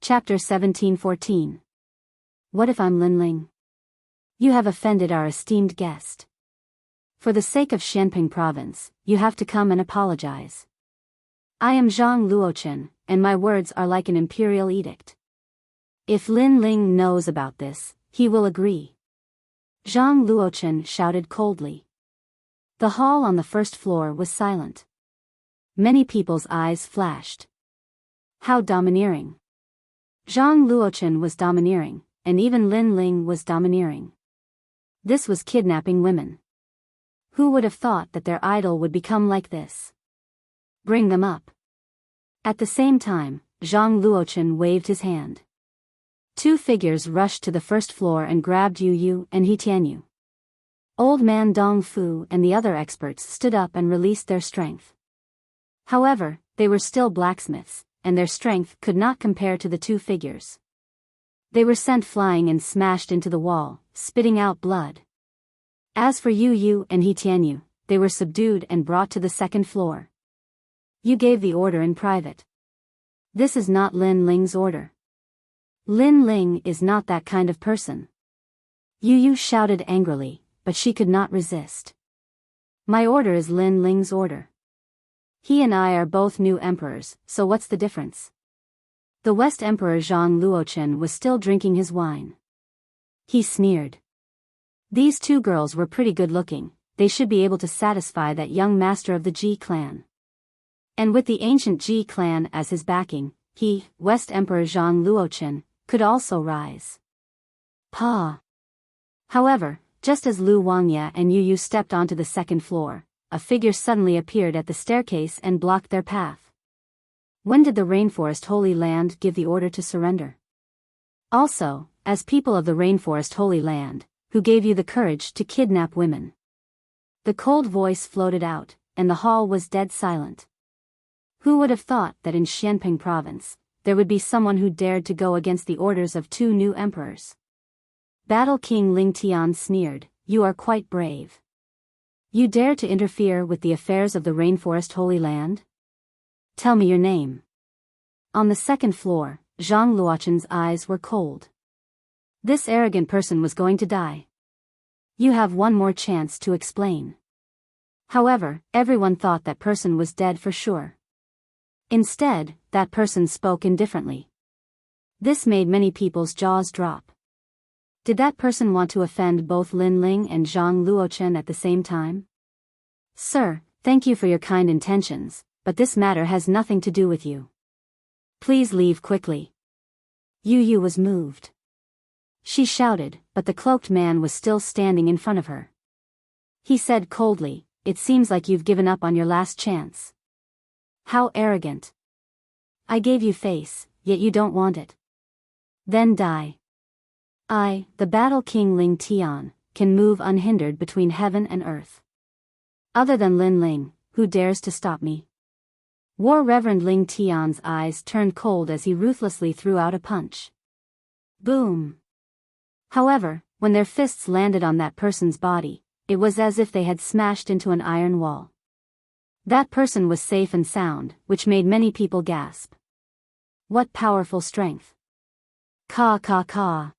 Chapter 1714. What if I'm Lin Ling? You have offended our esteemed guest. For the sake of Xianping province, you have to come and apologize. I am Zhang Luochen, and my words are like an imperial edict. If Lin Ling knows about this, he will agree. Zhang Luochen shouted coldly. The hall on the first floor was silent. Many people's eyes flashed. How domineering. Zhang Luochen was domineering, and even Lin Ling was domineering. This was kidnapping women. Who would have thought that their idol would become like this? Bring them up. At the same time, Zhang Luochen waved his hand. Two figures rushed to the first floor and grabbed Yu Yu and He Tianyu. Old man Dong Fu and the other experts stood up and released their strength. However, they were still blacksmiths, and their strength could not compare to the two figures. They were sent flying and smashed into the wall, spitting out blood. As for Yu Yu and He Tianyu, they were subdued and brought to the second floor. You gave the order in private. This is not Lin Ling's order. Lin Ling is not that kind of person. Yu Yu shouted angrily, but she could not resist. My order is Lin Ling's order. He and I are both new emperors, so what's the difference? The West Emperor Zhang Luochen was still drinking his wine. He sneered. These two girls were pretty good looking, they should be able to satisfy that young master of the Ji clan. And with the ancient Ji clan as his backing, he, West Emperor Zhang Luochen, could also rise. Pa. However, just as Lu Wangya and Yu Yu stepped onto the second floor, a figure suddenly appeared at the staircase and blocked their path. When did the Rainforest Holy Land give the order to surrender? Also, as people of the Rainforest Holy Land, who gave you the courage to kidnap women? The cold voice floated out, and the hall was dead silent. Who would have thought that in Xianping province, there would be someone who dared to go against the orders of two new emperors? Battle King Ling Tian sneered, you are quite brave. You dare to interfere with the affairs of the Rainforest Holy Land? Tell me your name. On the second floor, Zhang Luochen's eyes were cold. This arrogant person was going to die. You have one more chance to explain. However, everyone thought that person was dead for sure. Instead, that person spoke indifferently. This made many people's jaws drop. Did that person want to offend both Lin Ling and Zhang Luochen at the same time? Sir, thank you for your kind intentions, but this matter has nothing to do with you. Please leave quickly. Yu Yu was moved. She shouted, but the cloaked man was still standing in front of her. He said coldly, it seems like you've given up on your last chance. How arrogant. I gave you face, yet you don't want it. Then die. I, the Battle King Ling Tian, can move unhindered between heaven and earth. Other than Lin Ling, who dares to stop me? War Reverend Ling Tian's eyes turned cold as he ruthlessly threw out a punch. Boom. However, when their fists landed on that person's body, it was as if they had smashed into an iron wall. That person was safe and sound, which made many people gasp. What powerful strength. Ka ka ka.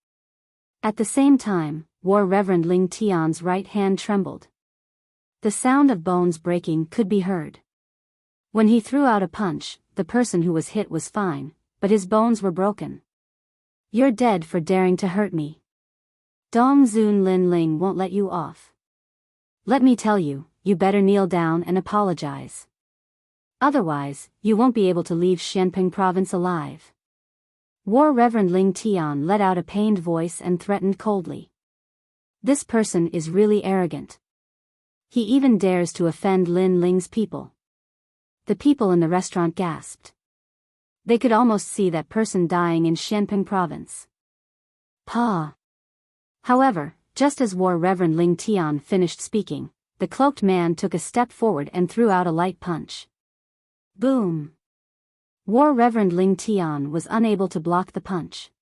At the same time, War Reverend Ling Tian's right hand trembled. The sound of bones breaking could be heard. When he threw out a punch, the person who was hit was fine, but his bones were broken. You're dead for daring to hurt me. Dong Zun Lin Ling won't let you off. Let me tell you, you better kneel down and apologize. Otherwise, you won't be able to leave Xianping province alive. War Reverend Ling Tian let out a pained voice and threatened coldly. This person is really arrogant. He even dares to offend Lin Ling's people. The people in the restaurant gasped. They could almost see that person dying in Xianping province. Pa. However, just as War Reverend Ling Tian finished speaking, the cloaked man took a step forward and threw out a light punch. Boom. War Reverend Ling Tian was unable to block the punch.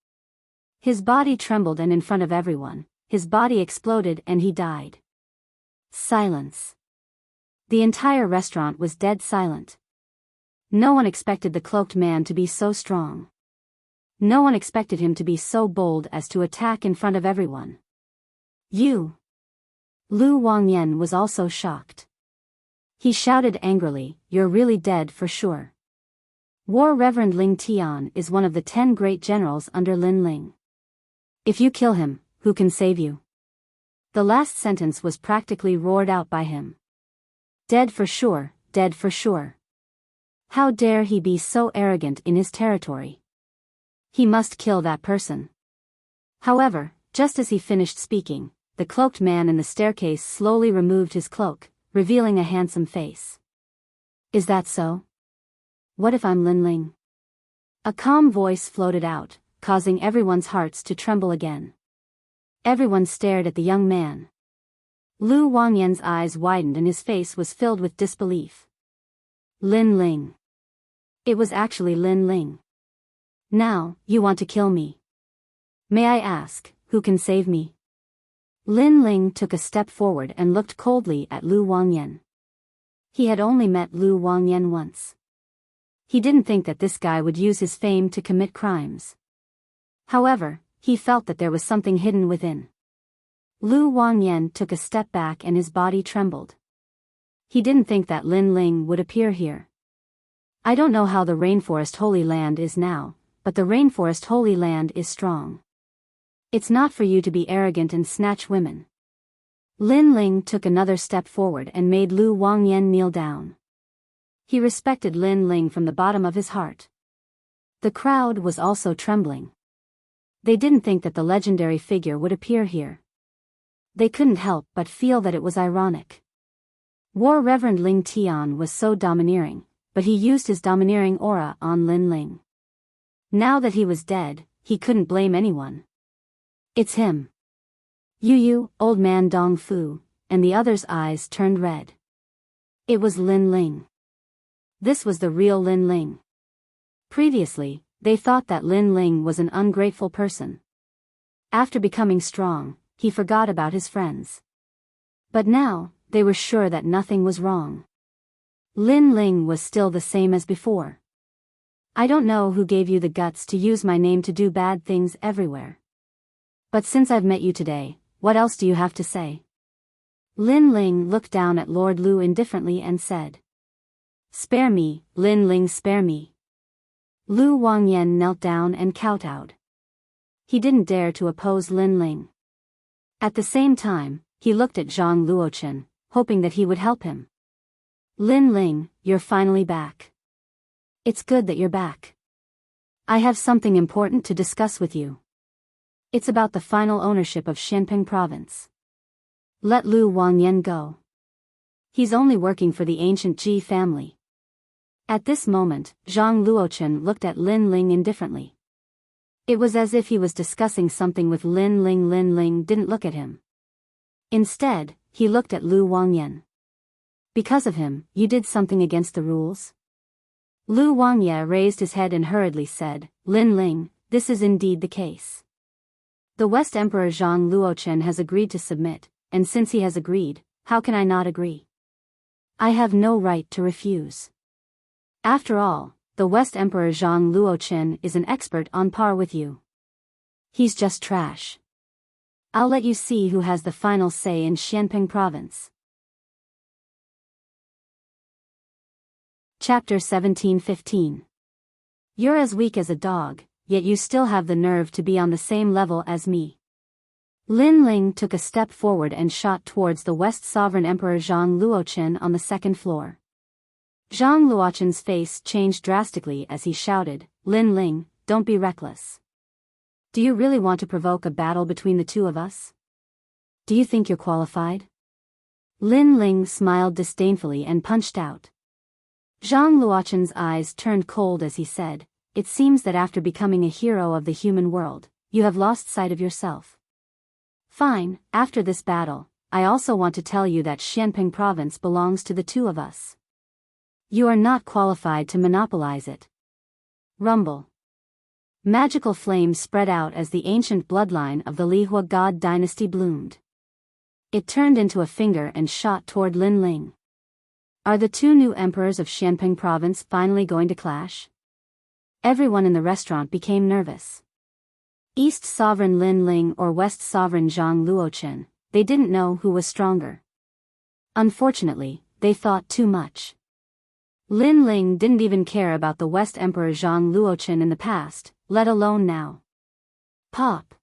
His body trembled and in front of everyone, his body exploded and he died. Silence. The entire restaurant was dead silent. No one expected the cloaked man to be so strong. No one expected him to be so bold as to attack in front of everyone. You! Lu Wangyan was also shocked. He shouted angrily, "You're really dead for sure." War Reverend Ling Tian is one of the 10 great generals under Lin Ling. If you kill him, who can save you? The last sentence was practically roared out by him. Dead for sure, dead for sure. How dare he be so arrogant in his territory? He must kill that person. However, just as he finished speaking, the cloaked man in the staircase slowly removed his cloak, revealing a handsome face. Is that so? What if I'm Lin Ling? A calm voice floated out, causing everyone's hearts to tremble again. Everyone stared at the young man. Lu Wangyan's eyes widened and his face was filled with disbelief. Lin Ling. It was actually Lin Ling. Now, you want to kill me? May I ask, who can save me? Lin Ling took a step forward and looked coldly at Lu Wangyan. He had only met Lu Wangyan once. He didn't think that this guy would use his fame to commit crimes. However, he felt that there was something hidden within. Lu Wangyan took a step back and his body trembled. He didn't think that Lin Ling would appear here. I don't know how the Rainforest Holy Land is now, but the Rainforest Holy Land is strong. It's not for you to be arrogant and snatch women. Lin Ling took another step forward and made Lu Wangyan kneel down. He respected Lin Ling from the bottom of his heart. The crowd was also trembling. They didn't think that the legendary figure would appear here. They couldn't help but feel that it was ironic. War Reverend Ling Tian was so domineering, but he used his domineering aura on Lin Ling. Now that he was dead, he couldn't blame anyone. It's him. Yu, old man Dong Fu, and the others' eyes turned red. It was Lin Ling. This was the real Lin Ling. Previously, they thought that Lin Ling was an ungrateful person. After becoming strong, he forgot about his friends. But now, they were sure that nothing was wrong. Lin Ling was still the same as before. I don't know who gave you the guts to use my name to do bad things everywhere. But since I've met you today, what else do you have to say? Lin Ling looked down at Lord Lu indifferently and said. Spare me, Lin Ling, spare me. Lu Wangyan knelt down and kowtowed. He didn't dare to oppose Lin Ling. At the same time, he looked at Zhang Luochen, hoping that he would help him. Lin Ling, you're finally back. It's good that you're back. I have something important to discuss with you. It's about the final ownership of Xianping province. Let Lu Wangyan go. He's only working for the ancient Ji family. At this moment, Zhang Luochen looked at Lin Ling indifferently. It was as if he was discussing something with Lin Ling. Lin Ling didn't look at him. Instead, he looked at Lu Wangyan. Because of him, you did something against the rules? Lu Wangyan raised his head and hurriedly said, Lin Ling, this is indeed the case. The West Emperor Zhang Luochen has agreed to submit, and since he has agreed, how can I not agree? I have no right to refuse. After all, the West Emperor Zhang Luochen is an expert on par with you. He's just trash. I'll let you see who has the final say in Xianping province. Chapter 17:15. You're as weak as a dog, yet you still have the nerve to be on the same level as me. Lin Ling took a step forward and shot towards the West Sovereign Emperor Zhang Luochen on the second floor. Zhang Luochen's face changed drastically as he shouted, Lin Ling, don't be reckless. Do you really want to provoke a battle between the two of us? Do you think you're qualified? Lin Ling smiled disdainfully and punched out. Zhang Luochen's eyes turned cold as he said, It seems that after becoming a hero of the human world, you have lost sight of yourself. Fine, after this battle, I also want to tell you that Xianping province belongs to the two of us. You are not qualified to monopolize it. Rumble. Magical flames spread out as the ancient bloodline of the Lihua God dynasty bloomed. It turned into a finger and shot toward Lin Ling. Are the two new emperors of Xianping province finally going to clash? Everyone in the restaurant became nervous. East Sovereign Lin Ling or West Sovereign Zhang Luochen, they didn't know who was stronger. Unfortunately, they thought too much. Lin Ling didn't even care about the West Emperor Zhang Luochen in the past, let alone now. Pop!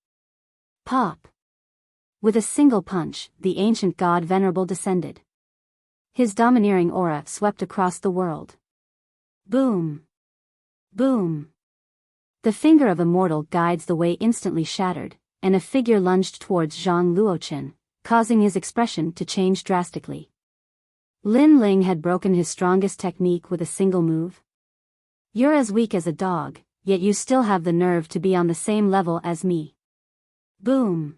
Pop! With a single punch, the ancient god Venerable descended. His domineering aura swept across the world. Boom! Boom! The finger of a mortal guides the way instantly shattered, and a figure lunged towards Zhang Luochen, causing his expression to change drastically. Lin Ling had broken his strongest technique with a single move. You're as weak as a dog, yet you still have the nerve to be on the same level as me. Boom!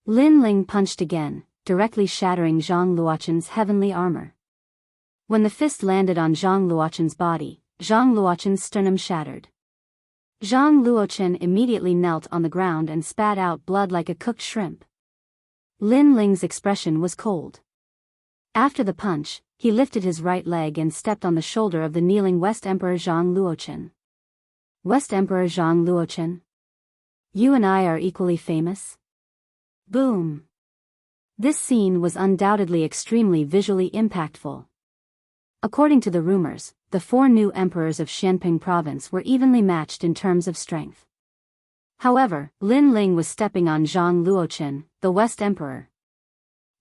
Lin Ling punched again, directly shattering Zhang Luochen's heavenly armor. When the fist landed on Zhang Luochen's body, Zhang Luochen's sternum shattered. Zhang Luochen immediately knelt on the ground and spat out blood like a cooked shrimp. Lin Ling's expression was cold. After the punch, he lifted his right leg and stepped on the shoulder of the kneeling West Emperor Zhang Luochen. West Emperor Zhang Luochen? You and I are equally famous? Boom! This scene was undoubtedly extremely visually impactful. According to the rumors, the 4 new emperors of Xianping province were evenly matched in terms of strength. However, Lin Ling was stepping on Zhang Luochen, the West Emperor.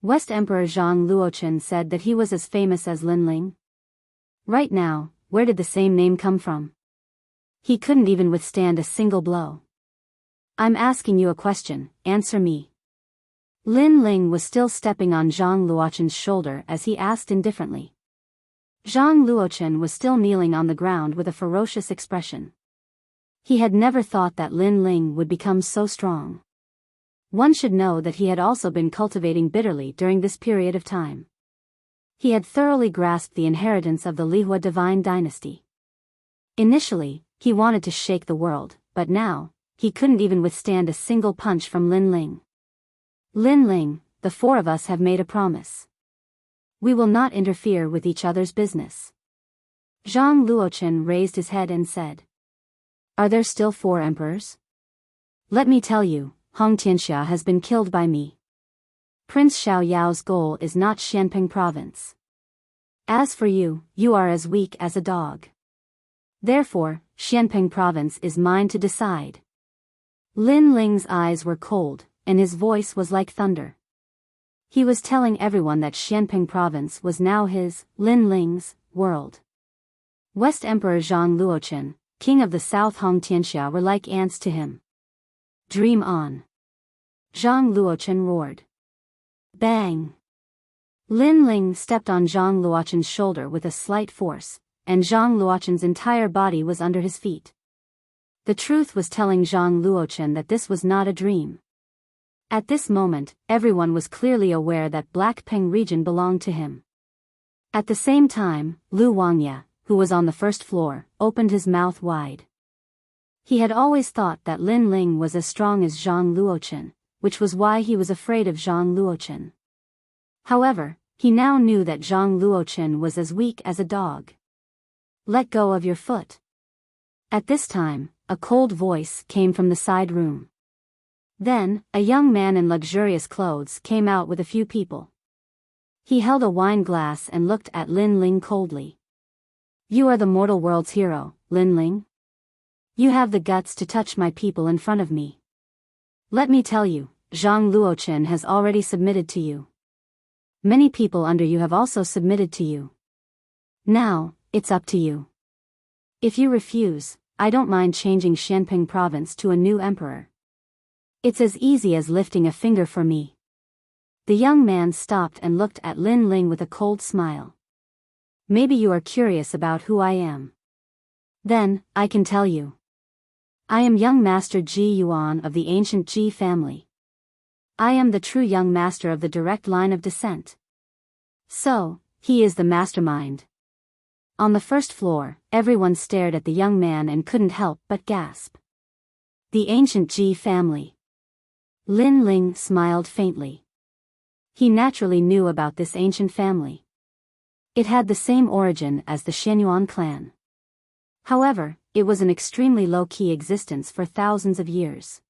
West Emperor Zhang Luochen said that he was as famous as Lin Ling. Right now, where did the same name come from? He couldn't even withstand a single blow. I'm asking you a question, answer me. Lin Ling was still stepping on Zhang Luochen's shoulder as he asked indifferently. Zhang Luochen was still kneeling on the ground with a ferocious expression. He had never thought that Lin Ling would become so strong. One should know that he had also been cultivating bitterly during this period of time. He had thoroughly grasped the inheritance of the Lihua divine dynasty. Initially, he wanted to shake the world, but now, he couldn't even withstand a single punch from Lin Ling. Lin Ling, the 4 of us have made a promise. We will not interfere with each other's business. Zhang Luochen raised his head and said. Are there still 4 emperors? Let me tell you, Hong Tianxia has been killed by me. Prince Xiao Yao's goal is not Xianping province. As for you, you are as weak as a dog. Therefore, Xianping province is mine to decide. Lin Ling's eyes were cold, and his voice was like thunder. He was telling everyone that Xianping province was now his, Lin Ling's, world. West Emperor Zhang Luochen, king of the South Hong Tianxia were like ants to him. Dream on. Zhang Luochen roared. Bang! Lin Ling stepped on Zhang Luochen's shoulder with a slight force, and Zhang Luochen's entire body was under his feet. The truth was telling Zhang Luochen that this was not a dream. At this moment, everyone was clearly aware that Black Peng region belonged to him. At the same time, Lu Wangya, who was on the first floor, opened his mouth wide. He had always thought that Lin Ling was as strong as Zhang Luochen, which was why he was afraid of Zhang Luochen. However, he now knew that Zhang Luochen was as weak as a dog. Let go of your foot. At this time, a cold voice came from the side room. Then, a young man in luxurious clothes came out with a few people. He held a wine glass and looked at Lin Ling coldly. You are the mortal world's hero, Lin Ling? You have the guts to touch my people in front of me. Let me tell you, Zhang Luochen has already submitted to you. Many people under you have also submitted to you. Now, it's up to you. If you refuse, I don't mind changing Xianping province to a new emperor. It's as easy as lifting a finger for me. The young man stopped and looked at Lin Ling with a cold smile. Maybe you are curious about who I am. Then, I can tell you. I am young master Ji Yuan of the ancient Ji family. I am the true young master of the direct line of descent. So, he is the mastermind. On the first floor, everyone stared at the young man and couldn't help but gasp. The ancient Ji family. Lin Ling smiled faintly. He naturally knew about this ancient family. It had the same origin as the Shenyuan clan. However, it was an extremely low-key existence for thousands of years.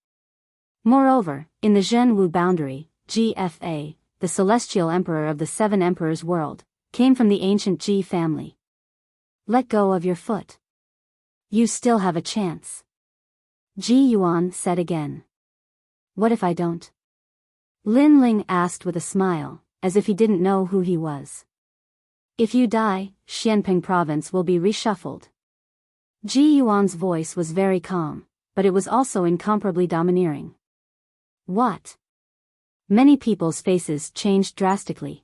Moreover, in the Zhenwu boundary, GFA, the celestial emperor of the Seven Emperors world, came from the ancient Ji family. Let go of your foot. You still have a chance. Ji Yuan said again. What if I don't? Lin Ling asked with a smile, as if he didn't know who he was. If you die, Xianping province will be reshuffled. Ji Yuan's voice was very calm, but it was also incomparably domineering. What? Many people's faces changed drastically.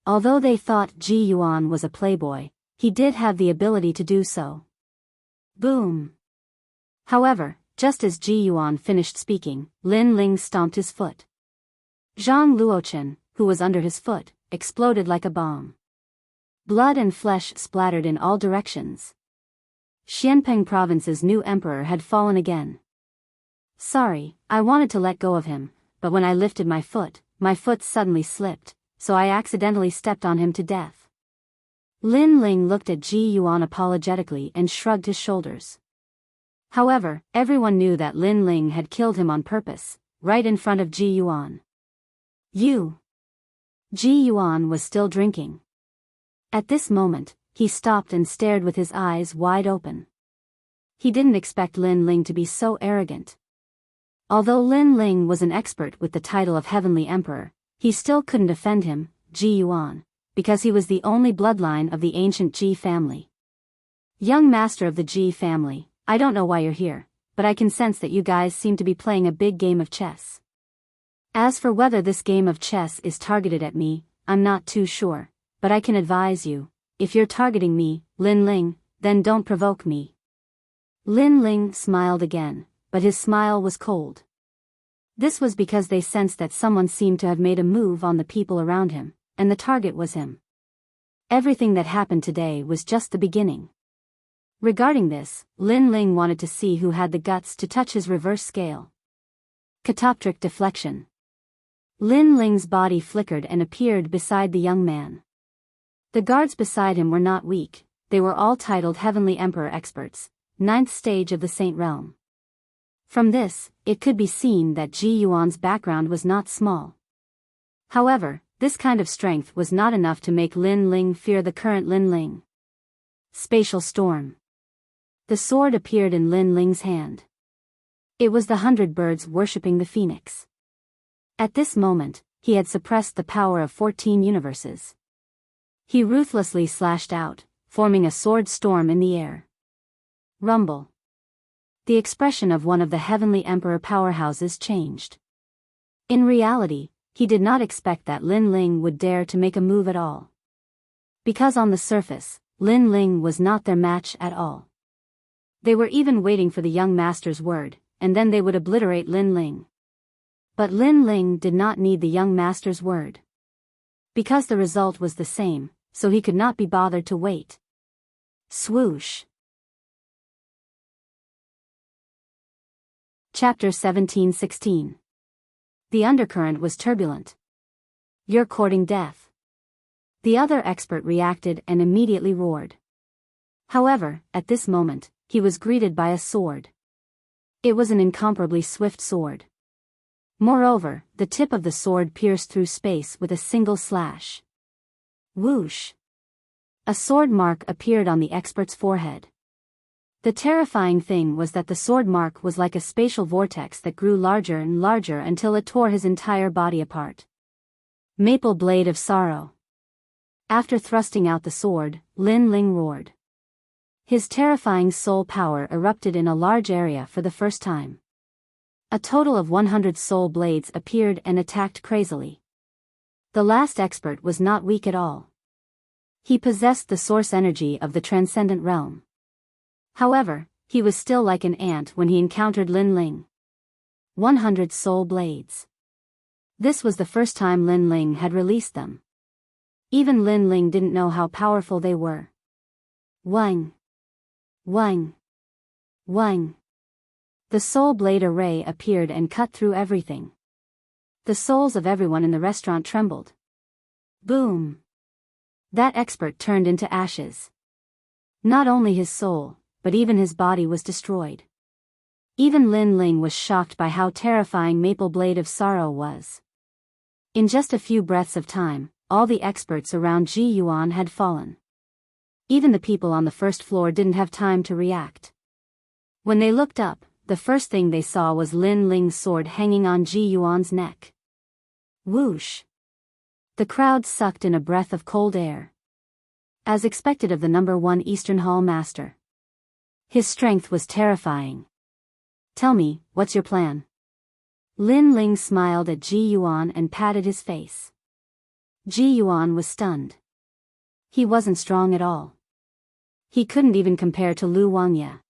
Although they thought Ji Yuan was a playboy, he did have the ability to do so. Boom. However, just as Ji Yuan finished speaking, Lin Ling stomped his foot. Zhang Luochen, who was under his foot, exploded like a bomb. Blood and flesh splattered in all directions. Xianping province's new emperor had fallen again. Sorry, I wanted to let go of him, but when I lifted my foot suddenly slipped, so I accidentally stepped on him to death. Lin Ling looked at Ji Yuan apologetically and shrugged his shoulders. However, everyone knew that Lin Ling had killed him on purpose, right in front of Ji Yuan. You. Ji Yuan was still drinking. At this moment, he stopped and stared with his eyes wide open. He didn't expect Lin Ling to be so arrogant. Although Lin Ling was an expert with the title of Heavenly Emperor, he still couldn't offend him, Ji Yuan, because he was the only bloodline of the ancient Ji family. Young master of the Ji family, I don't know why you're here, but I can sense that you guys seem to be playing a big game of chess. As for whether this game of chess is targeted at me, I'm not too sure, but I can advise you, if you're targeting me, Lin Ling, then don't provoke me. Lin Ling smiled again, but his smile was cold. This was because they sensed that someone seemed to have made a move on the people around him, and the target was him. Everything that happened today was just the beginning. Regarding this, Lin Ling wanted to see who had the guts to touch his reverse scale. Catoptric deflection. Lin Ling's body flickered and appeared beside the young man. The guards beside him were not weak, they were all titled Heavenly Emperor experts, 9th stage of the Saint Realm. From this, it could be seen that Ji Yuan's background was not small. However, this kind of strength was not enough to make Lin Ling fear the current Lin Ling. Spatial storm. The sword appeared in Lin Ling's hand. It was the 100 birds worshipping the phoenix. At this moment, he had suppressed the power of 14 universes. He ruthlessly slashed out, forming a sword storm in the air. Rumble. The expression of one of the Heavenly Emperor powerhouses changed. In reality, he did not expect that Lin Ling would dare to make a move at all. Because on the surface, Lin Ling was not their match at all. They were even waiting for the young master's word, and then they would obliterate Lin Ling. But Lin Ling did not need the young master's word. Because the result was the same, so he could not be bothered to wait. Swoosh. Chapter 17-16. The undercurrent was turbulent. You're courting death. The other expert reacted and immediately roared. However, at this moment, he was greeted by a sword. It was an incomparably swift sword. Moreover, the tip of the sword pierced through space with a single slash. Whoosh! A sword mark appeared on the expert's forehead. The terrifying thing was that the sword mark was like a spatial vortex that grew larger and larger until it tore his entire body apart. Maple blade of sorrow. After thrusting out the sword, Lin Ling roared. His terrifying soul power erupted in a large area for the first time. A total of 100 soul blades appeared and attacked crazily. The last expert was not weak at all. He possessed the source energy of the transcendent realm. However, he was still like an ant when he encountered Lin Ling. 100 soul blades. This was the first time Lin Ling had released them. Even Lin Ling didn't know how powerful they were. Wang! Wang! Wang! The soul blade array appeared and cut through everything. The souls of everyone in the restaurant trembled. Boom! That expert turned into ashes. Not only his soul, but even his body was destroyed. Even Lin Ling was shocked by how terrifying Maple Blade of Sorrow was. In just a few breaths of time, all the experts around Ji Yuan had fallen. Even the people on the first floor didn't have time to react. When they looked up, the first thing they saw was Lin Ling's sword hanging on Ji Yuan's neck. Whoosh! The crowd sucked in a breath of cold air. As expected of the #1 Eastern Hall Master. His strength was terrifying. Tell me, what's your plan? Lin Ling smiled at Ji Yuan and patted his face. Ji Yuan was stunned. He wasn't strong at all. He couldn't even compare to Lu Wangya.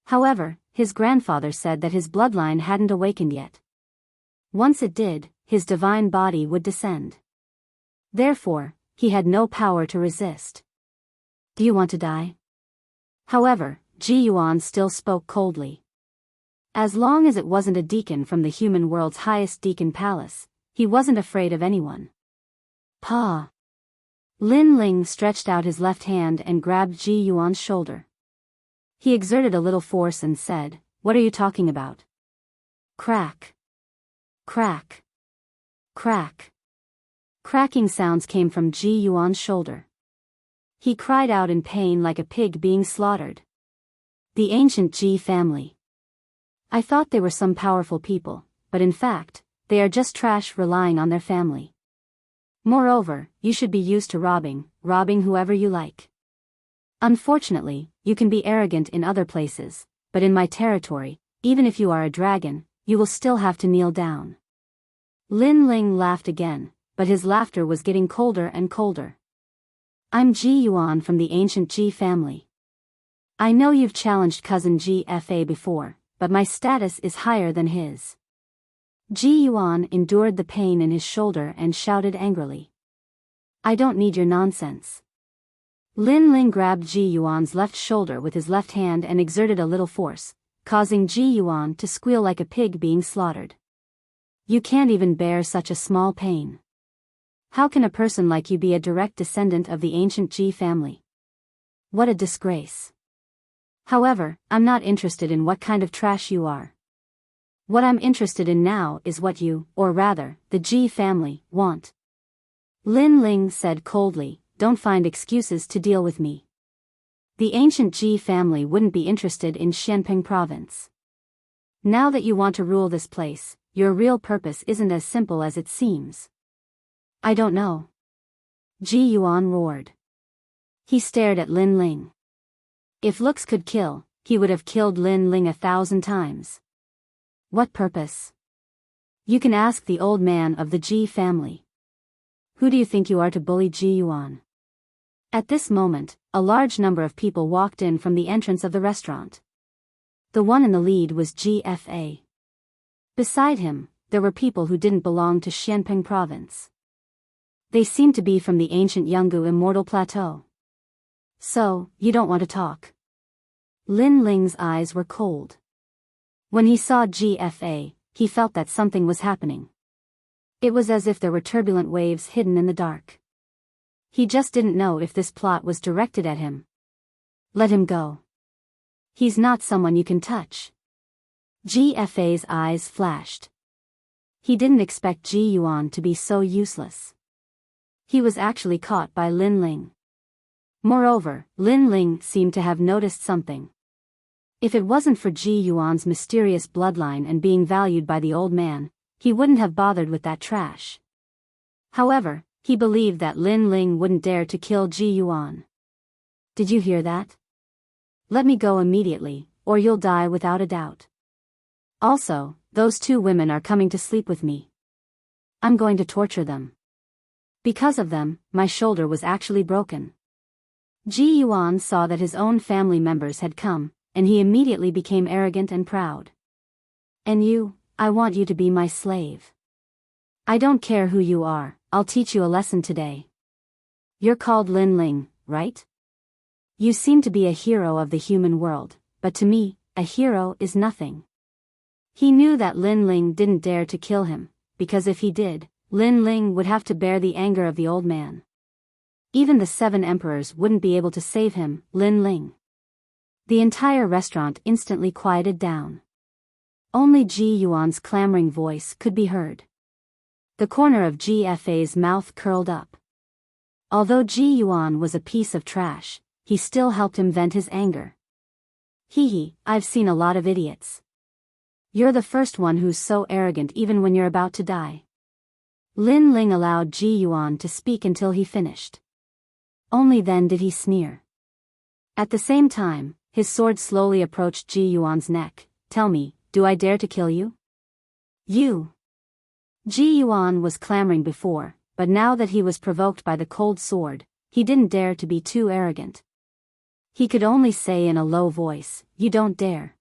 However, his grandfather said that his bloodline hadn't awakened yet. Once it did, his divine body would descend. Therefore, he had no power to resist. Do you want to die? However, Ji Yuan still spoke coldly. As long as it wasn't a deacon from the human world's highest deacon palace, he wasn't afraid of anyone. Pa! Lin Ling stretched out his left hand and grabbed Ji Yuan's shoulder. He exerted a little force and said, "What are you talking about?" Crack! Crack! Crack! Cracking sounds came from Ji Yuan's shoulder. He cried out in pain like a pig being slaughtered. The ancient Ji family. I thought they were some powerful people, but in fact, they are just trash relying on their family. Moreover, you should be used to robbing whoever you like. Unfortunately, you can be arrogant in other places, but in my territory, even if you are a dragon, you will still have to kneel down. Lin Ling laughed again, but his laughter was getting colder and colder. I'm Ji Yuan from the ancient Ji family. I know you've challenged cousin GFA before, but my status is higher than his. Ji Yuan endured the pain in his shoulder and shouted angrily. I don't need your nonsense. Lin Ling grabbed Ji Yuan's left shoulder with his left hand and exerted a little force, causing Ji Yuan to squeal like a pig being slaughtered. You can't even bear such a small pain. How can a person like you be a direct descendant of the ancient Ji family? What a disgrace. However, I'm not interested in what kind of trash you are. What I'm interested in now is what you, or rather, the Ji family, want. Lin Ling said coldly, don't find excuses to deal with me. The ancient Ji family wouldn't be interested in Xianping province. Now that you want to rule this place, your real purpose isn't as simple as it seems. I don't know. Ji Yuan roared. He stared at Lin Ling. If looks could kill, he would have killed Lin Ling 1,000 times. What purpose? You can ask the old man of the Ji family. Who do you think you are to bully Ji Yuan? At this moment, a large number of people walked in from the entrance of the restaurant. The one in the lead was GFA. Beside him, there were people who didn't belong to Xianping province. They seemed to be from the ancient Yungu Immortal Plateau. So, you don't want to talk? Lin Ling's eyes were cold. When he saw GFA, he felt that something was happening. It was as if there were turbulent waves hidden in the dark. He just didn't know if this plot was directed at him. Let him go. He's not someone you can touch. GFA's eyes flashed. He didn't expect Ji Yuan to be so useless. He was actually caught by Lin Ling. Moreover, Lin Ling seemed to have noticed something. If it wasn't for Ji Yuan's mysterious bloodline and being valued by the old man, he wouldn't have bothered with that trash. However, he believed that Lin Ling wouldn't dare to kill Ji Yuan. Did you hear that? Let me go immediately, or you'll die without a doubt. Also, those 2 women are coming to sleep with me. I'm going to torture them. Because of them, my shoulder was actually broken. Ji Yuan saw that his own family members had come, and he immediately became arrogant and proud. And you, I want you to be my slave. I don't care who you are, I'll teach you a lesson today. You're called Lin Ling, right? You seem to be a hero of the human world, but to me, a hero is nothing. He knew that Lin Ling didn't dare to kill him, because if he did, Lin Ling would have to bear the anger of the old man. Even the 7 emperors wouldn't be able to save him, Lin Ling. The entire restaurant instantly quieted down. Only Ji Yuan's clamoring voice could be heard. The corner of GFA's mouth curled up. Although Ji Yuan was a piece of trash, he still helped him vent his anger. Hee, I've seen a lot of idiots. You're the first one who's so arrogant even when you're about to die. Lin Ling allowed Ji Yuan to speak until he finished. Only then did he sneer. At the same time, his sword slowly approached Ji Yuan's neck. Tell me, do I dare to kill you? You. Ji Yuan was clamoring before, but now that he was provoked by the cold sword, he didn't dare to be too arrogant. He could only say in a low voice, "You don't dare."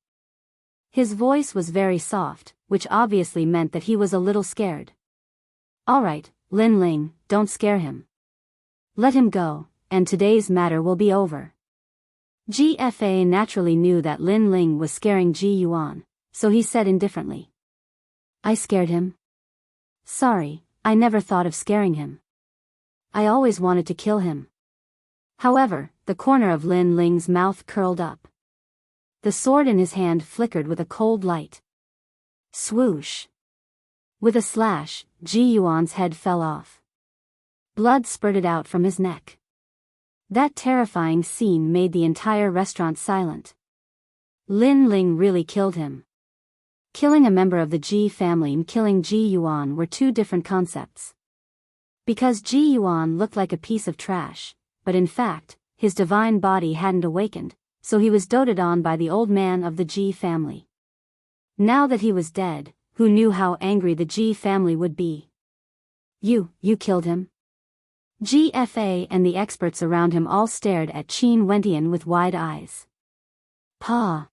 His voice was very soft, which obviously meant that he was a little scared. Alright, Lin Ling, don't scare him. Let him go, and today's matter will be over. GFA naturally knew that Lin Ling was scaring Ji Yuan, so he said indifferently. I scared him? Sorry, I never thought of scaring him. I always wanted to kill him. However, the corner of Lin Ling's mouth curled up. The sword in his hand flickered with a cold light. Swoosh. With a slash, Ji Yuan's head fell off. Blood spurted out from his neck. That terrifying scene made the entire restaurant silent. Lin Ling really killed him. Killing a member of the Ji family and killing Ji Yuan were two different concepts. Because Ji Yuan looked like a piece of trash, but in fact, his divine body hadn't awakened, so he was doted on by the old man of the Ji family. Now that he was dead, who knew how angry the Ji family would be? You killed him? GFA and the experts around him all stared at Qin Wentian with wide eyes. Pa!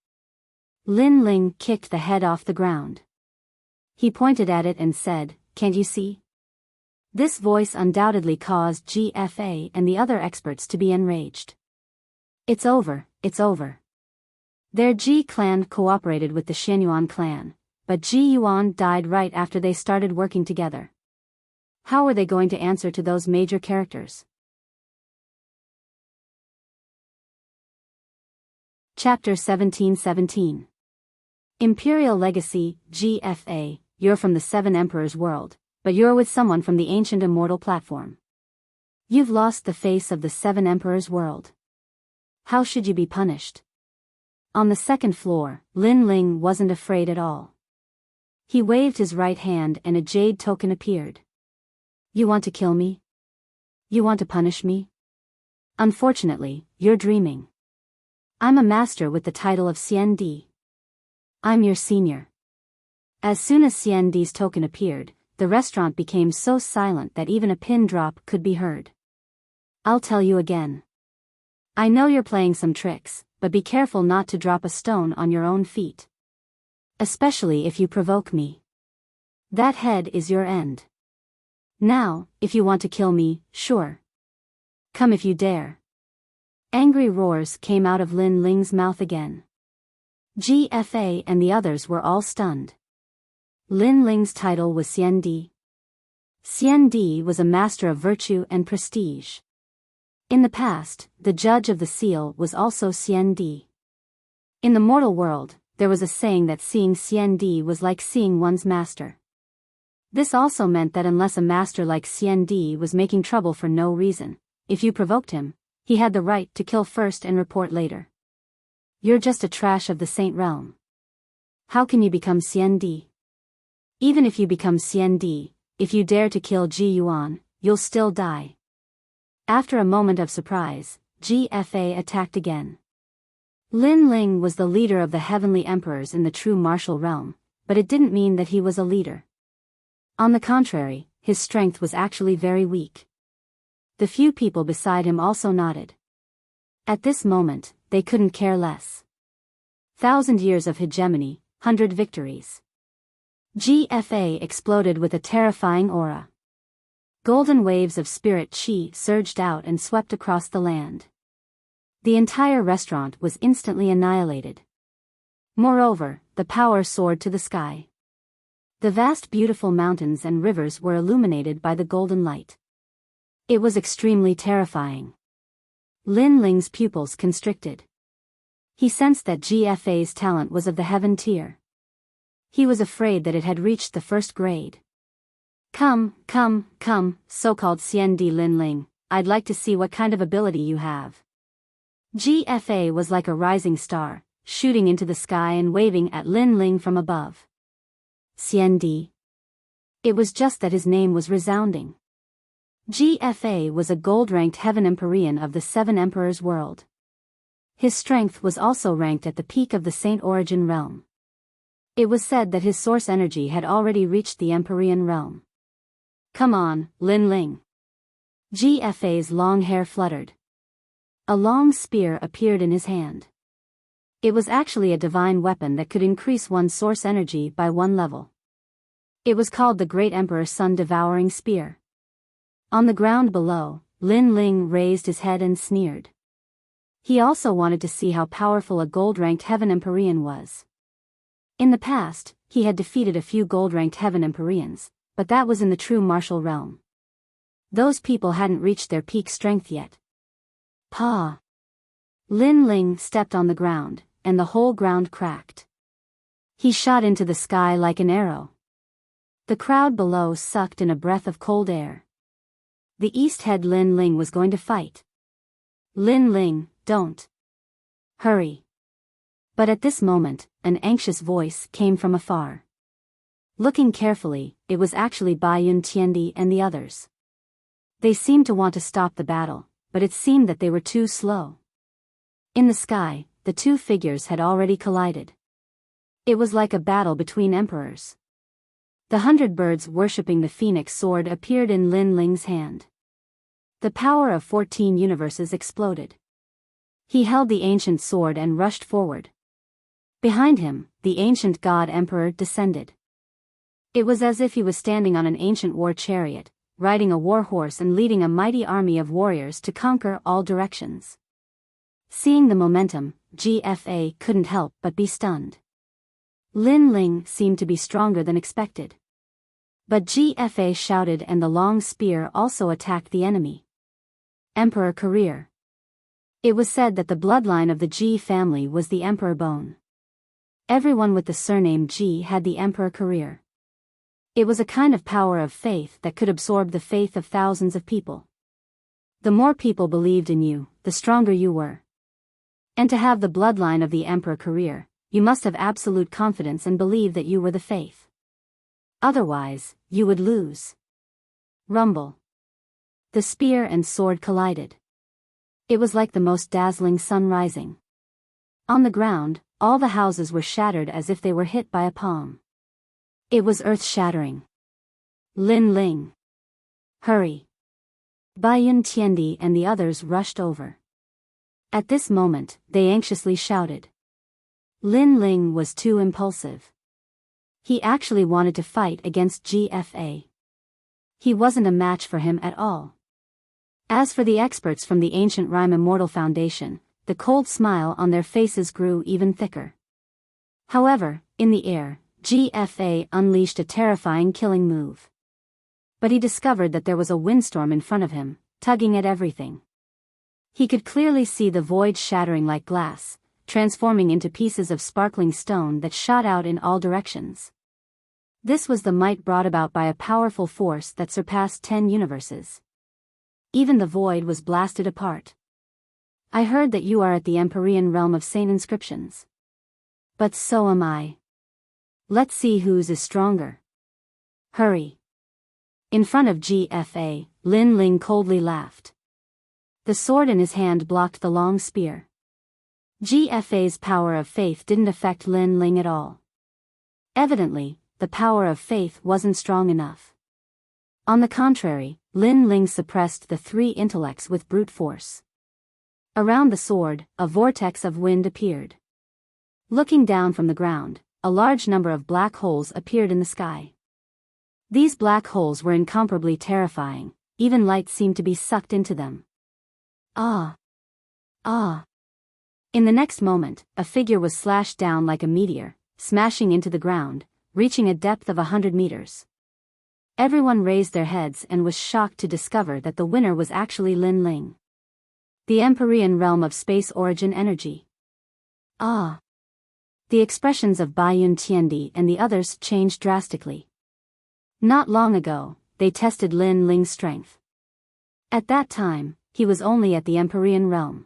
Lin Ling kicked the head off the ground. He pointed at it and said, Can't you see? This voice undoubtedly caused GFA and the other experts to be enraged. It's over, it's over. Their Ji clan cooperated with the Xianyuan clan, but Ji Yuan died right after they started working together. How were they going to answer to those major characters? Chapter 1717. Imperial Legacy, GFA, you're from the Seven Emperors world, but you're with someone from the ancient immortal platform. You've lost the face of the Seven Emperors world. How should you be punished? On the second floor, Lin Ling wasn't afraid at all. He waved his right hand and a jade token appeared. You want to kill me? You want to punish me? Unfortunately, you're dreaming. I'm a master with the title of Xian Di. I'm your senior. As soon as Xian Di's token appeared, the restaurant became so silent that even a pin drop could be heard. I'll tell you again. I know you're playing some tricks, but be careful not to drop a stone on your own feet. Especially if you provoke me. That head is your end. Now, if you want to kill me, sure. Come if you dare. Angry roars came out of Lin Ling's mouth again. GFA and the others were all stunned. Lin Ling's title was Xian Di. Xian Di was a master of virtue and prestige. In the past, the judge of the seal was also Xian Di. In the mortal world, there was a saying that seeing Xian Di was like seeing one's master. This also meant that unless a master like Xian Di was making trouble for no reason, if you provoked him, he had the right to kill first and report later. You're just a trash of the Saint Realm. How can you become Xian Di? Even if you become Xian Di, if you dare to kill Ji Yuan, you'll still die. After a moment of surprise, GFA attacked again. Lin Ling was the leader of the heavenly emperors in the true martial realm, but it didn't mean that he was a leader. On the contrary, his strength was actually very weak. The few people beside him also nodded. At this moment, they couldn't care less. 1,000 years of hegemony, 100 victories. GFA exploded with a terrifying aura. Golden waves of spirit qi surged out and swept across the land. The entire restaurant was instantly annihilated. Moreover, the power soared to the sky. The vast beautiful mountains and rivers were illuminated by the golden light. It was extremely terrifying. Lin Ling's pupils constricted. He sensed that GFA's talent was of the heaven tier. He was afraid that it had reached the first grade. Come, so-called CND Linling, I'd like to see what kind of ability you have. GFA was like a rising star, shooting into the sky and waving at Linling from above. CND. It was just that his name was resounding. GFA was a gold-ranked Heaven Empyrean of the Seven Emperors world. His strength was also ranked at the peak of the Saint Origin realm. It was said that his source energy had already reached the Empyrean realm. Come on, Linling. GFA's long hair fluttered. A long spear appeared in his hand. It was actually a divine weapon that could increase one's source energy by 1 level. It was called the Great Emperor Sun Devouring Spear. On the ground below, Linling raised his head and sneered. He also wanted to see how powerful a gold-ranked Heaven Empyrean was. In the past, he had defeated a few gold-ranked Heaven Empyreans, but that was in the true martial realm. Those people hadn't reached their peak strength yet. Pa! Linling stepped on the ground, and the whole ground cracked. He shot into the sky like an arrow. The crowd below sucked in a breath of cold air. The East Head Linling was going to fight. Linling, don't. Hurry. But at this moment, an anxious voice came from afar. Looking carefully, it was actually Biyao Tiandi and the others. They seemed to want to stop the battle, but it seemed that they were too slow. In the sky, the two figures had already collided. It was like a battle between emperors. The 100 birds worshipping the phoenix sword appeared in Linling's hand. The power of 14 universes exploded. He held the ancient sword and rushed forward. Behind him, the ancient god emperor descended. It was as if he was standing on an ancient war chariot, riding a war horse and leading a mighty army of warriors to conquer all directions. Seeing the momentum, GFA couldn't help but be stunned. Linling seemed to be stronger than expected. But GFA shouted and the long spear also attacked the enemy. Emperor career. It was said that the bloodline of the G family was the emperor bone. Everyone with the surname G had the emperor career. It was a kind of power of faith that could absorb the faith of thousands of people. The more people believed in you, the stronger you were. And to have the bloodline of the emperor career, you must have absolute confidence and believe that you were the faith. Otherwise, you would lose. Rumble. The spear and sword collided. It was like the most dazzling sun rising. On the ground, all the houses were shattered as if they were hit by a palm. It was earth-shattering. Linling. Hurry. Biyao Tiandi and the others rushed over. At this moment, they anxiously shouted. Linling was too impulsive. He actually wanted to fight against GFA. He wasn't a match for him at all. As for the experts from the Ancient Rhyme Immortal Foundation, the cold smile on their faces grew even thicker. However, in the air, GFA unleashed a terrifying killing move. But he discovered that there was a windstorm in front of him, tugging at everything. He could clearly see the void shattering like glass, transforming into pieces of sparkling stone that shot out in all directions. This was the might brought about by a powerful force that surpassed 10 universes. Even the void was blasted apart. I heard that you are at the Empyrean realm of Saint Inscriptions. But so am I. Let's see whose is stronger. Hurry. In front of GFA, Linling coldly laughed. The sword in his hand blocked the long spear. GFA's power of faith didn't affect Linling at all. Evidently, the power of faith wasn't strong enough. On the contrary, Linling suppressed the 3 intellects with brute force. Around the sword, a vortex of wind appeared. Looking down from the ground, a large number of black holes appeared in the sky. These black holes were incomparably terrifying, even light seemed to be sucked into them. Ah! Ah! In the next moment, a figure was slashed down like a meteor, smashing into the ground, reaching a depth of 100 meters. Everyone raised their heads and was shocked to discover that the winner was actually Linling. The Empyrean realm of space origin energy. Ah! The expressions of Bai Yun Tiandi and the others changed drastically. Not long ago, they tested Lin Ling's strength. At that time, he was only at the Empyrean realm.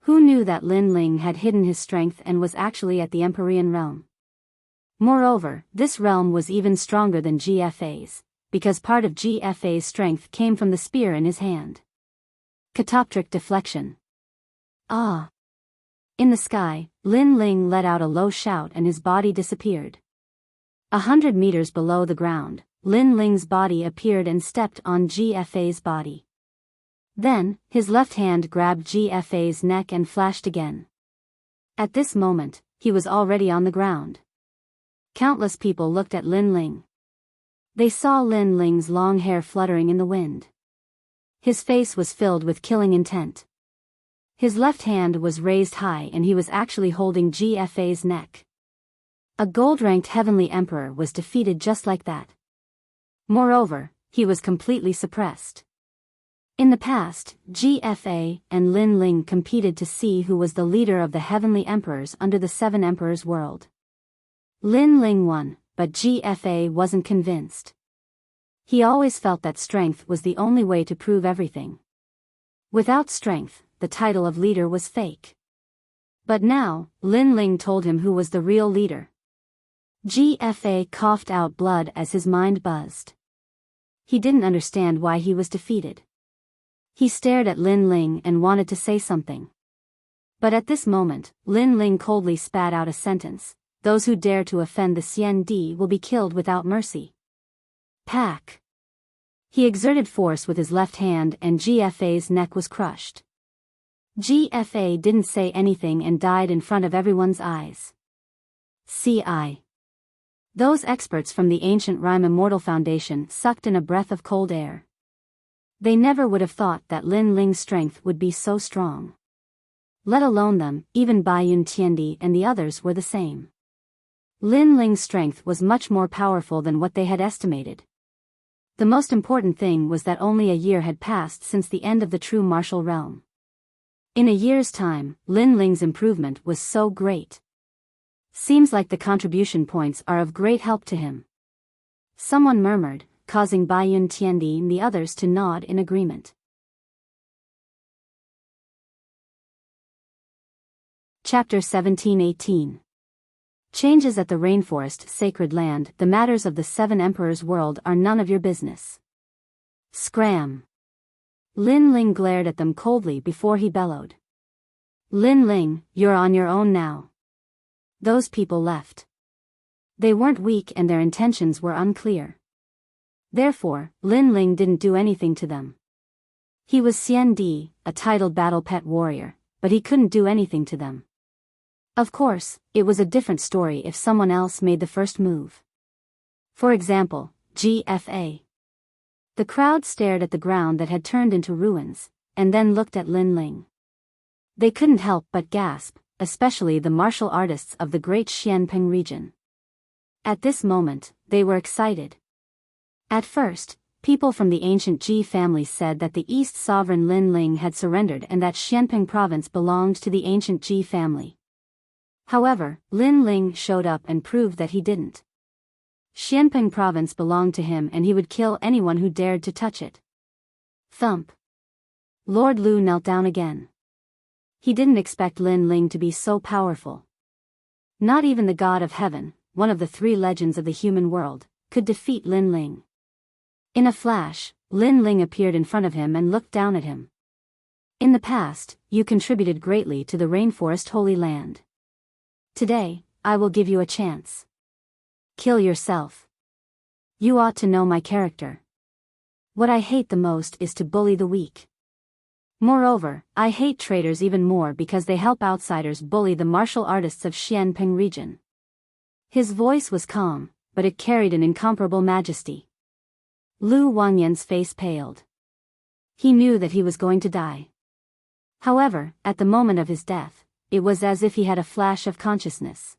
Who knew that Lin Ling had hidden his strength and was actually at the Empyrean realm? Moreover, this realm was even stronger than GFA's, because part of GFA's strength came from the spear in his hand. Catoptric deflection. Ah! In the sky, Lin Ling let out a low shout and his body disappeared. 100 meters below the ground, Lin Ling's body appeared and stepped on GFA's body. Then, his left hand grabbed GFA's neck and flashed again. At this moment, he was already on the ground. Countless people looked at Lin Ling. They saw Lin Ling's long hair fluttering in the wind. His face was filled with killing intent. His left hand was raised high and he was actually holding GFA's neck. A gold-ranked heavenly emperor was defeated just like that. Moreover, he was completely suppressed. In the past, GFA and Lin Ling competed to see who was the leader of the heavenly emperors under the Seven Emperors world. Lin Ling won, but GFA wasn't convinced. He always felt that strength was the only way to prove everything. Without strength, the title of leader was fake. But now, Lin Ling told him who was the real leader. GFA coughed out blood as his mind buzzed. He didn't understand why he was defeated. He stared at Lin Ling and wanted to say something. But at this moment, Lin Ling coldly spat out a sentence: "Those who dare to offend the Xian Di will be killed without mercy." Pack! He exerted force with his left hand and GFA's neck was crushed. GFA didn't say anything and died in front of everyone's eyes. CI. Those experts from the ancient Rime Immortal Foundation sucked in a breath of cold air. They never would have thought that Lin Ling's strength would be so strong. Let alone them, even Bai Yun Tiandi and the others were the same. Lin Ling's strength was much more powerful than what they had estimated. The most important thing was that only a year had passed since the end of the true martial realm. In a year's time, Lin Ling's improvement was so great. Seems like the contribution points are of great help to him. Someone murmured, causing Bai Yun Tiandi and the others to nod in agreement. Chapter 17-18. Changes at the Rainforest Sacred Land. The matters of the Seven Emperors world are none of your business. Scram! Lin Ling glared at them coldly before he bellowed. Lin Ling, you're on your own now. Those people left. They weren't weak and their intentions were unclear. Therefore, Lin Ling didn't do anything to them. He was Xian Di, a titled battle pet warrior, but he couldn't do anything to them. Of course, it was a different story if someone else made the first move. For example, GFA. The crowd stared at the ground that had turned into ruins, and then looked at Lin Ling. They couldn't help but gasp, especially the martial artists of the great Xianping region. At this moment, they were excited. At first, people from the ancient Ji family said that the East sovereign Lin Ling had surrendered and that Xianping province belonged to the ancient Ji family. However, Lin Ling showed up and proved that he didn't. Xianping province belonged to him and he would kill anyone who dared to touch it. Thump. Lord Lu knelt down again. He didn't expect Lin Ling to be so powerful. Not even the god of heaven, one of the three legends of the human world, could defeat Lin Ling. In a flash, Lin Ling appeared in front of him and looked down at him. In the past, you contributed greatly to the Rainforest Holy Land. Today, I will give you a chance. Kill yourself. You ought to know my character. What I hate the most is to bully the weak. Moreover, I hate traitors even more because they help outsiders bully the martial artists of Xianping region. His voice was calm, but it carried an incomparable majesty. Lu Wangyan's face paled. He knew that he was going to die. However, at the moment of his death, it was as if he had a flash of consciousness.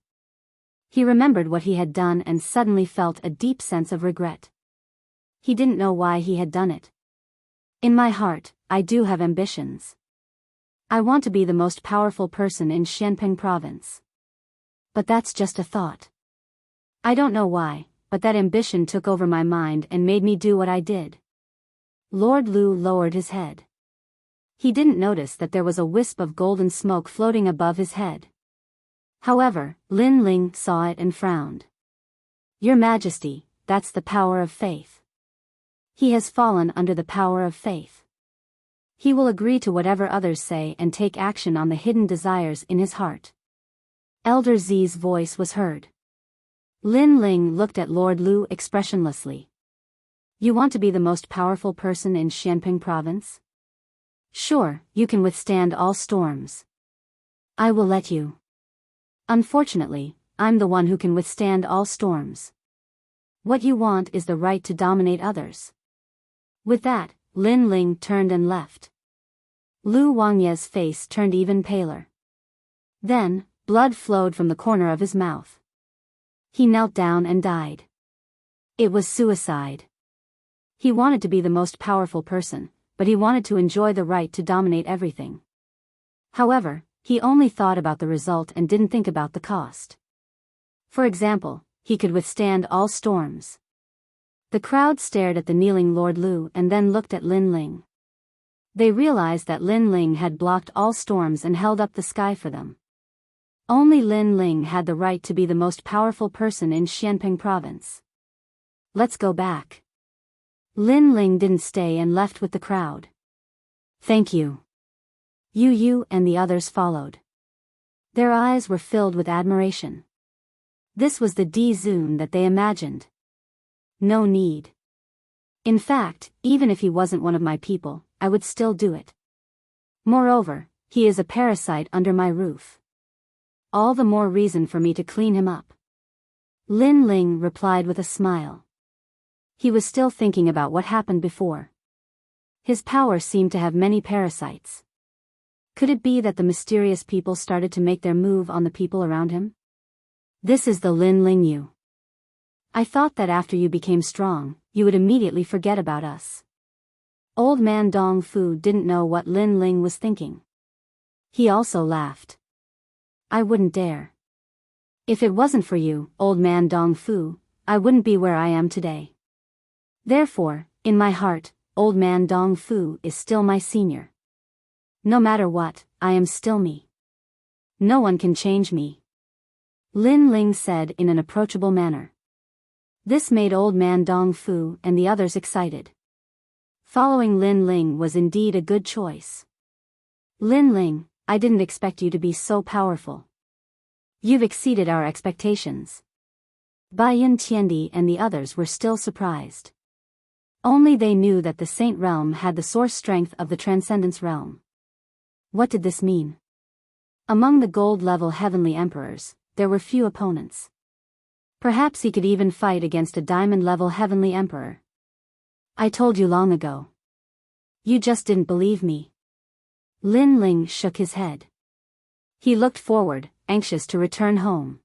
He remembered what he had done and suddenly felt a deep sense of regret. He didn't know why he had done it. In my heart, I do have ambitions. I want to be the most powerful person in Xianping province. But that's just a thought. I don't know why, but that ambition took over my mind and made me do what I did. Lord Lu lowered his head. He didn't notice that there was a wisp of golden smoke floating above his head. However, Lin Ling saw it and frowned. Your Majesty, that's the power of faith. He has fallen under the power of faith. He will agree to whatever others say and take action on the hidden desires in his heart. Elder Zi's voice was heard. Lin Ling looked at Lord Lu expressionlessly. You want to be the most powerful person in Xianping province? Sure, you can withstand all storms. I will let you. Unfortunately, I'm the one who can withstand all storms. What you want is the right to dominate others. With that, Lin Ling turned and left. Lu Wangye's face turned even paler. Then, blood flowed from the corner of his mouth. He knelt down and died. It was suicide. He wanted to be the most powerful person, but he wanted to enjoy the right to dominate everything. However, he only thought about the result and didn't think about the cost. For example, he could withstand all storms. The crowd stared at the kneeling Lord Lu and then looked at Lin Ling. They realized that Lin Ling had blocked all storms and held up the sky for them. Only Lin Ling had the right to be the most powerful person in Xianping province. Let's go back. Lin Ling didn't stay and left with the crowd. Thank you. Yu and the others followed. Their eyes were filled with admiration. This was the Di Zun that they imagined. No need. In fact, even if he wasn't one of my people, I would still do it. Moreover, he is a parasite under my roof. All the more reason for me to clean him up. Lin Ling replied with a smile. He was still thinking about what happened before. His power seemed to have many parasites. Could it be that the mysterious people started to make their move on the people around him? This is the Lin Ling you. I thought that after you became strong, you would immediately forget about us. Old man Dong Fu didn't know what Lin Ling was thinking. He also laughed. I wouldn't dare. If it wasn't for you, old man Dong Fu, I wouldn't be where I am today. Therefore, in my heart, old man Dong Fu is still my senior. No matter what, I am still me. No one can change me. Lin Ling said in an approachable manner. This made old man Dong Fu and the others excited. Following Lin Ling was indeed a good choice. Lin Ling, I didn't expect you to be so powerful. You've exceeded our expectations. Baiyan Tiandi and the others were still surprised. Only they knew that the Saint Realm had the source strength of the Transcendence Realm. What did this mean? Among the gold-level heavenly emperors, there were few opponents. Perhaps he could even fight against a diamond-level heavenly emperor. I told you long ago. You just didn't believe me. Lin Ling shook his head. He looked forward, anxious to return home.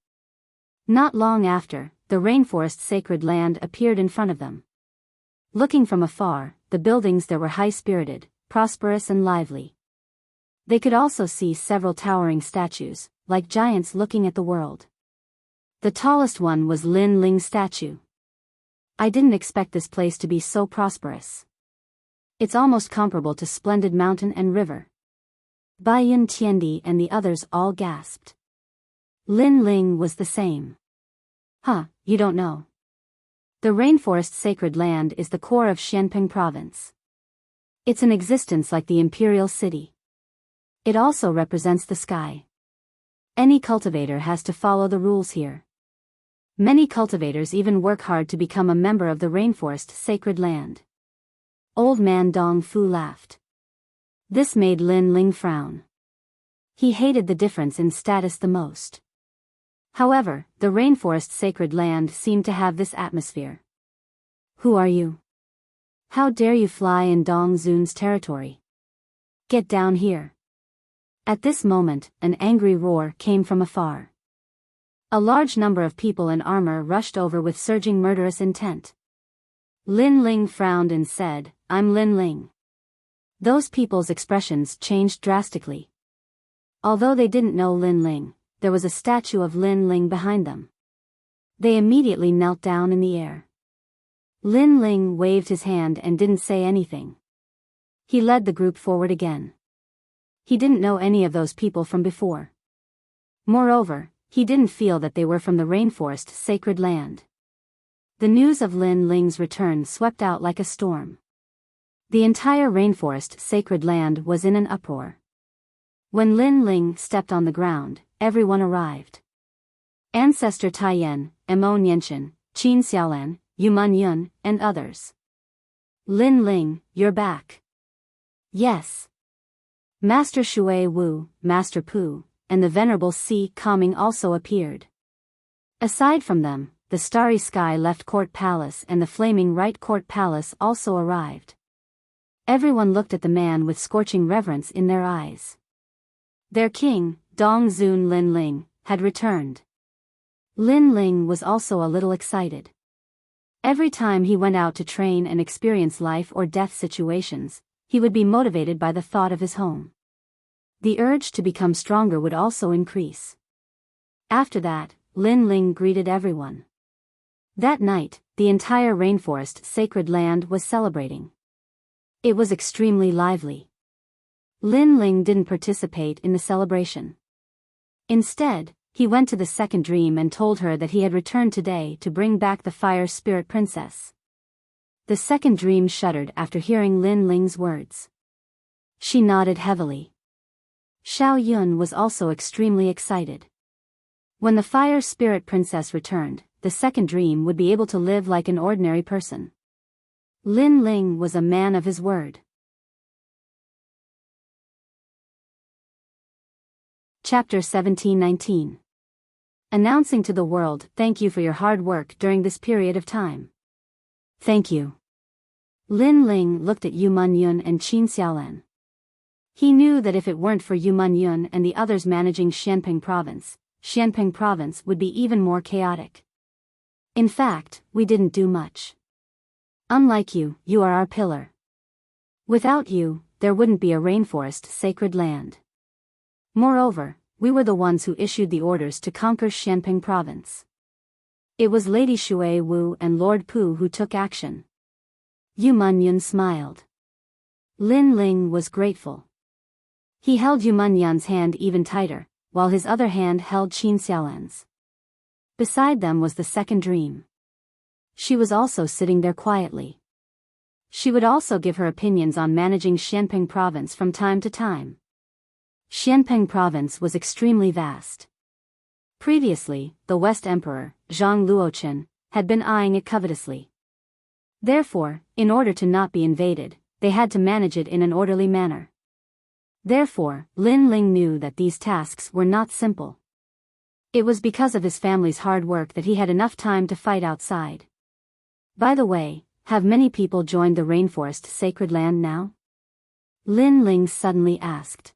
Not long after, the rainforest sacred land appeared in front of them. Looking from afar, the buildings there were high-spirited, prosperous and lively. They could also see several towering statues, like giants looking at the world. The tallest one was Lin Ling's statue. I didn't expect this place to be so prosperous. It's almost comparable to splendid mountain and river. Baiyan Tiandi and the others all gasped. Lin Ling was the same. Huh, you don't know. The rainforest sacred land is the core of Xianping province. It's an existence like the imperial city. It also represents the sky. Any cultivator has to follow the rules here. Many cultivators even work hard to become a member of the rainforest sacred land. Old man Dong Fu laughed. This made Lin Ling frown. He hated the difference in status the most. However, the rainforest sacred land seemed to have this atmosphere. Who are you? How dare you fly in Dong Zun's territory? Get down here. At this moment, an angry roar came from afar. A large number of people in armor rushed over with surging murderous intent. Lin Ling frowned and said, I'm Lin Ling. Those people's expressions changed drastically. Although they didn't know Lin Ling, there was a statue of Lin Ling behind them. They immediately knelt down in the air. Lin Ling waved his hand and didn't say anything. He led the group forward again. He didn't know any of those people from before. Moreover, he didn't feel that they were from the rainforest sacred land. The news of Lin Ling's return swept out like a storm. The entire rainforest sacred land was in an uproar. When Lin Ling stepped on the ground, everyone arrived. Ancestor Taiyan, Mo Nianchen, Qin Xiaolan, Yuman Yun, and others. Lin Ling, you're back. Yes. Master Shui Wu, Master Pu, and the Venerable Si Kaming also appeared. Aside from them, the Starry Sky Left Court Palace and the Flaming Right Court Palace also arrived. Everyone looked at the man with scorching reverence in their eyes. Their king, Dong Zun Lin Ling, had returned. Lin Ling was also a little excited. Every time he went out to train and experience life or death situations, he would be motivated by the thought of his home. The urge to become stronger would also increase. After that, Lin Ling greeted everyone. That night, the entire rainforest sacred land was celebrating. It was extremely lively. Lin Ling didn't participate in the celebration. Instead, he went to the second dream and told her that he had returned today to bring back the Fire Spirit Princess. The second dream shuddered after hearing Lin Ling's words. She nodded heavily. Xiao Yun was also extremely excited. When the Fire Spirit Princess returned, the second dream would be able to live like an ordinary person. Lin Ling was a man of his word. Chapter 1719. Announcing to the world, thank you for your hard work during this period of time. Thank you. Lin Ling looked at Yuman Yun and Qin Xiaolan. He knew that if it weren't for Yuman Yun and the others managing Xianping Province would be even more chaotic. In fact, we didn't do much. Unlike you, you are our pillar. Without you, there wouldn't be a rainforest sacred land. Moreover, we were the ones who issued the orders to conquer Xianping Province. It was Lady Shui Wu and Lord Pu who took action. Yuman Yun smiled. Lin Ling was grateful. He held Yuman Yun's hand even tighter, while his other hand held Qin Xiaolan's. Beside them was the second dream. She was also sitting there quietly. She would also give her opinions on managing Xianping Province from time to time. Xianping Province was extremely vast. Previously, the West Emperor, Zhang Luochen, had been eyeing it covetously. Therefore, in order to not be invaded, they had to manage it in an orderly manner. Therefore, Lin Ling knew that these tasks were not simple. It was because of his family's hard work that he had enough time to fight outside. By the way, have many people joined the rainforest sacred land now? Lin Ling suddenly asked.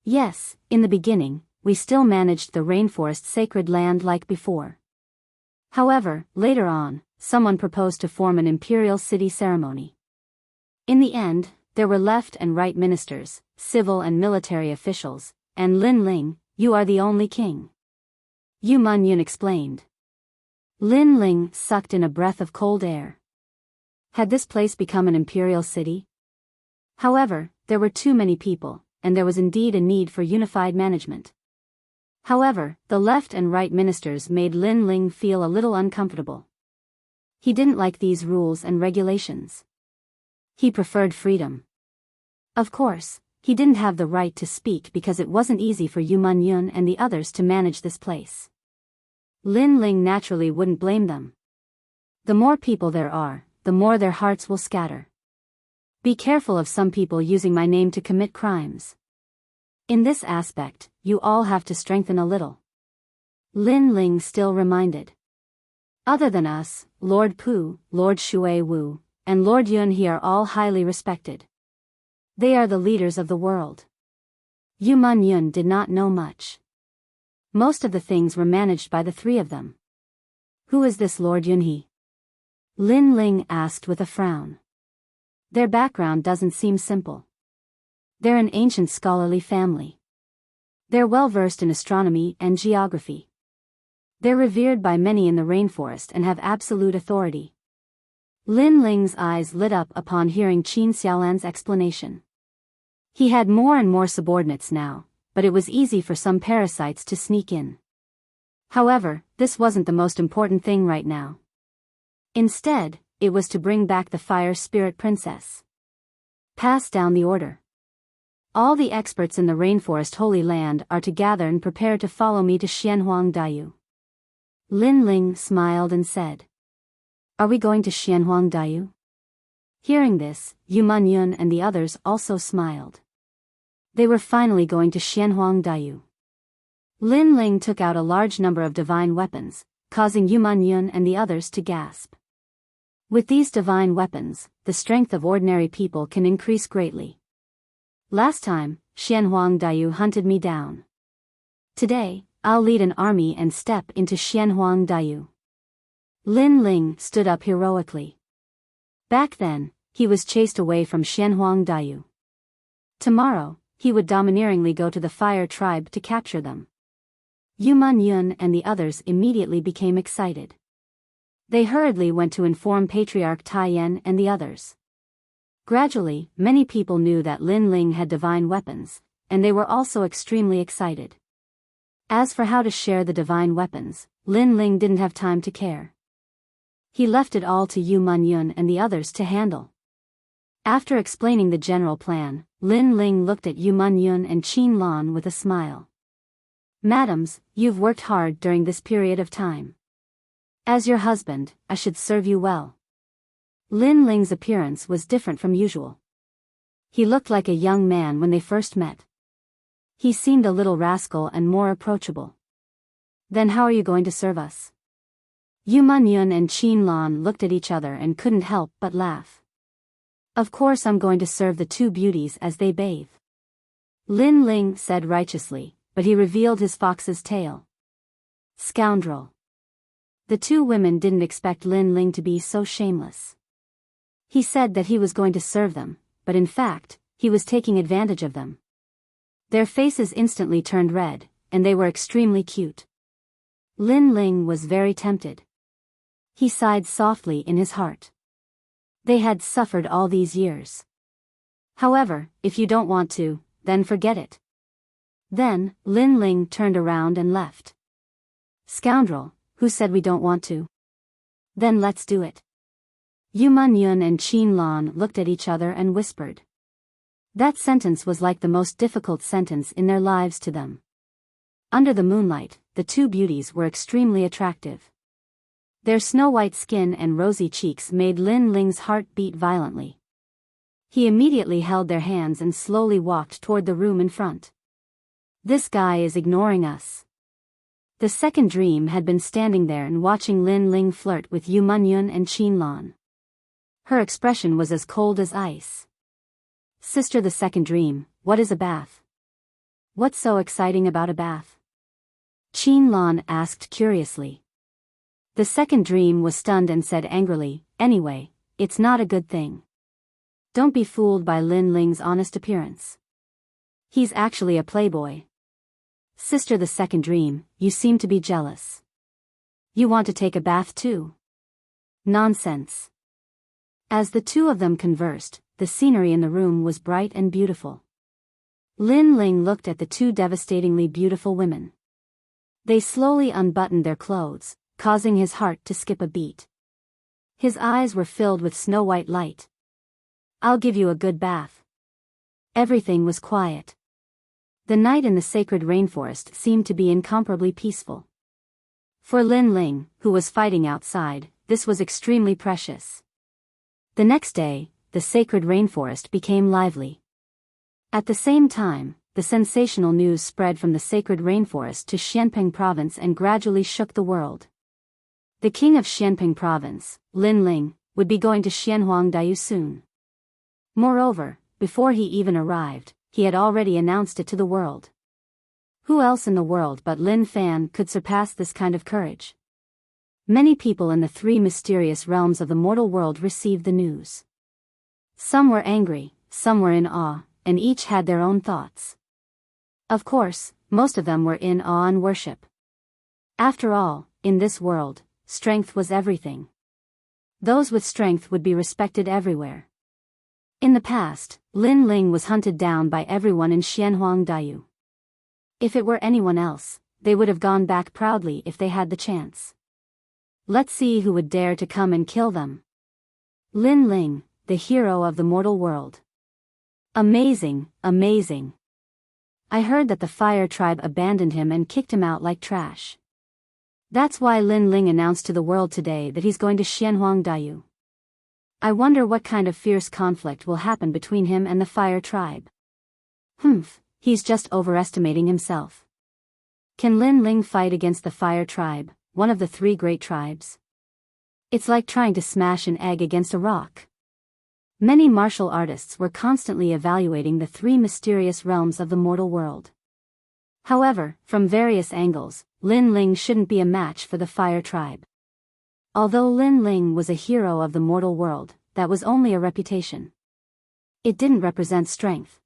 Yes, in the beginning, we still managed the rainforest sacred land like before. However, later on, someone proposed to form an imperial city ceremony. In the end, there were left and right ministers, civil and military officials, and Lin Ling, you are the only king. Yuman Yun explained. Lin Ling sucked in a breath of cold air. Had this place become an imperial city? However, there were too many people, and there was indeed a need for unified management. However, the left and right ministers made Lin Ling feel a little uncomfortable. He didn't like these rules and regulations. He preferred freedom. Of course, he didn't have the right to speak because it wasn't easy for Yuman Yun and the others to manage this place. Lin Ling naturally wouldn't blame them. The more people there are, the more their hearts will scatter. Be careful of some people using my name to commit crimes. In this aspect, you all have to strengthen a little. Lin Ling still reminded. Other than us, Lord Pu, Lord Shui Wu, and Lord Yun He are all highly respected. They are the leaders of the world. Yuman Yun did not know much. Most of the things were managed by the three of them. Who is this Lord Yun He? Lin Ling asked with a frown. Their background doesn't seem simple. They're an ancient scholarly family. They're well versed in astronomy and geography. They're revered by many in the rainforest and have absolute authority. Lin Ling's eyes lit up upon hearing Qin Xiaolan's explanation. He had more and more subordinates now, but it was easy for some parasites to sneak in. However, this wasn't the most important thing right now. Instead, it was to bring back the Fire Spirit Princess. Pass down the order. All the experts in the Rainforest Holy Land are to gather and prepare to follow me to Xianhuang Daiyu. Lin Ling smiled and said, "Are we going to Xianhuang Daiyu?" Hearing this, Yu Manyun and the others also smiled. They were finally going to Xianhuang Daiyu. Lin Ling took out a large number of divine weapons, causing Yu Manyun and the others to gasp. With these divine weapons, the strength of ordinary people can increase greatly. Last time, Xianhuang Daiyu hunted me down. Today, I'll lead an army and step into Xianhuang Daiyu. Lin Ling stood up heroically. Back then, he was chased away from Xianhuang Daiyu. Tomorrow, he would domineeringly go to the Fire Tribe to capture them. Yu Manyun and the others immediately became excited. They hurriedly went to inform Patriarch Taiyan and the others. Gradually, many people knew that Lin Ling had divine weapons, and they were also extremely excited. As for how to share the divine weapons, Lin Ling didn't have time to care. He left it all to Yu Manyun and the others to handle. After explaining the general plan, Lin Ling looked at Yu Manyun and Qin Lan with a smile. "Madams, you've worked hard during this period of time. As your husband, I should serve you well." Lin Ling's appearance was different from usual. He looked like a young man when they first met. He seemed a little rascal and more approachable. "Then how are you going to serve us?" Yu Manyun and Qin Lan looked at each other and couldn't help but laugh. "Of course I'm going to serve the two beauties as they bathe," Lin Ling said righteously, but he revealed his fox's tail. Scoundrel. The two women didn't expect Lin Ling to be so shameless. He said that he was going to serve them, but in fact, he was taking advantage of them. Their faces instantly turned red, and they were extremely cute. Lin Ling was very tempted. He sighed softly in his heart. They had suffered all these years. However, if you don't want to, then forget it. Then, Lin Ling turned around and left. "Scoundrel, who said we don't want to? Then let's do it." Yu Manyun and Qin Lan looked at each other and whispered. That sentence was like the most difficult sentence in their lives to them. Under the moonlight, the two beauties were extremely attractive. Their snow-white skin and rosy cheeks made Lin Ling's heart beat violently. He immediately held their hands and slowly walked toward the room in front. "This guy is ignoring us." The second dream had been standing there and watching Lin Ling flirt with Yu Manyun and Qin Lan. Her expression was as cold as ice. "Sister, the second dream, what is a bath? What's so exciting about a bath?" Qin Lan asked curiously. The second dream was stunned and said angrily, "Anyway, it's not a good thing. Don't be fooled by Lin Ling's honest appearance. He's actually a playboy." "Sister, the second dream, you seem to be jealous. You want to take a bath too?" "Nonsense." As the two of them conversed, the scenery in the room was bright and beautiful. Lin Ling looked at the two devastatingly beautiful women. They slowly unbuttoned their clothes, causing his heart to skip a beat. His eyes were filled with snow-white light. "I'll give you a good bath." Everything was quiet. The night in the sacred rainforest seemed to be incomparably peaceful. For Lin Ling, who was fighting outside, this was extremely precious. The next day, the sacred rainforest became lively. At the same time, the sensational news spread from the sacred rainforest to Xianping province and gradually shook the world. The king of Xianping province, Lin Ling, would be going to Xianhuang Daiyu soon. Moreover, before he even arrived, he had already announced it to the world. Who else in the world but Lin Fan could surpass this kind of courage? Many people in the three mysterious realms of the mortal world received the news. Some were angry, some were in awe, and each had their own thoughts. Of course, most of them were in awe and worship. After all, in this world, strength was everything. Those with strength would be respected everywhere. In the past, Lin Ling was hunted down by everyone in Xianhuangdao. If it were anyone else, they would have gone back proudly if they had the chance. Let's see who would dare to come and kill them. Lin Ling, the hero of the mortal world. Amazing, amazing. I heard that the fire tribe abandoned him and kicked him out like trash. That's why Lin Ling announced to the world today that he's going to Xianhuangdao. I wonder what kind of fierce conflict will happen between him and the fire tribe. He's just overestimating himself. Can Lin Ling fight against the fire tribe, one of the three great tribes? It's like trying to smash an egg against a rock. Many martial artists were constantly evaluating the three mysterious realms of the mortal world. However, from various angles, Lin Ling shouldn't be a match for the fire tribe. Although Lin Ling was a hero of the mortal world, that was only a reputation. It didn't represent strength.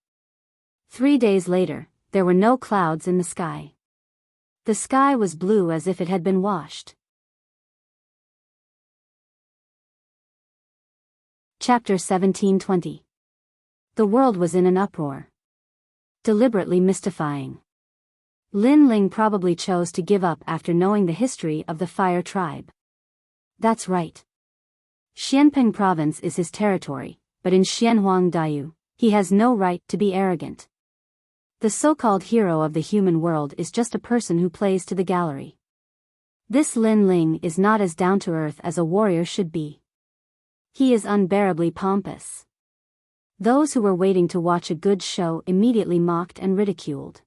3 days later, there were no clouds in the sky. The sky was blue as if it had been washed. Chapter 17:20. The world was in an uproar. Deliberately mystifying. Lin Ling probably chose to give up after knowing the history of the fire tribe. That's right. Xianping province is his territory, but in Xianhuangdao, he has no right to be arrogant. The so-called hero of the human world is just a person who plays to the gallery. This Lin Ling is not as down-to-earth as a warrior should be. He is unbearably pompous. Those who were waiting to watch a good show immediately mocked and ridiculed.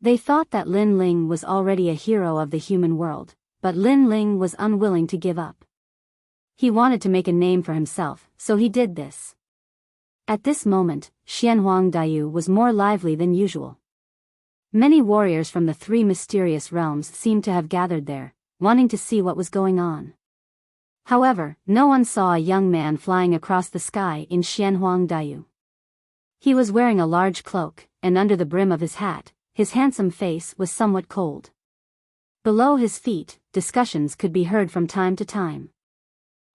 They thought that Lin Ling was already a hero of the human world, but Lin Ling was unwilling to give up. He wanted to make a name for himself, so he did this. At this moment, Xianhuangdao was more lively than usual. Many warriors from the three mysterious realms seemed to have gathered there, wanting to see what was going on. However, no one saw a young man flying across the sky in Xianhuangdao. He was wearing a large cloak, and under the brim of his hat, his handsome face was somewhat cold. Below his feet, discussions could be heard from time to time.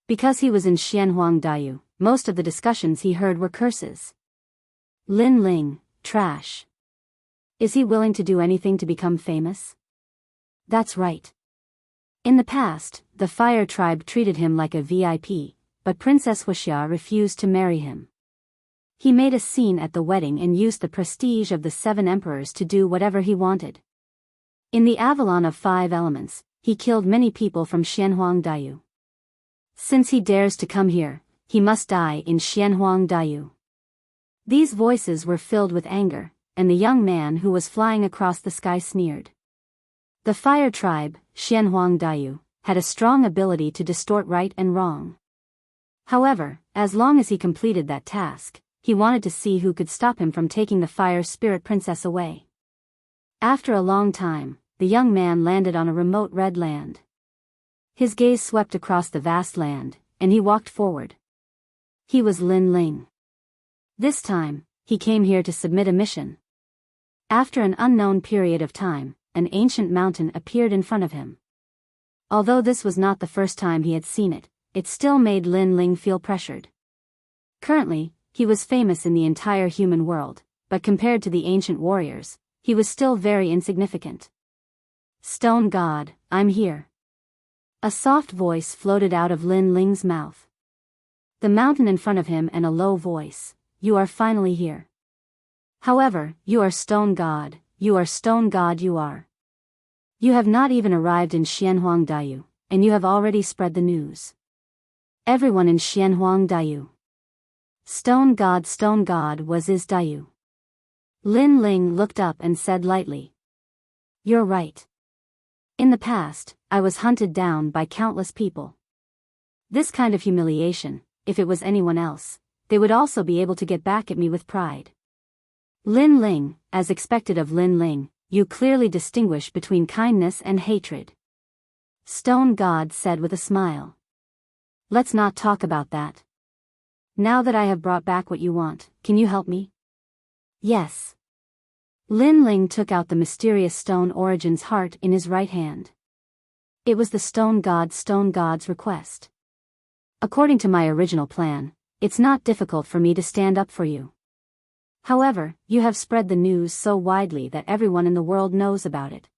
Because he was in Xianhuangdao, most of the discussions he heard were curses. Lin Ling, trash. Is he willing to do anything to become famous? That's right. In the past, the fire tribe treated him like a VIP, but Princess Wuxia refused to marry him. He made a scene at the wedding and used the prestige of the 7 emperors to do whatever he wanted. In the Avalon of 5 elements, he killed many people from Xianhuangdao. Since he dares to come here, he must die in Xianhuangdao. These voices were filled with anger, and the young man who was flying across the sky sneered. The fire tribe, Xianhuangdao, had a strong ability to distort right and wrong. However, as long as he completed that task, he wanted to see who could stop him from taking the fire spirit princess away. After a long time, the young man landed on a remote red land. His gaze swept across the vast land, and he walked forward. He was Lin Ling. This time, he came here to submit a mission. After an unknown period of time, an ancient mountain appeared in front of him. Although this was not the first time he had seen it, it still made Lin Ling feel pressured. Currently, he was famous in the entire human world, but compared to the ancient warriors, he was still very insignificant. Stone God, I'm here. A soft voice floated out of Lin Ling's mouth. The mountain in front of him and a low voice, you are finally here. However, you are Stone God, you are Stone God you are. You have not even arrived in Xianhuangdao, and you have already spread the news. Everyone in Xianhuangdao. Stone God was is Dao. Lin Ling looked up and said lightly. You're right. In the past, I was hunted down by countless people. This kind of humiliation, if it was anyone else, they would also be able to get back at me with pride. Lin Ling, as expected of Lin Ling, you clearly distinguish between kindness and hatred. Stone God said with a smile. Let's not talk about that. Now that I have brought back what you want, can you help me? Yes. Lin Ling took out the mysterious stone Origin's heart in his right hand. It was the stone god's request. According to my original plan, it's not difficult for me to stand up for you. However, you have spread the news so widely that everyone in the world knows about it.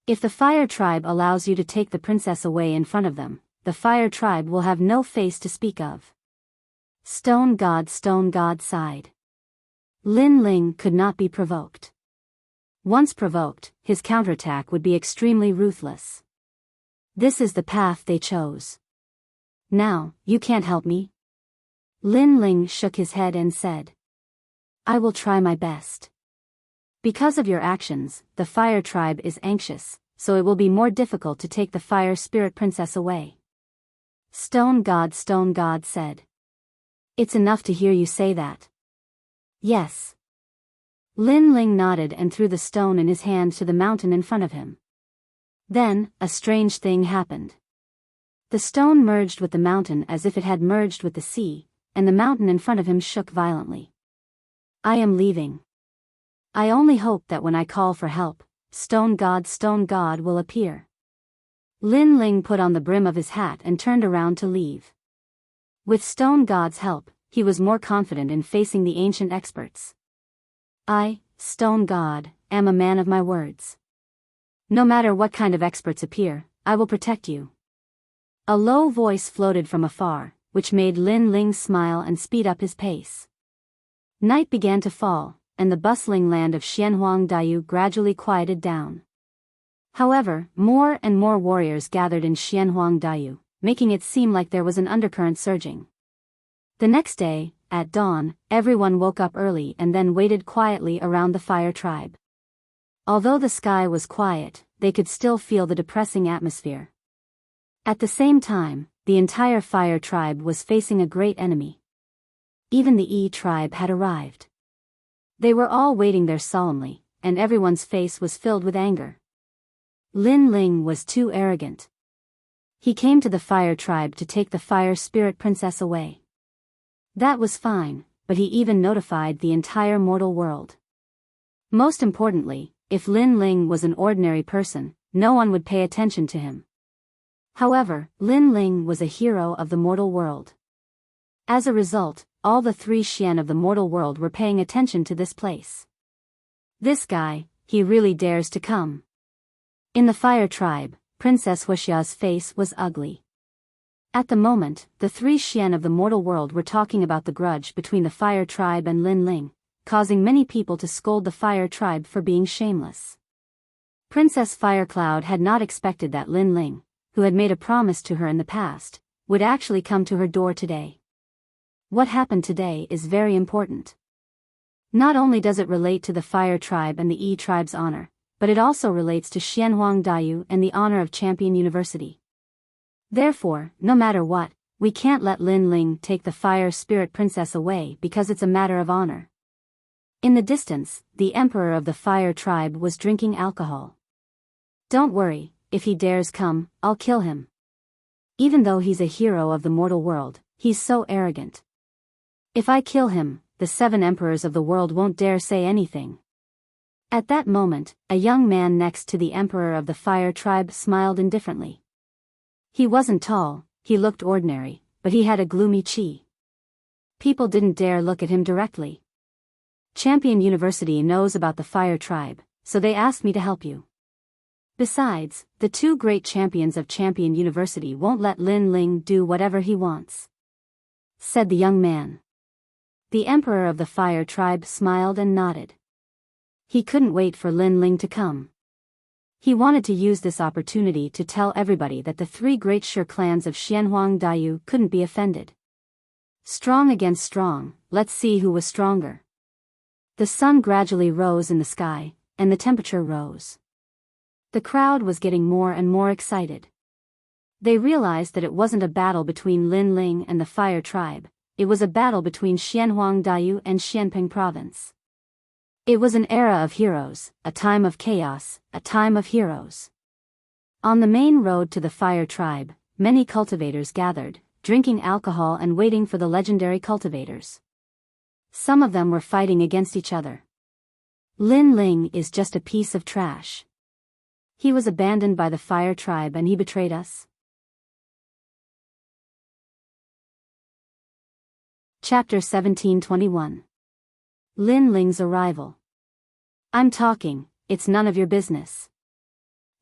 If the Fire Tribe allows you to take the princess away in front of them, the Fire Tribe will have no face to speak of. Stone God sighed. Lin Ling could not be provoked. Once provoked, his counterattack would be extremely ruthless. This is the path they chose. Now, you can't help me? Lin Ling shook his head and said, I will try my best. Because of your actions, the Fire Tribe is anxious, so it will be more difficult to take the Fire Spirit Princess away. Stone God said. It's enough to hear you say that. Yes. Lin Ling nodded and threw the stone in his hand to the mountain in front of him. Then, a strange thing happened. The stone merged with the mountain as if it had merged with the sea, and the mountain in front of him shook violently. I am leaving. I only hope that when I call for help, Stone God will appear. Lin Ling put on the brim of his hat and turned around to leave. With Stone God's help, he was more confident in facing the ancient experts. I, Stone God, am a man of my words. No matter what kind of experts appear, I will protect you. A low voice floated from afar, which made Lin Ling smile and speed up his pace. Night began to fall, and the bustling land of Xianhuangdao gradually quieted down. However, more and more warriors gathered in Xianhuangdao, making it seem like there was an undercurrent surging. The next day, at dawn, everyone woke up early and then waited quietly around the Fire Tribe. Although the sky was quiet, they could still feel the depressing atmosphere. At the same time, the entire Fire Tribe was facing a great enemy. Even the E tribe had arrived. They were all waiting there solemnly, and everyone's face was filled with anger. Lin Ling was too arrogant. He came to the Fire Tribe to take the Fire Spirit Princess away. That was fine, but he even notified the entire mortal world. Most importantly, if Lin Ling was an ordinary person, no one would pay attention to him. However, Lin Ling was a hero of the mortal world. As a result, all the 3 Xian of the mortal world were paying attention to this place. This guy, he really dares to come. In the Fire Tribe, Princess Wuxia's face was ugly. At the moment, the 3 Xian of the mortal world were talking about the grudge between the Fire Tribe and Lin Ling, causing many people to scold the Fire Tribe for being shameless. Princess Firecloud had not expected that Lin Ling, who had made a promise to her in the past, would actually come to her door today. What happened today is very important. Not only does it relate to the Fire Tribe and the E Tribe's honor, but it also relates to Xianhuangdao and the honor of Champion University. Therefore, no matter what, we can't let Lin Ling take the Fire Spirit Princess away because it's a matter of honor. In the distance, the Emperor of the Fire Tribe was drinking alcohol. Don't worry, if he dares come, I'll kill him. Even though he's a hero of the mortal world, he's so arrogant. If I kill him, the 7 emperors of the world won't dare say anything. At that moment, a young man next to the Emperor of the Fire Tribe smiled indifferently. He wasn't tall, he looked ordinary, but he had a gloomy chi. People didn't dare look at him directly. Champion University knows about the Fire Tribe, so they asked me to help you. Besides, the 2 great champions of Champion University won't let Lin Ling do whatever he wants, said the young man. The Emperor of the Fire Tribe smiled and nodded. He couldn't wait for Lin Ling to come. He wanted to use this opportunity to tell everybody that the 3 great Shi clans of Xianhuangdao couldn't be offended. Strong against strong, let's see who was stronger. The sun gradually rose in the sky, and the temperature rose. The crowd was getting more and more excited. They realized that it wasn't a battle between Lin Ling and the Fire Tribe, it was a battle between Xianhuangdao and Xianping Province. It was an era of heroes, a time of chaos, a time of heroes. On the main road to the Fire Tribe, many cultivators gathered, drinking alcohol and waiting for the legendary cultivators. Some of them were fighting against each other. Lin Ling is just a piece of trash. He was abandoned by the fire tribe and he betrayed us. Chapter 1721. Lin Ling's arrival. I'm talking, it's none of your business.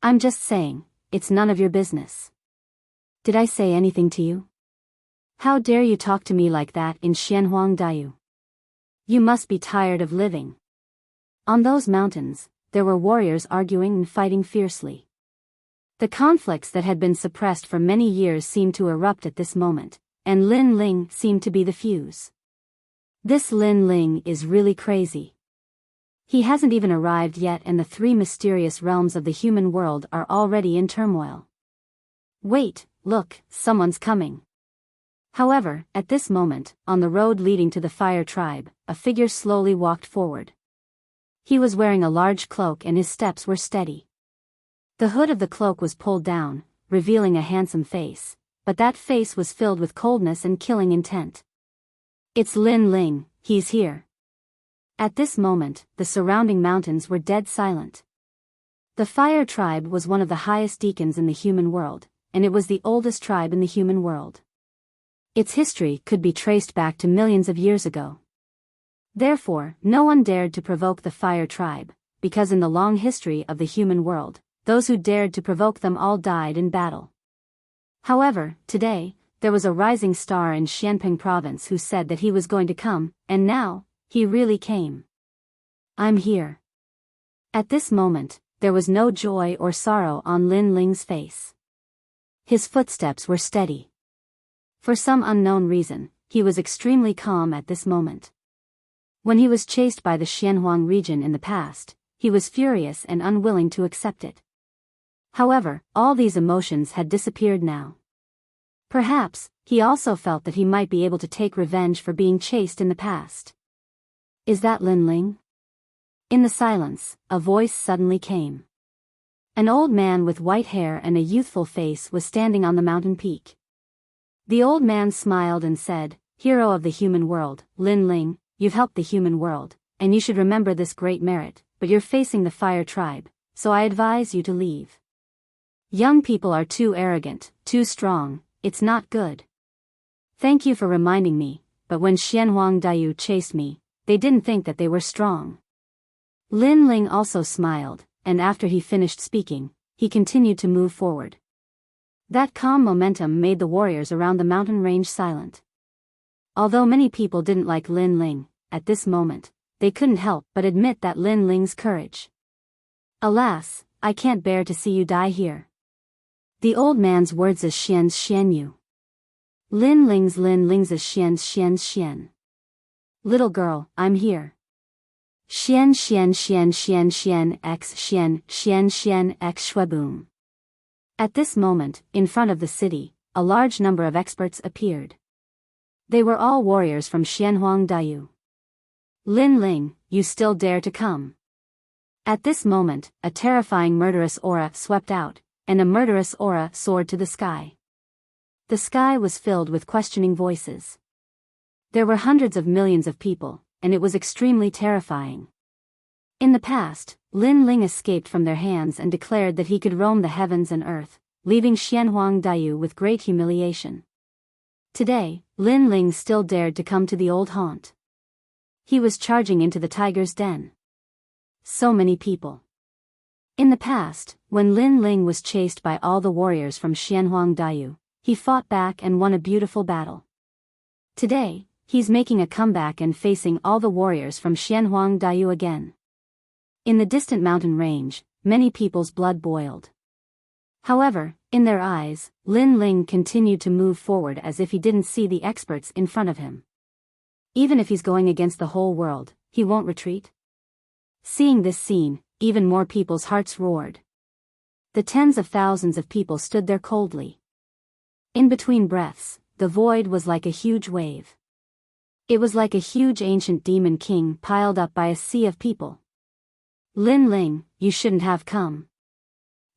I'm just saying, it's none of your business. Did I say anything to you? How dare you talk to me like that in Xianhuang Diyu? You must be tired of living. On those mountains, there were warriors arguing and fighting fiercely. The conflicts that had been suppressed for many years seemed to erupt at this moment, and Lin Ling seemed to be the fuse. This Lin Ling is really crazy. He hasn't even arrived yet and the three mysterious realms of the human world are already in turmoil. Wait, look, someone's coming. However, at this moment, on the road leading to the fire tribe, a figure slowly walked forward. He was wearing a large cloak and his steps were steady. The hood of the cloak was pulled down, revealing a handsome face, but that face was filled with coldness and killing intent. It's Lin Ling, he's here. At this moment, the surrounding mountains were dead silent. The fire tribe was one of the highest deacons in the human world, and it was the oldest tribe in the human world. Its history could be traced back to millions of years ago. Therefore, no one dared to provoke the fire tribe, because in the long history of the human world, those who dared to provoke them all died in battle. However, today, there was a rising star in Xianping province who said that he was going to come, and now, he really came. I'm here. At this moment, there was no joy or sorrow on Lin Ling's face. His footsteps were steady. For some unknown reason, he was extremely calm at this moment. When he was chased by the Xianhuang region in the past, he was furious and unwilling to accept it. However, all these emotions had disappeared now. Perhaps, he also felt that he might be able to take revenge for being chased in the past. Is that Lin Ling? In the silence, a voice suddenly came. An old man with white hair and a youthful face was standing on the mountain peak. The old man smiled and said, "Hero of the human world, Lin Ling, you've helped the human world, and you should remember this great merit, but you're facing the fire tribe, so I advise you to leave. Young people are too arrogant, too strong, it's not good. Thank you for reminding me, but when Xianhuang Diyu chased me, they didn't think that they were strong." Lin Ling also smiled, and after he finished speaking, he continued to move forward. That calm momentum made the warriors around the mountain range silent. Although many people didn't like Lin Ling, at this moment, they couldn't help but admit that Lin Ling's courage. Alas, I can't bear to see you die here. The old man's words is Xian's Xianyu. Lin Ling's is Xian's Xian. Little girl, I'm here. Xian x Xian x Shueboom. At this moment, in front of the city, a large number of experts appeared. They were all warriors from Xianhuang Diyu. Lin Ling, you still dare to come? At this moment, a terrifying murderous aura swept out, and a murderous aura soared to the sky. The sky was filled with questioning voices. There were hundreds of millions of people, and it was extremely terrifying. In the past, Lin Ling escaped from their hands and declared that he could roam the heavens and earth, leaving Xianhuang Diyu with great humiliation. Today, Lin Ling still dared to come to the old haunt. He was charging into the tiger's den. So many people. In the past, when Lin Ling was chased by all the warriors from Xianhuang Diyu, he fought back and won a beautiful battle. Today, he's making a comeback and facing all the warriors from Xianhuang Diyu again. In the distant mountain range, many people's blood boiled. However, in their eyes, Lin Ling continued to move forward as if he didn't see the experts in front of him. Even if he's going against the whole world, he won't retreat. Seeing this scene, even more people's hearts roared. The tens of thousands of people stood there coldly. In between breaths, the void was like a huge wave. It was like a huge ancient demon king piled up by a sea of people. Lin Ling, you shouldn't have come.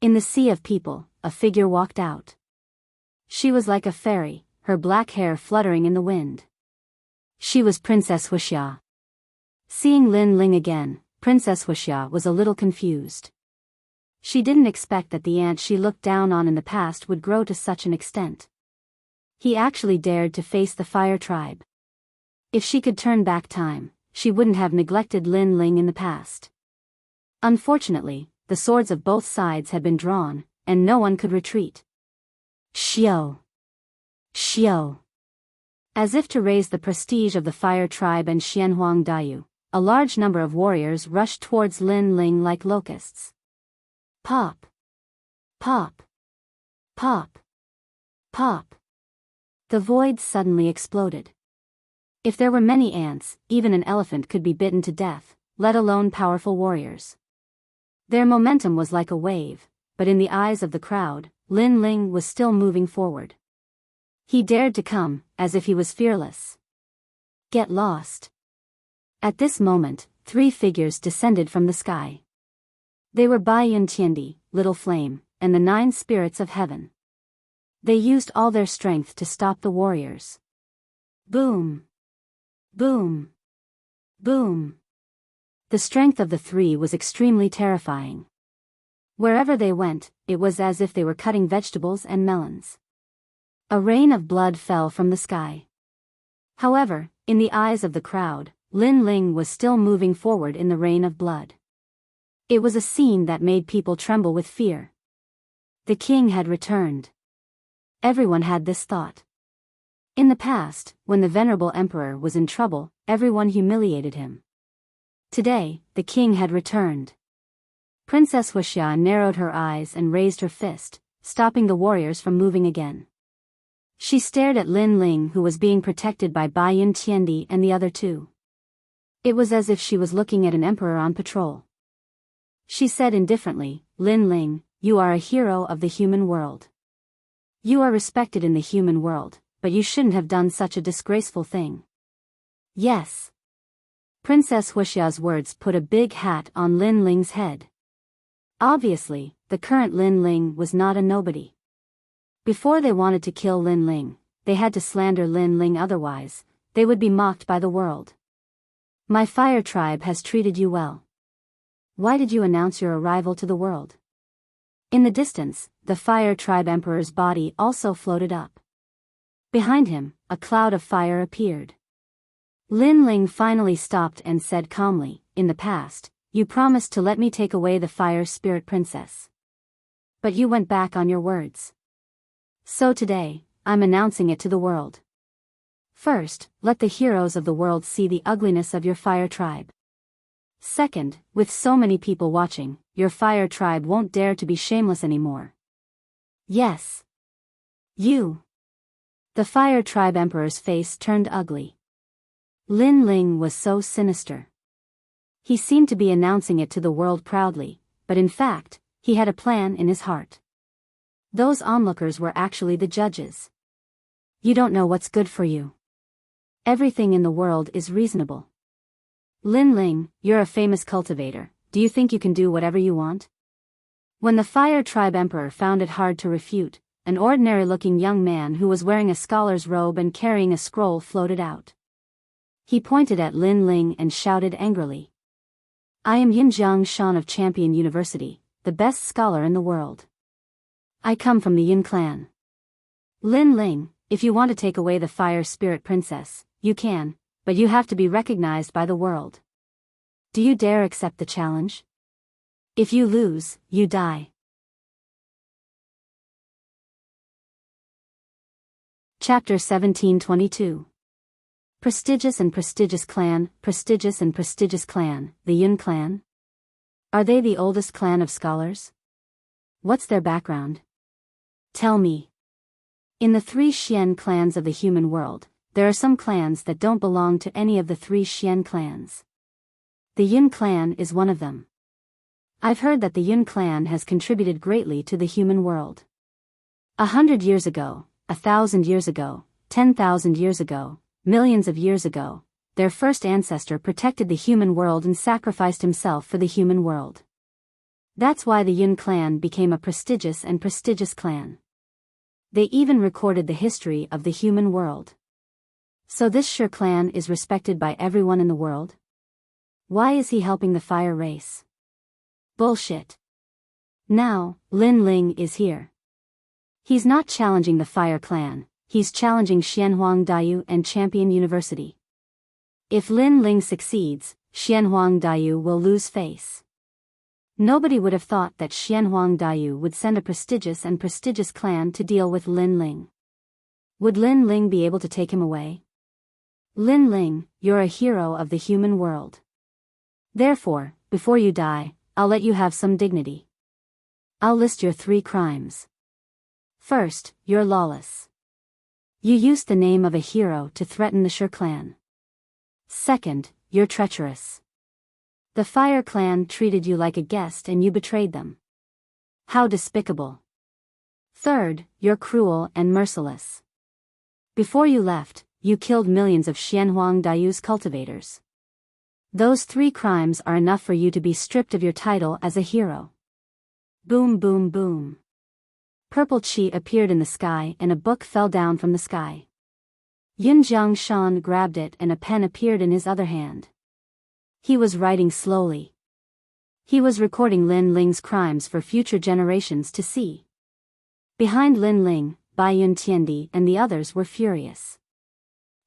In the sea of people, a figure walked out. She was like a fairy, her black hair fluttering in the wind. She was Princess Wuxia. Seeing Lin Ling again, Princess Wuxia was a little confused. She didn't expect that the ant she looked down on in the past would grow to such an extent. He actually dared to face the fire tribe. If she could turn back time, she wouldn't have neglected Lin Ling in the past. Unfortunately, the swords of both sides had been drawn, and no one could retreat. Xiao! Xiao! As if to raise the prestige of the fire tribe and Xianhuang Daiyu, a large number of warriors rushed towards Lin Ling like locusts. Pop! Pop! Pop! Pop! The void suddenly exploded. If there were many ants, even an elephant could be bitten to death, let alone powerful warriors. Their momentum was like a wave, but in the eyes of the crowd, Lin Ling was still moving forward. He dared to come, as if he was fearless. Get lost. At this moment, 3 figures descended from the sky. They were Bai Yun Tiandi, Little Flame, and the 9 spirits of heaven. They used all their strength to stop the warriors. Boom! Boom! Boom! The strength of the 3 was extremely terrifying. Wherever they went, it was as if they were cutting vegetables and melons. A rain of blood fell from the sky. However, in the eyes of the crowd, Lin Ling was still moving forward in the rain of blood. It was a scene that made people tremble with fear. The king had returned. Everyone had this thought. In the past, when the venerable emperor was in trouble, everyone humiliated him. Today, the king had returned. Princess Wuxia narrowed her eyes and raised her fist, stopping the warriors from moving again. She stared at Lin Ling, who was being protected by Bai Yun Tiandi and the other 2. It was as if she was looking at an emperor on patrol. She said indifferently, Lin Ling, you are a hero of the human world. You are respected in the human world, but you shouldn't have done such a disgraceful thing. Yes. Princess Wuxia's words put a big hat on Lin Ling's head. Obviously, the current Lin Ling was not a nobody. Before they wanted to kill Lin Ling, they had to slander Lin Ling, otherwise, they would be mocked by the world. My fire tribe has treated you well. Why did you announce your arrival to the world? In the distance, the fire tribe emperor's body also floated up. Behind him, a cloud of fire appeared. Lin Ling finally stopped and said calmly, in the past, you promised to let me take away the fire spirit princess. But you went back on your words. So today, I'm announcing it to the world. First, let the heroes of the world see the ugliness of your fire tribe. Second, with so many people watching, your fire tribe won't dare to be shameless anymore. Yes. You. The fire tribe emperor's face turned ugly. Lin Ling was so sinister. He seemed to be announcing it to the world proudly, but in fact, he had a plan in his heart. Those onlookers were actually the judges. You don't know what's good for you. Everything in the world is reasonable. Lin Ling, you're a famous cultivator, do you think you can do whatever you want? When the fire tribe emperor found it hard to refute, an ordinary-looking young man who was wearing a scholar's robe and carrying a scroll floated out. He pointed at Lin Ling and shouted angrily. I am Yinjiang Shan of Champion University, the best scholar in the world. I come from the Yin clan. Lin Ling, if you want to take away the fire spirit princess, you can, but you have to be recognized by the world. Do you dare accept the challenge? If you lose, you die. Chapter 1722. Prestigious and prestigious clan, prestigious and prestigious clan, the Yun clan? Are they the oldest clan of scholars? What's their background? Tell me. In the 3 Xian clans of the human world, there are some clans that don't belong to any of the 3 Xian clans. The Yun clan is one of them. I've heard that the Yun clan has contributed greatly to the human world. 100 years ago, 1,000 years ago, 10,000 years ago, millions of years ago, their first ancestor protected the human world and sacrificed himself for the human world. That's why the Yun clan became a prestigious and prestigious clan. They even recorded the history of the human world. So this Shi clan is respected by everyone in the world? Why is he helping the fire race? Bullshit. Now, Lin Ling is here. He's not challenging the Fire Clan, he's challenging Xianhuang Daiyu and Champion University. If Lin Ling succeeds, Xianhuang Daiyu will lose face. Nobody would have thought that Xianhuang Daiyu would send a prestigious clan to deal with Lin Ling. Would Lin Ling be able to take him away? Lin Ling, you're a hero of the human world. Therefore, before you die, I'll let you have some dignity. I'll list your 3 crimes. First, you're lawless. You used the name of a hero to threaten the Shi clan. Second, you're treacherous. The Fire Clan treated you like a guest and you betrayed them. How despicable. Third, you're cruel and merciless. Before you left, you killed millions of Xianhuang Daiyu's cultivators. Those 3 crimes are enough for you to be stripped of your title as a hero. Boom boom boom. Purple chi appeared in the sky and a book fell down from the sky. Yun Jiangshan grabbed it and a pen appeared in his other hand. He was writing slowly. He was recording Lin Ling's crimes for future generations to see. Behind Lin Ling, Bai Yun Tiandi and the others were furious.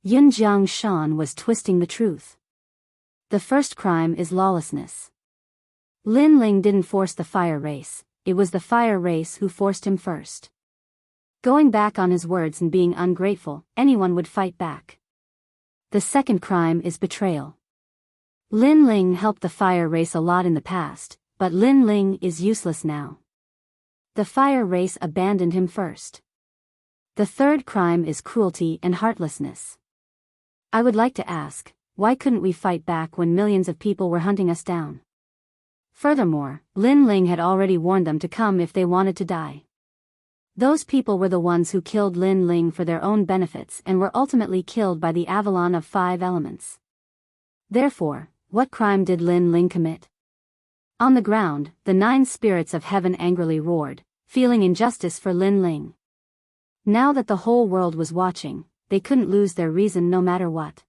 Yun Jiangshan was twisting the truth. The first crime is lawlessness. Lin Ling didn't force the fire race, it was the fire race who forced him first. Going back on his words and being ungrateful, anyone would fight back. The second crime is betrayal. Lin Ling helped the fire race a lot in the past, but Lin Ling is useless now. The fire race abandoned him first. The third crime is cruelty and heartlessness. I would like to ask, why couldn't we fight back when millions of people were hunting us down? Furthermore, Lin Ling had already warned them to come if they wanted to die. Those people were the ones who killed Lin Ling for their own benefits and were ultimately killed by the Avalon of 5 elements. Therefore, what crime did Lin Ling commit? On the ground, the 9 spirits of heaven angrily roared, feeling injustice for Lin Ling. Now that the whole world was watching, they couldn't lose their reason no matter what.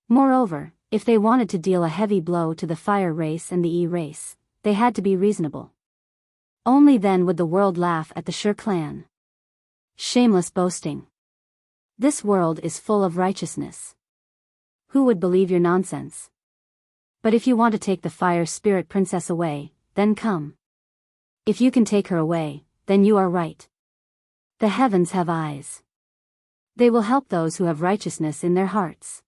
Moreover, if they wanted to deal a heavy blow to the fire race and the E-race, they had to be reasonable. Only then would the world laugh at the Shi clan. Shameless boasting. This world is full of righteousness. Who would believe your nonsense? But if you want to take the fire spirit princess away, then come. If you can take her away, then you are right. The heavens have eyes. They will help those who have righteousness in their hearts.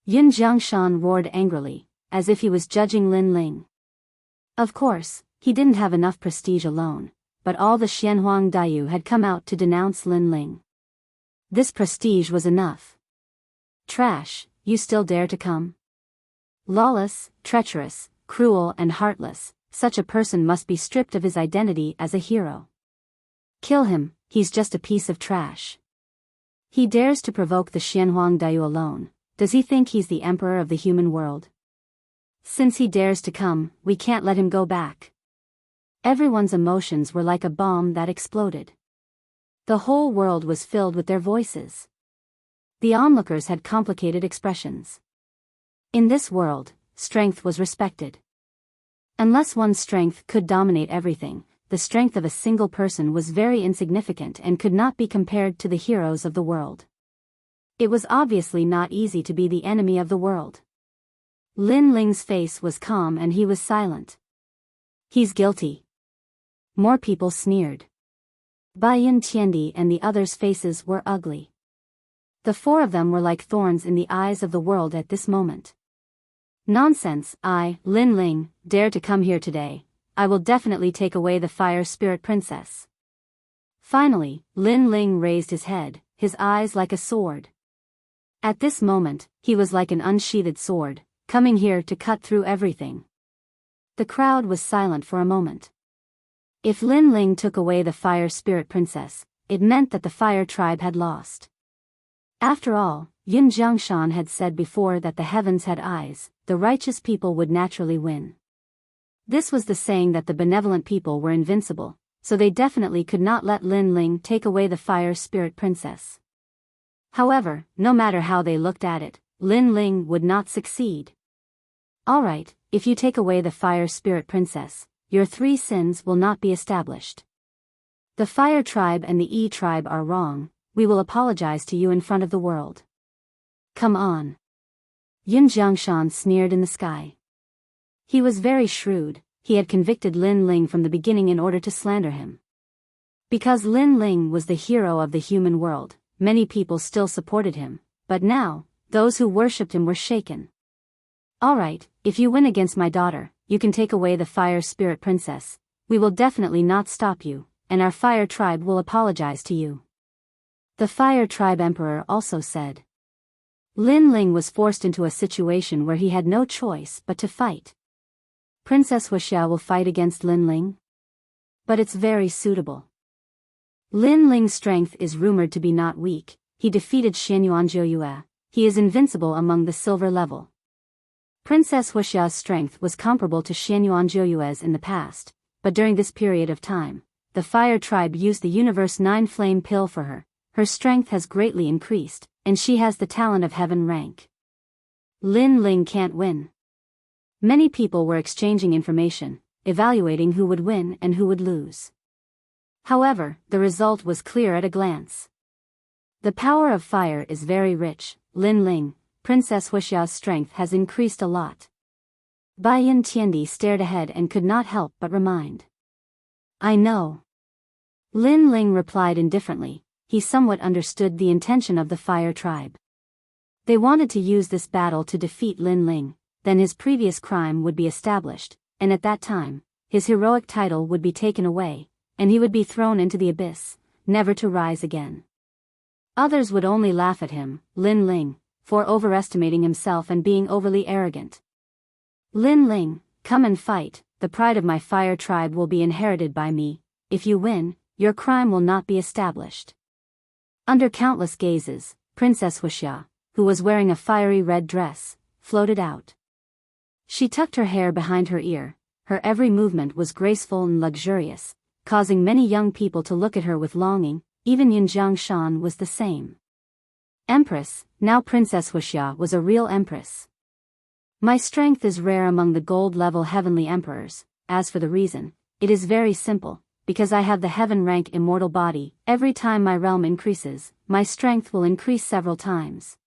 Yun Jiangshan roared angrily, as if he was judging Lin Ling. Of course, he didn't have enough prestige alone, but all the Xianhuang Daiyu had come out to denounce Lin Ling. This prestige was enough. Trash, you still dare to come? Lawless, treacherous, cruel and heartless, such a person must be stripped of his identity as a hero. Kill him, he's just a piece of trash. He dares to provoke the Xianhuang Daiyu alone. Does he think he's the emperor of the human world? Since he dares to come, we can't let him go back. Everyone's emotions were like a bomb that exploded. The whole world was filled with their voices. The onlookers had complicated expressions. In this world, strength was respected. Unless one's strength could dominate everything, the strength of a single person was very insignificant and could not be compared to the heroes of the world. It was obviously not easy to be the enemy of the world. Lin Ling's face was calm and he was silent. He's guilty. More people sneered. Bai Yin Tiandi and the others' faces were ugly. The 4 of them were like thorns in the eyes of the world at this moment. Nonsense, I, Lin Ling, dare to come here today. I will definitely take away the fire spirit princess. Finally, Lin Ling raised his head, his eyes like a sword. At this moment, he was like an unsheathed sword, coming here to cut through everything. The crowd was silent for a moment. If Lin Ling took away the fire spirit princess, it meant that the fire tribe had lost. After all, Yun Jiangshan had said before that the heavens had eyes, the righteous people would naturally win. This was the saying that the benevolent people were invincible, so they definitely could not let Lin Ling take away the fire spirit princess. However, no matter how they looked at it, Lin Ling would not succeed. Alright, if you take away the fire spirit princess, your 3 sins will not be established. The fire tribe and the E tribe are wrong, we will apologize to you in front of the world. Come on. Yun Jiangshan sneered in the sky. He was very shrewd, he had convicted Lin Ling from the beginning in order to slander him. Because Lin Ling was the hero of the human world, many people still supported him, but now, those who worshipped him were shaken. Alright, if you win against my daughter, you can take away the fire spirit princess, we will definitely not stop you, and our fire tribe will apologize to you. The fire tribe emperor also said. Lin Ling was forced into a situation where he had no choice but to fight. Princess Wuxia will fight against Lin Ling? But it's very suitable. Lin Ling's strength is rumored to be not weak, he defeated Xianyuanjiuyue, he is invincible among the silver level. Princess Wuxia's strength was comparable to Xianyuanjiuyue's in the past, but during this period of time, the fire tribe used the Universe 9 flame pill for her, her strength has greatly increased, and she has the talent of heaven rank. Lin Ling can't win. Many people were exchanging information, evaluating who would win and who would lose. However, the result was clear at a glance. The power of fire is very rich, Lin Ling, Princess Wuxia's strength has increased a lot. Bai Yin Tiandi stared ahead and could not help but remind. I know. Lin Ling replied indifferently, he somewhat understood the intention of the fire tribe. They wanted to use this battle to defeat Lin Ling, then his previous crime would be established, and at that time, his heroic title would be taken away, and he would be thrown into the abyss, never to rise again. Others would only laugh at him, Lin Ling, for overestimating himself and being overly arrogant. Lin Ling, come and fight, the pride of my fire tribe will be inherited by me, if you win, your crime will not be established. Under countless gazes, Princess Wuxia, who was wearing a fiery red dress, floated out. She tucked her hair behind her ear, her every movement was graceful and luxurious, causing many young people to look at her with longing, even Yin Jiangshan was the same. Empress, now Princess Wuxia was a real empress. My strength is rare among the gold-level heavenly emperors, as for the reason, it is very simple, because I have the heaven-rank immortal body, every time my realm increases, my strength will increase several times.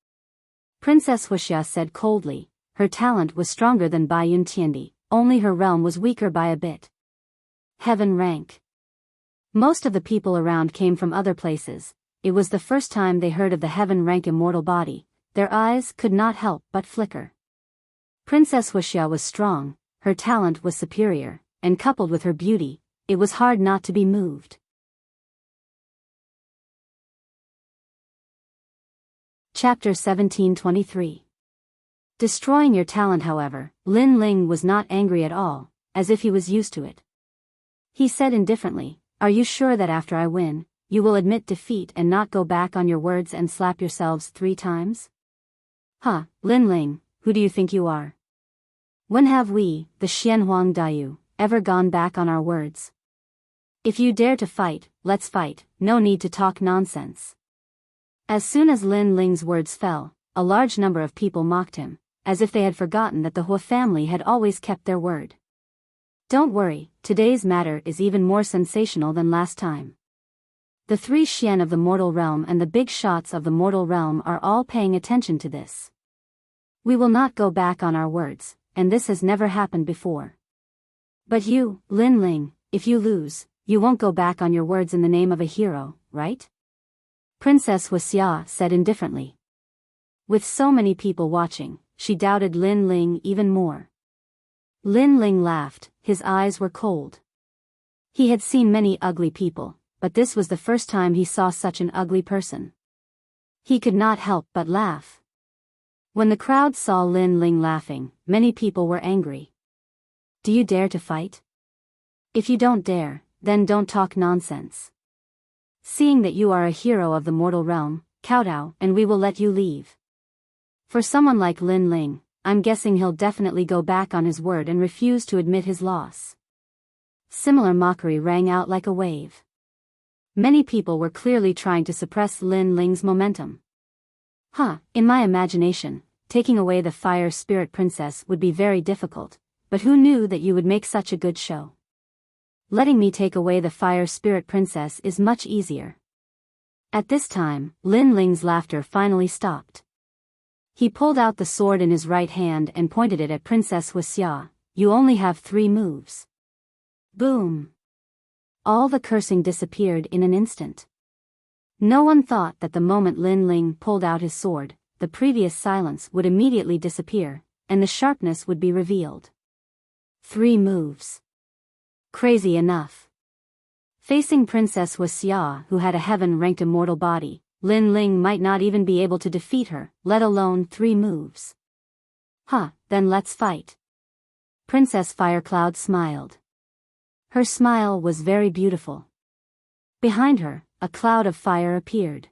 Princess Wuxia said coldly, her talent was stronger than Bai Yun Tiandi, only her realm was weaker by a bit. Heaven rank. Most of the people around came from other places, it was the first time they heard of the heaven-rank immortal body, their eyes could not help but flicker. Princess Wuxia was strong, her talent was superior, and coupled with her beauty, it was hard not to be moved. Chapter 1723. Destroying your talent. However, Lin Ling was not angry at all, as if he was used to it. He said indifferently, are you sure that after I win, you will admit defeat and not go back on your words and slap yourselves 3 times? Huh, Lin Ling, who do you think you are? When have we, the Xianhuang Daiyu, ever gone back on our words? If you dare to fight, let's fight, no need to talk nonsense. As soon as Lin Ling's words fell, a large number of people mocked him, as if they had forgotten that the Hua family had always kept their word. Don't worry, today's matter is even more sensational than last time. The 3 Xian of the mortal realm and the big shots of the mortal realm are all paying attention to this. We will not go back on our words, and this has never happened before. But you, Lin Ling, if you lose, you won't go back on your words in the name of a hero, right? Princess Wuxia said indifferently. With so many people watching, she doubted Lin Ling even more. Lin Ling laughed, his eyes were cold. He had seen many ugly people, but this was the first time he saw such an ugly person. He could not help but laugh. When the crowd saw Lin Ling laughing, many people were angry. Do you dare to fight? If you don't dare, then don't talk nonsense. Seeing that you are a hero of the mortal realm, kowtow and we will let you leave. For someone like Lin Ling, I'm guessing he'll definitely go back on his word and refuse to admit his loss. Similar mockery rang out like a wave. Many people were clearly trying to suppress Lin Ling's momentum. In my imagination, taking away the fire spirit princess would be very difficult, but who knew that you would make such a good show? Letting me take away the fire spirit princess is much easier. At this time, Lin Ling's laughter finally stopped. He pulled out the sword in his right hand and pointed it at Princess Wuxia. You only have 3 moves. Boom! All the cursing disappeared in an instant. No one thought that the moment Lin Ling pulled out his sword, the previous silence would immediately disappear, and the sharpness would be revealed. 3 moves. Crazy enough. Facing Princess Wuxia, who had a heaven-ranked immortal body, Lin Ling might not even be able to defeat her, let alone 3 moves. Then let's fight. Princess Firecloud smiled. Her smile was very beautiful. Behind her, a cloud of fire appeared.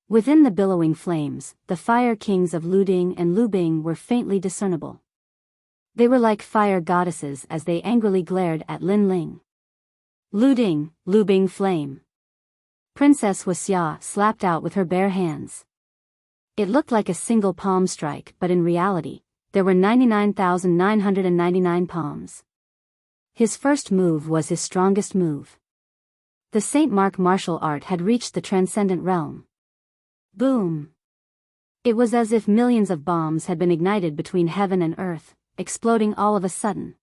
Within the billowing flames, the fire kings of Luding and Lubing were faintly discernible. They were like fire goddesses as they angrily glared at Lin Ling. Luding, Lubing flame. Princess Wuxia slapped out with her bare hands. It looked like a single palm strike, but in reality, there were 99,999 palms. His first move was his strongest move. The Saint Mark martial art had reached the transcendent realm. Boom! It was as if millions of bombs had been ignited between heaven and earth, exploding all of a sudden.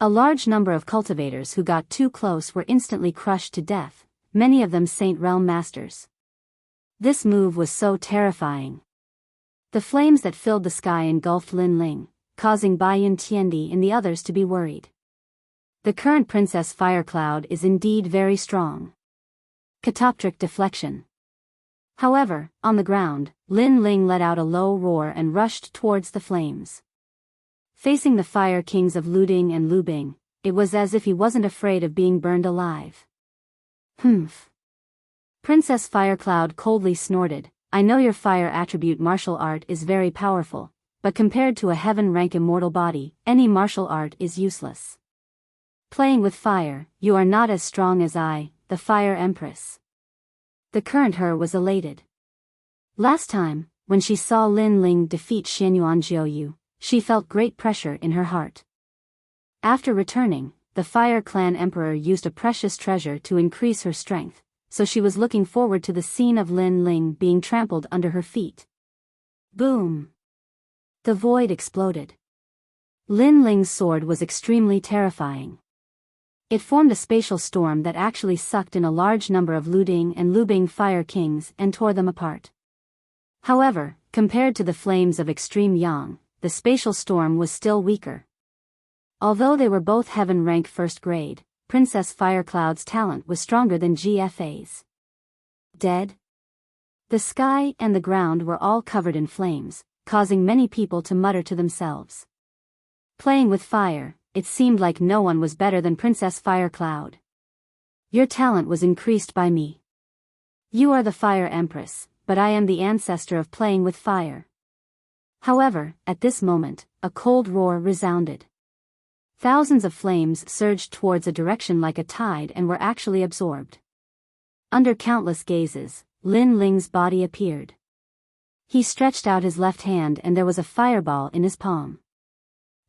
A large number of cultivators who got too close were instantly crushed to death, many of them Saint Realm masters. This move was so terrifying. The flames that filled the sky engulfed Lin Ling, causing Baiyun Tiandi and the others to be worried. The current Princess Firecloud is indeed very strong. Catoptric deflection. However, on the ground, Lin Ling let out a low roar and rushed towards the flames. Facing the fire kings of Luding and Lubing, it was as if he wasn't afraid of being burned alive. Humph. Princess Firecloud coldly snorted, I know your fire attribute martial art is very powerful, but compared to a heaven-rank immortal body, any martial art is useless. Playing with fire, you are not as strong as I, the Fire Empress. The current her was elated. Last time, when she saw Lin Ling defeat Xianyuan Jiuyu, she felt great pressure in her heart. After returning, the Fire Clan Emperor used a precious treasure to increase her strength, so she was looking forward to the scene of Lin Ling being trampled under her feet. Boom! The void exploded. Lin Ling's sword was extremely terrifying. It formed a spatial storm that actually sucked in a large number of Luding and Lubing fire kings and tore them apart. However, compared to the flames of extreme yang, the spatial storm was still weaker. Although they were both heaven rank first grade, Princess Firecloud's talent was stronger than GFA's. Dead? The sky and the ground were all covered in flames, causing many people to mutter to themselves. Playing with fire, it seemed like no one was better than Princess Firecloud. Your talent was increased by me. You are the Fire Empress, but I am the ancestor of playing with fire. However, at this moment, a cold roar resounded. Thousands of flames surged towards a direction like a tide and were actually absorbed. Under countless gazes, Lin Ling's body appeared. He stretched out his left hand and there was a fireball in his palm.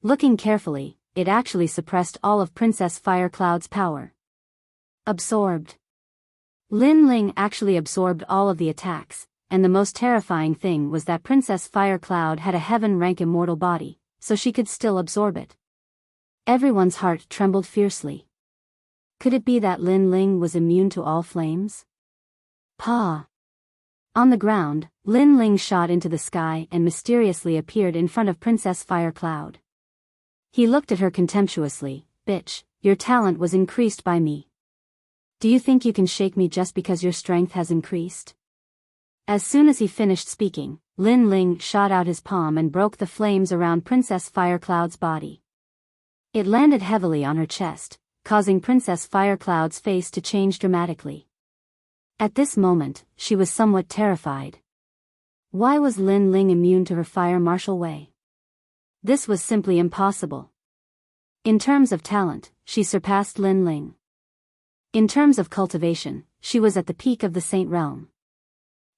Looking carefully, it actually suppressed all of Princess Firecloud's power. Absorbed. Lin Ling actually absorbed all of the attacks, and the most terrifying thing was that Princess Firecloud had a heaven-rank immortal body, so she could still absorb it. Everyone's heart trembled fiercely. Could it be that Lin Ling was immune to all flames? Pa! On the ground, Lin Ling shot into the sky and mysteriously appeared in front of Princess Firecloud. He looked at her contemptuously, Bitch, your talent was increased by me. Do you think you can shake me just because your strength has increased? As soon as he finished speaking, Lin Ling shot out his palm and broke the flames around Princess Firecloud's body. It landed heavily on her chest, causing Princess Firecloud's face to change dramatically. At this moment, she was somewhat terrified. Why was Lin Ling immune to her fire martial way? This was simply impossible. In terms of talent, she surpassed Lin Ling. In terms of cultivation, she was at the peak of the Saint Realm.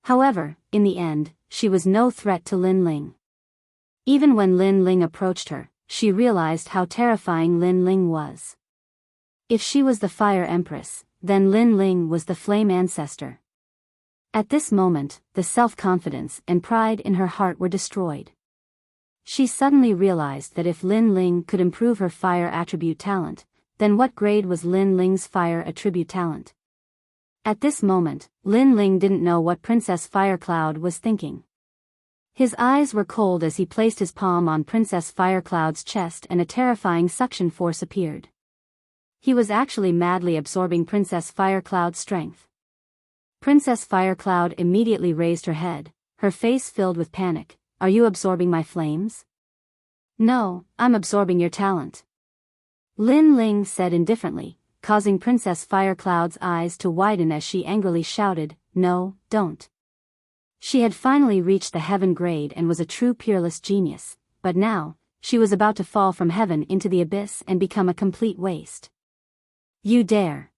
However, in the end, she was no threat to Lin Ling. Even when Lin Ling approached her, she realized how terrifying Lin Ling was. If she was the Fire Empress, then Lin Ling was the Flame Ancestor. At this moment, the self-confidence and pride in her heart were destroyed. She suddenly realized that if Lin Ling could improve her fire attribute talent, then what grade was Lin Ling's fire attribute talent? At this moment, Lin Ling didn't know what Princess Firecloud was thinking. His eyes were cold as he placed his palm on Princess Firecloud's chest and a terrifying suction force appeared. He was actually madly absorbing Princess Firecloud's strength. Princess Firecloud immediately raised her head, her face filled with panic. Are you absorbing my flames? No, I'm absorbing your talent. Lin Ling said indifferently, causing Princess Firecloud's eyes to widen as she angrily shouted, No, don't. She had finally reached the heaven grade and was a true peerless genius, but now, she was about to fall from heaven into the abyss and become a complete waste. You dare!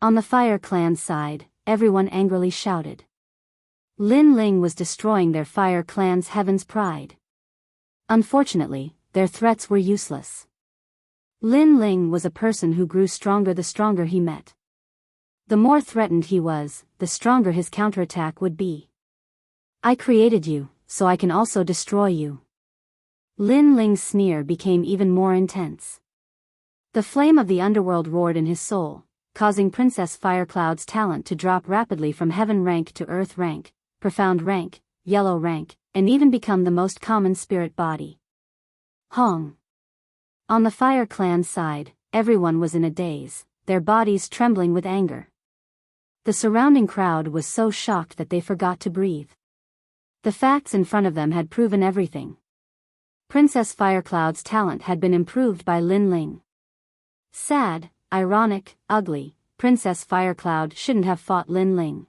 On the Fire Clan's side, everyone angrily shouted. Lin Ling was destroying their Fire Clan's heaven's pride. Unfortunately, their threats were useless. Lin Ling was a person who grew stronger the stronger he met. The more threatened he was, the stronger his counterattack would be. I created you, so I can also destroy you. Lin Ling's sneer became even more intense. The flame of the underworld roared in his soul, causing Princess Firecloud's talent to drop rapidly from heaven rank to earth rank, profound rank, yellow rank, and even become the most common spirit body. Hong. On the Fire Clan's side, everyone was in a daze, their bodies trembling with anger. The surrounding crowd was so shocked that they forgot to breathe. The facts in front of them had proven everything. Princess Firecloud's talent had been improved by Lin Ling. Sad, ironic, ugly, Princess Firecloud shouldn't have fought Lin Ling.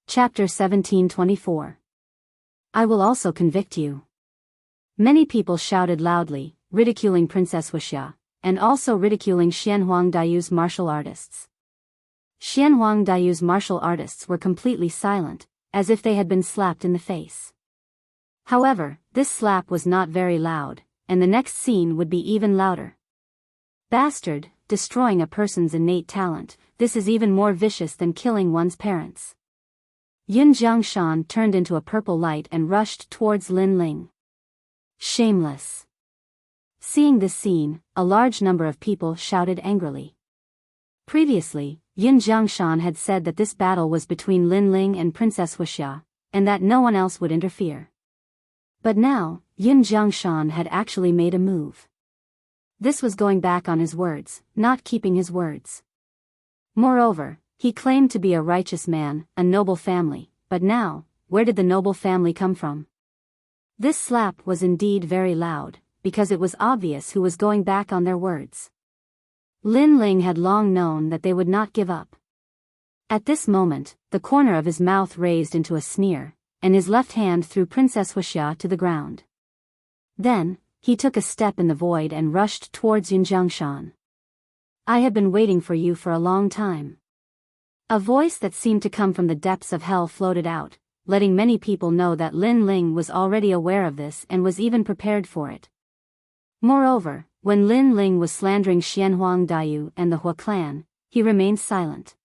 Chapter 1724. I will also convict you. Many people shouted loudly, ridiculing Princess Wuxia, and also ridiculing Xianhuang Dayu's martial artists. Xianhuang Dayu's martial artists were completely silent, as if they had been slapped in the face. However, this slap was not very loud, and the next scene would be even louder. Bastard, destroying a person's innate talent, this is even more vicious than killing one's parents. Yun Jiangshan turned into a purple light and rushed towards Lin Ling. Shameless. Seeing this scene, a large number of people shouted angrily. Previously, Yun Jiangshan had said that this battle was between Lin Ling and Princess Wuxia, and that no one else would interfere. But now, Yun Jiangshan had actually made a move. This was going back on his words, not keeping his words. Moreover, he claimed to be a righteous man, a noble family, but now, where did the noble family come from? This slap was indeed very loud, because it was obvious who was going back on their words. Lin Ling had long known that they would not give up. At this moment, the corner of his mouth raised into a sneer, and his left hand threw Princess Wuxia to the ground. Then, he took a step in the void and rushed towards Yun Jiangshan. I have been waiting for you for a long time. A voice that seemed to come from the depths of hell floated out, letting many people know that Lin Ling was already aware of this and was even prepared for it. Moreover, when Lin Ling was slandering Xianhuang Dayu and the Hua clan, he remained silent.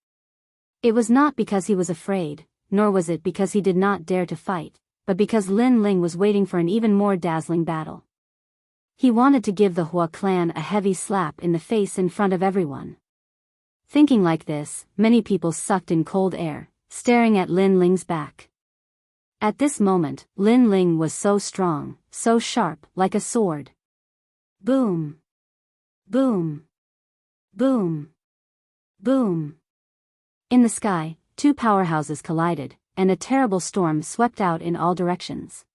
It was not because he was afraid, nor was it because he did not dare to fight, but because Lin Ling was waiting for an even more dazzling battle. He wanted to give the Hua clan a heavy slap in the face in front of everyone. Thinking like this, many people sucked in cold air, staring at Lin Ling's back. At this moment, Lin Ling was so strong, so sharp, like a sword. Boom! Boom! Boom! Boom! In the sky, two powerhouses collided, and a terrible storm swept out in all directions.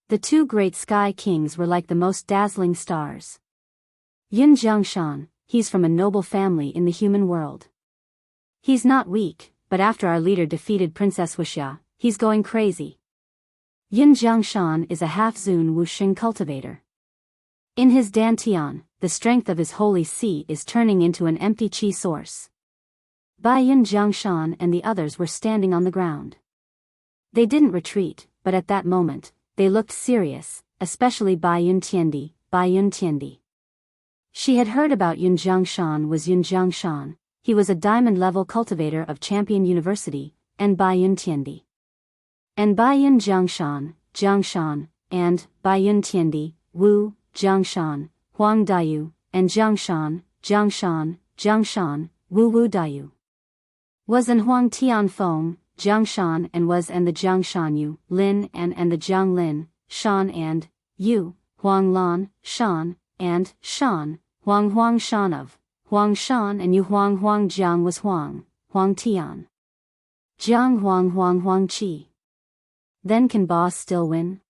The two great sky kings were like the most dazzling stars. Yun Jiangshan, he's from a noble family in the human world. He's not weak, but after our leader defeated Princess Wuxia, he's going crazy. Yun Jiangshan is a half-Zun Wuxing cultivator. In his Dantian, the strength of his holy sea is turning into an empty qi source. Bai Yun Jiangshan and the others were standing on the ground. They didn't retreat, but at that moment, they looked serious, especially Bai Yun Tiandi. She had heard about Yun Jiangshan was Yun Jiangshan. He was a diamond-level cultivator of Champion University, and Bai Yun Tiandi. And Bai Yun Jiangshan, and Bai Yun Tiandi, Wu, Jiangshan, Huang Daiyu, and Jiangshan, Wu Daiyu. Was and Huang Tian Feng, Jiangshan and was and the Jiangshan Yu, Lin and the Jiang Lin, Shan and Yu, Huang Lan, Shan, and Shan, Huang Shan of, Huang Shan and Yu Huang Jiang was Huang Tian. Jiang Huang Qi. Then can boss still win?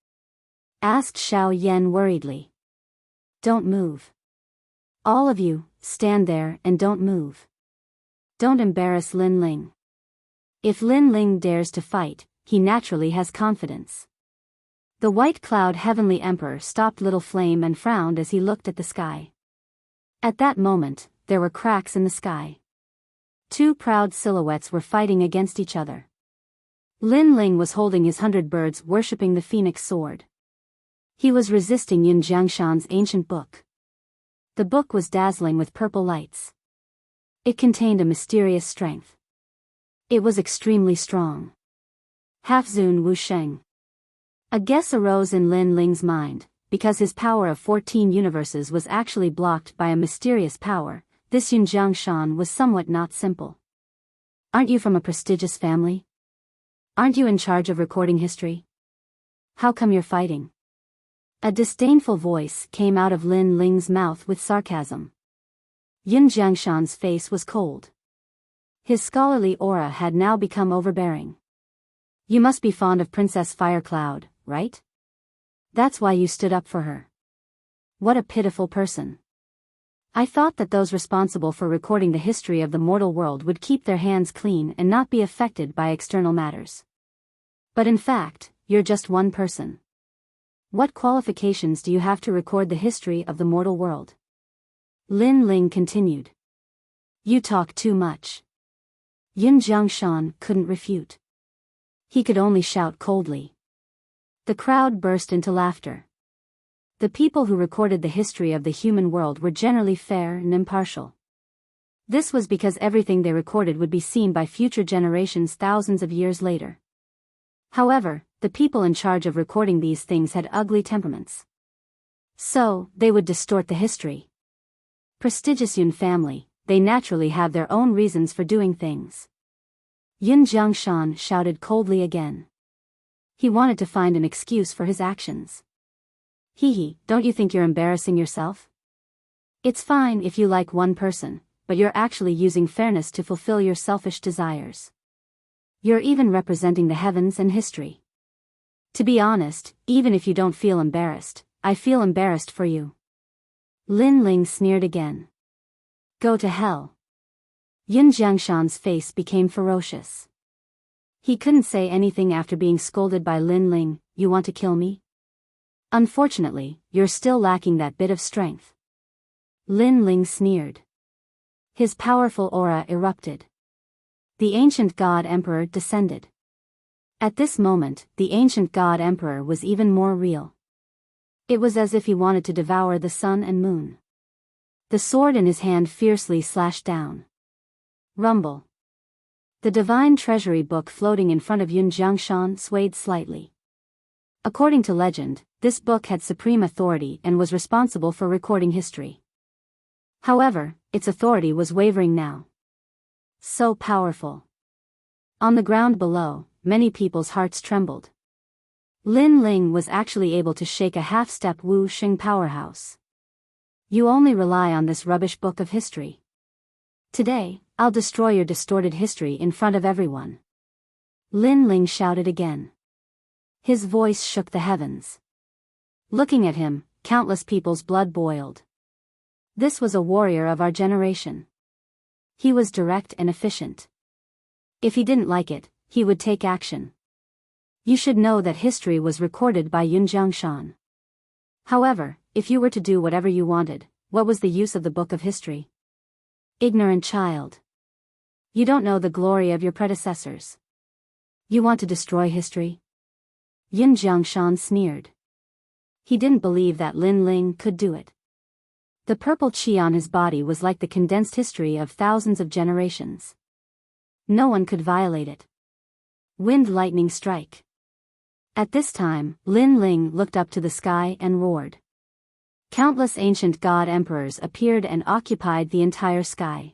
Asked Xiao Yan worriedly. Don't move. All of you, stand there and don't move. Don't embarrass Lin Ling. If Lin Ling dares to fight, he naturally has confidence. The white cloud heavenly emperor stopped Little Flame and frowned as he looked at the sky. At that moment, there were cracks in the sky. Two proud silhouettes were fighting against each other. Lin Ling was holding his 100 birds worshipping the phoenix sword. He was resisting Yun Jiangshan's ancient book. The book was dazzling with purple lights. It contained a mysterious strength. It was extremely strong. Half-Zun Wu Sheng. A guess arose in Lin Ling's mind, because his power of 14 universes was actually blocked by a mysterious power. This Yun Jiangshan was somewhat not simple. Aren't you from a prestigious family? Aren't you in charge of recording history? How come you're fighting? A disdainful voice came out of Lin Ling's mouth with sarcasm. Yun Jiangshan's face was cold. His scholarly aura had now become overbearing. You must be fond of Princess Firecloud, right? That's why you stood up for her. What a pitiful person. I thought that those responsible for recording the history of the mortal world would keep their hands clean and not be affected by external matters. But in fact, you're just one person. What qualifications do you have to record the history of the mortal world? Lin Ling continued. You talk too much. Yun Jiangshan couldn't refute. He could only shout coldly. The crowd burst into laughter. The people who recorded the history of the human world were generally fair and impartial. This was because everything they recorded would be seen by future generations thousands of years later. However, the people in charge of recording these things had ugly temperaments. So, they would distort the history. Prestigious Yun family, they naturally have their own reasons for doing things. Yun Jiangshan shouted coldly again. He wanted to find an excuse for his actions. Hee, don't you think you're embarrassing yourself? It's fine if you like one person, but you're actually using fairness to fulfill your selfish desires. You're even representing the heavens and history. To be honest, even if you don't feel embarrassed, I feel embarrassed for you. Lin Ling sneered again. Go to hell. Yun Jiangshan's face became ferocious. He couldn't say anything after being scolded by Lin Ling. You want to kill me? Unfortunately, you're still lacking that bit of strength. Lin Ling sneered. His powerful aura erupted. The ancient God Emperor descended. At this moment, the ancient God Emperor was even more real. It was as if he wanted to devour the sun and moon. The sword in his hand fiercely slashed down. Rumble. The divine treasury book floating in front of Yun Jiangshan swayed slightly. According to legend, this book had supreme authority and was responsible for recording history. However, its authority was wavering now. So powerful. On the ground below, many people's hearts trembled. Lin Ling was actually able to shake a half-step Wu Xing powerhouse. You only rely on this rubbish book of history. Today, I'll destroy your distorted history in front of everyone. Lin Ling shouted again. His voice shook the heavens. Looking at him, countless people's blood boiled. This was a warrior of our generation. He was direct and efficient. If he didn't like it, he would take action. You should know that history was recorded by Yun Jiangshan. However, if you were to do whatever you wanted, what was the use of the book of history? Ignorant child. You don't know the glory of your predecessors. You want to destroy history? Yin Jiangshan sneered. He didn't believe that Lin Ling could do it. The purple chi on his body was like the condensed history of thousands of generations. No one could violate it. Wind lightning strike. At this time, Lin Ling looked up to the sky and roared. Countless ancient god emperors appeared and occupied the entire sky.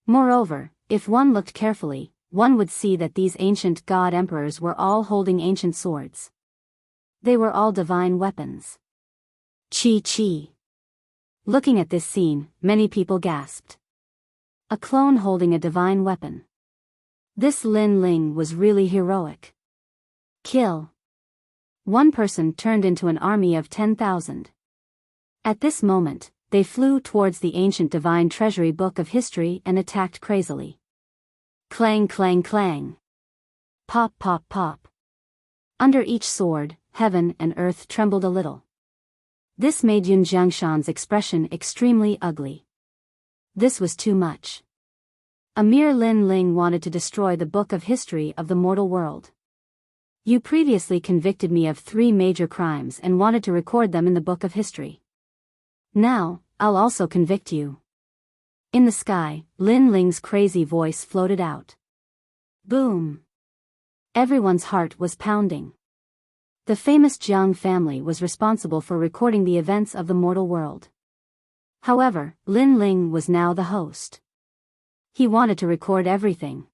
Moreover, if one looked carefully, one would see that these ancient god emperors were all holding ancient swords. They were all divine weapons. Chi Chi. Looking at this scene, many people gasped. A clone holding a divine weapon. This Lin Ling was really heroic. Kill. One person turned into an army of 10,000. At this moment, they flew towards the ancient divine treasury book of history and attacked crazily. Clang clang clang. Pop pop pop. Under each sword, heaven and earth trembled a little. This made Yun Jiangshan's expression extremely ugly. This was too much. A mere Lin Ling wanted to destroy the book of history of the mortal world. You previously convicted me of 3 major crimes and wanted to record them in the book of history. Now, I'll also convict you. In the sky, Lin Ling's crazy voice floated out. Boom. Everyone's heart was pounding. The famous Jiang family was responsible for recording the events of the mortal world. However, Lin Ling was now the host. He wanted to record everything.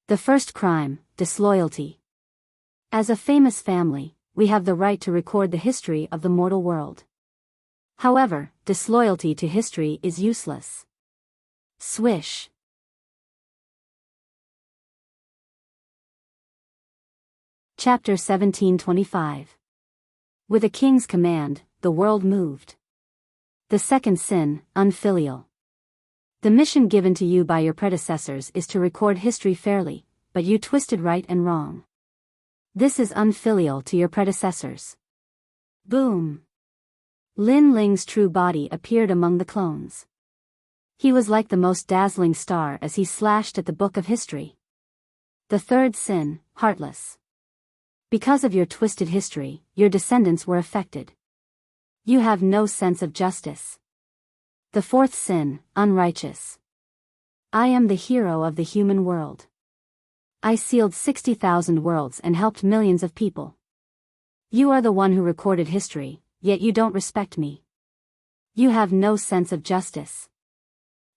The first crime, disloyalty. As a famous family, we have the right to record the history of the mortal world. However, disloyalty to history is useless. Swish. Chapter 1725. With a king's command, the world moved. The second sin, unfilial. The mission given to you by your predecessors is to record history fairly, but you twisted right and wrong. This is unfilial to your predecessors. Boom. Lin Ling's true body appeared among the clones. He was like the most dazzling star as he slashed at the book of history. The third sin, heartless. Because of your twisted history, your descendants were affected. You have no sense of justice. The fourth sin, unrighteous. I am the hero of the human world. I sealed 60,000 worlds and helped millions of people. You are the one who recorded history, yet you don't respect me. You have no sense of justice.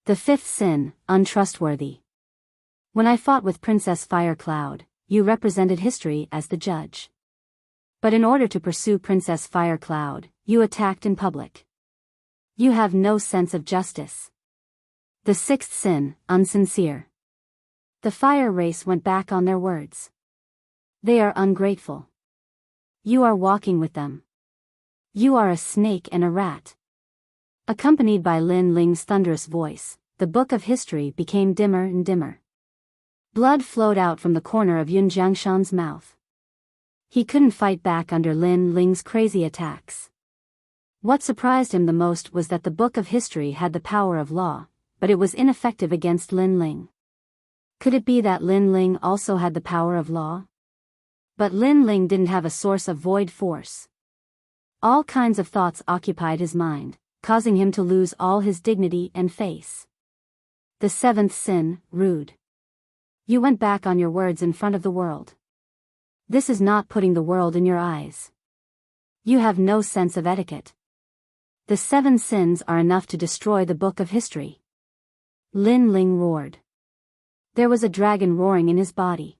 The fifth sin, untrustworthy. When I fought with Princess Firecloud, you represented history as the judge. But in order to pursue Princess Firecloud, you attacked in public. You have no sense of justice. The sixth sin, unsincere. The fire race went back on their words. They are ungrateful. You are walking with them. You are a snake and a rat. Accompanied by Lin Ling's thunderous voice, the book of history became dimmer and dimmer. Blood flowed out from the corner of Yun Jiangshan's mouth. He couldn't fight back under Lin Ling's crazy attacks. What surprised him the most was that the book of history had the power of law, but it was ineffective against Lin Ling. Could it be that Lin Ling also had the power of law? But Lin Ling didn't have a source of void force. All kinds of thoughts occupied his mind, causing him to lose all his dignity and face. The seventh sin, rude. You went back on your words in front of the world. This is not putting the world in your eyes. You have no sense of etiquette. The 7 sins are enough to destroy the book of history. Lin Ling roared. There was a dragon roaring in his body.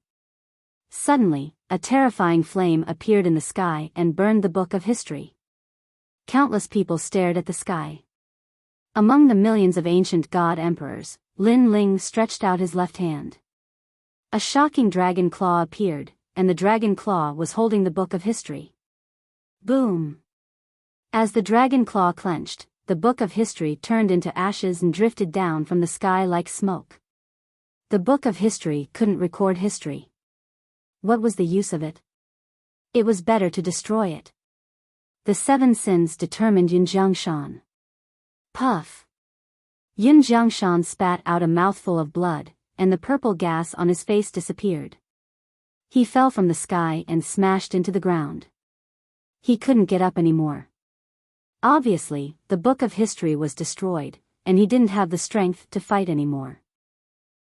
Suddenly, a terrifying flame appeared in the sky and burned the book of history. Countless people stared at the sky. Among the millions of ancient god emperors, Lin Ling stretched out his left hand. A shocking dragon claw appeared, and the dragon claw was holding the book of history. Boom! As the dragon claw clenched, the book of history turned into ashes and drifted down from the sky like smoke. The book of history couldn't record history. What was the use of it? It was better to destroy it. The 7 sins determined Yun Jiangshan. Puff! Yun Jiangshan spat out a mouthful of blood, and the purple gas on his face disappeared. He fell from the sky and smashed into the ground. He couldn't get up anymore. Obviously, the book of history was destroyed, and he didn't have the strength to fight anymore.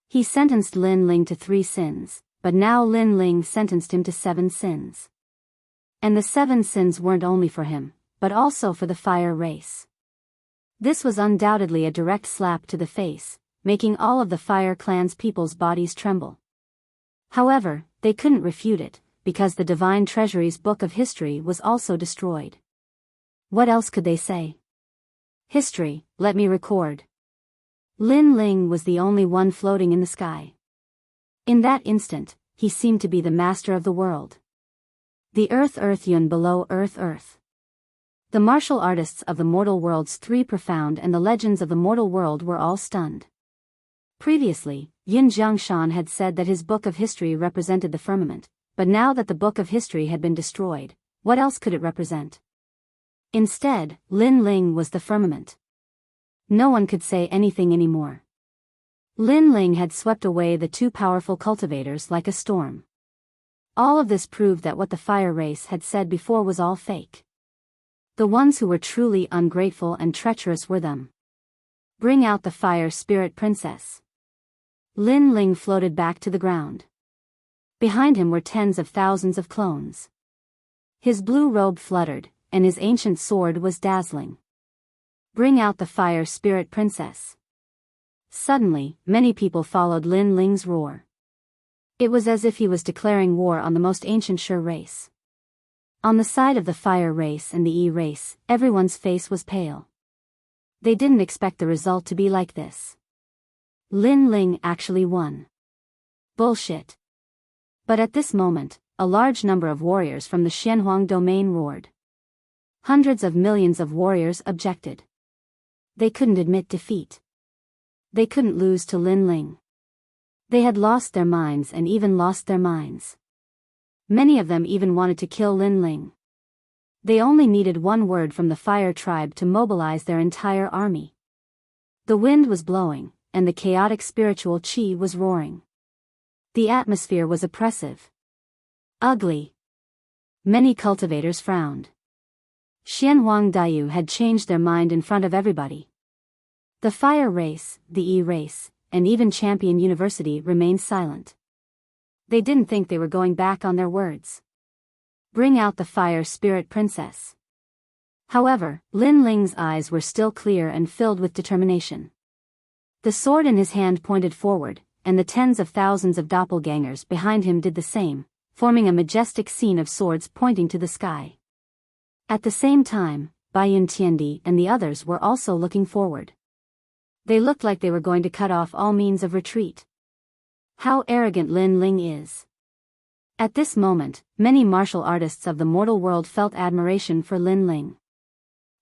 He sentenced Lin Ling to 3 sins, but now Lin Ling sentenced him to 7 sins. And the 7 sins weren't only for him, but also for the fire race. This was undoubtedly a direct slap to the face, making all of the Fire Clan's people's bodies tremble. However, they couldn't refute it, because the Divine Treasury's book of history was also destroyed. What else could they say? History, let me record. Lin Ling was the only one floating in the sky. In that instant, he seemed to be the master of the world. The Earth Yun below Earth. The martial artists of the mortal worlds 3 profound and the legends of the mortal world were all stunned. Previously, Yin Jiangshan had said that his book of history represented the firmament, but now that the book of history had been destroyed, what else could it represent? Instead, Lin Ling was the firmament. No one could say anything anymore. Lin Ling had swept away the 2 powerful cultivators like a storm. All of this proved that what the fire race had said before was all fake. The ones who were truly ungrateful and treacherous were them. Bring out the fire spirit princess. Lin Ling floated back to the ground. Behind him were tens of thousands of clones. His blue robe fluttered, and his ancient sword was dazzling. Bring out the fire spirit princess. Suddenly, many people followed Lin Ling's roar. It was as if he was declaring war on the most ancient Shi race. On the side of the fire race and the E race, everyone's face was pale. They didn't expect the result to be like this. Lin Ling actually won. Bullshit. But at this moment, a large number of warriors from the Xianhuang domain roared. Hundreds of millions of warriors objected. They couldn't admit defeat. They couldn't lose to Lin Ling. They had lost their minds and even lost their minds. Many of them even wanted to kill Lin Ling. They only needed one word from the fire tribe to mobilize their entire army. The wind was blowing, and the chaotic spiritual qi was roaring. The atmosphere was oppressive. Ugly. Many cultivators frowned. Xianhuang Daiyu had changed their mind in front of everybody. The fire race, the E race, and even Champion University remained silent. They didn't think they were going back on their words. Bring out the fire spirit princess. However, Lin Ling's eyes were still clear and filled with determination. The sword in his hand pointed forward, and the tens of thousands of doppelgangers behind him did the same, forming a majestic scene of swords pointing to the sky. At the same time, Baiyun Tiandi and the others were also looking forward. They looked like they were going to cut off all means of retreat. How arrogant Lin Ling is. At this moment, many martial artists of the mortal world felt admiration for Lin Ling.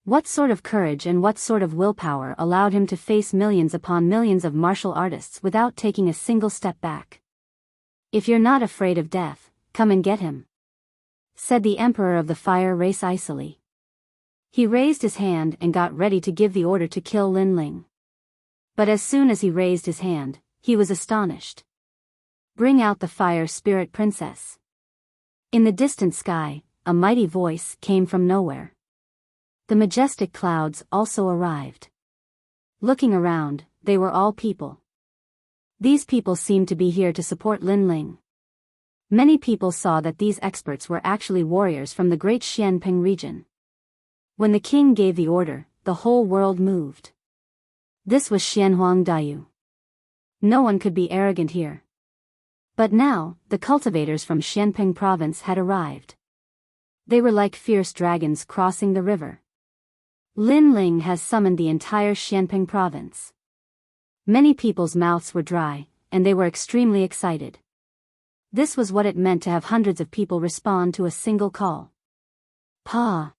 What sort of courage and what sort of willpower allowed him to face millions upon millions of martial artists without taking a single step back? If you're not afraid of death, come and get him, said the emperor of the fire race icily. He raised his hand and got ready to give the order to kill Lin Ling. But as soon as he raised his hand, he was astonished. Bring out the fire spirit princess. In the distant sky, a mighty voice came from nowhere. The majestic clouds also arrived. Looking around, they were all people. These people seemed to be here to support Lin Ling. Many people saw that these experts were actually warriors from the great Xianping region. When the king gave the order, the whole world moved. This was Xianhuang Daiyu. No one could be arrogant here. But now, the cultivators from Xianping province had arrived. They were like fierce dragons crossing the river. Lin Ling has summoned the entire Xianping province. Many people's mouths were dry, and they were extremely excited. This was what it meant to have hundreds of people respond to a single call. Pa!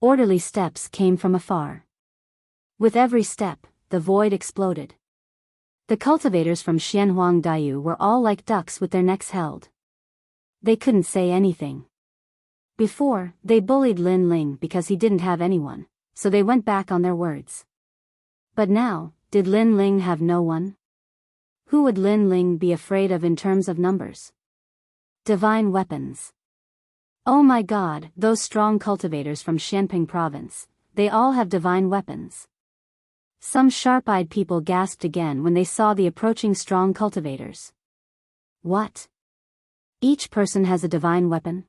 Orderly steps came from afar. With every step, the void exploded. The cultivators from Xianhuang Daiyu were all like ducks with their necks held. They couldn't say anything. Before, they bullied Lin Ling because he didn't have anyone, so they went back on their words. But now, did Lin Ling have no one? Who would Lin Ling be afraid of in terms of numbers? Divine weapons. Oh my god, those strong cultivators from Xianping province, they all have divine weapons. Some sharp-eyed people gasped again when they saw the approaching strong cultivators. What? Each person has a divine weapon?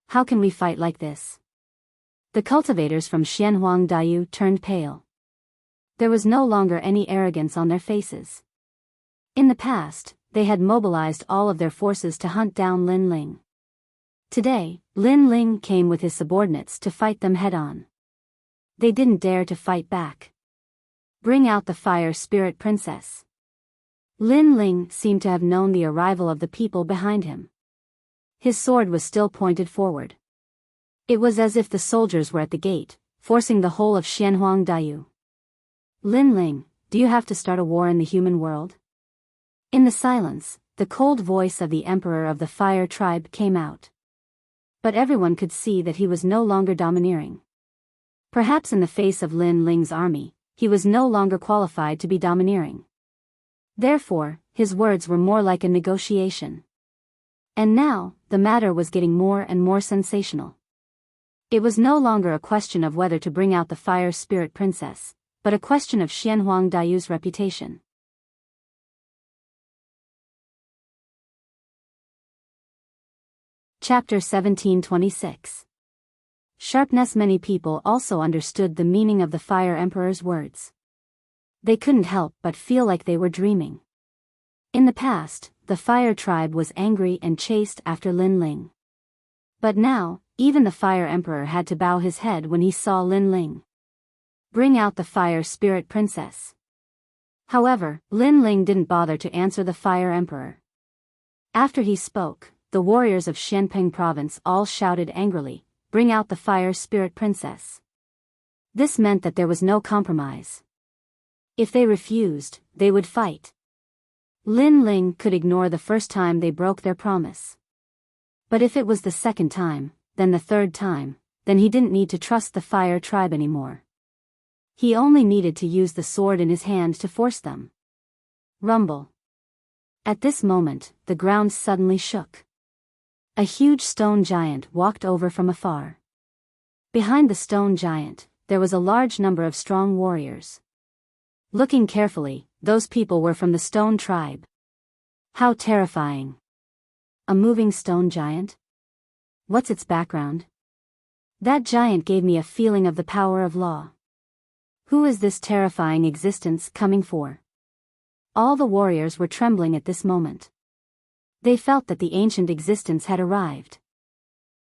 How can we fight like this? The cultivators from Xianhuang Diyu turned pale. There was no longer any arrogance on their faces. In the past, they had mobilized all of their forces to hunt down Lin Ling. Today, Lin Ling came with his subordinates to fight them head-on. They didn't dare to fight back. Bring out the fire spirit princess. Lin Ling seemed to have known the arrival of the people behind him. His sword was still pointed forward. It was as if the soldiers were at the gate, forcing the whole of Xianhuang Diyu. Lin Ling, do you have to start a war in the human world? In the silence, the cold voice of the emperor of the fire tribe came out. But everyone could see that he was no longer domineering. Perhaps in the face of Lin Ling's army, he was no longer qualified to be domineering. Therefore, his words were more like a negotiation. And now, the matter was getting more and more sensational. It was no longer a question of whether to bring out the fire spirit princess, but a question of Xianhuang Dayu's reputation. Chapter 1726. Sharpness. Many people also understood the meaning of the Fire Emperor's words. They couldn't help but feel like they were dreaming. In the past, the Fire Tribe was angry and chased after Lin Ling. But now, even the Fire Emperor had to bow his head when he saw Lin Ling. Bring out the Fire Spirit Princess. However, Lin Ling didn't bother to answer the Fire Emperor. After he spoke, the warriors of Xianping province all shouted angrily, "Bring out the Fire Spirit Princess." This meant that there was no compromise. If they refused, they would fight. Lin Ling could ignore the first time they broke their promise. But if it was the second time, then the third time, then he didn't need to trust the Fire Tribe anymore. He only needed to use the sword in his hand to force them. Rumble. At this moment, the ground suddenly shook. A huge stone giant walked over from afar. Behind the stone giant, there was a large number of strong warriors. Looking carefully, those people were from the stone tribe. How terrifying. A moving stone giant? What's its background? That giant gave me a feeling of the power of law. Who is this terrifying existence coming for? All the warriors were trembling at this moment. They felt that the ancient existence had arrived.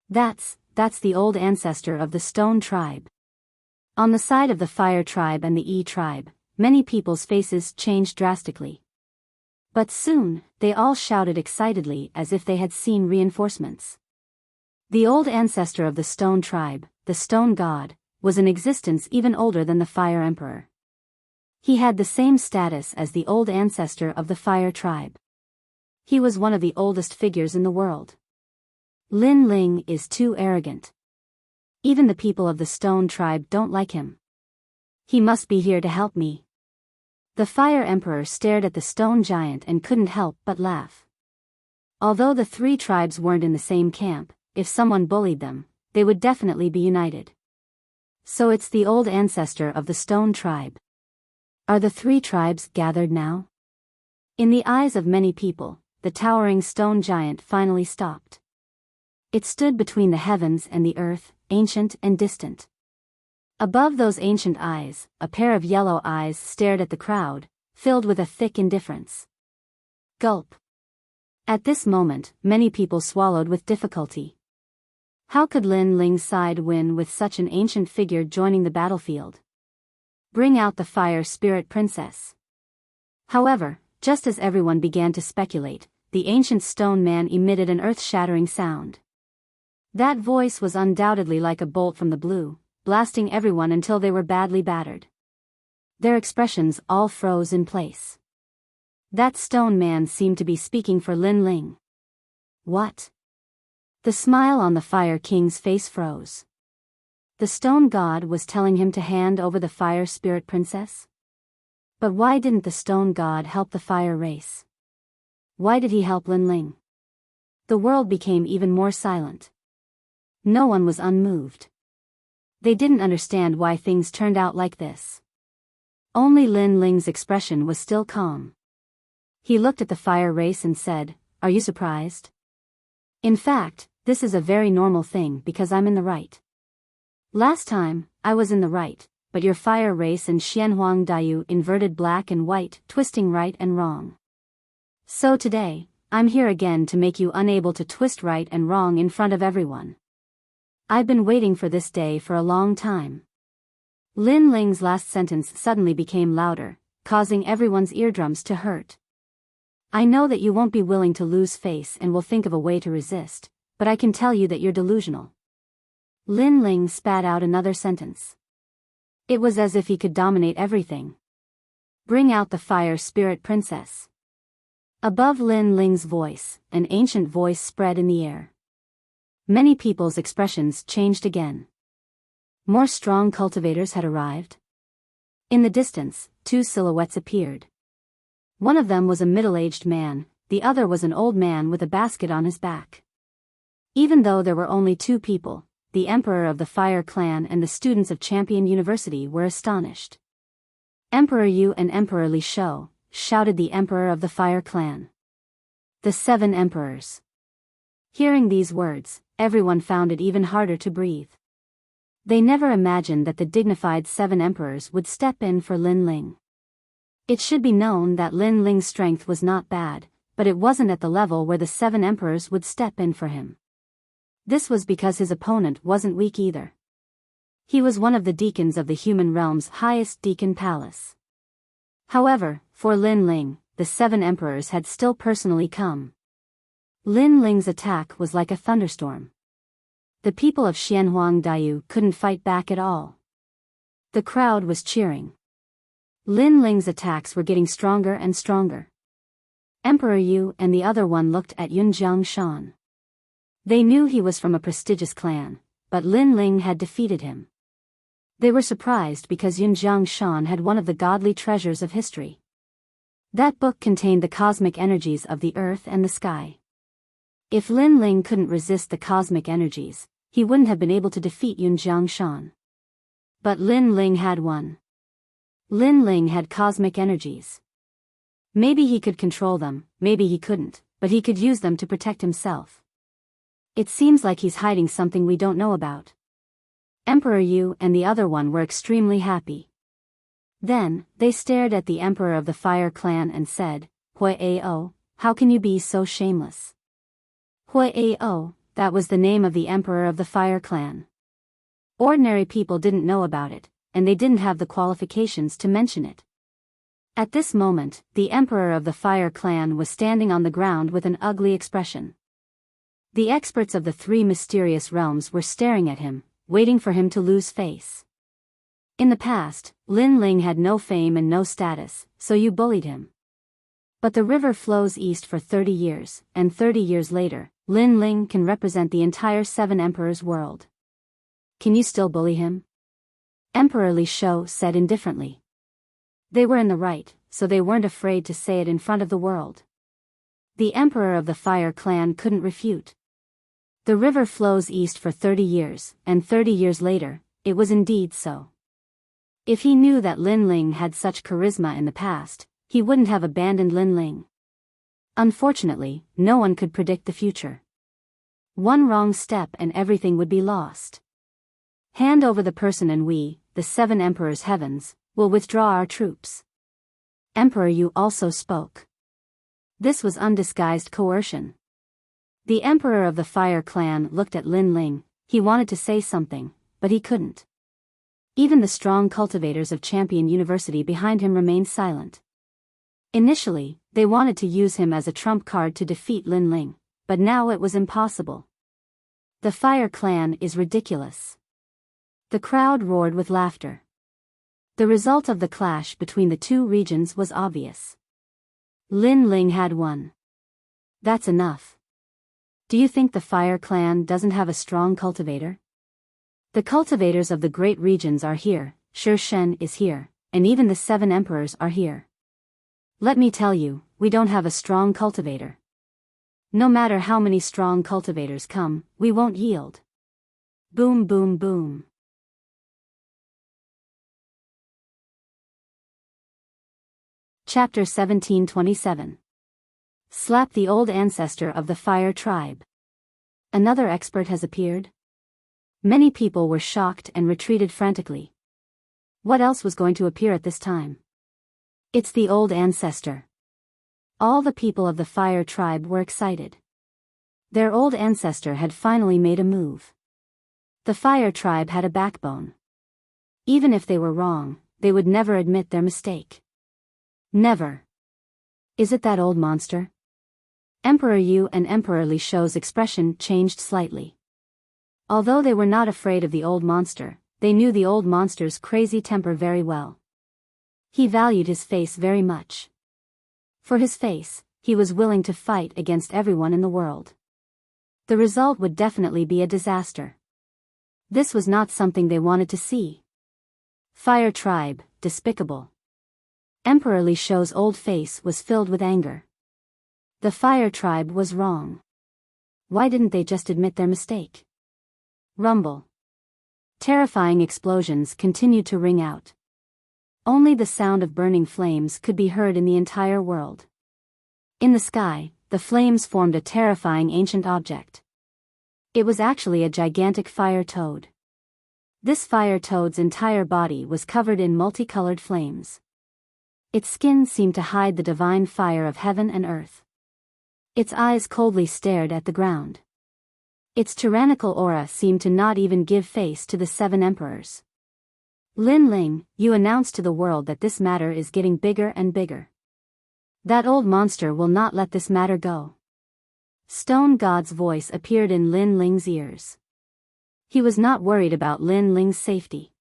That's the old ancestor of the stone tribe. On the side of the fire tribe and the E tribe, many people's faces changed drastically. But soon, they all shouted excitedly as if they had seen reinforcements. The old ancestor of the stone tribe, the stone god, was in existence even older than the fire emperor. He had the same status as the old ancestor of the fire tribe. He was one of the oldest figures in the world. Lin Ling is too arrogant. Even the people of the stone tribe don't like him. He must be here to help me. The fire emperor stared at the stone giant and couldn't help but laugh. Although the three tribes weren't in the same camp, if someone bullied them, they would definitely be united. So it's the old ancestor of the stone tribe. Are the three tribes gathered now? In the eyes of many people, the towering stone giant finally stopped. It stood between the heavens and the earth, ancient and distant. Above those ancient eyes, a pair of yellow eyes stared at the crowd, filled with a thick indifference. Gulp. At this moment, many people swallowed with difficulty. How could Lin Ling's side win with such an ancient figure joining the battlefield? Bring out the fire spirit princess. However, just as everyone began to speculate, the ancient stone man emitted an earth-shattering sound. That voice was undoubtedly like a bolt from the blue, blasting everyone until they were badly battered. Their expressions all froze in place. That stone man seemed to be speaking for Lin Ling. What? The smile on the Fire King's face froze. The stone god was telling him to hand over the fire spirit princess? But why didn't the stone god help the fire race? Why did he help Lin Ling? The world became even more silent. No one was unmoved. They didn't understand why things turned out like this. Only Lin Ling's expression was still calm. He looked at the fire race and said, "Are you surprised? In fact, this is a very normal thing because I'm in the right. Last time, I was in the right, but your fire race and Xianhuang Diyu inverted black and white, twisting right and wrong. So today, I'm here again to make you unable to twist right and wrong in front of everyone. I've been waiting for this day for a long time." Lin Ling's last sentence suddenly became louder, causing everyone's eardrums to hurt. "I know that you won't be willing to lose face and will think of a way to resist, but I can tell you that you're delusional." Lin Ling spat out another sentence. It was as if he could dominate everything. "Bring out the fire spirit princess." Above Lin Ling's voice, an ancient voice spread in the air. Many people's expressions changed again. More strong cultivators had arrived. In the distance, two silhouettes appeared. One of them was a middle-aged man, the other was an old man with a basket on his back. Even though there were only two people, the Emperor of the Fire Clan and the students of Champion University were astonished. "Emperor Yu and Emperor Li Shou," shouted the Emperor of the Fire Clan. "The 7 Emperors." Hearing these words, everyone found it even harder to breathe. They never imagined that the dignified 7 Emperors would step in for Lin Ling. It should be known that Lin Ling's strength was not bad, but it wasn't at the level where the 7 Emperors would step in for him. This was because his opponent wasn't weak either. He was one of the deacons of the human realm's highest deacon palace. However, for Lin Ling, the 7 Emperors had still personally come. Lin Ling's attack was like a thunderstorm. The people of Xianhuang Diyu couldn't fight back at all. The crowd was cheering. Lin Ling's attacks were getting stronger and stronger. Emperor Yu and the other one looked at Yunjiang Shan. They knew he was from a prestigious clan, but Lin Ling had defeated him. They were surprised because Yunjiang Shan had one of the godly treasures of history. That book contained the cosmic energies of the earth and the sky. If Lin Ling couldn't resist the cosmic energies, he wouldn't have been able to defeat Yunjiang Shan. But Lin Ling had one. Lin Ling had cosmic energies. Maybe he could control them, maybe he couldn't, but he could use them to protect himself. It seems like he's hiding something we don't know about. Emperor Yu and the other one were extremely happy. Then, they stared at the Emperor of the Fire Clan and said, "Huai-ao, how can you be so shameless?" Huai-ao, that was the name of the Emperor of the Fire Clan. Ordinary people didn't know about it, and they didn't have the qualifications to mention it. At this moment, the Emperor of the Fire Clan was standing on the ground with an ugly expression. The experts of the 3 mysterious realms were staring at him, waiting for him to lose face. In the past, Lin Ling had no fame and no status, so you bullied him. But the river flows east for 30 years, and 30 years later, Lin Ling can represent the entire 7 Emperors' world. Can you still bully him? Emperor Li Shou said indifferently. They were in the right, so they weren't afraid to say it in front of the world. The Emperor of the Fire Clan couldn't refute. The river flows east for 30 years, and 30 years later, it was indeed so. If he knew that Lin Ling had such charisma in the past, he wouldn't have abandoned Lin Ling. Unfortunately, no one could predict the future. One wrong step and everything would be lost. Hand over the person and we, the 7 Emperors' heavens, will withdraw our troops. Emperor Yu also spoke. This was undisguised coercion. The Emperor of the Fire Clan looked at Lin Ling. He wanted to say something, but he couldn't. Even the strong cultivators of Champion University behind him remained silent. Initially, they wanted to use him as a trump card to defeat Lin Ling, but now it was impossible. The Fire Clan is ridiculous. The crowd roared with laughter. The result of the clash between the 2 regions was obvious. Lin Ling had won. That's enough. Do you think the Fire Clan doesn't have a strong cultivator? The cultivators of the great regions are here, Shi Shen is here, and even the 7 Emperors are here. Let me tell you, we don't have a strong cultivator. No matter how many strong cultivators come, we won't yield. Boom boom boom. Chapter 1727. Slap the old ancestor of the fire tribe. Another expert has appeared? Many people were shocked and retreated frantically. What else was going to appear at this time? It's the old ancestor. All the people of the fire tribe were excited. Their old ancestor had finally made a move. The fire tribe had a backbone. Even if they were wrong, they would never admit their mistake. Never. Is it that old monster? Emperor Yu and Emperor Li Shou's expression changed slightly. Although they were not afraid of the old monster, they knew the old monster's crazy temper very well. He valued his face very much. For his face, he was willing to fight against everyone in the world. The result would definitely be a disaster. This was not something they wanted to see. Fire tribe, despicable. Emperor Li Shou's old face was filled with anger. The fire tribe was wrong. Why didn't they just admit their mistake? Rumble. Terrifying explosions continued to ring out. Only the sound of burning flames could be heard in the entire world. In the sky, the flames formed a terrifying ancient object. It was actually a gigantic fire toad. This fire toad's entire body was covered in multicolored flames. Its skin seemed to hide the divine fire of heaven and earth. Its eyes coldly stared at the ground. Its tyrannical aura seemed to not even give face to the 7 emperors. Lin Ling, you announced to the world that this matter is getting bigger and bigger. That old monster will not let this matter go. Stone God's voice appeared in Lin Ling's ears. He was not worried about Lin Ling's safety.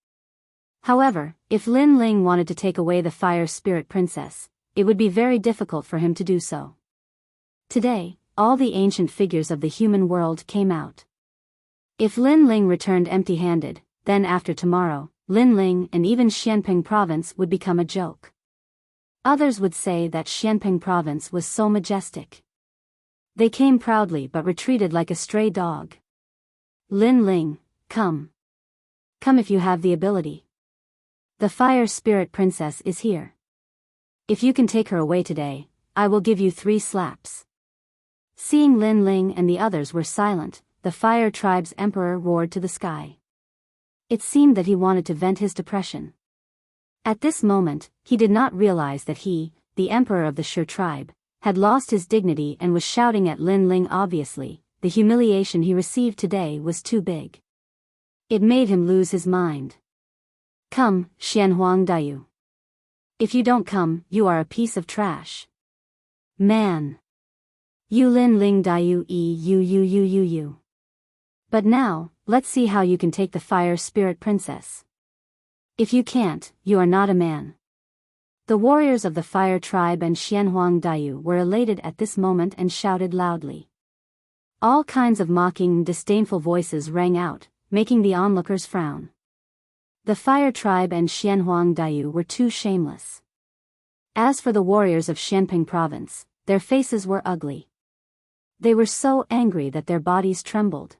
However, if Lin Ling wanted to take away the fire spirit princess, it would be very difficult for him to do so. Today, all the ancient figures of the human world came out. If Lin Ling returned empty-handed, then after tomorrow, Lin Ling and even Xianping province would become a joke. Others would say that Xianping province was so majestic. They came proudly but retreated like a stray dog. Lin Ling, come. Come if you have the ability. The fire spirit princess is here. If you can take her away today, I will give you 3 slaps. Seeing Lin Ling and the others were silent, the fire tribe's emperor roared to the sky. It seemed that he wanted to vent his depression. At this moment, he did not realize that he, the emperor of the Shi tribe, had lost his dignity and was shouting at Lin Ling. Obviously, the humiliation he received today was too big. It made him lose his mind. Come, Xianhuang Diyu. If you don't come, you are a piece of trash. Man. You Lin Ling Diyu you. But now, let's see how you can take the fire spirit princess. If you can't, you are not a man. The warriors of the fire tribe and Xianhuang Diyu were elated at this moment and shouted loudly. All kinds of mocking and disdainful voices rang out, making the onlookers frown. The fire tribe and Xianhuang Diyu were too shameless. As for the warriors of Xianping province, their faces were ugly. They were so angry that their bodies trembled.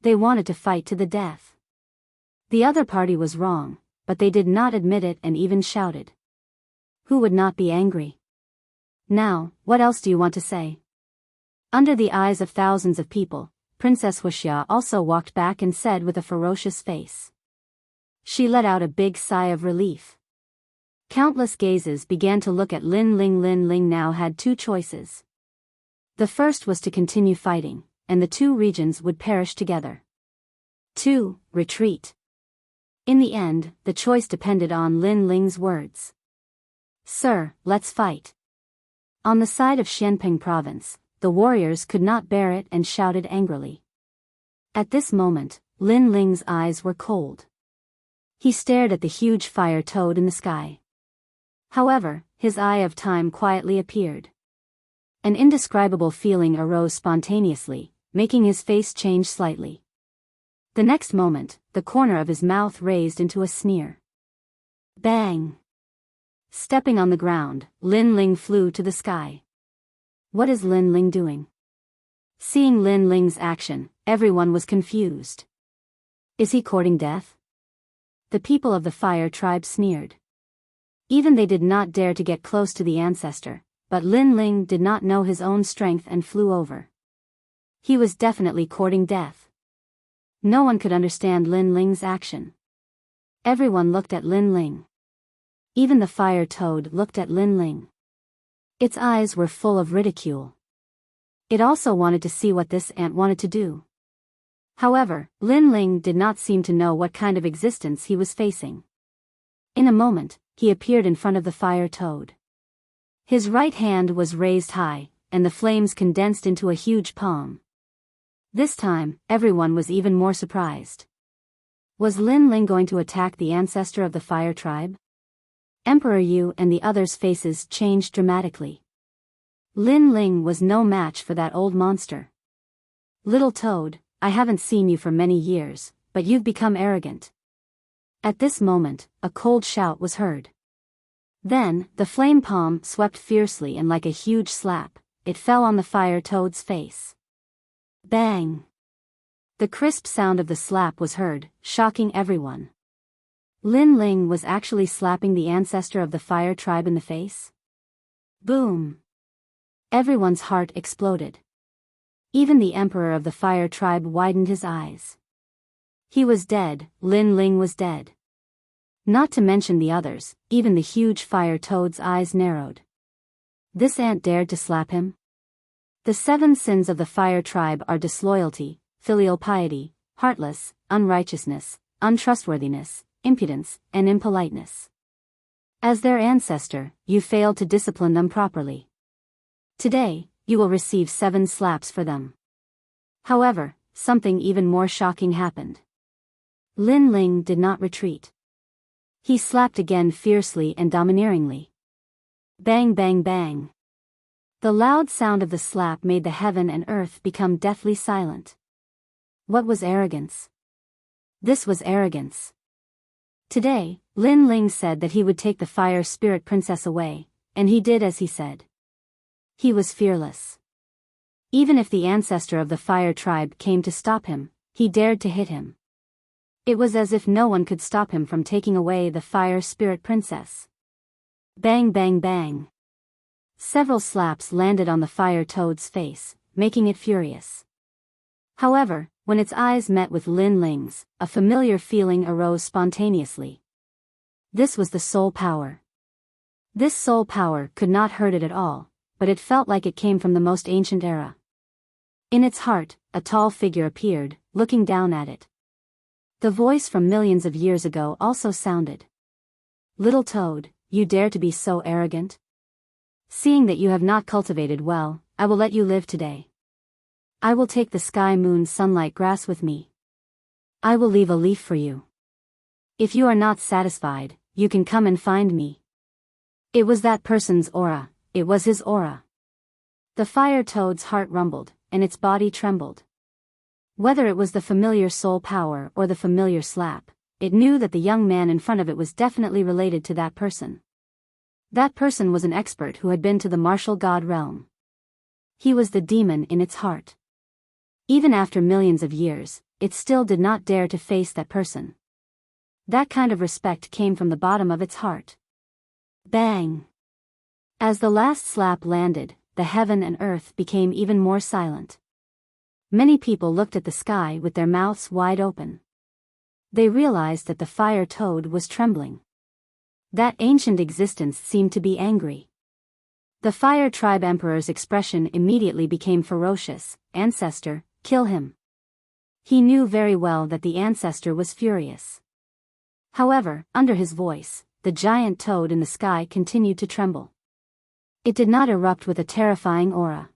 They wanted to fight to the death. The other party was wrong, but they did not admit it and even shouted. Who would not be angry? Now, what else do you want to say? Under the eyes of thousands of people, Princess Wuxia also walked back and said with a ferocious face. She let out a big sigh of relief. Countless gazes began to look at Lin Ling. Lin Ling now had 2 choices. The first was to continue fighting, and the 2 regions would perish together. 2. Retreat. In the end, the choice depended on Lin Ling's words. Sir, let's fight. On the side of Xianping province, the warriors could not bear it and shouted angrily. At this moment, Lin Ling's eyes were cold. He stared at the huge fire toad in the sky. However, his eye of time quietly appeared. An indescribable feeling arose spontaneously, making his face change slightly. The next moment, the corner of his mouth raised into a sneer. Bang! Stepping on the ground, Lin Ling flew to the sky. What is Lin Ling doing? Seeing Lin Ling's action, everyone was confused. Is he courting death? The people of the fire tribe sneered. Even they did not dare to get close to the ancestor, but Lin Ling did not know his own strength and flew over. He was definitely courting death. No one could understand Lin Ling's action. Everyone looked at Lin Ling. Even the fire toad looked at Lin Ling. Its eyes were full of ridicule. It also wanted to see what this ant wanted to do. However, Lin Ling did not seem to know what kind of existence he was facing. In a moment, he appeared in front of the fire toad. His right hand was raised high, and the flames condensed into a huge palm. This time, everyone was even more surprised. Was Lin Ling going to attack the ancestor of the fire tribe? Emperor Yu and the others' faces changed dramatically. Lin Ling was no match for that old monster. Little toad, I haven't seen you for many years, but you've become arrogant. At this moment, a cold shout was heard. Then, the flame palm swept fiercely and like a huge slap, it fell on the fire toad's face. Bang! The crisp sound of the slap was heard, shocking everyone. Lin Ling was actually slapping the ancestor of the fire tribe in the face? Boom! Everyone's heart exploded. Even the emperor of the fire tribe widened his eyes. He was dead, Lin Ling was dead. Not to mention the others, even the huge fire toad's eyes narrowed. This ant dared to slap him? The 7 sins of the fire tribe are disloyalty, filial piety, heartless, unrighteousness, untrustworthiness, impudence, and impoliteness. As their ancestor, you failed to discipline them properly. Today, you will receive 7 slaps for them. However, something even more shocking happened. Lin Ling did not retreat. He slapped again fiercely and domineeringly. Bang bang bang. The loud sound of the slap made the heaven and earth become deathly silent. What was arrogance? This was arrogance. Today, Lin Ling said that he would take the fire spirit princess away, and he did as he said. He was fearless. Even if the ancestor of the fire tribe came to stop him, he dared to hit him. It was as if no one could stop him from taking away the fire spirit princess. Bang bang bang. Several slaps landed on the fire toad's face, making it furious. However, when its eyes met with Lin Ling's, a familiar feeling arose spontaneously. This was the soul power. This soul power could not hurt it at all, but it felt like it came from the most ancient era. In its heart, a tall figure appeared, looking down at it. The voice from millions of years ago also sounded. Little toad, you dare to be so arrogant? Seeing that you have not cultivated well, I will let you live today. I will take the sky moon sunlight grass with me. I will leave a leaf for you. If you are not satisfied, you can come and find me. It was that person's aura, it was his aura. The fire toad's heart rumbled, and its body trembled. Whether it was the familiar soul power or the familiar slap, it knew that the young man in front of it was definitely related to that person. That person was an expert who had been to the martial god realm. He was the demon in its heart. Even after millions of years, it still did not dare to face that person. That kind of respect came from the bottom of its heart. Bang! As the last slap landed, the heaven and earth became even more silent. Many people looked at the sky with their mouths wide open. They realized that the fire toad was trembling. That ancient existence seemed to be angry. The fire tribe emperor's expression immediately became ferocious. Ancestor, kill him. He knew very well that the ancestor was furious. However, under his voice, the giant toad in the sky continued to tremble. It did not erupt with a terrifying aura.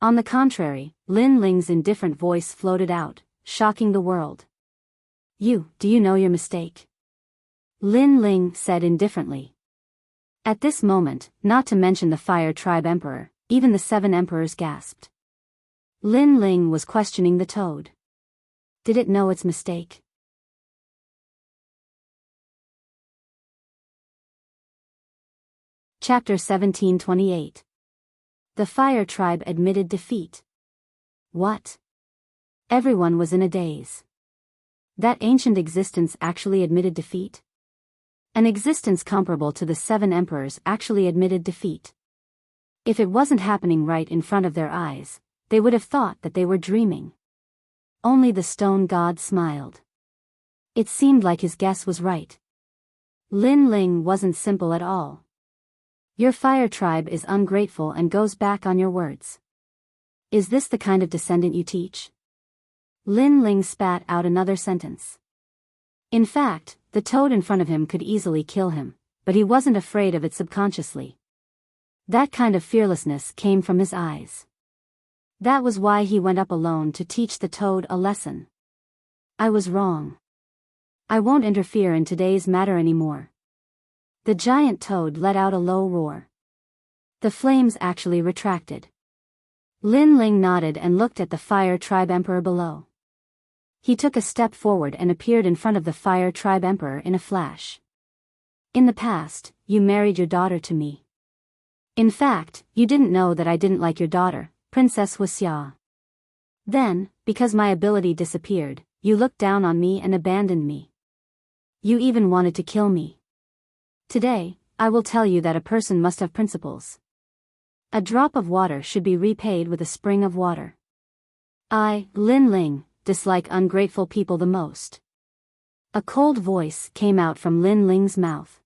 On the contrary, Lin Ling's indifferent voice floated out, shocking the world. Do you know your mistake? Lin Ling said indifferently. At this moment, not to mention the fire tribe emperor, even the 7 emperors gasped. Lin Ling was questioning the toad. Did it know its mistake? Chapter 1728. The fire tribe admitted defeat. What? Everyone was in a daze. That ancient existence actually admitted defeat? An existence comparable to the 7 emperors actually admitted defeat. If it wasn't happening right in front of their eyes, they would have thought that they were dreaming. Only the stone god smiled. It seemed like his guess was right. Lin Ling wasn't simple at all. Your fire tribe is ungrateful and goes back on your words. Is this the kind of descendant you teach? Lin Ling spat out another sentence. In fact, the toad in front of him could easily kill him, but he wasn't afraid of it subconsciously. That kind of fearlessness came from his eyes. That was why he went up alone to teach the toad a lesson. I was wrong. I won't interfere in today's matter anymore. The giant toad let out a low roar. The flames actually retracted. Lin Ling nodded and looked at the Fire Tribe Emperor below. He took a step forward and appeared in front of the Fire Tribe Emperor in a flash. In the past, you married your daughter to me. In fact, you didn't know that I didn't like your daughter, Princess Wuxia. Then, because my ability disappeared, you looked down on me and abandoned me. You even wanted to kill me. Today, I will tell you that a person must have principles. A drop of water should be repaid with a spring of water. I, Lin Ling, dislike ungrateful people the most. A cold voice came out from Lin Ling's mouth.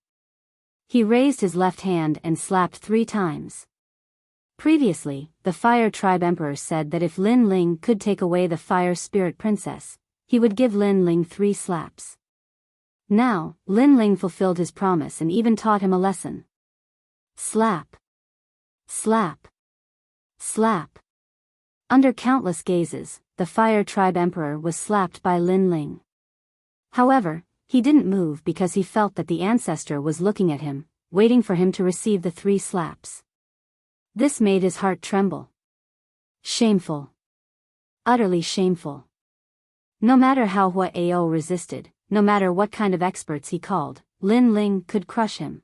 He raised his left hand and slapped 3 times. Previously, the Fire Tribe Emperor said that if Lin Ling could take away the Fire Spirit Princess, he would give Lin Ling 3 slaps. Now, Lin Ling fulfilled his promise and even taught him a lesson. Slap. Slap. Slap. Under countless gazes, the Fire Tribe Emperor was slapped by Lin Ling. However, he didn't move because he felt that the ancestor was looking at him, waiting for him to receive the 3 slaps. This made his heart tremble. Shameful. Utterly shameful. No matter how Huayao resisted, no matter what kind of experts he called, Lin Ling could crush him.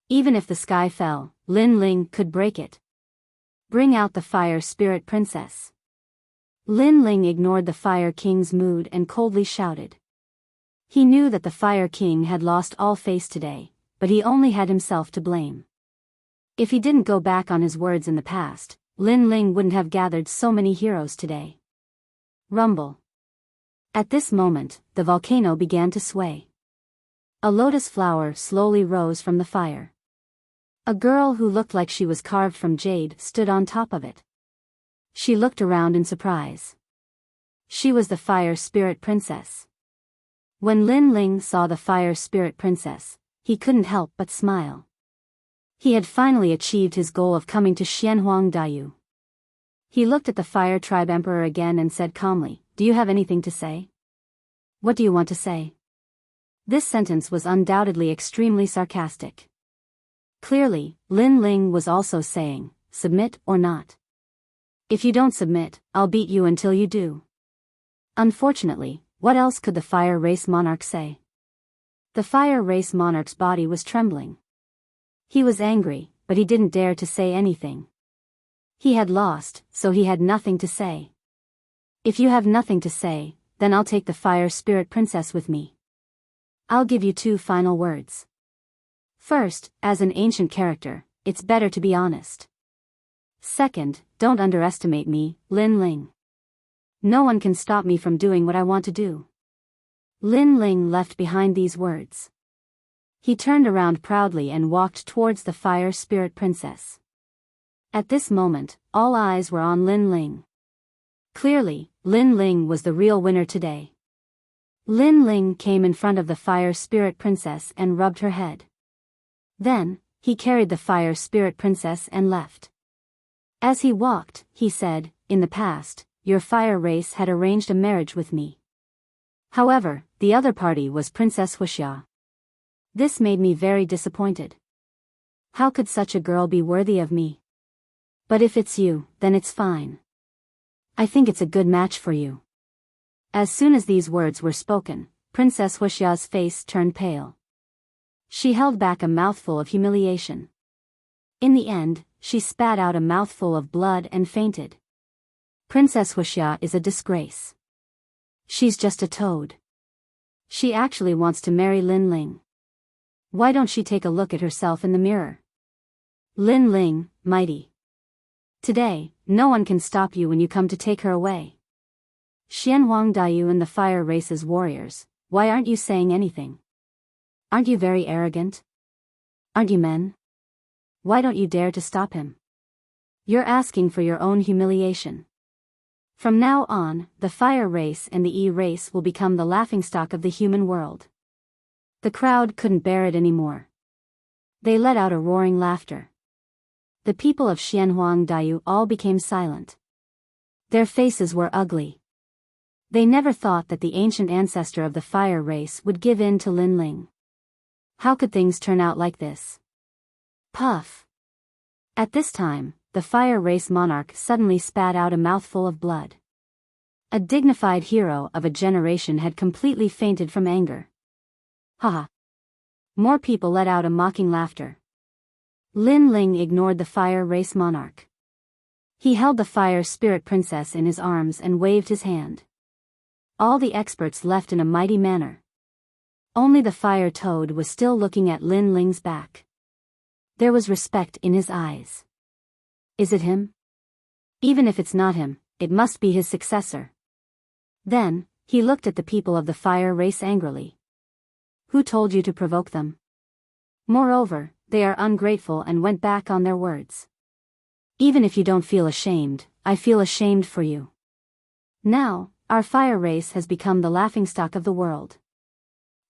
Even if the sky fell, Lin Ling could break it. Bring out the Fire Spirit Princess. Lin Ling ignored the Fire King's mood and coldly shouted. He knew that the Fire King had lost all face today, but he only had himself to blame. If he didn't go back on his words in the past, Lin Ling wouldn't have gathered so many heroes today. Rumble. At this moment, the volcano began to sway. A lotus flower slowly rose from the fire. A girl who looked like she was carved from jade stood on top of it. She looked around in surprise. She was the Fire Spirit Princess. When Lin Ling saw the Fire Spirit Princess, he couldn't help but smile. He had finally achieved his goal of coming to Xianhuang Dayu. He looked at the Fire Tribe Emperor again and said calmly, "Do you have anything to say?" "What do you want to say?" This sentence was undoubtedly extremely sarcastic. Clearly, Lin Ling was also saying, "Submit or not. If you don't submit, I'll beat you until you do." Unfortunately, what else could the Fire Race Monarch say? The Fire Race Monarch's body was trembling. He was angry, but he didn't dare to say anything. He had lost, so he had nothing to say. "If you have nothing to say, then I'll take the Fire Spirit Princess with me. I'll give you 2 final words. First, as an ancient character, it's better to be honest. Second, don't underestimate me, Lin Ling. No one can stop me from doing what I want to do." Lin Ling left behind these words. He turned around proudly and walked towards the Fire Spirit Princess. At this moment, all eyes were on Lin Ling. Clearly, Lin Ling was the real winner today. Lin Ling came in front of the Fire Spirit Princess and rubbed her head. Then, he carried the Fire Spirit Princess and left. As he walked, he said, "In the past, your fire race had arranged a marriage with me. However, the other party was Princess Wuxia. This made me very disappointed. How could such a girl be worthy of me? But if it's you, then it's fine. I think it's a good match for you." As soon as these words were spoken, Princess Wuxia's face turned pale. She held back a mouthful of humiliation. In the end, she spat out a mouthful of blood and fainted. Princess Wuxia is a disgrace. She's just a toad. She actually wants to marry Lin Ling. Why don't she take a look at herself in the mirror? Lin Ling, mighty. Today, no one can stop you when you come to take her away. Xianhuang Daiyu and the fire race's warriors, why aren't you saying anything? Aren't you very arrogant? Aren't you men? Why don't you dare to stop him? You're asking for your own humiliation. From now on, the fire race and the E-race will become the laughingstock of the human world. The crowd couldn't bear it anymore. They let out a roaring laughter. The people of Xianhuang Daiyu all became silent. Their faces were ugly. They never thought that the ancient ancestor of the fire race would give in to Lin Ling. How could things turn out like this? Puff. At this time, the fire race monarch suddenly spat out a mouthful of blood. A dignified hero of a generation had completely fainted from anger. Haha. More people let out a mocking laughter. Lin Ling ignored the fire race monarch. He held the fire spirit princess in his arms and waved his hand. All the experts left in a mighty manner. Only the fire toad was still looking at Lin Ling's back. There was respect in his eyes. Is it him? Even if it's not him, it must be his successor. Then, he looked at the people of the fire race angrily. Who told you to provoke them? Moreover, they are ungrateful and went back on their words. Even if you don't feel ashamed, I feel ashamed for you. Now, our fire race has become the laughingstock of the world.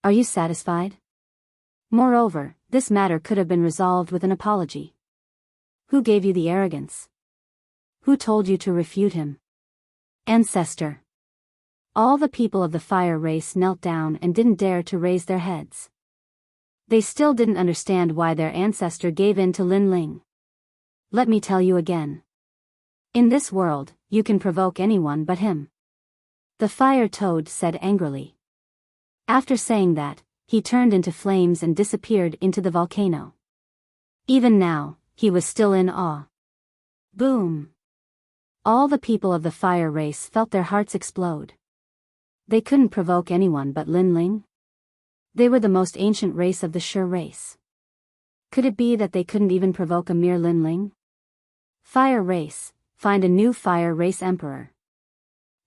Are you satisfied? Moreover, this matter could have been resolved with an apology. Who gave you the arrogance? Who told you to refute him? Ancestor. All the people of the fire race knelt down and didn't dare to raise their heads. They still didn't understand why their ancestor gave in to Lin Ling. Let me tell you again. In this world, you can provoke anyone but him. The fire toad said angrily. After saying that, he turned into flames and disappeared into the volcano. Even now, he was still in awe. Boom! All the people of the fire race felt their hearts explode. They couldn't provoke anyone but Lin Ling. They were the most ancient race of the Shi race. Could it be that they couldn't even provoke a mere Lin Ling? Fire race, find a new fire race emperor.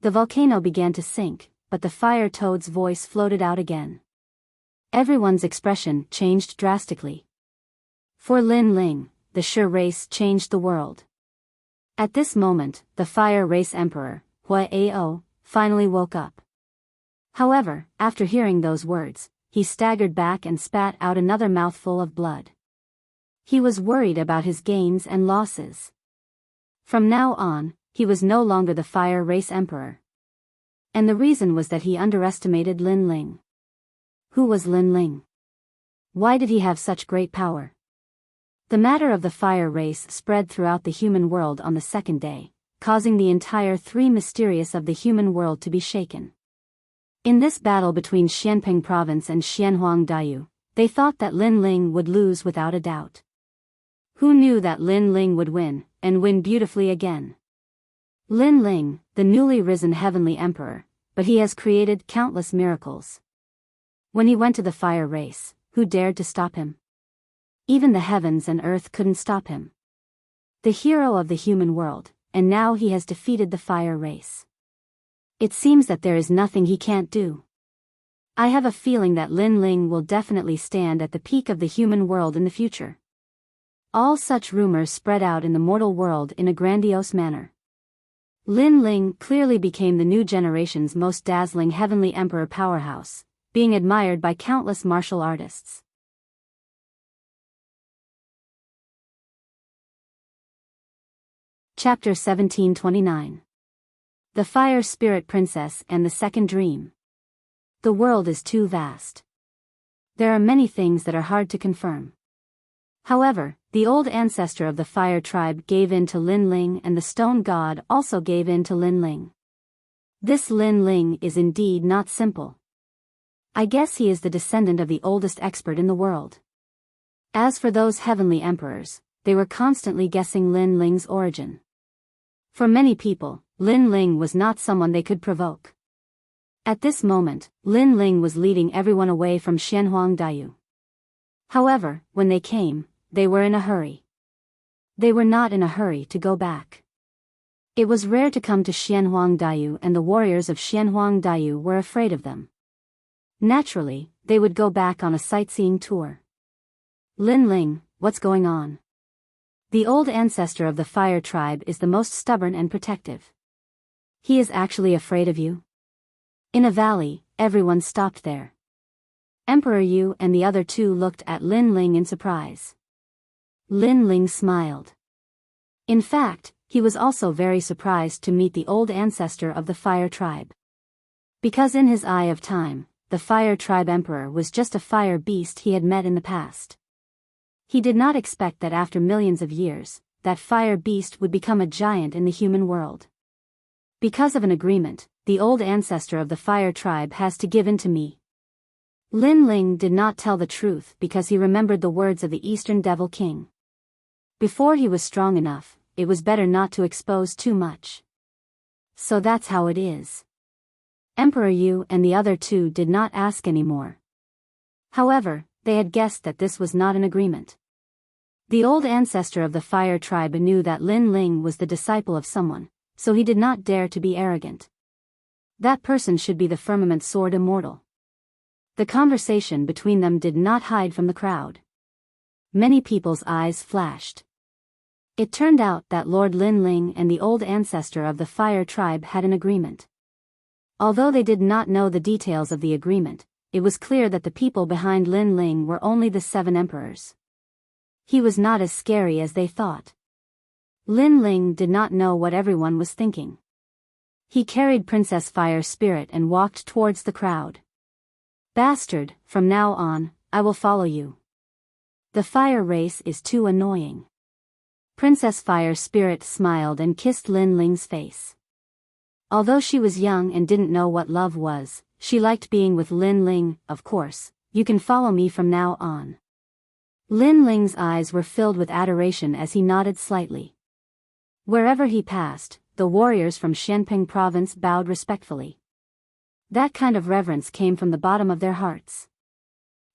The volcano began to sink, but the fire toad's voice floated out again. Everyone's expression changed drastically. For Lin Ling, the Shi race changed the world. At this moment, the fire race emperor, Huayao, finally woke up. However, after hearing those words, he staggered back and spat out another mouthful of blood. He was worried about his gains and losses. From now on, he was no longer the fire race emperor. And the reason was that he underestimated Lin Ling. Who was Lin Ling? Why did he have such great power? The matter of the fire race spread throughout the human world on the second day, causing the entire three mysterious of the human world to be shaken. In this battle between Xianping Province and Xianhuang Daiyu, they thought that Lin Ling would lose without a doubt. Who knew that Lin Ling would win, and win beautifully again? Lin Ling, the newly risen heavenly emperor, but he has created countless miracles. When he went to the fire race, who dared to stop him? Even the heavens and earth couldn't stop him. The hero of the human world, and now he has defeated the fire race. It seems that there is nothing he can't do. I have a feeling that Lin Ling will definitely stand at the peak of the human world in the future. All such rumors spread out in the mortal world in a grandiose manner. Lin Ling clearly became the new generation's most dazzling heavenly emperor powerhouse, being admired by countless martial artists. Chapter 1729. The Fire Spirit Princess and the Second Dream. The world is too vast. There are many things that are hard to confirm. However, the old ancestor of the fire tribe gave in to Lin Ling, and the stone god also gave in to Lin Ling. This Lin Ling is indeed not simple. I guess he is the descendant of the oldest expert in the world. As for those heavenly emperors, they were constantly guessing Lin Ling's origin. For many people, Lin Ling was not someone they could provoke. At this moment, Lin Ling was leading everyone away from Xianhuang Daiyu. However, when they came, they were in a hurry. They were not in a hurry to go back. It was rare to come to Xianhuang Daiyu, and the warriors of Xianhuang Daiyu were afraid of them. Naturally, they would go back on a sightseeing tour. Lin Ling, what's going on? The old ancestor of the fire tribe is the most stubborn and protective. He is actually afraid of you? In a valley, everyone stopped there. Emperor Yu and the other two looked at Lin Ling in surprise. Lin Ling smiled. In fact, he was also very surprised to meet the old ancestor of the fire tribe. Because in his eye of time, the fire tribe emperor was just a fire beast he had met in the past. He did not expect that after millions of years, that fire beast would become a giant in the human world. Because of an agreement, the old ancestor of the fire tribe has to give in to me. Lin Ling did not tell the truth because he remembered the words of the Eastern Devil King. Before he was strong enough, it was better not to expose too much. So that's how it is. Emperor Yu and the other two did not ask any more. However, they had guessed that this was not an agreement. The old ancestor of the fire tribe knew that Lin Ling was the disciple of someone, so he did not dare to be arrogant. That person should be the firmament sword immortal. The conversation between them did not hide from the crowd. Many people's eyes flashed. It turned out that Lord Lin Ling and the old ancestor of the fire tribe had an agreement. Although they did not know the details of the agreement, it was clear that the people behind Lin Ling were only the 7 emperors. He was not as scary as they thought. Lin Ling did not know what everyone was thinking. He carried Princess Fire Spirit and walked towards the crowd. Bastard, from now on, I will follow you. The fire race is too annoying. Princess Fire Spirit smiled and kissed Lin Ling's face. Although she was young and didn't know what love was, she liked being with Lin Ling. Of course, you can follow me from now on. Lin Ling's eyes were filled with adoration as he nodded slightly. Wherever he passed, the warriors from Xianping province bowed respectfully. That kind of reverence came from the bottom of their hearts.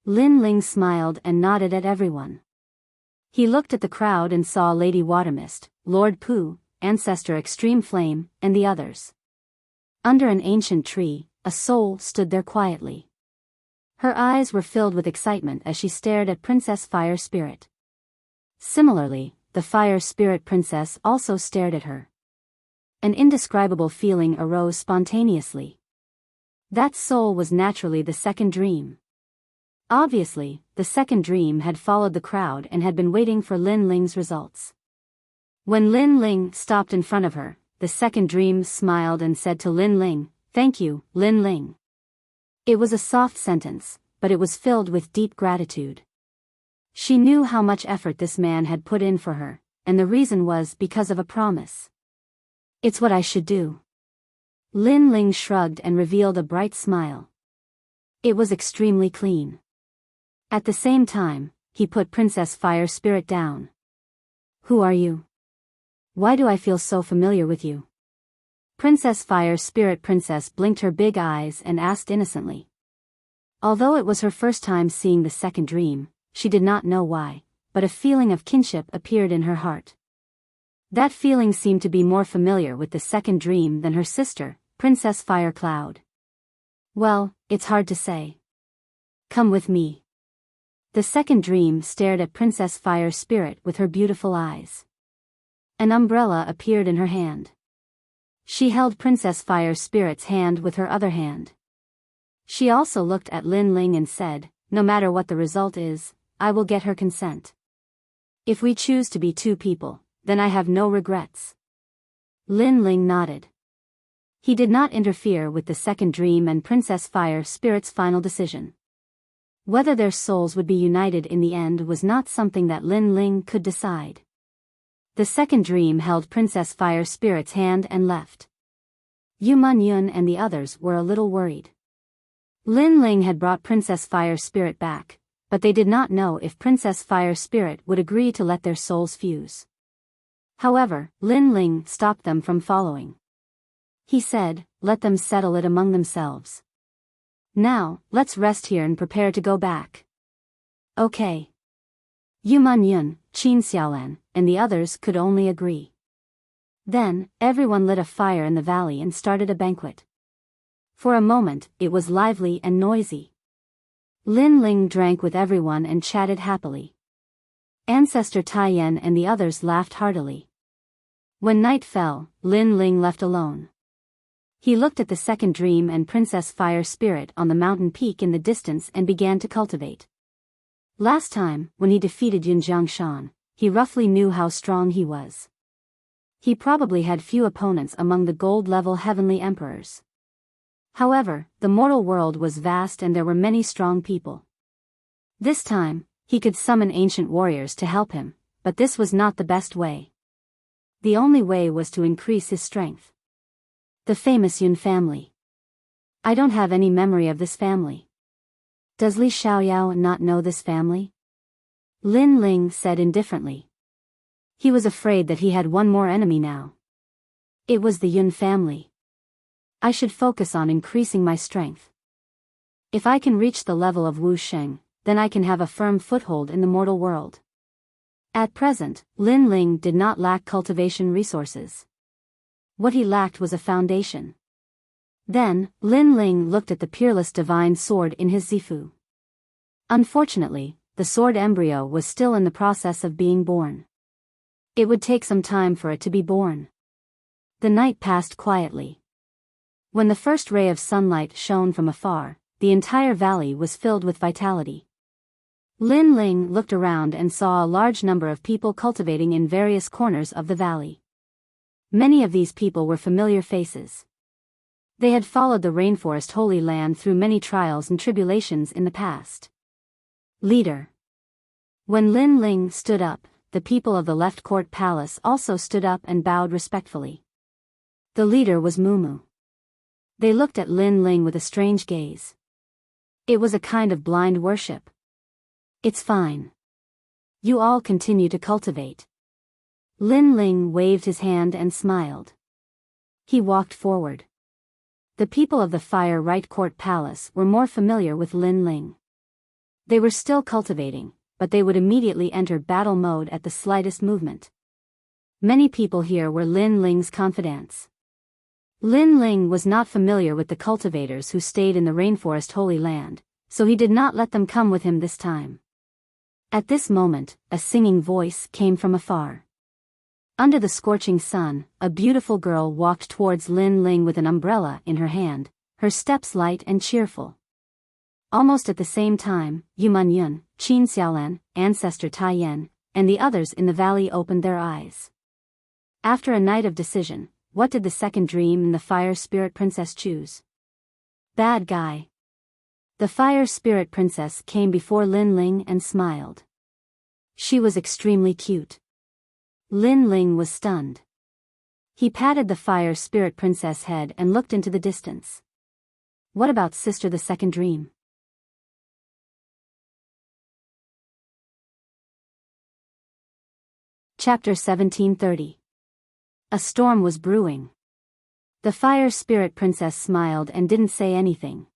Lin Ling smiled and nodded at everyone. He looked at the crowd and saw Lady Watermist, Lord Pu, Ancestor Extreme Flame, and the others. Under an ancient tree, a soul stood there quietly. Her eyes were filled with excitement as she stared at Princess Fire Spirit. Similarly, the Fire Spirit Princess also stared at her. An indescribable feeling arose spontaneously. That soul was naturally the second dream. Obviously, the second dream had followed the crowd and had been waiting for Lin Ling's results. When Lin Ling stopped in front of her, the second dream smiled and said to Lin Ling, "Thank you, Lin Ling." It was a soft sentence, but it was filled with deep gratitude. She knew how much effort this man had put in for her, and the reason was because of a promise. It's what I should do. Lin Ling shrugged and revealed a bright smile. It was extremely clean. At the same time, he put Princess Fire Spirit down. Who are you? Why do I feel so familiar with you? Princess Fire Spirit Princess blinked her big eyes and asked innocently. Although it was her first time seeing the second dream, she did not know why, but a feeling of kinship appeared in her heart. That feeling seemed to be more familiar with the second dream than her sister, Princess Fire Cloud. Well, it's hard to say. Come with me. The second dream stared at Princess Fire Spirit with her beautiful eyes. An umbrella appeared in her hand. She held Princess Fire Spirit's hand with her other hand. She also looked at Lin Ling and said, "No matter what the result is, I will get her consent. If we choose to be 2 people, then I have no regrets." Lin Ling nodded. He did not interfere with the second dream and Princess Fire Spirit's final decision. Whether their souls would be united in the end was not something that Lin Ling could decide. The second dream held Princess Fire Spirit's hand and left. Yu Man Yun and the others were a little worried. Lin Ling had brought Princess Fire Spirit back, but they did not know if Princess Fire Spirit would agree to let their souls fuse. However, Lin Ling stopped them from following. He said, let them settle it among themselves. Now, let's rest here and prepare to go back. Okay. Yu Yun, Qin Xiaolan, and the others could only agree. Then, everyone lit a fire in the valley and started a banquet. For a moment, it was lively and noisy. Lin Ling drank with everyone and chatted happily. Ancestor Taiyan and the others laughed heartily. When night fell, Lin Ling left alone. He looked at the second dream and Princess Fire Spirit on the mountain peak in the distance and began to cultivate. Last time, when he defeated Yun Jiangshan, he roughly knew how strong he was. He probably had few opponents among the gold-level heavenly emperors. However, the mortal world was vast and there were many strong people. This time, he could summon ancient warriors to help him, but this was not the best way. The only way was to increase his strength. The famous Yun family. I don't have any memory of this family. Does Li Xiaoyao not know this family? Lin Ling said indifferently. He was afraid that he had one more enemy now. It was the Yun family. I should focus on increasing my strength. If I can reach the level of Wu Sheng, then I can have a firm foothold in the mortal world. At present, Lin Ling did not lack cultivation resources. What he lacked was a foundation. Then, Lin Ling looked at the peerless divine sword in his zifu. Unfortunately, the sword embryo was still in the process of being born. It would take some time for it to be born. The night passed quietly. When the first ray of sunlight shone from afar, the entire valley was filled with vitality. Lin Ling looked around and saw a large number of people cultivating in various corners of the valley. Many of these people were familiar faces. They had followed the rainforest Holy Land through many trials and tribulations in the past. Leader. When Lin Ling stood up, the people of the left court palace also stood up and bowed respectfully. The leader was Mumu. They looked at Lin Ling with a strange gaze. It was a kind of blind worship. It's fine. You all continue to cultivate. Lin Ling waved his hand and smiled. He walked forward. The people of the Fire Right Court Palace were more familiar with Lin Ling. They were still cultivating, but they would immediately enter battle mode at the slightest movement. Many people here were Lin Ling's confidants. Lin Ling was not familiar with the cultivators who stayed in the rainforest Holy Land, so he did not let them come with him this time. At this moment, a singing voice came from afar. Under the scorching sun, a beautiful girl walked towards Lin Ling with an umbrella in her hand, her steps light and cheerful. Almost at the same time, Yu Yun, Qin Xiaolan, Ancestor Taiyan, and the others in the valley opened their eyes. After a night of decision, what did the second dream and the Fire Spirit Princess choose? Bad guy. The Fire Spirit Princess came before Lin Ling and smiled. She was extremely cute. Lin Ling was stunned. He patted the Fire Spirit Princess' head and looked into the distance. What about Sister the Second Dream? Chapter 1730. A storm was brewing. The Fire Spirit Princess smiled and didn't say anything.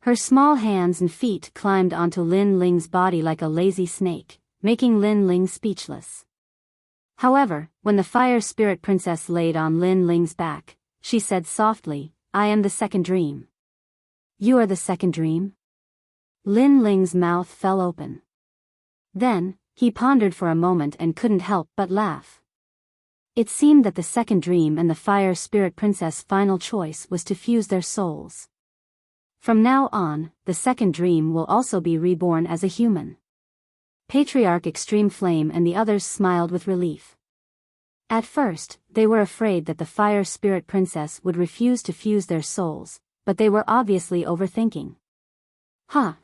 Her small hands and feet climbed onto Lin Ling's body like a lazy snake, making Lin Ling speechless. However, when the Fire Spirit Princess laid on Lin Ling's back, she said softly, I am the second dream. You are the second dream? Lin Ling's mouth fell open. Then, he pondered for a moment and couldn't help but laugh. It seemed that the second dream and the Fire Spirit Princess' final choice was to fuse their souls. From now on, the second dream will also be reborn as a human. Patriarch Extreme Flame and the others smiled with relief. At first, they were afraid that the Fire Spirit Princess would refuse to fuse their souls, but they were obviously overthinking.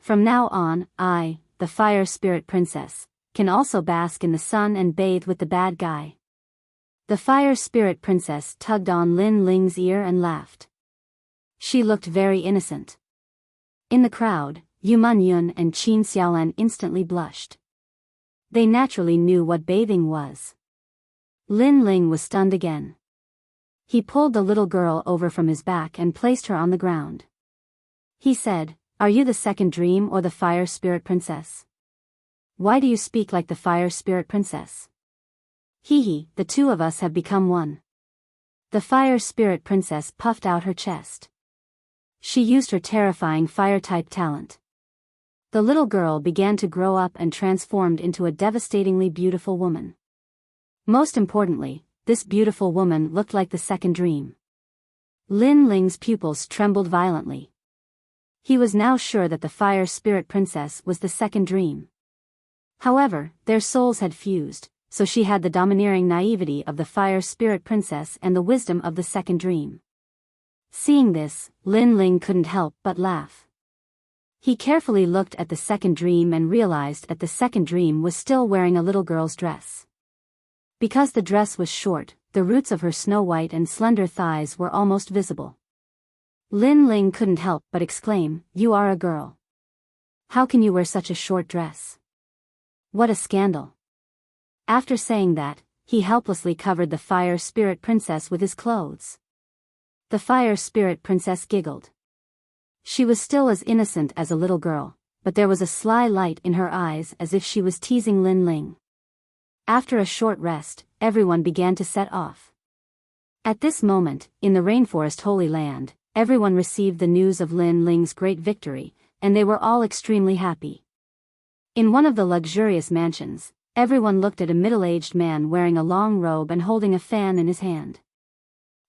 From now on, I, the Fire Spirit Princess, can also bask in the sun and bathe with the bad guy. The Fire Spirit Princess tugged on Lin Ling's ear and laughed. She looked very innocent. In the crowd, Yu Yun and Qin Xiaolan instantly blushed. They naturally knew what bathing was. Lin Ling was stunned again. He pulled the little girl over from his back and placed her on the ground. He said, "Are you the second dream or the fire spirit princess? Why do you speak like the fire spirit princess?" "Hee, the two of us have become one." The fire spirit princess puffed out her chest. She used her terrifying fire-type talent. The little girl began to grow up and transformed into a devastatingly beautiful woman. Most importantly, this beautiful woman looked like the second dream. Lin Ling's pupils trembled violently. He was now sure that the fire spirit princess was the second dream. However, their souls had fused, so she had the domineering naivety of the fire spirit princess and the wisdom of the second dream. Seeing this, Lin Ling couldn't help but laugh. He carefully looked at the second dream and realized that the second dream was still wearing a little girl's dress. Because the dress was short, the roots of her snow-white and slender thighs were almost visible. Lin Ling couldn't help but exclaim, "You are a girl. How can you wear such a short dress? What a scandal." After saying that, he helplessly covered the fire spirit princess with his clothes. The fire spirit princess giggled. She was still as innocent as a little girl, but there was a sly light in her eyes as if she was teasing Lin Ling. After a short rest, everyone began to set off. At this moment, in the rainforest Holy Land, everyone received the news of Lin Ling's great victory, and they were all extremely happy. In one of the luxurious mansions, everyone looked at a middle-aged man wearing a long robe and holding a fan in his hand.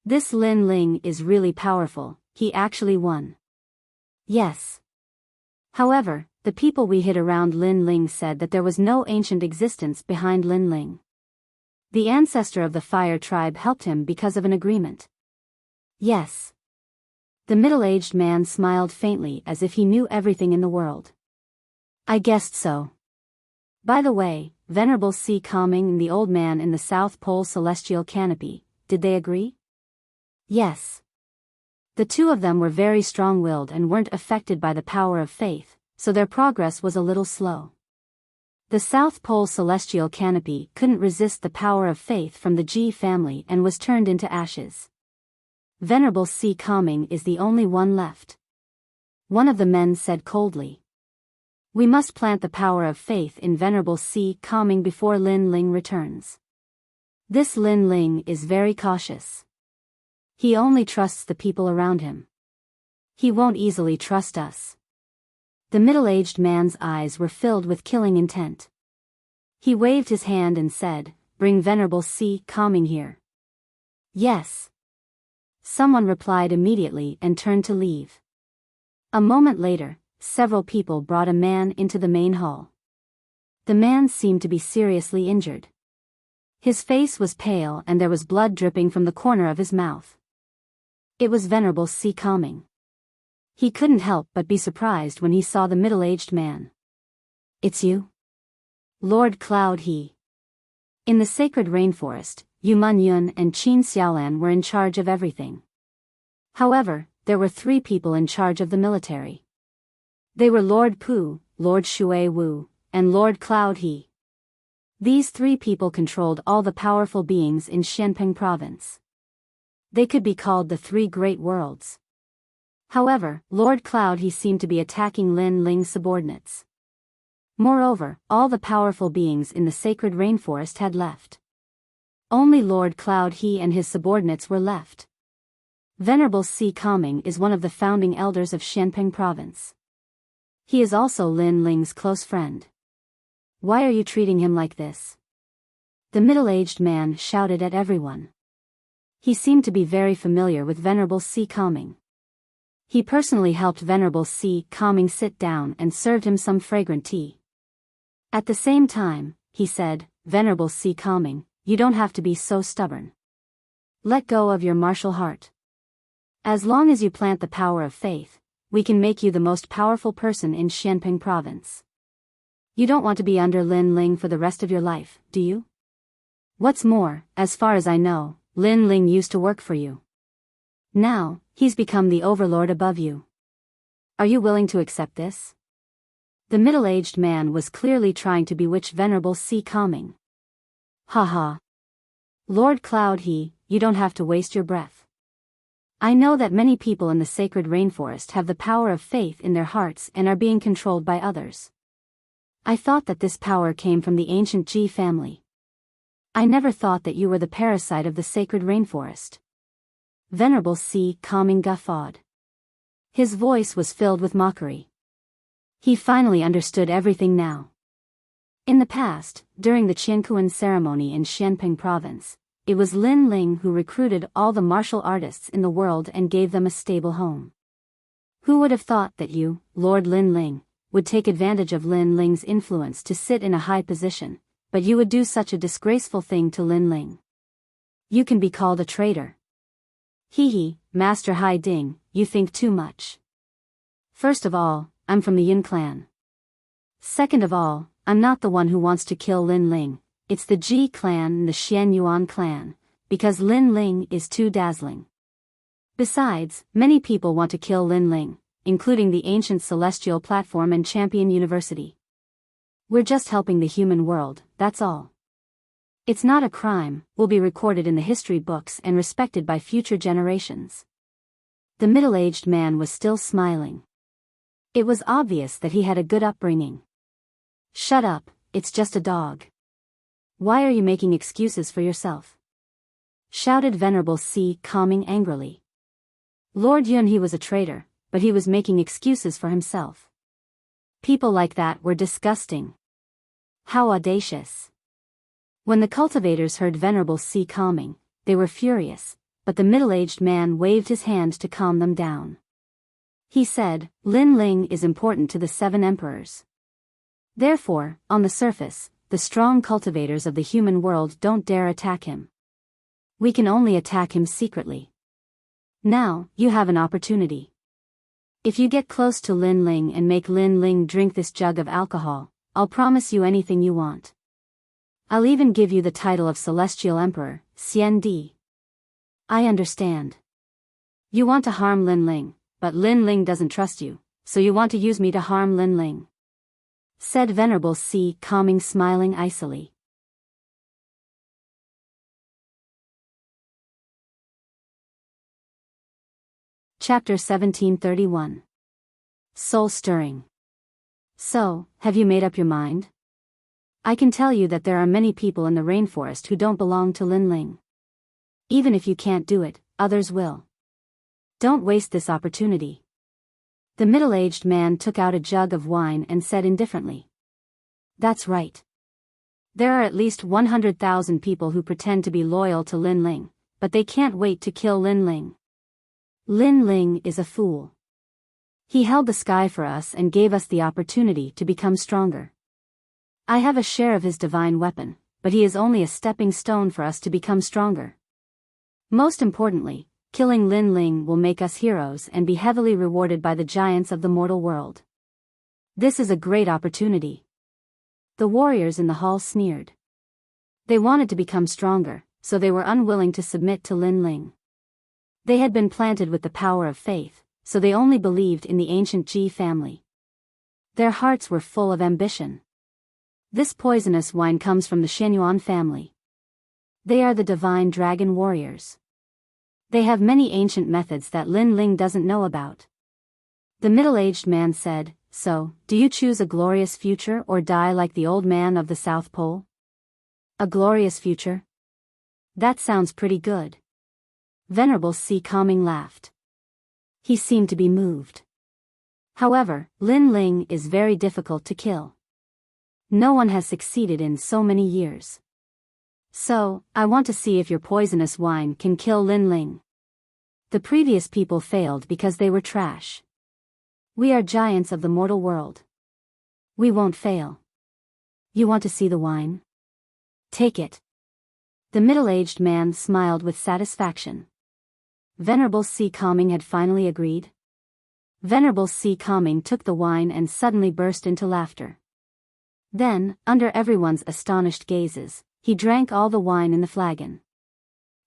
"This Lin Ling is really powerful, he actually won." Yes. However, the people we hid around Lin Ling said that there was no ancient existence behind Lin Ling. The ancestor of the fire tribe helped him because of an agreement. Yes. The middle-aged man smiled faintly as if he knew everything in the world. "I guessed so. By the way, Venerable Sea Calming and the old man in the South Pole celestial canopy, did they agree?" "Yes. The two of them were very strong-willed and weren't affected by the power of faith, so their progress was a little slow. The South Pole celestial canopy couldn't resist the power of faith from the G family and was turned into ashes. Venerable Sea Calming is the only one left." One of the men said coldly. "We must plant the power of faith in Venerable Sea Calming before Lin Ling returns. This Lin Ling is very cautious. He only trusts the people around him. He won't easily trust us." The middle-aged man's eyes were filled with killing intent. He waved his hand and said, "Bring Venerable Sea Calming here." "Yes." Someone replied immediately and turned to leave. A moment later, several people brought a man into the main hall. The man seemed to be seriously injured. His face was pale and there was blood dripping from the corner of his mouth. It was Venerable Sea Calming. He couldn't help but be surprised when he saw the middle-aged man. "It's you? Lord Cloud He." In the sacred rainforest, Yu Man Yun and Qin Xiaolan were in charge of everything. However, there were 3 people in charge of the military. They were Lord Pu, Lord Shui Wu, and Lord Cloud He. These 3 people controlled all the powerful beings in Xianping province. They could be called the 3 great worlds. However, Lord Cloud He seemed to be attacking Lin Ling's subordinates. Moreover, all the powerful beings in the sacred rainforest had left. Only Lord Cloud He and his subordinates were left. Venerable Sea Calming is one of the founding elders of Xianping province. He is also Lin Ling's close friend. "Why are you treating him like this?" The middle-aged man shouted at everyone. He seemed to be very familiar with Venerable Sea Calming. He personally helped Venerable Sea Calming sit down and served him some fragrant tea. At the same time, he said, "Venerable Sea Calming, you don't have to be so stubborn. Let go of your martial heart. As long as you plant the power of faith, we can make you the most powerful person in Xianping province. You don't want to be under Lin Ling for the rest of your life, do you? What's more, as far as I know, Lin Ling used to work for you. Now, he's become the overlord above you. Are you willing to accept this?" The middle-aged man was clearly trying to bewitch Venerable Sea Calming. "Ha ha. Lord Cloud He, you don't have to waste your breath. I know that many people in the sacred rainforest have the power of faith in their hearts and are being controlled by others. I thought that this power came from the ancient Ji family. I never thought that you were the parasite of the sacred rainforest. Venerable C. Calming guffawed. His voice was filled with mockery. He finally understood everything now. In the past, during the Qiankuan ceremony in Xianping province, it was Lin Ling who recruited all the martial artists in the world and gave them a stable home. Who would have thought that you, Lord Lin Ling, would take advantage of Lin Ling's influence to sit in a high position, but you would do such a disgraceful thing to Lin Ling. You can be called a traitor. Hee, Master Hai Ding, you think too much. First of all, I'm from the Yin clan. Second of all, I'm not the one who wants to kill Lin Ling, it's the Ji clan and the Xian Yuan clan, because Lin Ling is too dazzling. Besides, many people want to kill Lin Ling, including the ancient Celestial Platform and Champion University. We're just helping the human world, that's all. It's not a crime, will be recorded in the history books and respected by future generations. The middle-aged man was still smiling. It was obvious that he had a good upbringing. Shut up, it's just a dog. Why are you making excuses for yourself? Shouted Venerable C. Calming angrily. Lord Yun, he was a traitor, but he was making excuses for himself. People like that were disgusting. How audacious. When the cultivators heard Venerable C. calming, they were furious, but the middle-aged man waved his hand to calm them down. He said, Lin Ling is important to the 7 emperors. Therefore, on the surface, the strong cultivators of the human world don't dare attack him. We can only attack him secretly. Now, you have an opportunity. If you get close to Lin Ling and make Lin Ling drink this jug of alcohol, I'll promise you anything you want. I'll even give you the title of Celestial Emperor, Xian Di. I understand. You want to harm Lin Ling, but Lin Ling doesn't trust you, so you want to use me to harm Lin Ling. Said Venerable C. calming, smiling icily. Chapter 1731. Soul Stirring. So, have you made up your mind? I can tell you that there are many people in the rainforest who don't belong to Lin Ling. Even if you can't do it, others will. Don't waste this opportunity. The middle-aged man took out a jug of wine and said indifferently. That's right. There are at least 100,000 people who pretend to be loyal to Lin Ling, but they can't wait to kill Lin Ling. Lin Ling is a fool. He held the sky for us and gave us the opportunity to become stronger. I have a share of his divine weapon, but he is only a stepping stone for us to become stronger. Most importantly, killing Lin Ling will make us heroes and be heavily rewarded by the giants of the mortal world. This is a great opportunity. The warriors in the hall sneered. They wanted to become stronger, so they were unwilling to submit to Lin Ling. They had been planted with the power of faith, so they only believed in the ancient Ji family. Their hearts were full of ambition. This poisonous wine comes from the Shenyuan family. They are the divine dragon warriors. They have many ancient methods that Lin Ling doesn't know about. The middle-aged man said, So, do you choose a glorious future or die like the old man of the South Pole? A glorious future? That sounds pretty good. Venerable C. calming laughed. He seemed to be moved. However, Lin Ling is very difficult to kill. No one has succeeded in so many years. So, I want to see if your poisonous wine can kill Lin Ling. The previous people failed because they were trash. We are giants of the mortal world. We won't fail. You want to see the wine? Take it. The middle-aged man smiled with satisfaction. Venerable C. calming had finally agreed. Venerable C. calming took the wine and suddenly burst into laughter. Then, under everyone's astonished gazes, he drank all the wine in the flagon.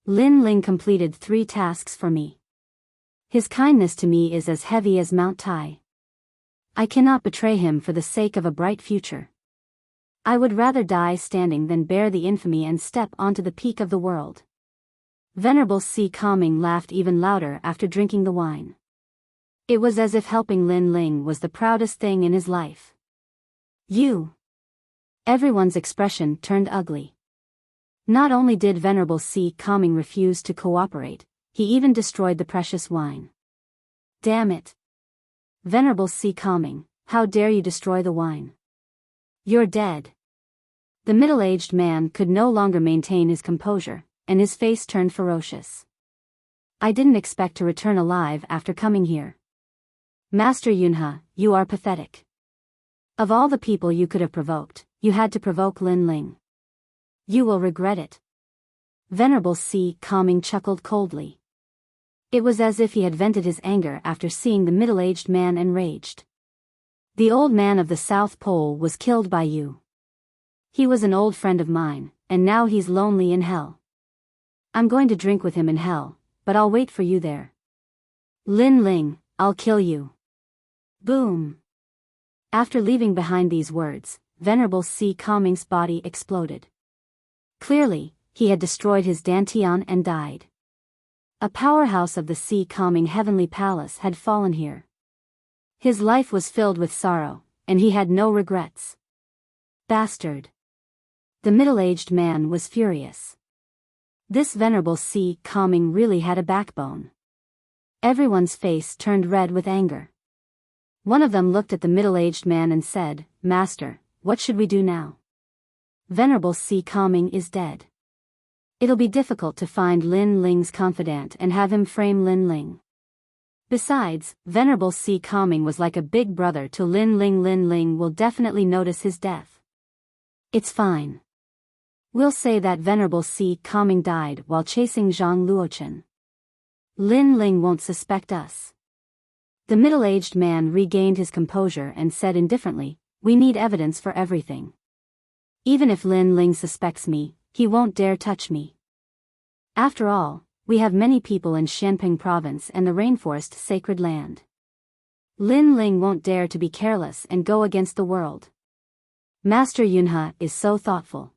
Lin Ling completed 3 tasks for me. His kindness to me is as heavy as Mount Tai. I cannot betray him for the sake of a bright future. I would rather die standing than bear the infamy and step onto the peak of the world. Venerable Si Calming laughed even louder after drinking the wine. It was as if helping Lin Ling was the proudest thing in his life. You. Everyone's expression turned ugly. Not only did Venerable Si Calming refuse to cooperate, he even destroyed the precious wine. Damn it. Venerable Si Calming, how dare you destroy the wine? You're dead. The middle-aged man could no longer maintain his composure, and his face turned ferocious. I didn't expect to return alive after coming here. Master Yunhe, you are pathetic. Of all the people you could have provoked, you had to provoke Lin Ling. You will regret it. Venerable Si Calming chuckled coldly. It was as if he had vented his anger after seeing the middle-aged man enraged. The old man of the South Pole was killed by you. He was an old friend of mine, and now he's lonely in hell. I'm going to drink with him in hell, but I'll wait for you there. Lin Ling, I'll kill you. Boom. After leaving behind these words, Venerable Si Calming's body exploded. Clearly, he had destroyed his dantian and died. A powerhouse of the Si Calming heavenly palace had fallen here. His life was filled with sorrow, and he had no regrets. Bastard. The middle-aged man was furious. This Venerable Si Calming really had a backbone. Everyone's face turned red with anger. One of them looked at the middle-aged man and said, Master, what should we do now? Venerable Si Calming is dead. It'll be difficult to find Lin Ling's confidant and have him frame Lin Ling. Besides, Venerable Si Calming was like a big brother to Lin Ling. Lin Ling will definitely notice his death. It's fine. We'll say that Venerable Si Calming died while chasing Zhang Luochen. Lin Ling won't suspect us. The middle-aged man regained his composure and said indifferently, we need evidence for everything. Even if Lin Ling suspects me, he won't dare touch me. After all, we have many people in Xianping province and the rainforest sacred land. Lin Ling won't dare to be careless and go against the world. Master Yunhe is so thoughtful.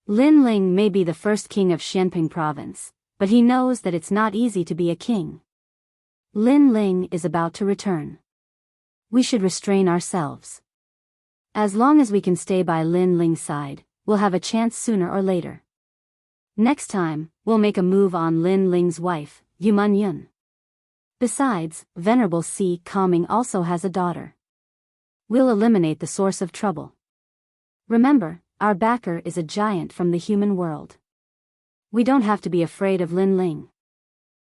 Lin Ling may be the first king of Xianping province, but he knows that it's not easy to be a king. Lin Ling is about to return. We should restrain ourselves. As long as we can stay by Lin Ling's side, we'll have a chance sooner or later. Next time, we'll make a move on Lin Ling's wife, Yuman Yun. Besides, Venerable Si Calming also has a daughter. We'll eliminate the source of trouble. Remember, our backer is a giant from the human world. We don't have to be afraid of Lin Ling.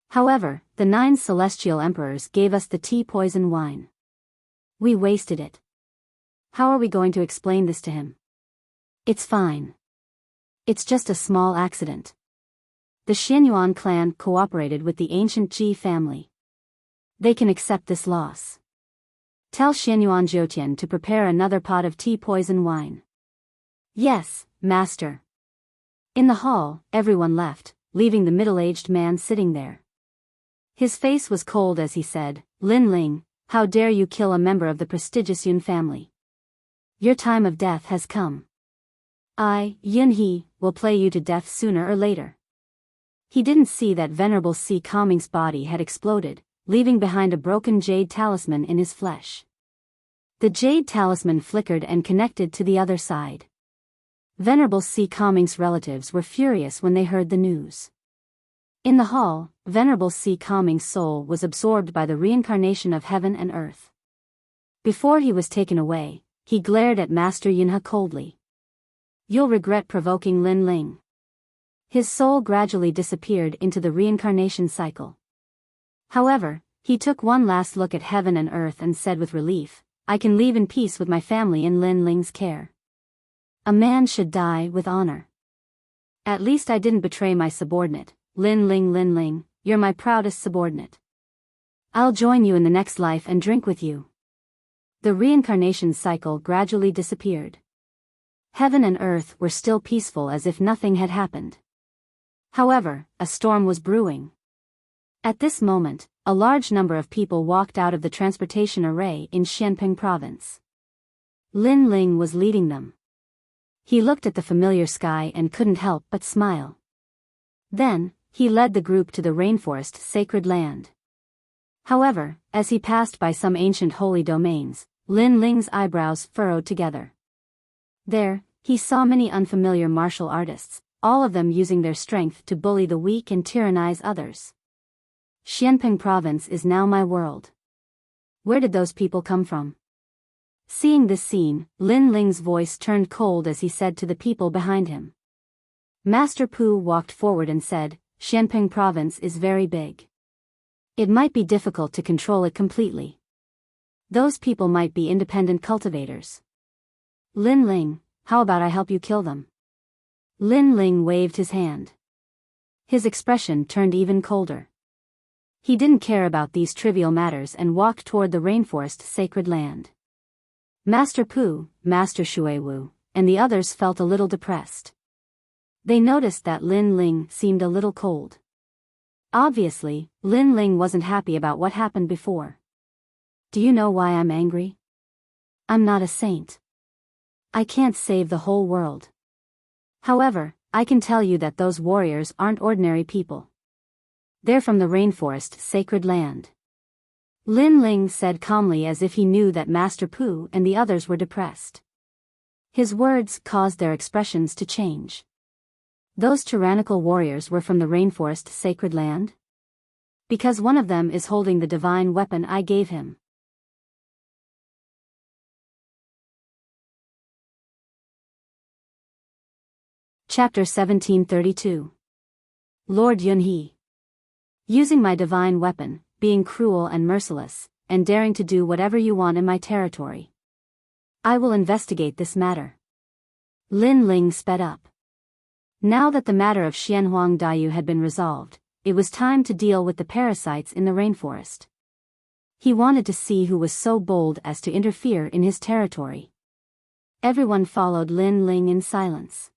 However, the 9 celestial emperors gave us the tea poison wine. We wasted it. How are we going to explain this to him? It's fine. It's just a small accident. The Xianyuan clan cooperated with the ancient Ji family. They can accept this loss. Tell Xianyuan Jiutian to prepare another pot of tea poison wine. Yes, master. In the hall, everyone left, leaving the middle-aged man sitting there. His face was cold as he said, Lin Ling, how dare you kill a member of the prestigious Yun family? Your time of death has come. I, Yun He, will play you to death sooner or later. He didn't see that Venerable Si Calming's body had exploded, leaving behind a broken jade talisman in his flesh. The jade talisman flickered and connected to the other side. Venerable Si Calming's relatives were furious when they heard the news. In the hall, Venerable Si Calming's soul was absorbed by the reincarnation of heaven and earth. Before he was taken away, he glared at Master Yunhe coldly. You'll regret provoking Lin Ling. His soul gradually disappeared into the reincarnation cycle. However, he took one last look at heaven and earth and said with relief, I can leave in peace with my family in Lin Ling's care. A man should die with honor. At least I didn't betray my subordinate. Lin Ling, you're my proudest subordinate. I'll join you in the next life and drink with you. The reincarnation cycle gradually disappeared. Heaven and earth were still peaceful as if nothing had happened. However, a storm was brewing. At this moment, a large number of people walked out of the transportation array in Xianping province. Lin Ling was leading them. He looked at the familiar sky and couldn't help but smile. Then, he led the group to the rainforest sacred land. However, as he passed by some ancient holy domains, Lin Ling's eyebrows furrowed together. There, he saw many unfamiliar martial artists, all of them using their strength to bully the weak and tyrannize others. Xianping province is now my world. Where did those people come from? Seeing this scene, Lin Ling's voice turned cold as he said to the people behind him. Master Pu walked forward and said, Xianping province is very big. It might be difficult to control it completely. Those people might be independent cultivators. Lin Ling, how about I help you kill them? Lin Ling waved his hand. His expression turned even colder. He didn't care about these trivial matters and walked toward the rainforest sacred land. Master Pu, Master Shuiwu, and the others felt a little depressed. They noticed that Lin Ling seemed a little cold. Obviously, Lin Ling wasn't happy about what happened before. Do you know why I'm angry? I'm not a saint. I can't save the whole world. However, I can tell you that those warriors aren't ordinary people. They're from the rainforest sacred land. Lin Ling said calmly as if he knew that Master Pu and the others were depressed. His words caused their expressions to change. Those tyrannical warriors were from the rainforest sacred land? Because one of them is holding the divine weapon I gave him. Chapter 1732. Lord Yunhe. Using my divine weapon, being cruel and merciless, and daring to do whatever you want in my territory. I will investigate this matter. Lin Ling sped up. Now that the matter of Xianhuang Daiyu had been resolved, it was time to deal with the parasites in the rainforest. He wanted to see who was so bold as to interfere in his territory. Everyone followed Lin Ling in silence.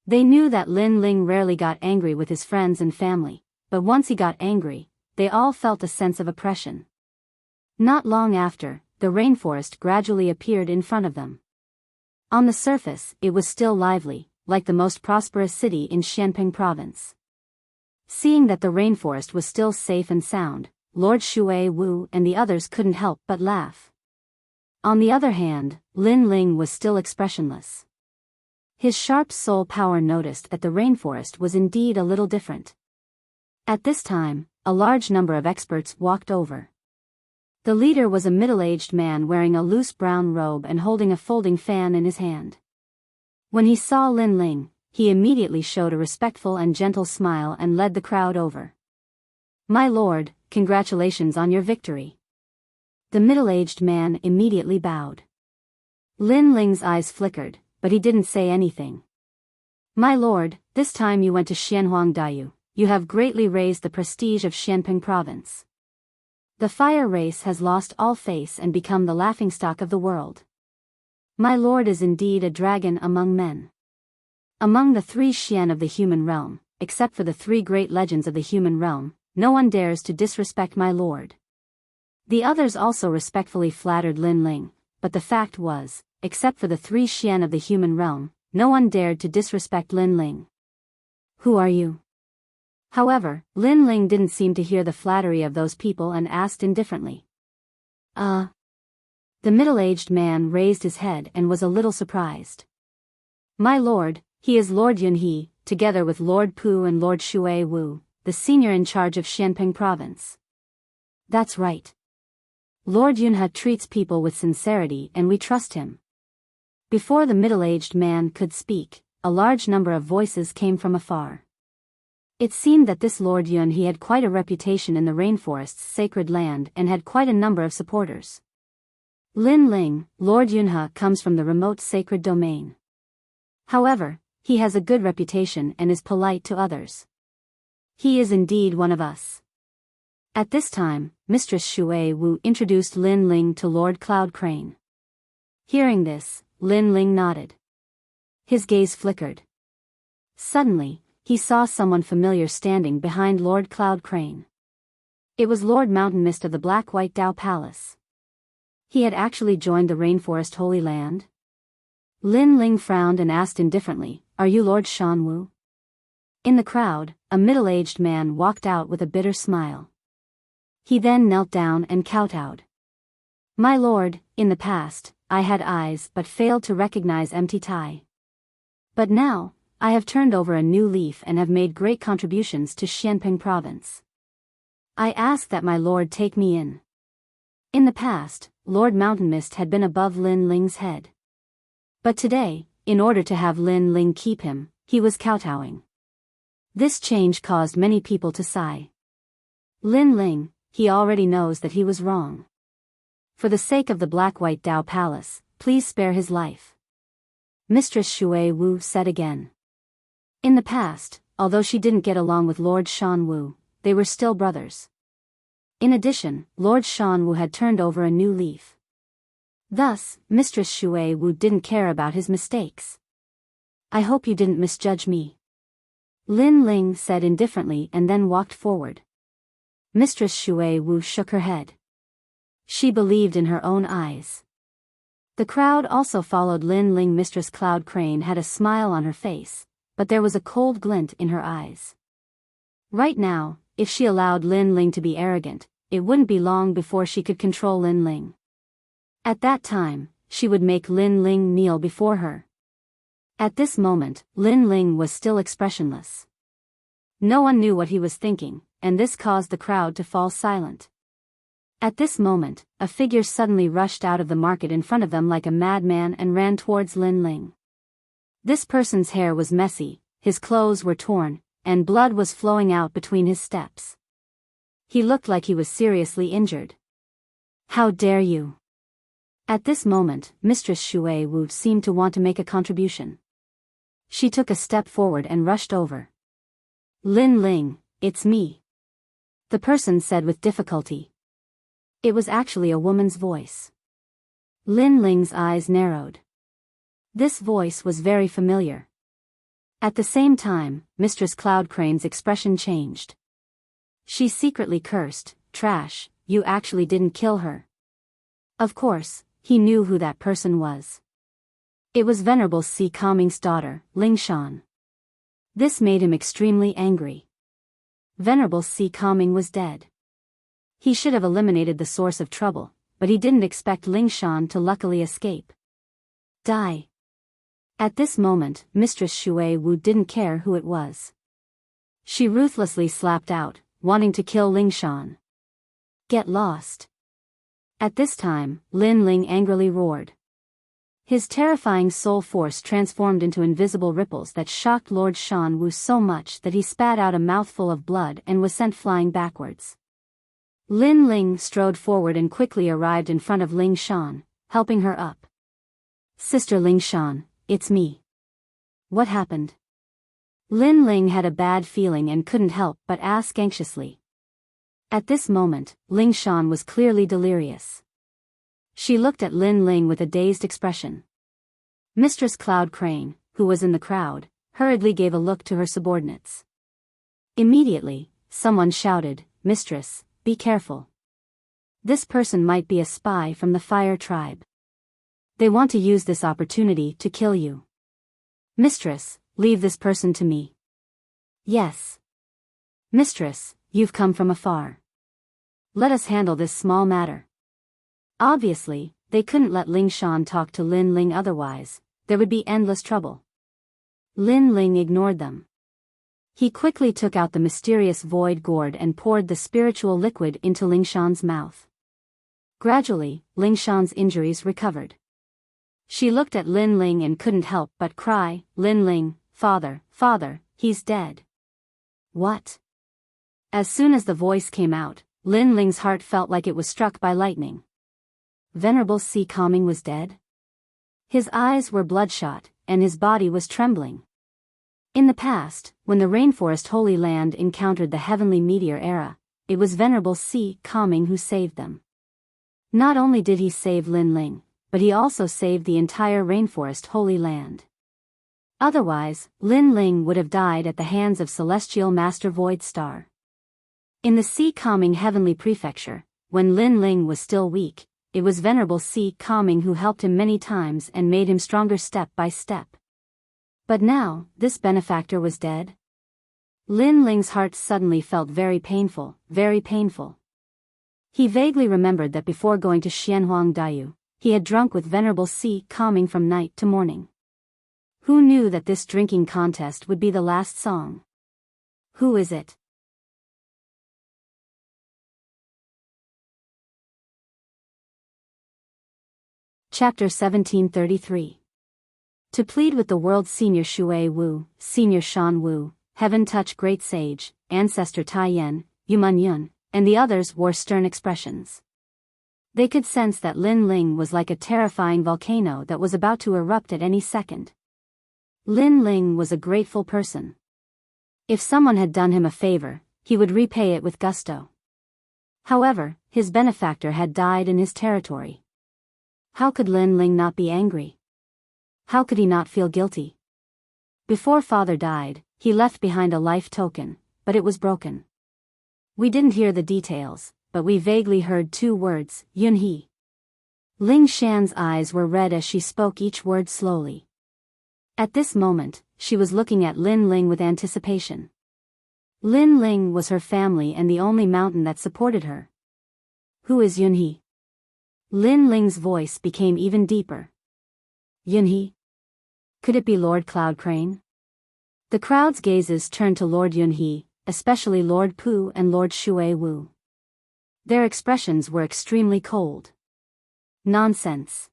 They knew that Lin Ling rarely got angry with his friends and family, but once he got angry, they all felt a sense of oppression. Not long after, the rainforest gradually appeared in front of them. On the surface, it was still lively, like the most prosperous city in Xianping province. Seeing that the rainforest was still safe and sound, Lord Shui Wu and the others couldn't help but laugh. On the other hand, Lin Ling was still expressionless. His sharp soul power noticed that the rainforest was indeed a little different. At this time, a large number of experts walked over. The leader was a middle-aged man wearing a loose brown robe and holding a folding fan in his hand. When he saw Lin Ling, he immediately showed a respectful and gentle smile and led the crowd over. My lord, congratulations on your victory. The middle-aged man immediately bowed. Lin Ling's eyes flickered, but he didn't say anything. My lord, this time you went to Xianhuang Daiyu, you have greatly raised the prestige of Xianping province. The fire race has lost all face and become the laughingstock of the world. My lord is indeed a dragon among men. Among the 3 Xian of the human realm, except for the 3 great legends of the human realm, no one dares to disrespect my lord. The others also respectfully flattered Lin Ling, but the fact was, except for the 3 Xian of the human realm, no one dared to disrespect Lin Ling. Who are you? However, Lin Ling didn't seem to hear the flattery of those people and asked indifferently. The middle-aged man raised his head and was a little surprised. My lord, he is Lord Yunhe, together with Lord Pu and Lord Shui Wu, the senior in charge of Xianping province. That's right. Lord Yunhe treats people with sincerity and we trust him. Before the middle-aged man could speak, a large number of voices came from afar. It seemed that this Lord Yunhe had quite a reputation in the rainforest's sacred land and had quite a number of supporters. Lin Ling, Lord Yunhe comes from the remote sacred domain. However, he has a good reputation and is polite to others. He is indeed one of us. At this time, Mistress Shui Wu introduced Lin Ling to Lord Cloud Crane. Hearing this, Lin Ling nodded. His gaze flickered. Suddenly, he saw someone familiar standing behind Lord Cloud Crane. It was Lord Mountain Mist of the Black-White Dao Palace. He had actually joined the Rainforest Holy Land? Lin Ling frowned and asked indifferently, Are you Lord Shan Wu? In the crowd, a middle-aged man walked out with a bitter smile. He then knelt down and kowtowed. "My lord, in the past, I had eyes but failed to recognize empty tie. But now, I have turned over a new leaf and have made great contributions to Xianping province. I ask that my lord take me in." In the past, Lord Mountain Mist had been above Lin Ling's head. But today, in order to have Lin Ling keep him, he was kowtowing. This change caused many people to sigh. Lin Ling, he already knows that he was wrong. For the sake of the Black-White Dao Palace, please spare his life. Mistress Shui Wu said again. In the past, although she didn't get along with Lord Shan Wu, they were still brothers. In addition, Lord Shan Wu had turned over a new leaf. Thus, Mistress Shui Wu didn't care about his mistakes. "I hope you didn't misjudge me," Lin Ling said indifferently and then walked forward. Mistress Shui Wu shook her head. She believed in her own eyes. The crowd also followed Lin Ling. Mistress Cloud Crane had a smile on her face, but there was a cold glint in her eyes. Right now, if she allowed Lin Ling to be arrogant, it wouldn't be long before she could control Lin Ling. At that time, she would make Lin Ling kneel before her. At this moment, Lin Ling was still expressionless. No one knew what he was thinking, and this caused the crowd to fall silent. At this moment, a figure suddenly rushed out of the market in front of them like a madman and ran towards Lin Ling. This person's hair was messy, his clothes were torn, and blood was flowing out between his steps. He looked like he was seriously injured. "How dare you!" At this moment, Mistress Shui Wu seemed to want to make a contribution. She took a step forward and rushed over. "Lin Ling, it's me," the person said with difficulty. It was actually a woman's voice. Lin Ling's eyes narrowed. This voice was very familiar. At the same time, Mistress Cloud Crane's expression changed. She secretly cursed, "Trash, you actually didn't kill her." Of course, he knew who that person was. It was Venerable Si Kaming's daughter, Ling Shan. This made him extremely angry. Venerable Si Kaming was dead. He should have eliminated the source of trouble, but he didn't expect Ling Shan to luckily escape. Die. At this moment, Mistress Shui Wu didn't care who it was. She ruthlessly slapped out, wanting to kill Ling Shan. "Get lost." At this time, Lin Ling angrily roared. His terrifying soul force transformed into invisible ripples that shocked Lord Shan Wu so much that he spat out a mouthful of blood and was sent flying backwards. Lin Ling strode forward and quickly arrived in front of Ling Shan, helping her up. "Sister Ling Shan, it's me. What happened?" Lin Ling had a bad feeling and couldn't help but ask anxiously. At this moment, Ling Shan was clearly delirious. She looked at Lin Ling with a dazed expression. Mistress Cloud Crane, who was in the crowd, hurriedly gave a look to her subordinates. Immediately, someone shouted, "Mistress, be careful. This person might be a spy from the Fire Tribe. They want to use this opportunity to kill you. Mistress, leave this person to me." "Yes. Mistress, you've come from afar. Let us handle this small matter." Obviously, they couldn't let Ling Shan talk to Lin Ling, otherwise, there would be endless trouble. Lin Ling ignored them. He quickly took out the mysterious void gourd and poured the spiritual liquid into Ling Shan's mouth. Gradually, Ling Shan's injuries recovered. She looked at Lin Ling and couldn't help but cry, "Lin Ling, father, father, he's dead." "What?" As soon as the voice came out, Lin Ling's heart felt like it was struck by lightning. Venerable Si Kaming was dead? His eyes were bloodshot, and his body was trembling. In the past, when the Rainforest Holy Land encountered the Heavenly Meteor Era, it was Venerable Si Kaming who saved them. Not only did he save Lin Ling, but he also saved the entire Rainforest Holy Land. Otherwise, Lin Ling would have died at the hands of Celestial Master Void Star. In the Si Kaming Heavenly Prefecture, when Lin Ling was still weak, it was Venerable Si Kaming who helped him many times and made him stronger step by step. But now, this benefactor was dead? Lin Ling's heart suddenly felt very painful, very painful. He vaguely remembered that before going to Xianhuang Daiyu, he had drunk with Venerable Si calming from night to morning. Who knew that this drinking contest would be the last song? Who is it? Chapter 1733. To plead with the world's senior Shui Wu, senior Shan Wu, Heaven Touch Great Sage, Ancestor Tai Yen, Yuman Yun, and the others wore stern expressions. They could sense that Lin Ling was like a terrifying volcano that was about to erupt at any second. Lin Ling was a grateful person. If someone had done him a favor, he would repay it with gusto. However, his benefactor had died in his territory. How could Lin Ling not be angry? How could he not feel guilty? Before father died, he left behind a life token, but it was broken. We didn't hear the details, but we vaguely heard two words, Yunhe. Ling Shan's eyes were red as she spoke each word slowly. At this moment, she was looking at Lin Ling with anticipation. Lin Ling was her family and the only mountain that supported her. Who is Yunhe? Lin Ling's voice became even deeper. Yunhe? Could it be Lord Cloud Crane? The crowd's gazes turned to Lord Yunhe, especially Lord Pu and Lord Shui Wu. Their expressions were extremely cold. Nonsense.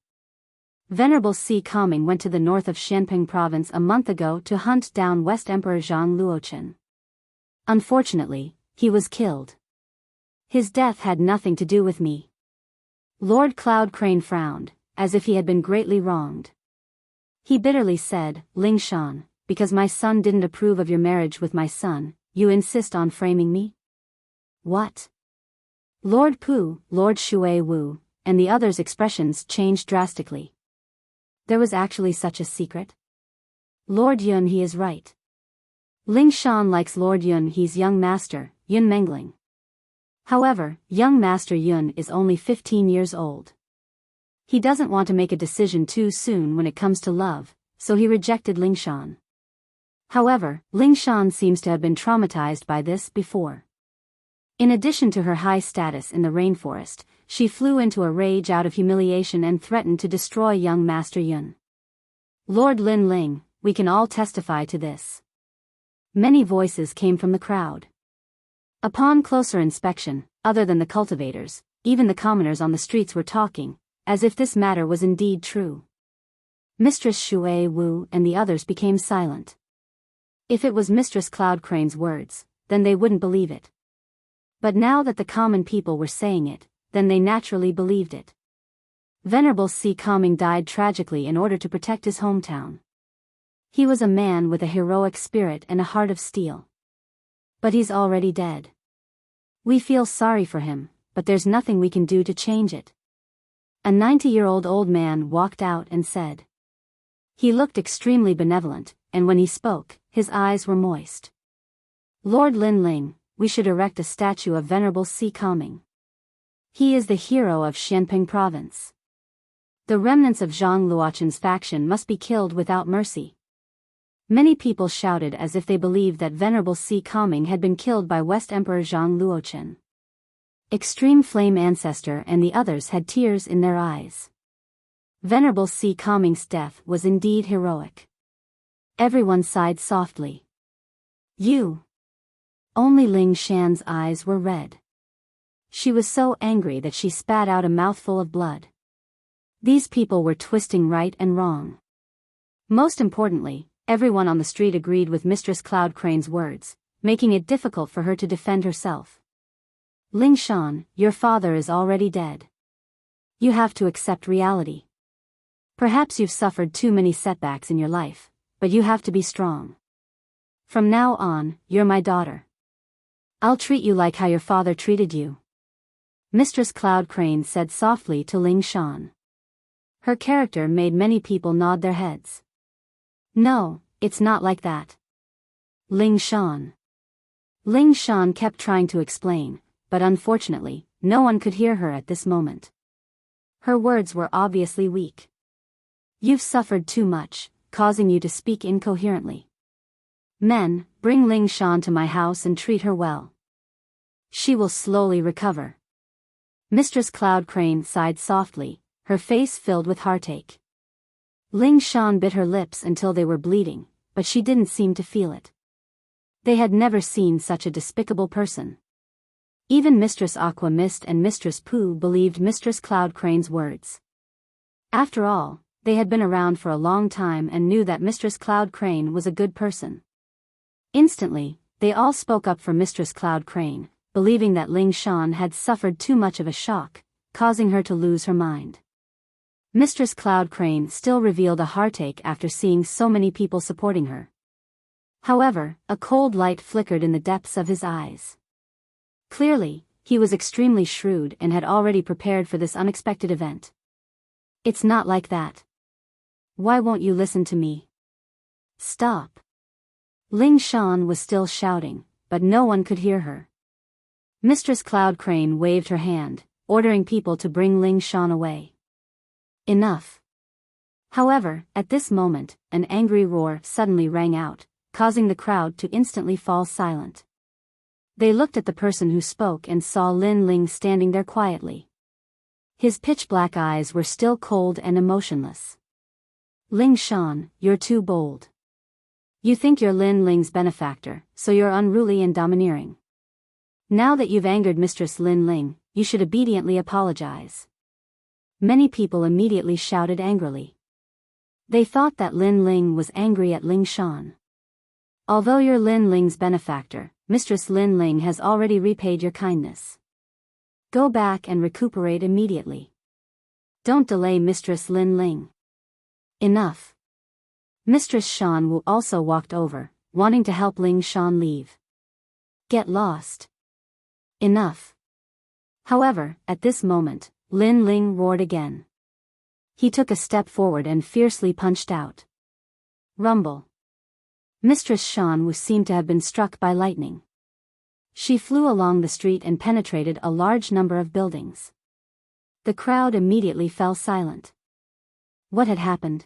Venerable Si Kaming went to the north of Xianping province a month ago to hunt down West Emperor Zhang Luochen. Unfortunately, he was killed. His death had nothing to do with me. Lord Cloud Crane frowned, as if he had been greatly wronged. He bitterly said, Ling Shan, because my son didn't approve of your marriage with my son, you insist on framing me? What? Lord Pu, Lord Shui Wu, and the others' expressions changed drastically. There was actually such a secret? Lord Yun he is right. Ling Shan likes Lord Yun he's young master, Yun Mengling. However, young Master Yun is only 15 years old. He doesn't want to make a decision too soon when it comes to love, so he rejected Ling Shan. However, Ling Shan seems to have been traumatized by this before. In addition to her high status in the rainforest, she flew into a rage out of humiliation and threatened to destroy young Master Yun. Lord Lin Ling, we can all testify to this. Many voices came from the crowd. Upon closer inspection, other than the cultivators, even the commoners on the streets were talking, as if this matter was indeed true. Mistress Shui Wu and the others became silent. If it was Mistress Cloud Crane's words, then they wouldn't believe it. But now that the common people were saying it, then they naturally believed it. Venerable Si Kaming died tragically in order to protect his hometown. He was a man with a heroic spirit and a heart of steel. But he's already dead. We feel sorry for him, but there's nothing we can do to change it. A 90-year-old old man walked out and said. He looked extremely benevolent, and when he spoke, his eyes were moist. Lord Lin Ling, we should erect a statue of Venerable Si Kaming. He is the hero of Xianping province. The remnants of Zhang Luochen's faction must be killed without mercy. Many people shouted as if they believed that Venerable Si Kaming had been killed by West Emperor Zhang Luochen. Extreme Flame Ancestor and the others had tears in their eyes. Venerable Si Kaming's death was indeed heroic. Everyone sighed softly. You. Only Ling Shan's eyes were red. She was so angry that she spat out a mouthful of blood. These people were twisting right and wrong. Most importantly, everyone on the street agreed with Mistress Cloud Crane's words, making it difficult for her to defend herself. Ling Shan, your father is already dead. You have to accept reality. Perhaps you've suffered too many setbacks in your life, but you have to be strong. From now on, you're my daughter. I'll treat you like how your father treated you. Mistress Cloud Crane said softly to Ling Shan. Her character made many people nod their heads. No, it's not like that. Ling Shan. Ling Shan kept trying to explain, but unfortunately, no one could hear her at this moment. Her words were obviously weak. You've suffered too much, causing you to speak incoherently. Men, bring Ling Shan to my house and treat her well. She will slowly recover. Mistress Cloud Crane sighed softly, her face filled with heartache. Ling Shan bit her lips until they were bleeding, but she didn't seem to feel it. They had never seen such a despicable person. Even Mistress Aqua Mist and Mistress Pooh believed Mistress Cloud Crane's words. After all, they had been around for a long time and knew that Mistress Cloud Crane was a good person. Instantly, they all spoke up for Mistress Cloud Crane, believing that Ling Shan had suffered too much of a shock, causing her to lose her mind. Mistress Cloud Crane still revealed a heartache after seeing so many people supporting her. However, a cold light flickered in the depths of his eyes. Clearly, he was extremely shrewd and had already prepared for this unexpected event. It's not like that. Why won't you listen to me? Stop. Ling Shan was still shouting, but no one could hear her. Mistress Cloud Crane waved her hand, ordering people to bring Ling Shan away. Enough. However, at this moment, an angry roar suddenly rang out, causing the crowd to instantly fall silent. They looked at the person who spoke and saw Lin Ling standing there quietly. His pitch-black eyes were still cold and emotionless. Ling Shan, you're too bold. You think you're Lin Ling's benefactor, so you're unruly and domineering. Now that you've angered Mistress Lin Ling, you should obediently apologize. Many people immediately shouted angrily. They thought that Lin Ling was angry at Ling Shan. Although you're Lin Ling's benefactor, Mistress Lin Ling has already repaid your kindness. Go back and recuperate immediately. Don't delay Mistress Lin Ling. Enough. Mistress Shan Wu also walked over, wanting to help Ling Shan leave. Get lost. Enough. However, at this moment, Lin Ling roared again. He took a step forward and fiercely punched out. Rumble. Mistress Shan Wu seemed to have been struck by lightning. She flew along the street and penetrated a large number of buildings. The crowd immediately fell silent. What had happened?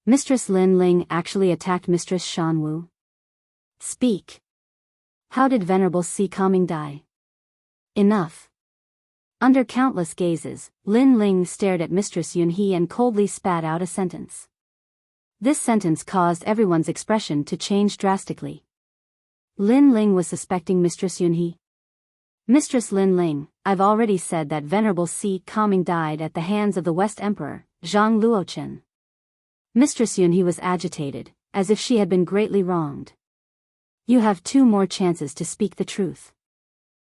Mistress Lin Ling actually attacked Mistress Shan Wu? Speak. How did Venerable Si Calming die? Enough. Under countless gazes, Lin Ling stared at Mistress Yun He and coldly spat out a sentence. This sentence caused everyone's expression to change drastically. Lin Ling was suspecting Mistress Yun He. Mistress Lin Ling, I've already said that Venerable Si Calming died at the hands of the West Emperor, Zhang Luochen. Mistress Yun He was agitated, as if she had been greatly wronged. You have 2 more chances to speak the truth.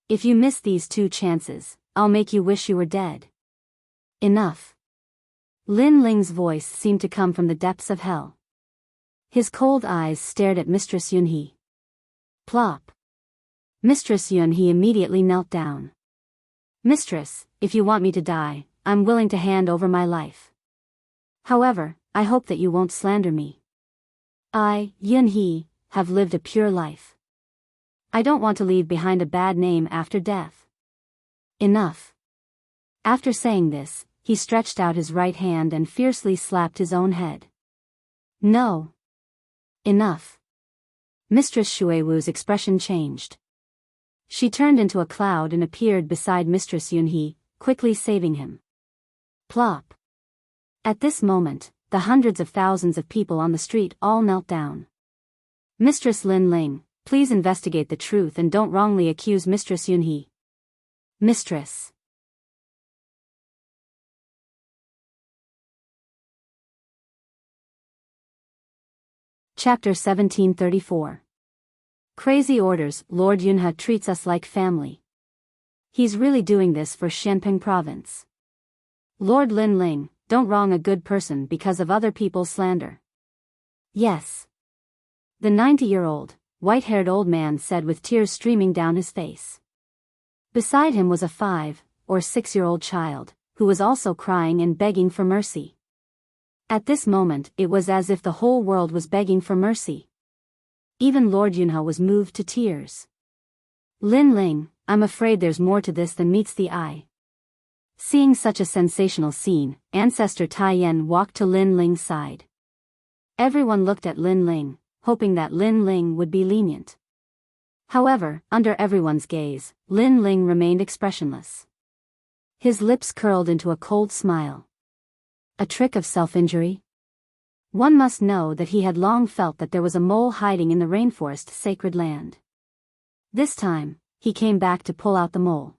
If you miss these 2 chances, I'll make you wish you were dead. Enough. Lin Ling's voice seemed to come from the depths of hell. His cold eyes stared at Mistress Yun He. Plop. Mistress Yun He immediately knelt down. Mistress, if you want me to die, I'm willing to hand over my life. However, I hope that you won't slander me. I, Yun He, have lived a pure life. I don't want to leave behind a bad name after death. Enough. After saying this, he stretched out his right hand and fiercely slapped his own head. No. Enough. Mistress Shuiwu's expression changed. She turned into a cloud and appeared beside Mistress Yun He, quickly saving him. Plop. At this moment, the hundreds of thousands of people on the street all knelt down. Mistress Lin Ling, please investigate the truth and don't wrongly accuse Mistress Yun He. Mistress. Chapter 1734. Crazy orders. Lord Yunhe treats us like family. He's really doing this for Shanping province. Lord Lin Ling, don't wrong a good person because of other people's slander. Yes. The 90-year-old, white-haired old man said with tears streaming down his face. Beside him was a 5 or 6-year-old child, who was also crying and begging for mercy. At this moment, it was as if the whole world was begging for mercy. Even Lord Yunhe was moved to tears. Lin Ling, I'm afraid there's more to this than meets the eye. Seeing such a sensational scene, Ancestor Tai Yen walked to Lin Ling's side. Everyone looked at Lin Ling, hoping that Lin Ling would be lenient. However, under everyone's gaze, Lin Ling remained expressionless. His lips curled into a cold smile. A trick of self-injury? One must know that he had long felt that there was a mole hiding in the rainforest sacred land. This time, he came back to pull out the mole.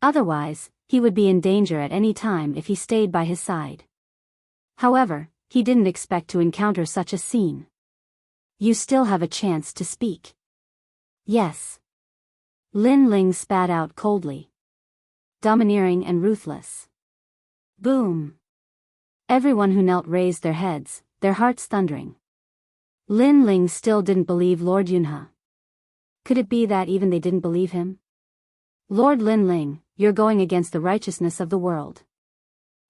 Otherwise, he would be in danger at any time if he stayed by his side. However, he didn't expect to encounter such a scene. You still have a chance to speak. Yes. Lin Ling spat out coldly. Domineering and ruthless. Boom. Everyone who knelt raised their heads, their hearts thundering. Lin Ling still didn't believe Lord Yunhe. Could it be that even they didn't believe him? Lord Lin Ling, you're going against the righteousness of the world.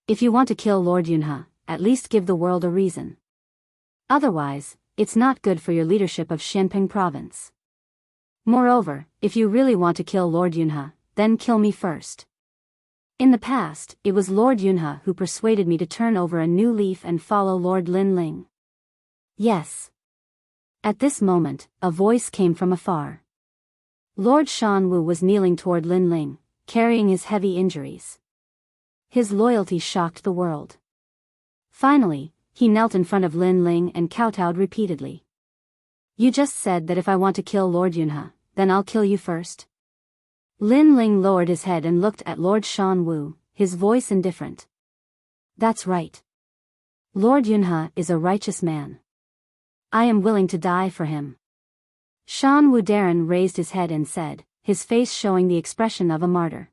If you want to kill Lord Yunhe, at least give the world a reason. Otherwise, it's not good for your leadership of Xianping province. Moreover, if you really want to kill Lord Yunhe, then kill me first. In the past, it was Lord Yunhe who persuaded me to turn over a new leaf and follow Lord Lin Ling. Yes. At this moment, a voice came from afar. Lord Shanwu was kneeling toward Lin Ling, carrying his heavy injuries. His loyalty shocked the world. Finally, he knelt in front of Lin Ling and kowtowed repeatedly. You just said that if I want to kill Lord Yunhe, then I'll kill you first. Lin Ling lowered his head and looked at Lord Shanwu, his voice indifferent. That's right. Lord Yunhe is a righteous man. I am willing to die for him. Shanwu Darren raised his head and said, his face showing the expression of a martyr.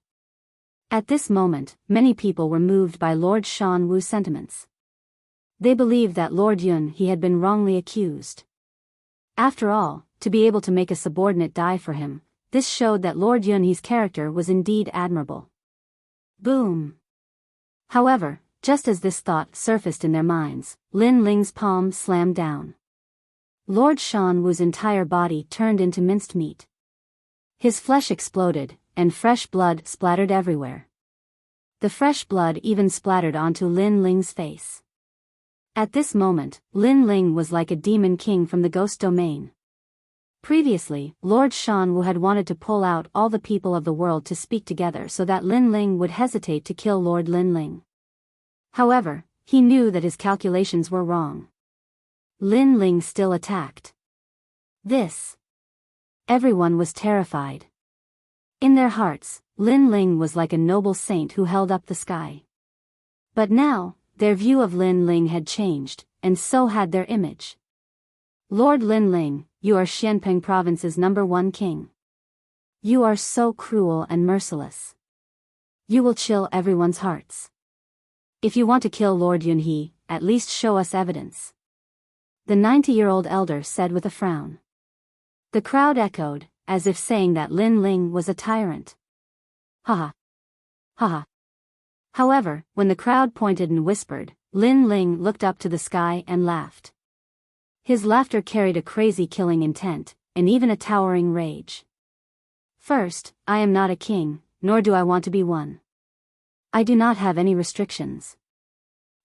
At this moment, many people were moved by Lord Shanwu's sentiments. They believed that Lord Yunhe had been wrongly accused. After all, to be able to make a subordinate die for him, this showed that Lord Yunhe's character was indeed admirable. Boom. However, just as this thought surfaced in their minds, Lin Ling's palm slammed down. Lord Shanwu's entire body turned into minced meat. His flesh exploded, and fresh blood splattered everywhere. The fresh blood even splattered onto Lin Ling's face. At this moment, Lin Ling was like a demon king from the ghost domain. Previously, Lord Shanwu had wanted to pull out all the people of the world to speak together so that Lin Ling would hesitate to kill Lord Lin Ling. However, he knew that his calculations were wrong. Lin Ling still attacked. Everyone was terrified. In their hearts, Lin Ling was like a noble saint who held up the sky. But now, their view of Lin Ling had changed, and so had their image. Lord Lin Ling, you are Xianping province's #1 king. You are so cruel and merciless. You will chill everyone's hearts. If you want to kill Lord Yunhe, at least show us evidence. The 90-year-old elder said with a frown. The crowd echoed, as if saying that Lin Ling was a tyrant. Haha. Haha. However, when the crowd pointed and whispered, Lin Ling looked up to the sky and laughed. His laughter carried a crazy killing intent, and even a towering rage. First, I am not a king, nor do I want to be one. I do not have any restrictions.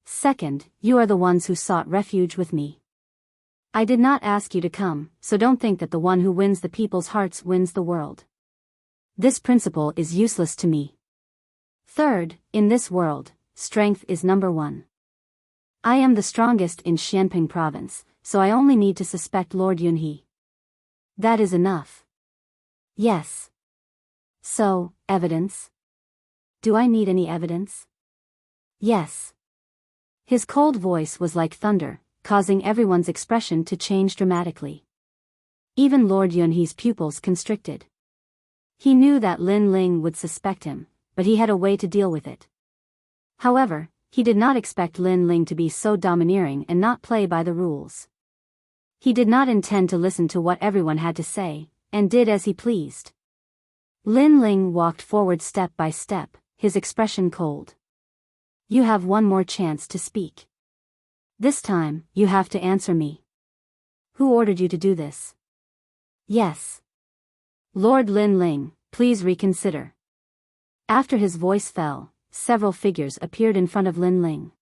Second, you are the ones who sought refuge with me. I did not ask you to come, so don't think that the one who wins the people's hearts wins the world. This principle is useless to me. Third, in this world, strength is #1. I am the strongest in Xianping province, so I only need to suspect Lord Yunhe. That is enough. Yes. So, evidence? Do I need any evidence? Yes. His cold voice was like thunder, causing everyone's expression to change dramatically. Even Lord Yunhe's pupils constricted. He knew that Lin Ling would suspect him, but he had a way to deal with it. However, he did not expect Lin Ling to be so domineering and not play by the rules. He did not intend to listen to what everyone had to say, and did as he pleased. Lin Ling walked forward step by step, his expression cold. You have one more chance to speak. This time, you have to answer me. Who ordered you to do this? Yes. Lord Lin Ling, please reconsider. After his voice fell, several figures appeared in front of Lin Ling.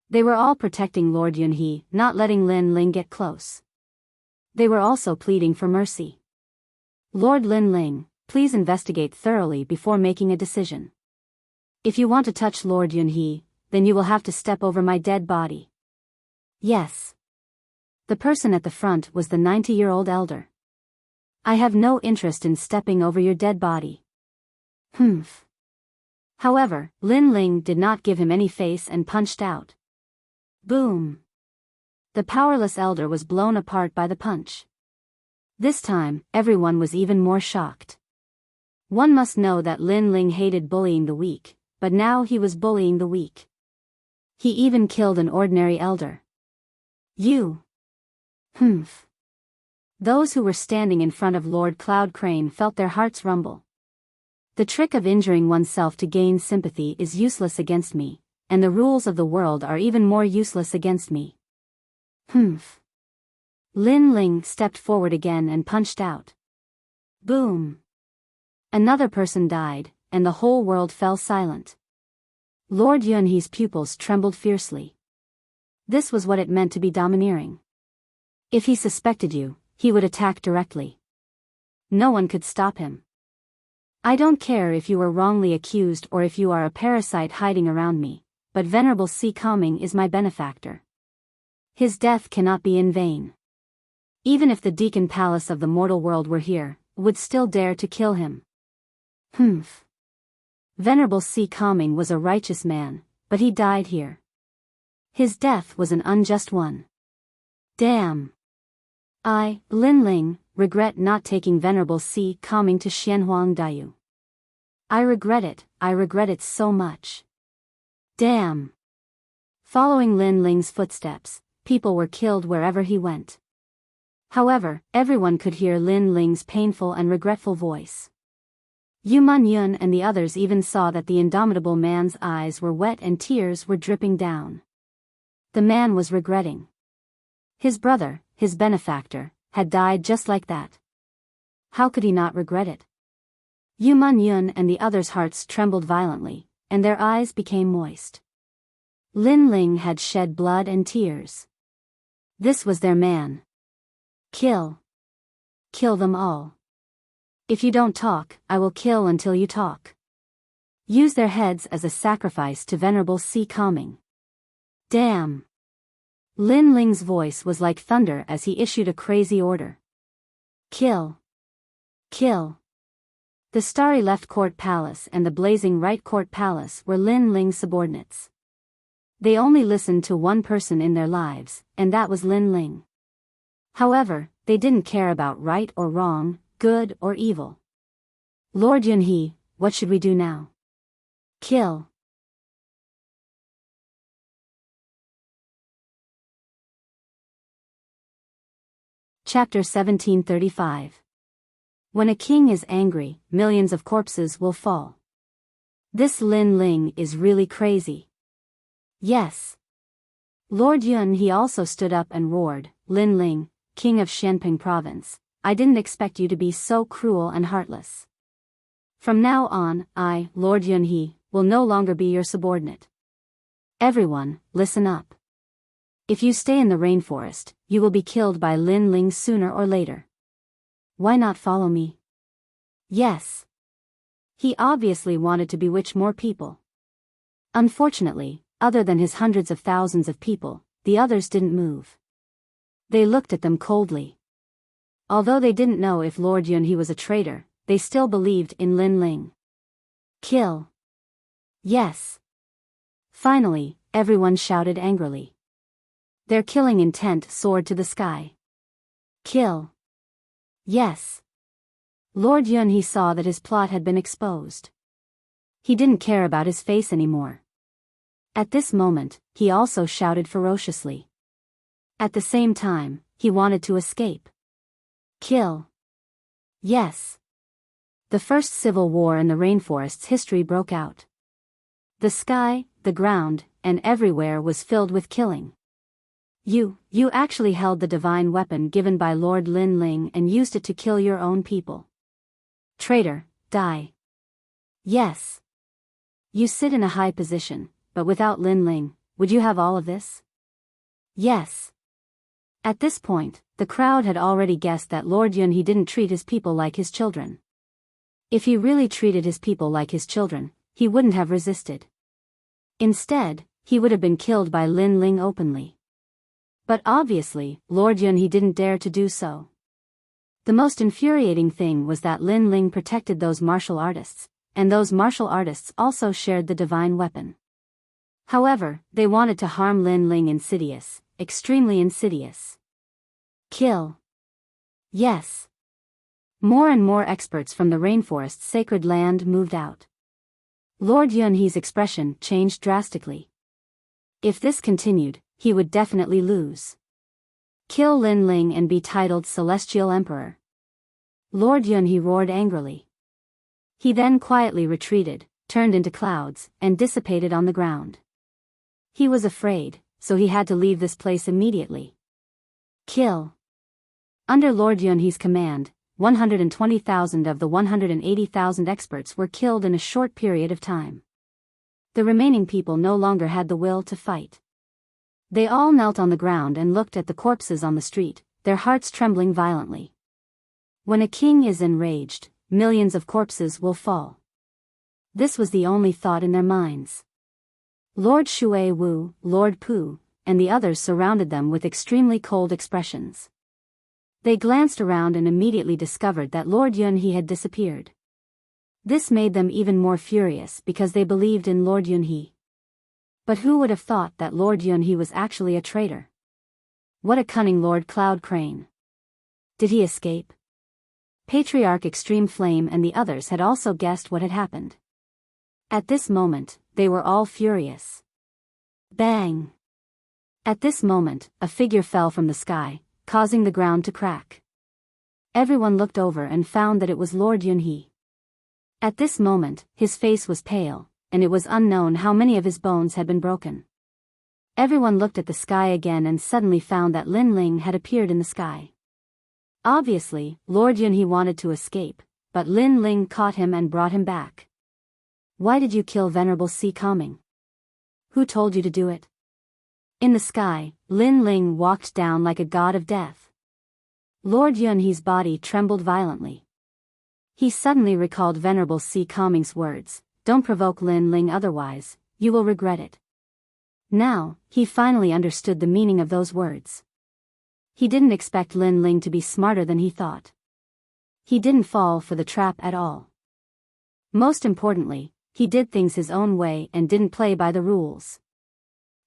They were all protecting Lord Yunhe, not letting Lin Ling get close. They were also pleading for mercy. Lord Linling, please investigate thoroughly before making a decision. If you want to touch Lord Yunhe, then you will have to step over my dead body. Yes. The person at the front was the 90-year-old elder. I have no interest in stepping over your dead body. Humph. However, Lin Ling did not give him any face and punched out. Boom. The powerless elder was blown apart by the punch. This time, everyone was even more shocked. One must know that Lin Ling hated bullying the weak, but now he was bullying the weak. He even killed an ordinary elder. You. Humph. Those who were standing in front of Lord Cloud Crane felt their hearts rumble. The trick of injuring oneself to gain sympathy is useless against me, and the rules of the world are even more useless against me. Humph. Lin Ling stepped forward again and punched out. Boom. Another person died, and the whole world fell silent. Lord Yunhe's pupils trembled fiercely. This was what it meant to be domineering. If he suspected you, he would attack directly. No one could stop him. I don't care if you were wrongly accused or if you are a parasite hiding around me, but Venerable Si Kaming is my benefactor. His death cannot be in vain. Even if the Deacon Palace of the mortal world were here, would still dare to kill him. Humph. Venerable Si Kaming was a righteous man, but he died here. His death was an unjust one. Damn. I, Lin Ling, regret not taking Venerable Si Kaming to Xianhuang Dayu. I regret it so much. Damn. Following Lin Ling's footsteps, people were killed wherever he went. However, everyone could hear Lin Ling's painful and regretful voice. Yu Man Yun and the others even saw that the indomitable man's eyes were wet and tears were dripping down. The man was regretting. His brother, his benefactor, had died just like that. How could he not regret it? Yu Man Yun and the others' hearts trembled violently, and their eyes became moist. Lin Ling had shed blood and tears. This was their man. Kill. Kill them all. If you don't talk, I will kill until you talk. Use their heads as a sacrifice to Venerable Si Kaming. Damn. Lin Ling's voice was like thunder as he issued a crazy order. Kill. Kill. The starry left court palace and the blazing right court palace were Lin Ling's subordinates. They only listened to one person in their lives, and that was Lin Ling. However, they didn't care about right or wrong, good or evil. Lord Yunhe, what should we do now? Kill. Chapter 1735. When a king is angry, millions of corpses will fall. This Lin Ling is really crazy. Yes. Lord Yunhe also stood up and roared, Lin Ling, king of Shenping province, I didn't expect you to be so cruel and heartless. From now on, I, Lord Yunhe, will no longer be your subordinate. Everyone, listen up. If you stay in the rainforest, you will be killed by Lin Ling sooner or later. Why not follow me? Yes. He obviously wanted to bewitch more people. Unfortunately, other than his hundreds of thousands of people, the others didn't move. They looked at them coldly. Although they didn't know if Lord Yunhe was a traitor, they still believed in Lin Ling. Kill. Yes. Finally, everyone shouted angrily. Their killing intent soared to the sky. Kill. Yes. Lord Yunhe saw that his plot had been exposed. He didn't care about his face anymore. At this moment, he also shouted ferociously. At the same time, he wanted to escape. Kill. Yes. The first civil war in the rainforest's history broke out. The sky, the ground, and everywhere was filled with killing. You actually held the divine weapon given by Lord Lin Ling and used it to kill your own people. Traitor, die. Yes. You sit in a high position, but without Lin Ling, would you have all of this? Yes. At this point, the crowd had already guessed that Lord Yunhe didn't treat his people like his children. If he really treated his people like his children, he wouldn't have resisted. Instead, he would have been killed by Lin Ling openly. But obviously, Lord Yunhe didn't dare to do so. The most infuriating thing was that Lin Ling protected those martial artists, and those martial artists also shared the divine weapon. However, they wanted to harm Lin Ling insidious, extremely insidious. Kill. Yes. More and more experts from the rainforest's sacred land moved out. Lord Yunhe's expression changed drastically. If this continued, he would definitely lose. Kill Lin Ling and be titled Celestial Emperor. Lord Yunhe roared angrily. He then quietly retreated, turned into clouds, and dissipated on the ground. He was afraid, so he had to leave this place immediately. Kill. Under Lord Yunhe's command, 120,000 of the 180,000 experts were killed in a short period of time. The remaining people no longer had the will to fight. They all knelt on the ground and looked at the corpses on the street, their hearts trembling violently. When a king is enraged, millions of corpses will fall. This was the only thought in their minds. Lord Shui Wu, Lord Pu, and the others surrounded them with extremely cold expressions. They glanced around and immediately discovered that Lord Yunhe had disappeared. This made them even more furious because they believed in Lord Yunhe. But who would have thought that Lord Yunhe was actually a traitor? What a cunning Lord Cloud Crane. Did he escape? Patriarch Extreme Flame and the others had also guessed what had happened. At this moment, they were all furious. Bang! At this moment, a figure fell from the sky, causing the ground to crack. Everyone looked over and found that it was Lord Yunhe. At this moment, his face was pale, and it was unknown how many of his bones had been broken. Everyone looked at the sky again and suddenly found that Lin Ling had appeared in the sky. Obviously, Lord Yunhe wanted to escape, but Lin Ling caught him and brought him back. Why did you kill Venerable Si Kaming? Who told you to do it? In the sky, Lin Ling walked down like a god of death. Lord Yunhe's body trembled violently. He suddenly recalled Venerable Si Kaming's words, "Don't provoke Lin Ling, otherwise, you will regret it." Now, he finally understood the meaning of those words. He didn't expect Lin Ling to be smarter than he thought. He didn't fall for the trap at all. Most importantly, he did things his own way and didn't play by the rules.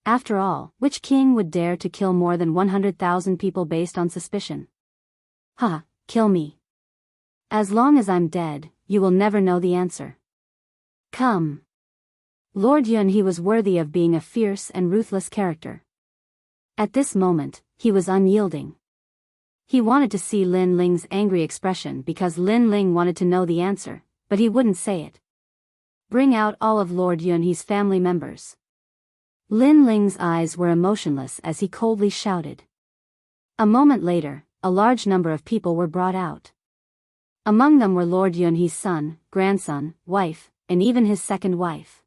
After all, which king would dare to kill more than 100,000 people based on suspicion? Ha, kill me. As long as I'm dead, you will never know the answer. Come. Lord Yunhe was worthy of being a fierce and ruthless character. At this moment, he was unyielding. He wanted to see Lin Ling's angry expression because Lin Ling wanted to know the answer, but he wouldn't say it. Bring out all of Lord Yunhe's family members. Lin Ling's eyes were emotionless as he coldly shouted. A moment later, a large number of people were brought out. Among them were Lord Yunhe's son, grandson, wife, and even his second wife.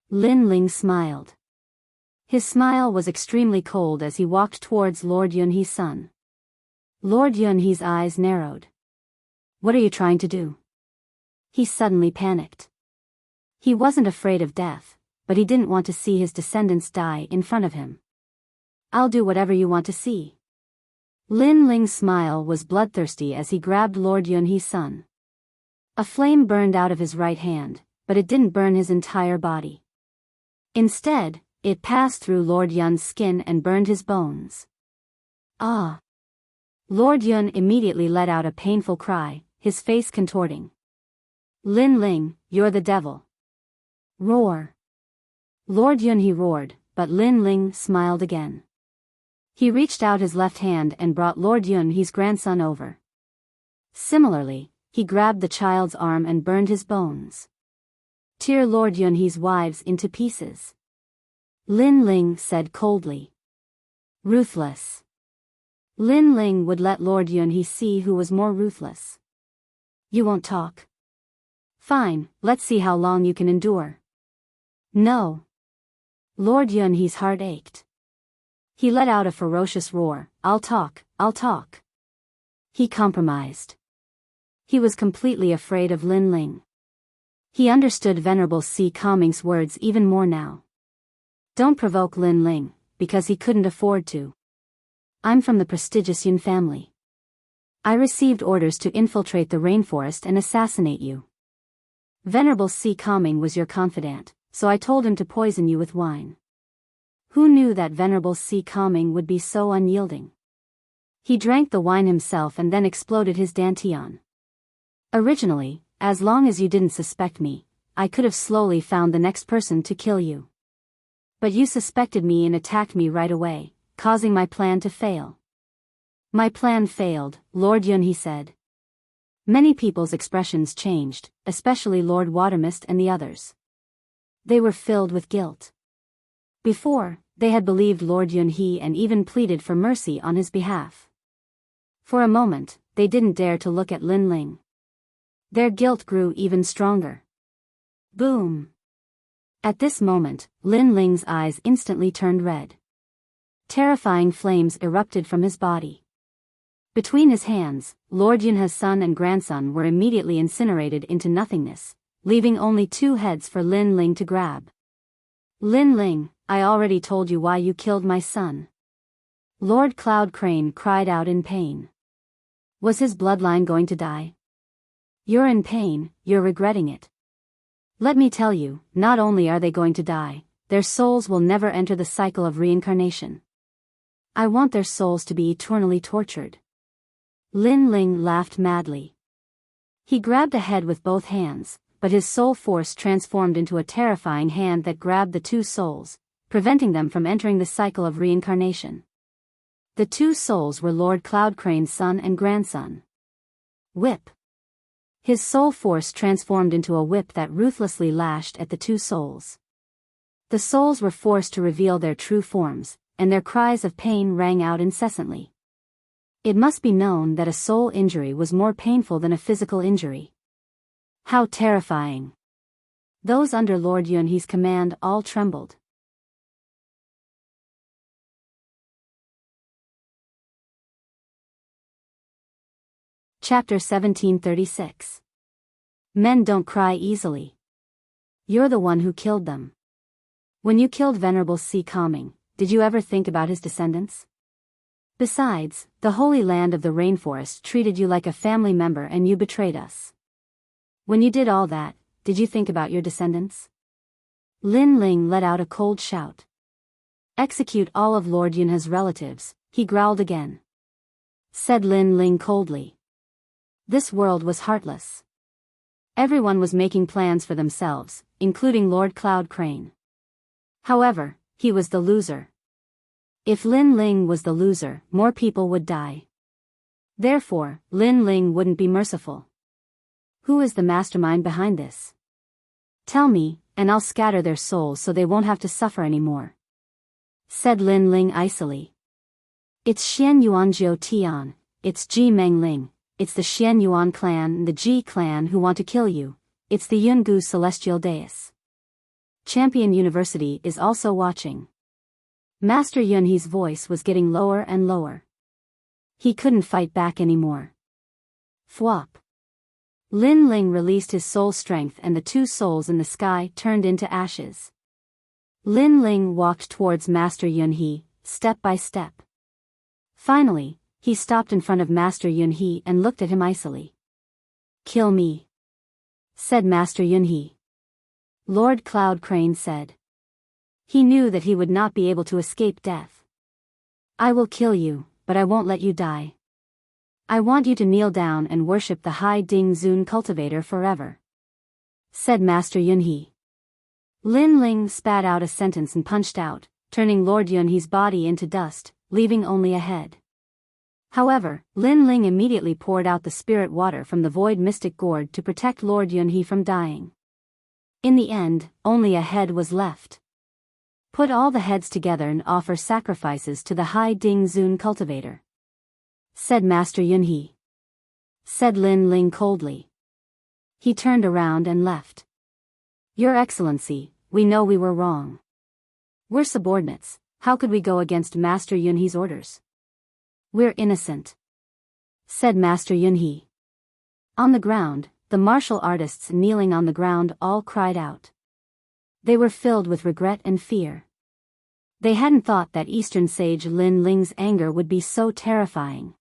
Lin Ling smiled. His smile was extremely cold as he walked towards Lord Yunhe's son. Lord Yunhe's eyes narrowed. What are you trying to do? He suddenly panicked. He wasn't afraid of death, but he didn't want to see his descendants die in front of him. I'll do whatever you want to see. Lin Ling's smile was bloodthirsty as he grabbed Lord Yunhe's son. A flame burned out of his right hand, but it didn't burn his entire body. Instead, it passed through Lord Yun's skin and burned his bones. Ah! Lord Yun immediately let out a painful cry, his face contorting. Lin Ling, you're the devil. Roar. Lord Yunhe roared, but Lin Ling smiled again. He reached out his left hand and brought Lord Yunhe's grandson over. Similarly, he grabbed the child's arm and burned his bones. Tear Lord Yunhe's wives into pieces. Lin Ling said coldly. Ruthless. Lin Ling would let Lord Yunhe see who was more ruthless. You won't talk? Fine, let's see how long you can endure. No. Lord Yunhe's heart ached. He let out a ferocious roar. I'll talk, I'll talk. He compromised. He was completely afraid of Lin Ling. He understood Venerable Si Kangming's words even more now. Don't provoke Lin Ling, because he couldn't afford to. I'm from the prestigious Yun family. I received orders to infiltrate the rainforest and assassinate you. Venerable Si Kangming was your confidant, so I told him to poison you with wine. Who knew that Venerable Si Kangming would be so unyielding? He drank the wine himself and then exploded his dantian. Originally, as long as you didn't suspect me, I could have slowly found the next person to kill you. But you suspected me and attacked me right away, causing my plan to fail. My plan failed, Lord Yun, he said. Many people's expressions changed, especially Lord Watermist and the others. They were filled with guilt. Before, they had believed Lord Yun He and even pleaded for mercy on his behalf. For a moment, they didn't dare to look at Lin Ling. Their guilt grew even stronger. Boom! At this moment, Lin Ling's eyes instantly turned red. Terrifying flames erupted from his body. Between his hands, Lord Yunha's son and grandson were immediately incinerated into nothingness, leaving only 2 heads for Lin Ling to grab. Lin Ling, I already told you why you killed my son. Lord Cloud Crane cried out in pain. Was his bloodline going to die? You're in pain, you're regretting it. Let me tell you, not only are they going to die, their souls will never enter the cycle of reincarnation. I want their souls to be eternally tortured. Lin Ling laughed madly. He grabbed a head with both hands, but his soul force transformed into a terrifying hand that grabbed the 2 souls, preventing them from entering the cycle of reincarnation. The 2 souls were Lord Cloud Crane's son and grandson. Whip. His soul force transformed into a whip that ruthlessly lashed at the 2 souls. The souls were forced to reveal their true forms, and their cries of pain rang out incessantly. It must be known that a soul injury was more painful than a physical injury. How terrifying! Those under Lord Yun He's command all trembled. Chapter 1736. Men don't cry easily. You're the one who killed them. When you killed Venerable Si Kangming, did you ever think about his descendants? Besides, the Holy Land of the Rainforest treated you like a family member and you betrayed us. When you did all that, did you think about your descendants? Lin Ling let out a cold shout. Execute all of Lord Yunha's relatives, he growled again. Said Lin Ling coldly. This world was heartless. Everyone was making plans for themselves, including Lord Cloud Crane. However, he was the loser. If Lin Ling was the loser, more people would die. Therefore, Lin Ling wouldn't be merciful. Who is the mastermind behind this? Tell me, and I'll scatter their souls so they won't have to suffer anymore. Said Lin Ling icily. It's Xian Yuan Jiu Tian, it's Ji Meng Ling, it's the Xian Yuan clan and the Ji clan who want to kill you, it's the Yungu Celestial Deus. Champion University is also watching. Master Yunhe's voice was getting lower and lower. He couldn't fight back anymore. Thwop. Lin Ling released his soul strength and the 2 souls in the sky turned into ashes. Lin Ling walked towards Master Yunhe, step by step. Finally, he stopped in front of Master Yunhe and looked at him icily. Kill me, said Master Yunhe. Lord Cloud Crane said. He knew that he would not be able to escape death. I will kill you, but I won't let you die. I want you to kneel down and worship the Hai Ding Zun cultivator forever, said Master Yunhe. Lin Ling spat out a sentence and punched out, turning Lord Yunhe's body into dust, leaving only a head. However, Lin Ling immediately poured out the spirit water from the void mystic gourd to protect Lord Yunhe from dying. In the end, only a head was left. Put all the heads together and offer sacrifices to the Hai Ding Zun cultivator, said Master Yunhe. Said Lin Ling coldly. He turned around and left. Your Excellency, we know we were wrong. We're subordinates, How could we go against Master Yunhe's orders? We're innocent, said Master Yunhe. On the ground, the martial artists kneeling on the ground all cried out. They were filled with regret and fear. They hadn't thought that Eastern sage Lin Ling's anger would be so terrifying.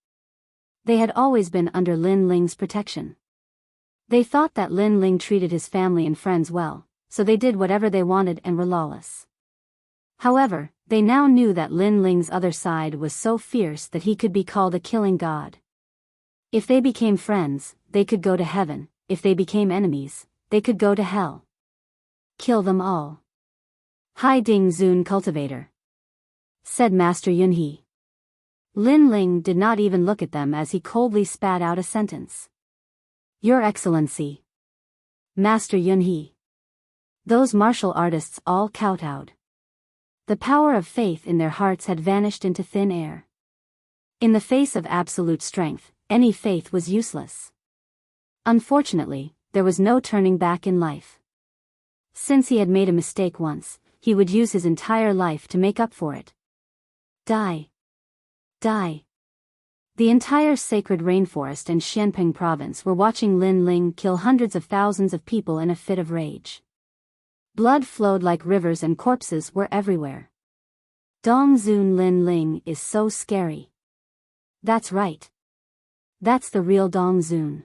They had always been under Lin Ling's protection. They thought that Lin Ling treated his family and friends well, so they did whatever they wanted and were lawless. However, they now knew that Lin Ling's other side was so fierce that he could be called a killing god. If they became friends, they could go to heaven. If they became enemies, they could go to hell. Kill them all. Hai Ding Zun cultivator, said Master Yunhe. Lin Ling did not even look at them as he coldly spat out a sentence. Your Excellency. Master Yunhe. Those martial artists all kowtowed. The power of faith in their hearts had vanished into thin air. In the face of absolute strength, any faith was useless. Unfortunately, there was no turning back in life. Since he had made a mistake once, he would use his entire life to make up for it. Die. Die. The entire sacred rainforest and Xianping province were watching Lin Ling kill hundreds of thousands of people in a fit of rage. Blood flowed like rivers and corpses were everywhere. Dong Zun Lin Ling is so scary. That's right. That's the real Dong Zun.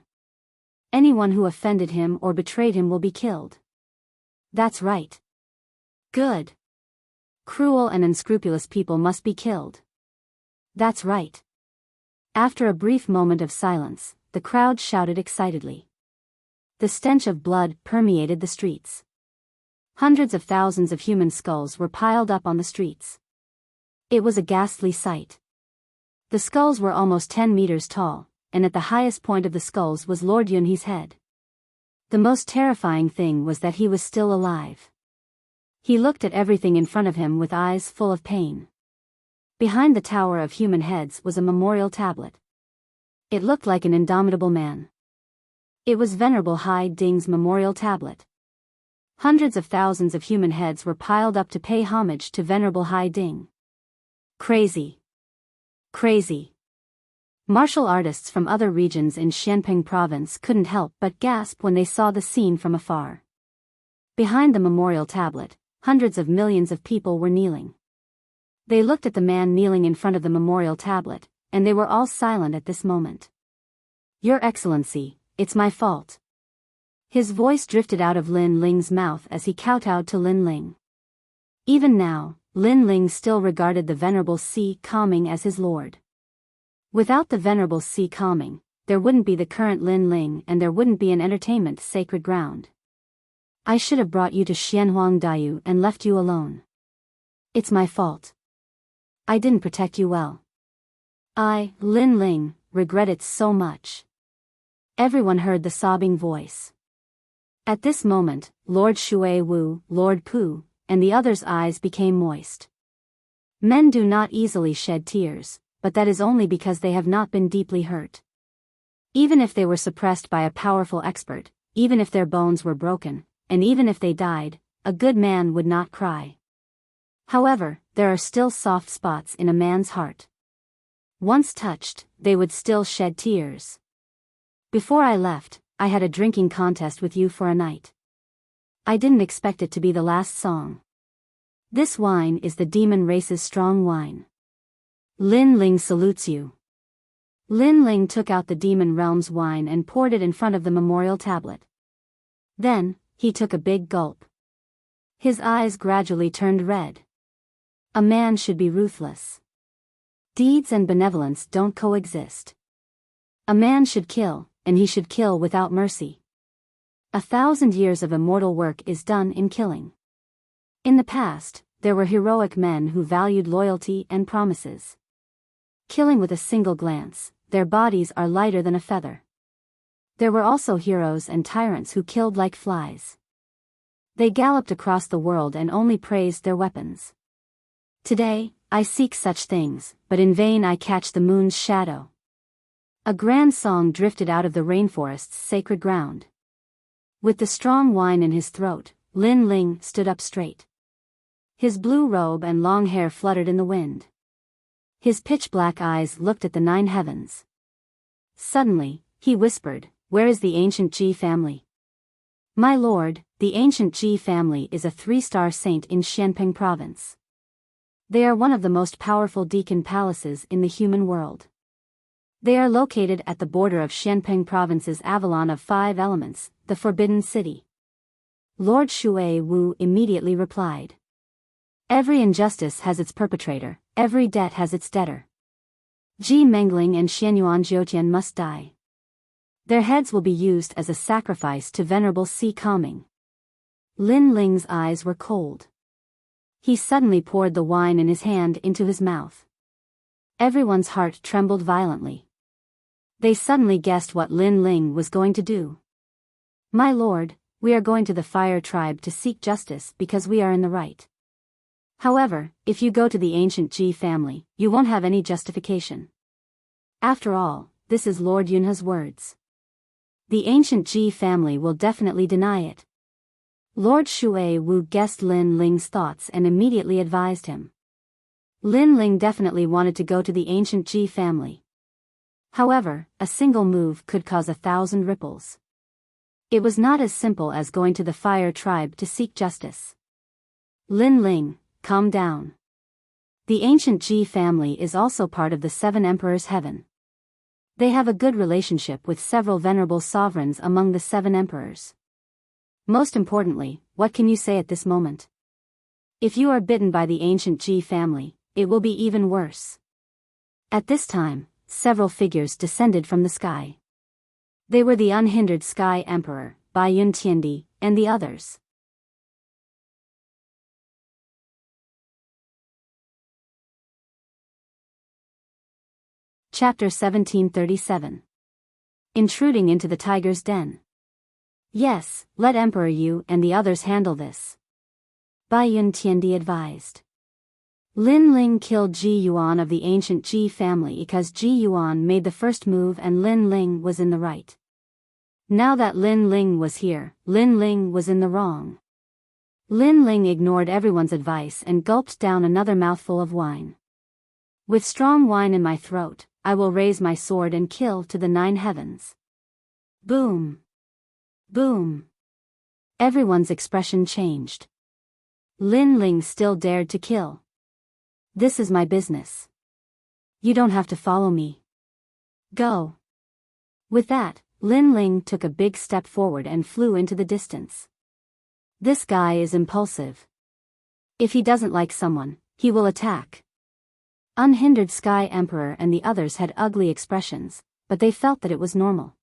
Anyone who offended him or betrayed him will be killed. That's right. Good. Cruel and unscrupulous people must be killed. That's right. After a brief moment of silence, the crowd shouted excitedly. The stench of blood permeated the streets. Hundreds of thousands of human skulls were piled up on the streets. It was a ghastly sight. The skulls were almost 10 meters tall, and at the highest point of the skulls was Lord Yunhe's head. The most terrifying thing was that he was still alive. He looked at everything in front of him with eyes full of pain. Behind the tower of human heads was a memorial tablet. It looked like an indomitable man. It was Venerable Hai Ding's memorial tablet. Hundreds of thousands of human heads were piled up to pay homage to Venerable Hai Ding. Crazy. Crazy. Martial artists from other regions in Xianping province couldn't help but gasp when they saw the scene from afar. Behind the memorial tablet, hundreds of millions of people were kneeling. They looked at the man kneeling in front of the memorial tablet, and they were all silent at this moment. Your Excellency, it's my fault. His voice drifted out of Lin Ling's mouth as he kowtowed to Lin Ling. Even now, Lin Ling still regarded the Venerable Si Calming as his lord. Without the Venerable Si Calming, there wouldn't be the current Lin Ling and there wouldn't be an entertainment sacred ground. I should have brought you to Xianhuang Daiyu and left you alone. It's my fault. I didn't protect you well. I, Lin Ling, regret it so much. Everyone heard the sobbing voice. At this moment, Lord Shui Wu, Lord Pu, and the others' eyes became moist. Men do not easily shed tears, but that is only because they have not been deeply hurt. Even if they were suppressed by a powerful expert, even if their bones were broken, and even if they died, a good man would not cry. However, there are still soft spots in a man's heart. Once touched, they would still shed tears. Before I left, I had a drinking contest with you for a night. I didn't expect it to be the last song. This wine is the demon race's strong wine. Lin Ling salutes you. Lin Ling took out the demon realm's wine and poured it in front of the memorial tablet. Then, he took a big gulp. His eyes gradually turned red. A man should be ruthless. Deeds and benevolence don't coexist. A man should kill, and he should kill without mercy. 1,000 years of immortal work is done in killing. In the past, there were heroic men who valued loyalty and promises. Killing with a single glance, their bodies are lighter than a feather. There were also heroes and tyrants who killed like flies. They galloped across the world and only praised their weapons. Today, I seek such things, but in vain I catch the moon's shadow. A grand song drifted out of the rainforest's sacred ground. With the strong wine in his throat, Lin Ling stood up straight. His blue robe and long hair fluttered in the wind. His pitch-black eyes looked at the 9 heavens. Suddenly, he whispered, "Where is the ancient Ji family?" "My lord, the ancient Ji family is a 3-star saint in Xianping province. They are one of the most powerful deacon palaces in the human world. They are located at the border of Xianping province's Avalon of 5 elements, the Forbidden City." Lord Shui Wu immediately replied. "Every injustice has its perpetrator, every debt has its debtor. Ji Mengling and Xianyuan Jiutian must die. Their heads will be used as a sacrifice to Venerable Si Kaming." Lin Ling's eyes were cold. He suddenly poured the wine in his hand into his mouth. Everyone's heart trembled violently. They suddenly guessed what Lin Ling was going to do. "My lord, we are going to the Fire Tribe to seek justice because we are in the right. However, if you go to the ancient Ji family, you won't have any justification. After all, this is Lord Yunhe's words. The ancient Ji family will definitely deny it." Lord Shui Wu guessed Lin Ling's thoughts and immediately advised him. Lin Ling definitely wanted to go to the ancient Ji family. However, a single move could cause 1,000 ripples. It was not as simple as going to the Fire Tribe to seek justice. "Lin Ling, calm down. The ancient Ji family is also part of the 7 Emperors' Heaven. They have a good relationship with several venerable sovereigns among the 7 emperors. Most importantly, what can you say at this moment? If you are bitten by the ancient Ji family, it will be even worse." At this time, several figures descended from the sky. They were the unhindered Sky Emperor, Baiyun Tiandi, and the others. Chapter 1737. Intruding into the tiger's den. "Yes, let Emperor Yu and the others handle this," Baiyun Tiandi advised. Lin Ling killed Ji Yuan of the ancient Ji family because Ji Yuan made the first move and Lin Ling was in the right. Now that Lin Ling was here, Lin Ling was in the wrong. Lin Ling ignored everyone's advice and gulped down another mouthful of wine. "With strong wine in my throat, I will raise my sword and kill to the 9 heavens." Boom! Boom! Everyone's expression changed. Lin Ling still dared to kill. "This is my business. You don't have to follow me. Go." With that, Lin Ling took a big step forward and flew into the distance. This guy is impulsive. If he doesn't like someone, he will attack. Unhindered Sky Emperor and the others had ugly expressions, but they felt that it was normal.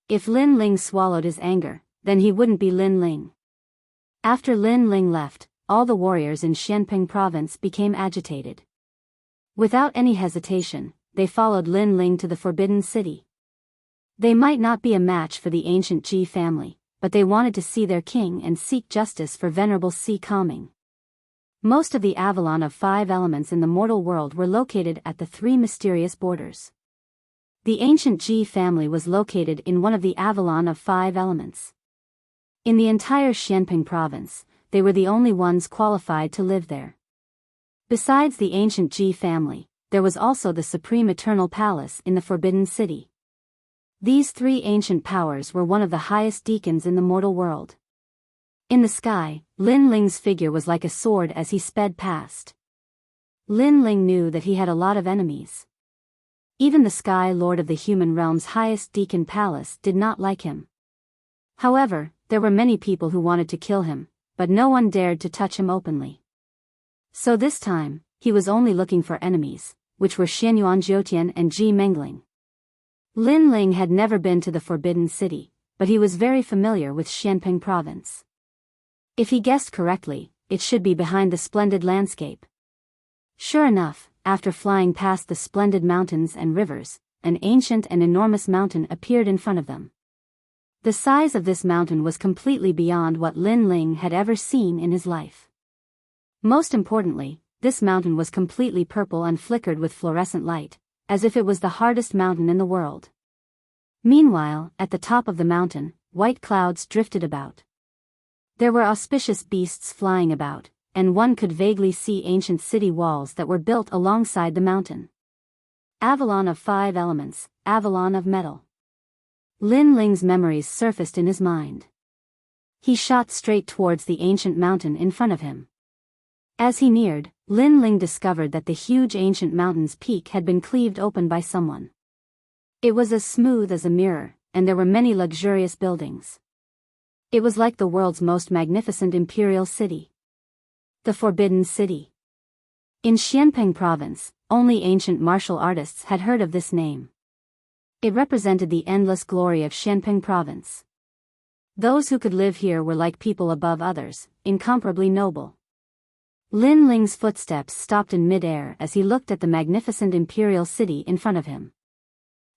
If Lin Ling swallowed his anger, then he wouldn't be Lin Ling. After Lin Ling left, all the warriors in Xianping province became agitated. Without any hesitation, they followed Lin Ling to the Forbidden City. They might not be a match for the ancient Ji family, but they wanted to see their king and seek justice for Venerable Si Kaming. Most of the Avalon of 5 elements in the mortal world were located at the 3 mysterious borders. The ancient Ji family was located in one of the Avalon of 5 elements. In the entire Xianping province, they were the only ones qualified to live there. Besides the ancient Ji family, there was also the Supreme Eternal Palace in the Forbidden City. These 3 ancient powers were one of the highest deacons in the mortal world. In the sky, Lin Ling's figure was like a sword as he sped past. Lin Ling knew that he had a lot of enemies. Even the Sky Lord of the human realm's highest deacon palace did not like him. However, there were many people who wanted to kill him, but no one dared to touch him openly. So this time, he was only looking for enemies, which were Xianyuan Jiutian and Ji Mengling. Lin Ling had never been to the Forbidden City, but he was very familiar with Xianping province. If he guessed correctly, it should be behind the splendid landscape. Sure enough, after flying past the splendid mountains and rivers, an ancient and enormous mountain appeared in front of them. The size of this mountain was completely beyond what Lin Ling had ever seen in his life. Most importantly, this mountain was completely purple and flickered with fluorescent light, as if it was the hardest mountain in the world. Meanwhile, at the top of the mountain, white clouds drifted about. There were auspicious beasts flying about, and one could vaguely see ancient city walls that were built alongside the mountain. Avalon of 5 elements, Avalon of metal. Lin Ling's memories surfaced in his mind. He shot straight towards the ancient mountain in front of him. As he neared, Lin Ling discovered that the huge ancient mountain's peak had been cleaved open by someone. It was as smooth as a mirror, and there were many luxurious buildings. It was like the world's most magnificent imperial city. The Forbidden City. In Xianpeng province, only ancient martial artists had heard of this name. It represented the endless glory of Xianpeng province. Those who could live here were like people above others, incomparably noble. Lin Ling's footsteps stopped in mid-air as he looked at the magnificent imperial city in front of him.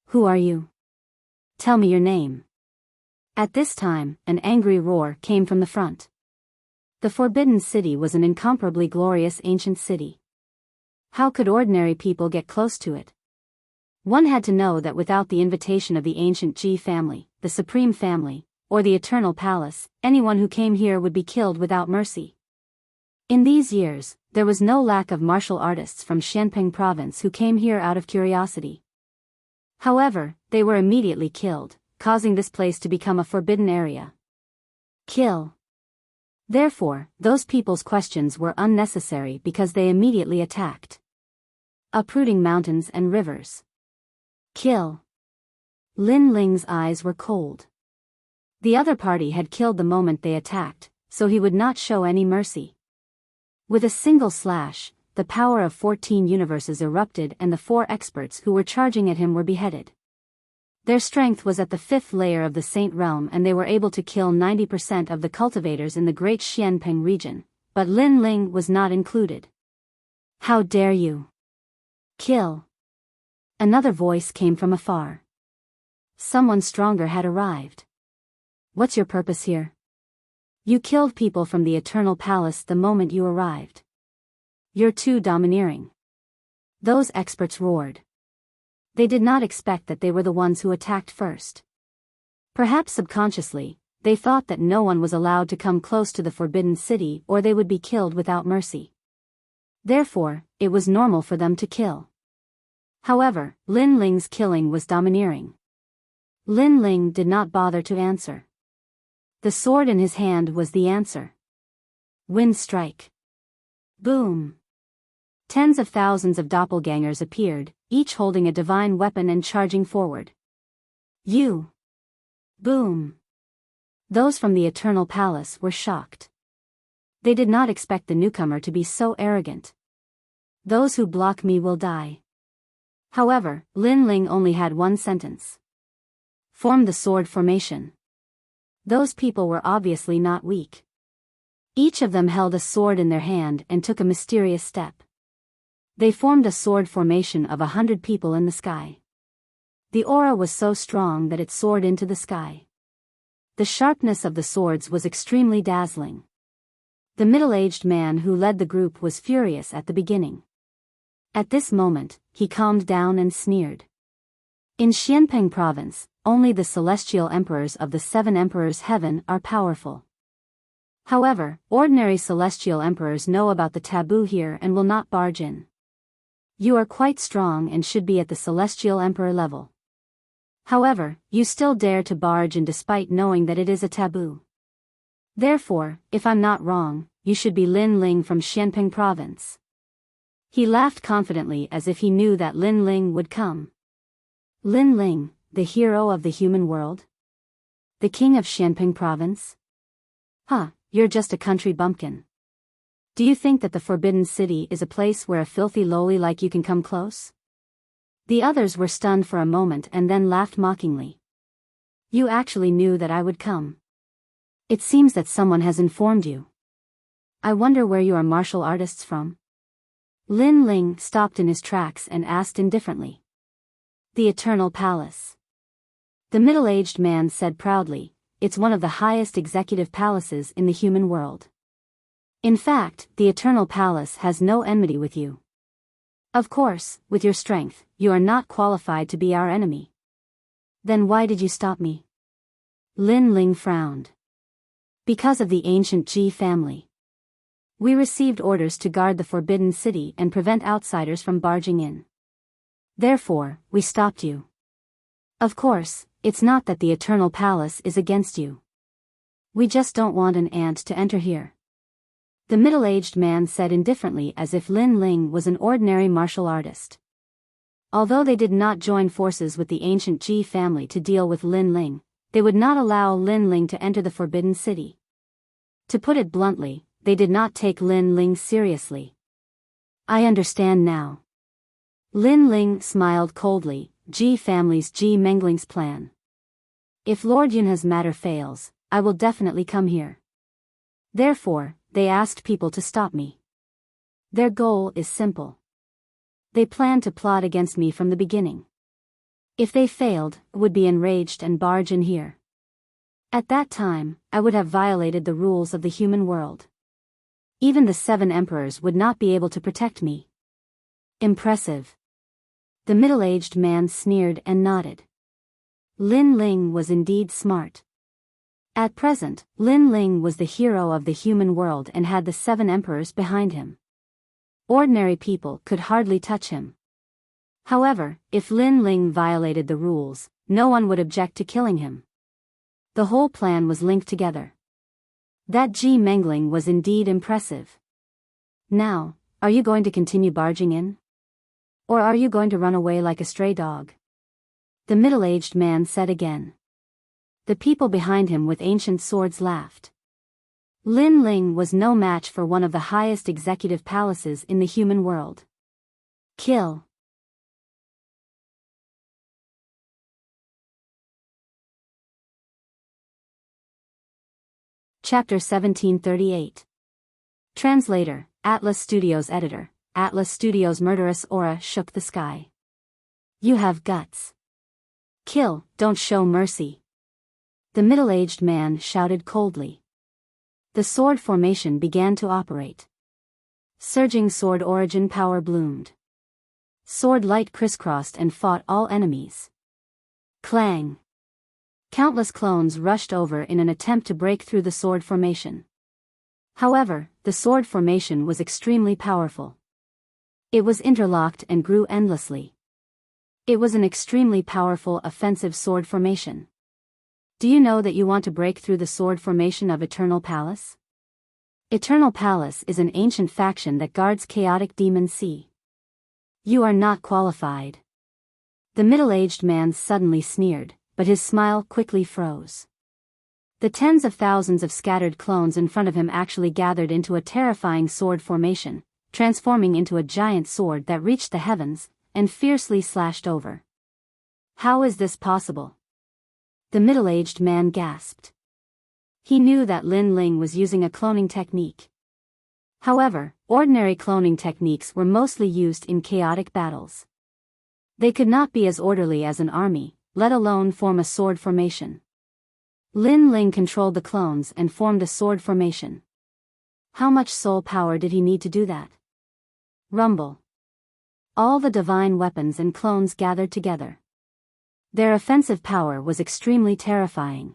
Who are you? Tell me your name. At this time, an angry roar came from the front. The Forbidden City was an incomparably glorious ancient city. How could ordinary people get close to it? One had to know that without the invitation of the ancient Ji family, the Supreme Family, or the Eternal Palace, anyone who came here would be killed without mercy. In these years, there was no lack of martial artists from Xianpeng province who came here out of curiosity. However, they were immediately killed, causing this place to become a forbidden area. Kill. Therefore, those people's questions were unnecessary because they immediately attacked. Uprooting mountains and rivers. Kill. Lin Ling's eyes were cold. The other party had killed the moment they attacked, so he would not show any mercy. With a single slash, the power of 14 universes erupted and the 4 experts who were charging at him were beheaded. Their strength was at the 5th layer of the Saint Realm and they were able to kill 90% of the cultivators in the Great Xianpeng region, but Lin Ling was not included. How dare you? Kill. Another voice came from afar. Someone stronger had arrived. What's your purpose here? You killed people from the Eternal Palace the moment you arrived. You're too domineering. Those experts roared. They did not expect that they were the ones who attacked first. Perhaps subconsciously, they thought that no one was allowed to come close to the Forbidden City or they would be killed without mercy. Therefore, it was normal for them to kill. However, Lin Ling's killing was domineering. Lin Ling did not bother to answer. The sword in his hand was the answer. Wind strike. Boom. Tens of thousands of doppelgangers appeared, each holding a divine weapon and charging forward. You. Boom. Those from the Eternal Palace were shocked. They did not expect the newcomer to be so arrogant. Those who block me will die. However, Lin Ling only had one sentence. Form the sword formation. Those people were obviously not weak. Each of them held a sword in their hand and took a mysterious step. They formed a sword formation of 100 people in the sky. The aura was so strong that it soared into the sky. The sharpness of the swords was extremely dazzling. The middle-aged man who led the group was furious at the beginning. At this moment, he calmed down and sneered. In Xianpeng province, only the celestial emperors of the 7 emperors heaven are powerful. However, ordinary celestial emperors know about the taboo here and will not barge in. You are quite strong and should be at the celestial emperor level. However, you still dare to barge in despite knowing that it is a taboo. Therefore, if I'm not wrong, you should be Lin Ling from Xianpeng province. He laughed confidently as if he knew that Lin Ling would come. Lin Ling, the hero of the human world? The king of Xianpeng province? Huh, you're just a country bumpkin. Do you think that the Forbidden City is a place where a filthy lowly like you can come close? The others were stunned for a moment and then laughed mockingly. You actually knew that I would come. It seems that someone has informed you. I wonder where you are martial artists from? Lin Ling stopped in his tracks and asked indifferently. The Eternal Palace. The middle-aged man said proudly, it's one of the highest executive palaces in the human world. In fact, the Eternal Palace has no enmity with you. Of course, with your strength, you are not qualified to be our enemy. Then why did you stop me? Lin Ling frowned. Because of the ancient Ji family. We received orders to guard the Forbidden City and prevent outsiders from barging in. Therefore, we stopped you. Of course, it's not that the Eternal Palace is against you. We just don't want an ant to enter here. The middle-aged man said indifferently, as if Lin Ling was an ordinary martial artist. Although they did not join forces with the ancient Ji family to deal with Lin Ling, they would not allow Lin Ling to enter the Forbidden City. To put it bluntly, they did not take Lin Ling seriously. I understand now. Lin Ling smiled coldly. Ji family's Ji Mengling's plan. If Lord Yunha's matter fails, I will definitely come here. Therefore, they asked people to stop me. Their goal is simple. They plan to plot against me from the beginning. If they failed, I would be enraged and barge in here. At that time, I would have violated the rules of the human world. Even the 7 emperors would not be able to protect me. Impressive. The middle-aged man sneered and nodded. Lin Ling was indeed smart. At present, Lin Ling was the hero of the human world and had the 7 emperors behind him. Ordinary people could hardly touch him. However, if Lin Ling violated the rules, no one would object to killing him. The whole plan was linked together. That Ji Mengling was indeed impressive. Now, are you going to continue barging in? Or are you going to run away like a stray dog? The middle-aged man said again. The people behind him with ancient swords laughed. Lin Ling was no match for one of the highest executive palaces in the human world. Kill. Chapter 1738. Translator, Atlas Studios Editor. Atlas Studios' murderous aura shook the sky. You have guts. Kill, don't show mercy. The middle-aged man shouted coldly. The sword formation began to operate. Surging sword origin power bloomed. Sword light crisscrossed and fought all enemies. Clang. Countless clones rushed over in an attempt to break through the sword formation. However, the sword formation was extremely powerful. It was interlocked and grew endlessly. It was an extremely powerful offensive sword formation. Do you know that you want to break through the sword formation of Eternal Palace? Eternal Palace is an ancient faction that guards chaotic demon sea. You are not qualified. The middle-aged man suddenly sneered, but his smile quickly froze. The tens of thousands of scattered clones in front of him actually gathered into a terrifying sword formation, transforming into a giant sword that reached the heavens, and fiercely slashed over. How is this possible? The middle-aged man gasped. He knew that Lin Ling was using a cloning technique. However, ordinary cloning techniques were mostly used in chaotic battles. They could not be as orderly as an army, let alone form a sword formation. Lin Ling controlled the clones and formed a sword formation. How much soul power did he need to do that? Rumble. All the divine weapons and clones gathered together. Their offensive power was extremely terrifying.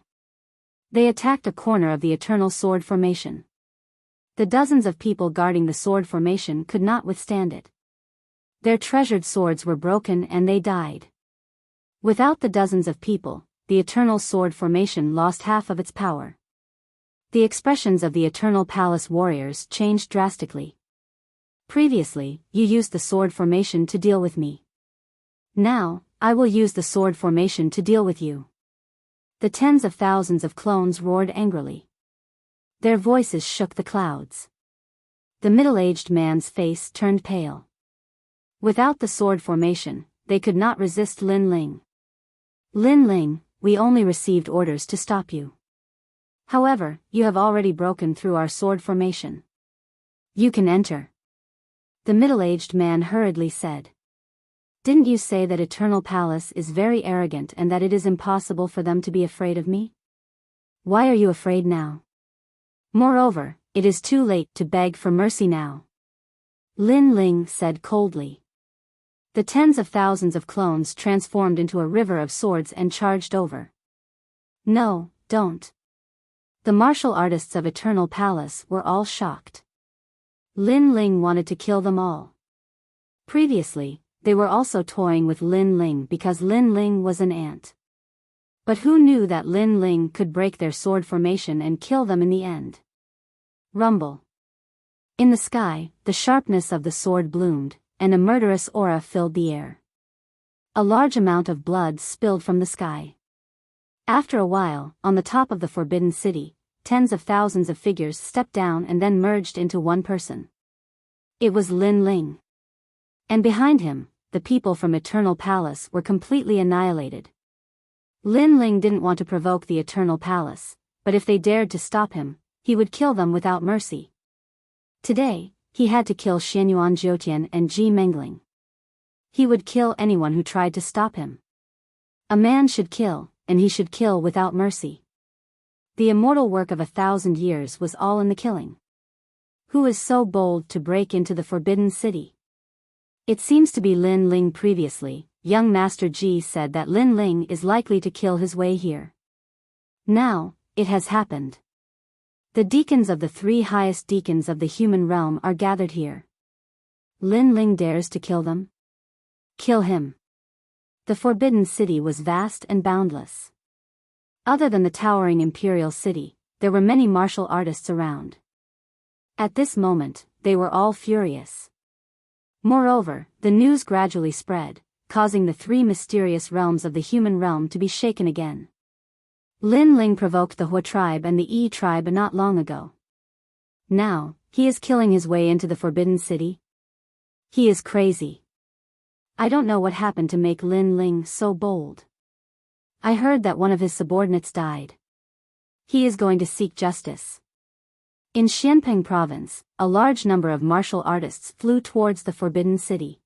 They attacked a corner of the eternal sword formation. The dozens of people guarding the sword formation could not withstand it. Their treasured swords were broken and they died. Without the dozens of people, the eternal sword formation lost half of its power. The expressions of the Eternal Palace warriors changed drastically. Previously, you used the sword formation to deal with me. Now, I will use the sword formation to deal with you. The tens of thousands of clones roared angrily. Their voices shook the clouds. The middle-aged man's face turned pale. Without the sword formation, they could not resist Lin Ling. Lin Ling, we only received orders to stop you. However, you have already broken through our sword formation. You can enter. The middle-aged man hurriedly said. Didn't you say that Eternal Palace is very arrogant and that it is impossible for them to be afraid of me? Why are you afraid now? Moreover, it is too late to beg for mercy now. Lin Ling said coldly. The tens of thousands of clones transformed into a river of swords and charged over. No, don't. The martial artists of Eternal Palace were all shocked. Lin Ling wanted to kill them all. Previously, they were also toying with Lin Ling because Lin Ling was an ant. But who knew that Lin Ling could break their sword formation and kill them in the end? Rumble. In the sky, the sharpness of the sword bloomed, and a murderous aura filled the air. A large amount of blood spilled from the sky. After a while, on the top of the Forbidden City, tens of thousands of figures stepped down and then merged into one person. It was Lin Ling. And behind him, the people from Eternal Palace were completely annihilated. Lin Ling didn't want to provoke the Eternal Palace, but if they dared to stop him, he would kill them without mercy. Today, he had to kill Xianyuan Jiutian and Ji Mengling. He would kill anyone who tried to stop him. A man should kill, and he should kill without mercy. The immortal work of 1,000 years was all in the killing. Who is so bold to break into the Forbidden City? It seems to be Lin Ling. Previously, young Master Ji said that Lin Ling is likely to kill his way here. Now, it has happened. The deacons of the 3 highest deacons of the human realm are gathered here. Lin Ling dares to kill them? Kill him. The Forbidden City was vast and boundless. Other than the towering imperial city, there were many martial artists around. At this moment, they were all furious. Moreover, the news gradually spread, causing the 3 mysterious realms of the human realm to be shaken again. Lin Ling provoked the Hua tribe and the Yi tribe not long ago. Now, he is killing his way into the Forbidden City? He is crazy. I don't know what happened to make Lin Ling so bold. I heard that one of his subordinates died. He is going to seek justice. In Xianping province, a large number of martial artists flew towards the Forbidden City.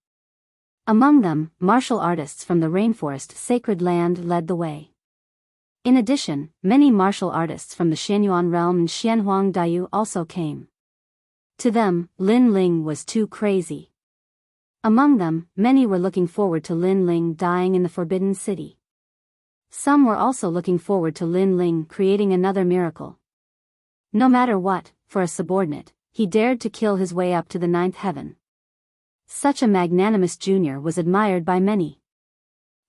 Among them, martial artists from the rainforest sacred land led the way. In addition, many martial artists from the Xianyuan realm and Xianhuang Daiyu also came. To them, Lin Ling was too crazy. Among them, many were looking forward to Lin Ling dying in the Forbidden City. Some were also looking forward to Lin Ling creating another miracle. No matter what, for a subordinate, he dared to kill his way up to the 9th heaven. Such a magnanimous junior was admired by many.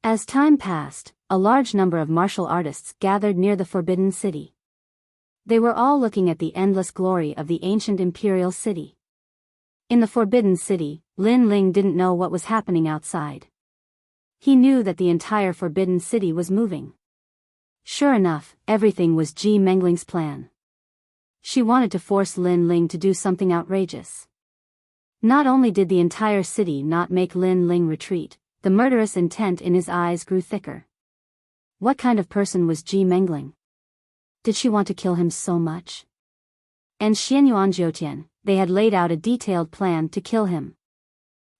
As time passed, a large number of martial artists gathered near the Forbidden City. They were all looking at the endless glory of the ancient imperial city. In the Forbidden City, Lin Ling didn't know what was happening outside. He knew that the entire Forbidden City was moving. Sure enough, everything was Ji Mengling's plan. She wanted to force Lin Ling to do something outrageous. Not only did the entire city not make Lin Ling retreat, the murderous intent in his eyes grew thicker. What kind of person was Ji Mengling? Did she want to kill him so much? And Xianyuan Jiutian, they had laid out a detailed plan to kill him.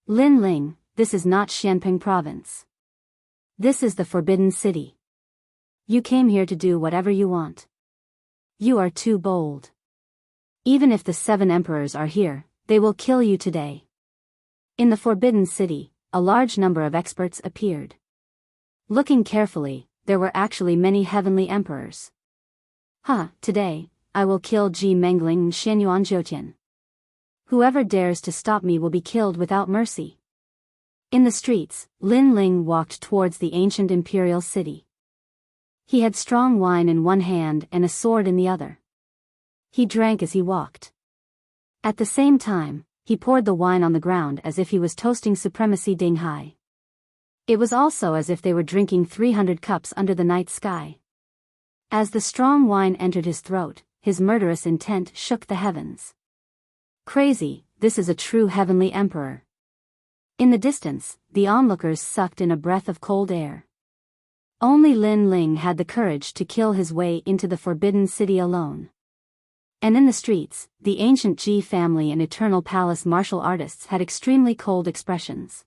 Lin Ling, this is not Xianping province. This is the Forbidden City. You came here to do whatever you want. You are too bold. Even if the 7 emperors are here, they will kill you today. In the Forbidden City, a large number of experts appeared. Looking carefully, there were actually many heavenly emperors. Today, I will kill Ji Mengling and Xianyuan Jiutian. Whoever dares to stop me will be killed without mercy. In the streets, Lin Ling walked towards the ancient imperial city. He had strong wine in one hand and a sword in the other. He drank as he walked. At the same time, he poured the wine on the ground as if he was toasting supremacy Ding Hai. It was also as if they were drinking 300 cups under the night sky. As the strong wine entered his throat, his murderous intent shook the heavens. Crazy, this is a true heavenly emperor. In the distance, the onlookers sucked in a breath of cold air. Only Lin Ling had the courage to kill his way into the Forbidden City alone. And in the streets, the ancient Ji family and Eternal Palace martial artists had extremely cold expressions.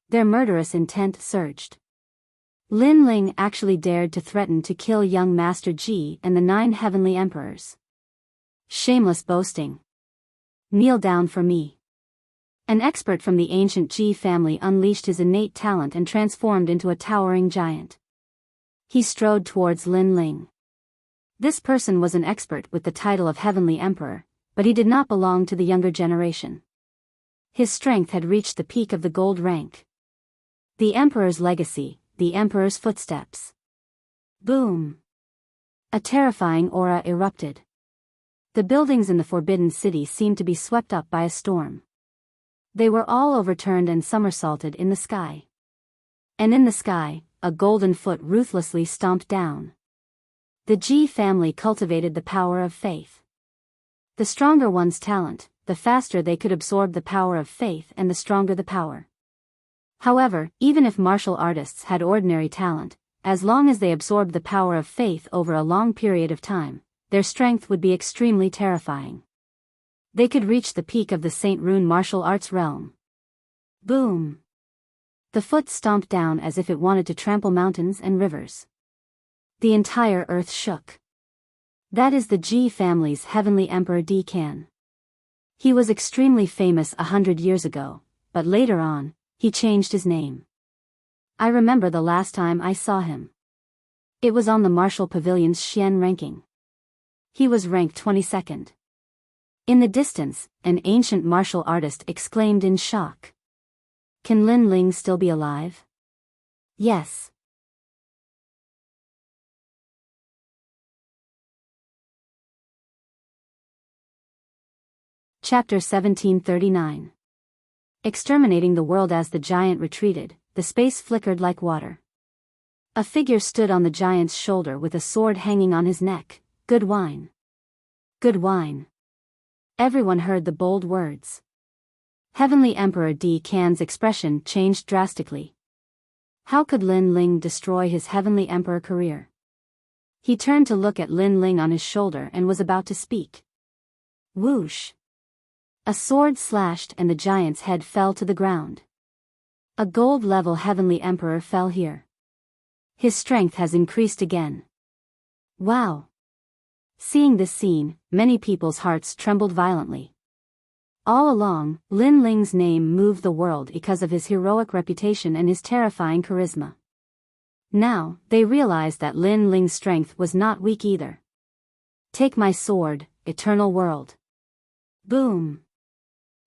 Their murderous intent surged. Lin Ling actually dared to threaten to kill young Master Ji and the 9 heavenly emperors. Shameless boasting. Kneel down for me. An expert from the ancient Ji family unleashed his innate talent and transformed into a towering giant. He strode towards Lin Ling. This person was an expert with the title of Heavenly Emperor, but he did not belong to the younger generation. His strength had reached the peak of the gold rank. The Emperor's legacy, the Emperor's footsteps. Boom! A terrifying aura erupted. The buildings in the Forbidden City seemed to be swept up by a storm. They were all overturned and somersaulted in the sky. And in the sky, a golden foot ruthlessly stomped down. The Ji family cultivated the power of faith. The stronger one's talent, the faster they could absorb the power of faith, and the stronger the power. However, even if martial artists had ordinary talent, as long as they absorbed the power of faith over a long period of time, their strength would be extremely terrifying. They could reach the peak of the Saint Rune martial arts realm. Boom! The foot stomped down as if it wanted to trample mountains and rivers. The entire earth shook. That is the Ji family's heavenly emperor Di Kan. He was extremely famous 100 years ago, but later on, he changed his name. I remember the last time I saw him. It was on the Martial Pavilion's Xian ranking. He was ranked 22nd. In the distance, an ancient martial artist exclaimed in shock. Can Lin Ling still be alive? Yes. Chapter 1739. Exterminating the world. As the giant retreated, the space flickered like water. A figure stood on the giant's shoulder with a sword hanging on his neck. Good wine. Good wine. Everyone heard the bold words. Heavenly Emperor Di Kan's expression changed drastically. How could Lin Ling destroy his Heavenly Emperor career? He turned to look at Lin Ling on his shoulder and was about to speak. Whoosh! A sword slashed and the giant's head fell to the ground. A gold-level Heavenly Emperor fell here. His strength has increased again. Wow! Seeing this scene, many people's hearts trembled violently. All along, Lin Ling's name moved the world because of his heroic reputation and his terrifying charisma. Now, they realized that Lin Ling's strength was not weak either. Take my sword, Eternal World. Boom!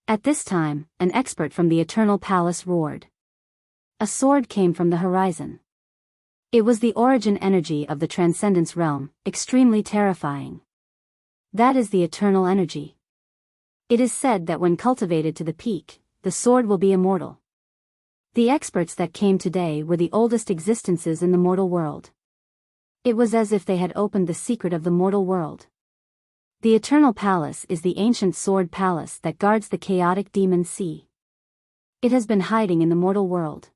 At this time, an expert from the Eternal Palace roared. A sword came from the horizon. It was the origin energy of the Transcendence realm, extremely terrifying. That is the eternal energy. It is said that when cultivated to the peak, the sword will be immortal. The experts that came today were the oldest existences in the mortal world. It was as if they had opened the secret of the mortal world. The Eternal Palace is the ancient sword palace that guards the chaotic demon sea. It has been hiding in the mortal world.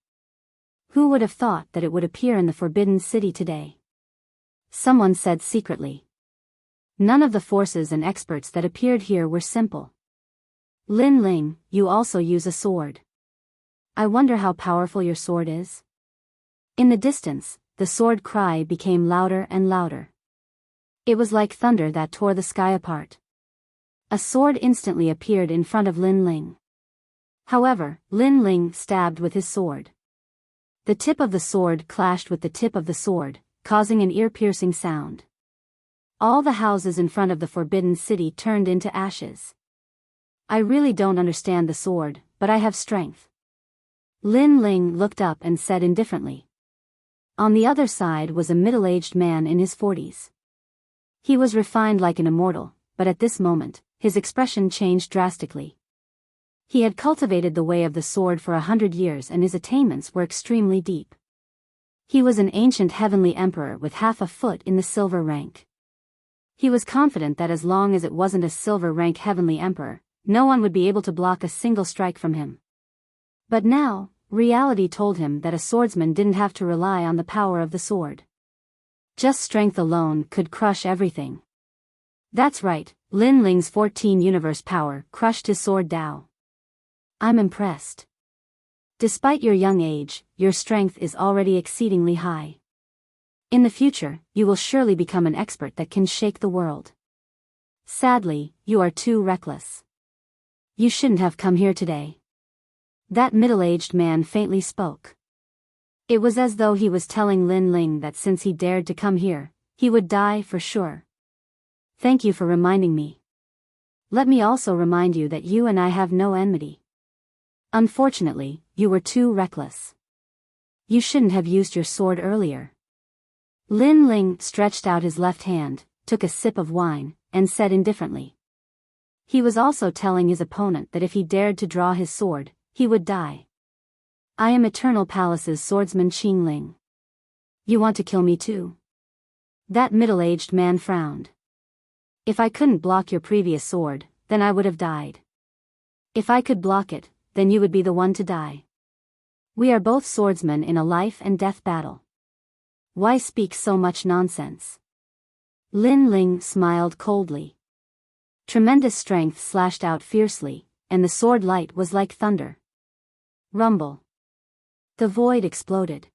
Who would have thought that it would appear in the Forbidden City today? Someone said secretly. None of the forces and experts that appeared here were simple. Lin Ling, you also use a sword. I wonder how powerful your sword is. In the distance, the sword cry became louder and louder. It was like thunder that tore the sky apart. A sword instantly appeared in front of Lin Ling. However, Lin Ling stabbed with his sword. The tip of the sword clashed with the tip of the sword, causing an ear-piercing sound. All the houses in front of the Forbidden City turned into ashes. I really don't understand the sword, but I have strength. Lin Ling looked up and said indifferently. On the other side was a middle-aged man in his 40s. He was refined like an immortal, but at this moment, his expression changed drastically. He had cultivated the way of the sword for 100 years and his attainments were extremely deep. He was an ancient heavenly emperor with half a foot in the silver rank. He was confident that as long as it wasn't a silver rank heavenly emperor, no one would be able to block a single strike from him. But now, reality told him that a swordsman didn't have to rely on the power of the sword. Just strength alone could crush everything. That's right, Lin Ling's 14 universe power crushed his sword Dao. I'm impressed. Despite your young age, your strength is already exceedingly high. In the future, you will surely become an expert that can shake the world. Sadly, you are too reckless. You shouldn't have come here today. That middle-aged man faintly spoke. It was as though he was telling Lin Ling that since he dared to come here, he would die for sure. Thank you for reminding me. Let me also remind you that you and I have no enmity. Unfortunately, you were too reckless. You shouldn't have used your sword earlier. Lin Ling stretched out his left hand, took a sip of wine, and said indifferently. He was also telling his opponent that if he dared to draw his sword, he would die. I am Eternal Palace's swordsman Qing Ling. You want to kill me too? That middle-aged man frowned. If I couldn't block your previous sword, then I would have died. If I could block it, then you would be the one to die. We are both swordsmen in a life and death battle. Why speak so much nonsense? Lin Ling smiled coldly. Tremendous strength slashed out fiercely, and the sword light was like thunder. Rumble. The void exploded.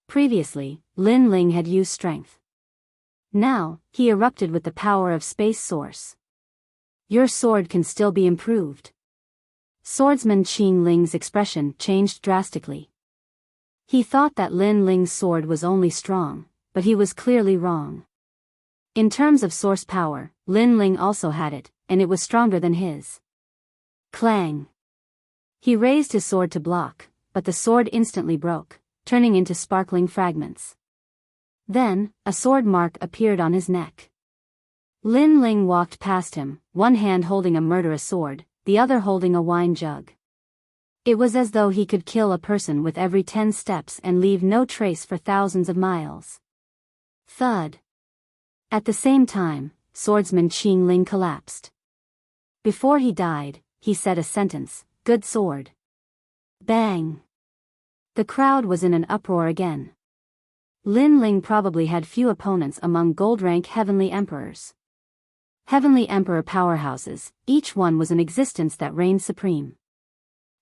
Previously, Lin Ling had used strength. Now, he erupted with the power of space source. Your sword can still be improved. Swordsman Qing Ling's expression changed drastically. He thought that Lin Ling's sword was only strong, but he was clearly wrong. In terms of source power, Lin Ling also had it, and it was stronger than his. Clang! He raised his sword to block, but the sword instantly broke, turning into sparkling fragments. Then, a sword mark appeared on his neck. Lin Ling walked past him, one hand holding a murderous sword, the other holding a wine jug. It was as though he could kill a person with every 10 steps and leave no trace for thousands of miles. Thud. At the same time, swordsman Qing Ling collapsed. Before he died, he said a sentence, "Good sword." Bang! The crowd was in an uproar again. Lin Ling probably had few opponents among gold-rank heavenly emperors. Heavenly emperor powerhouses, each one was an existence that reigned supreme.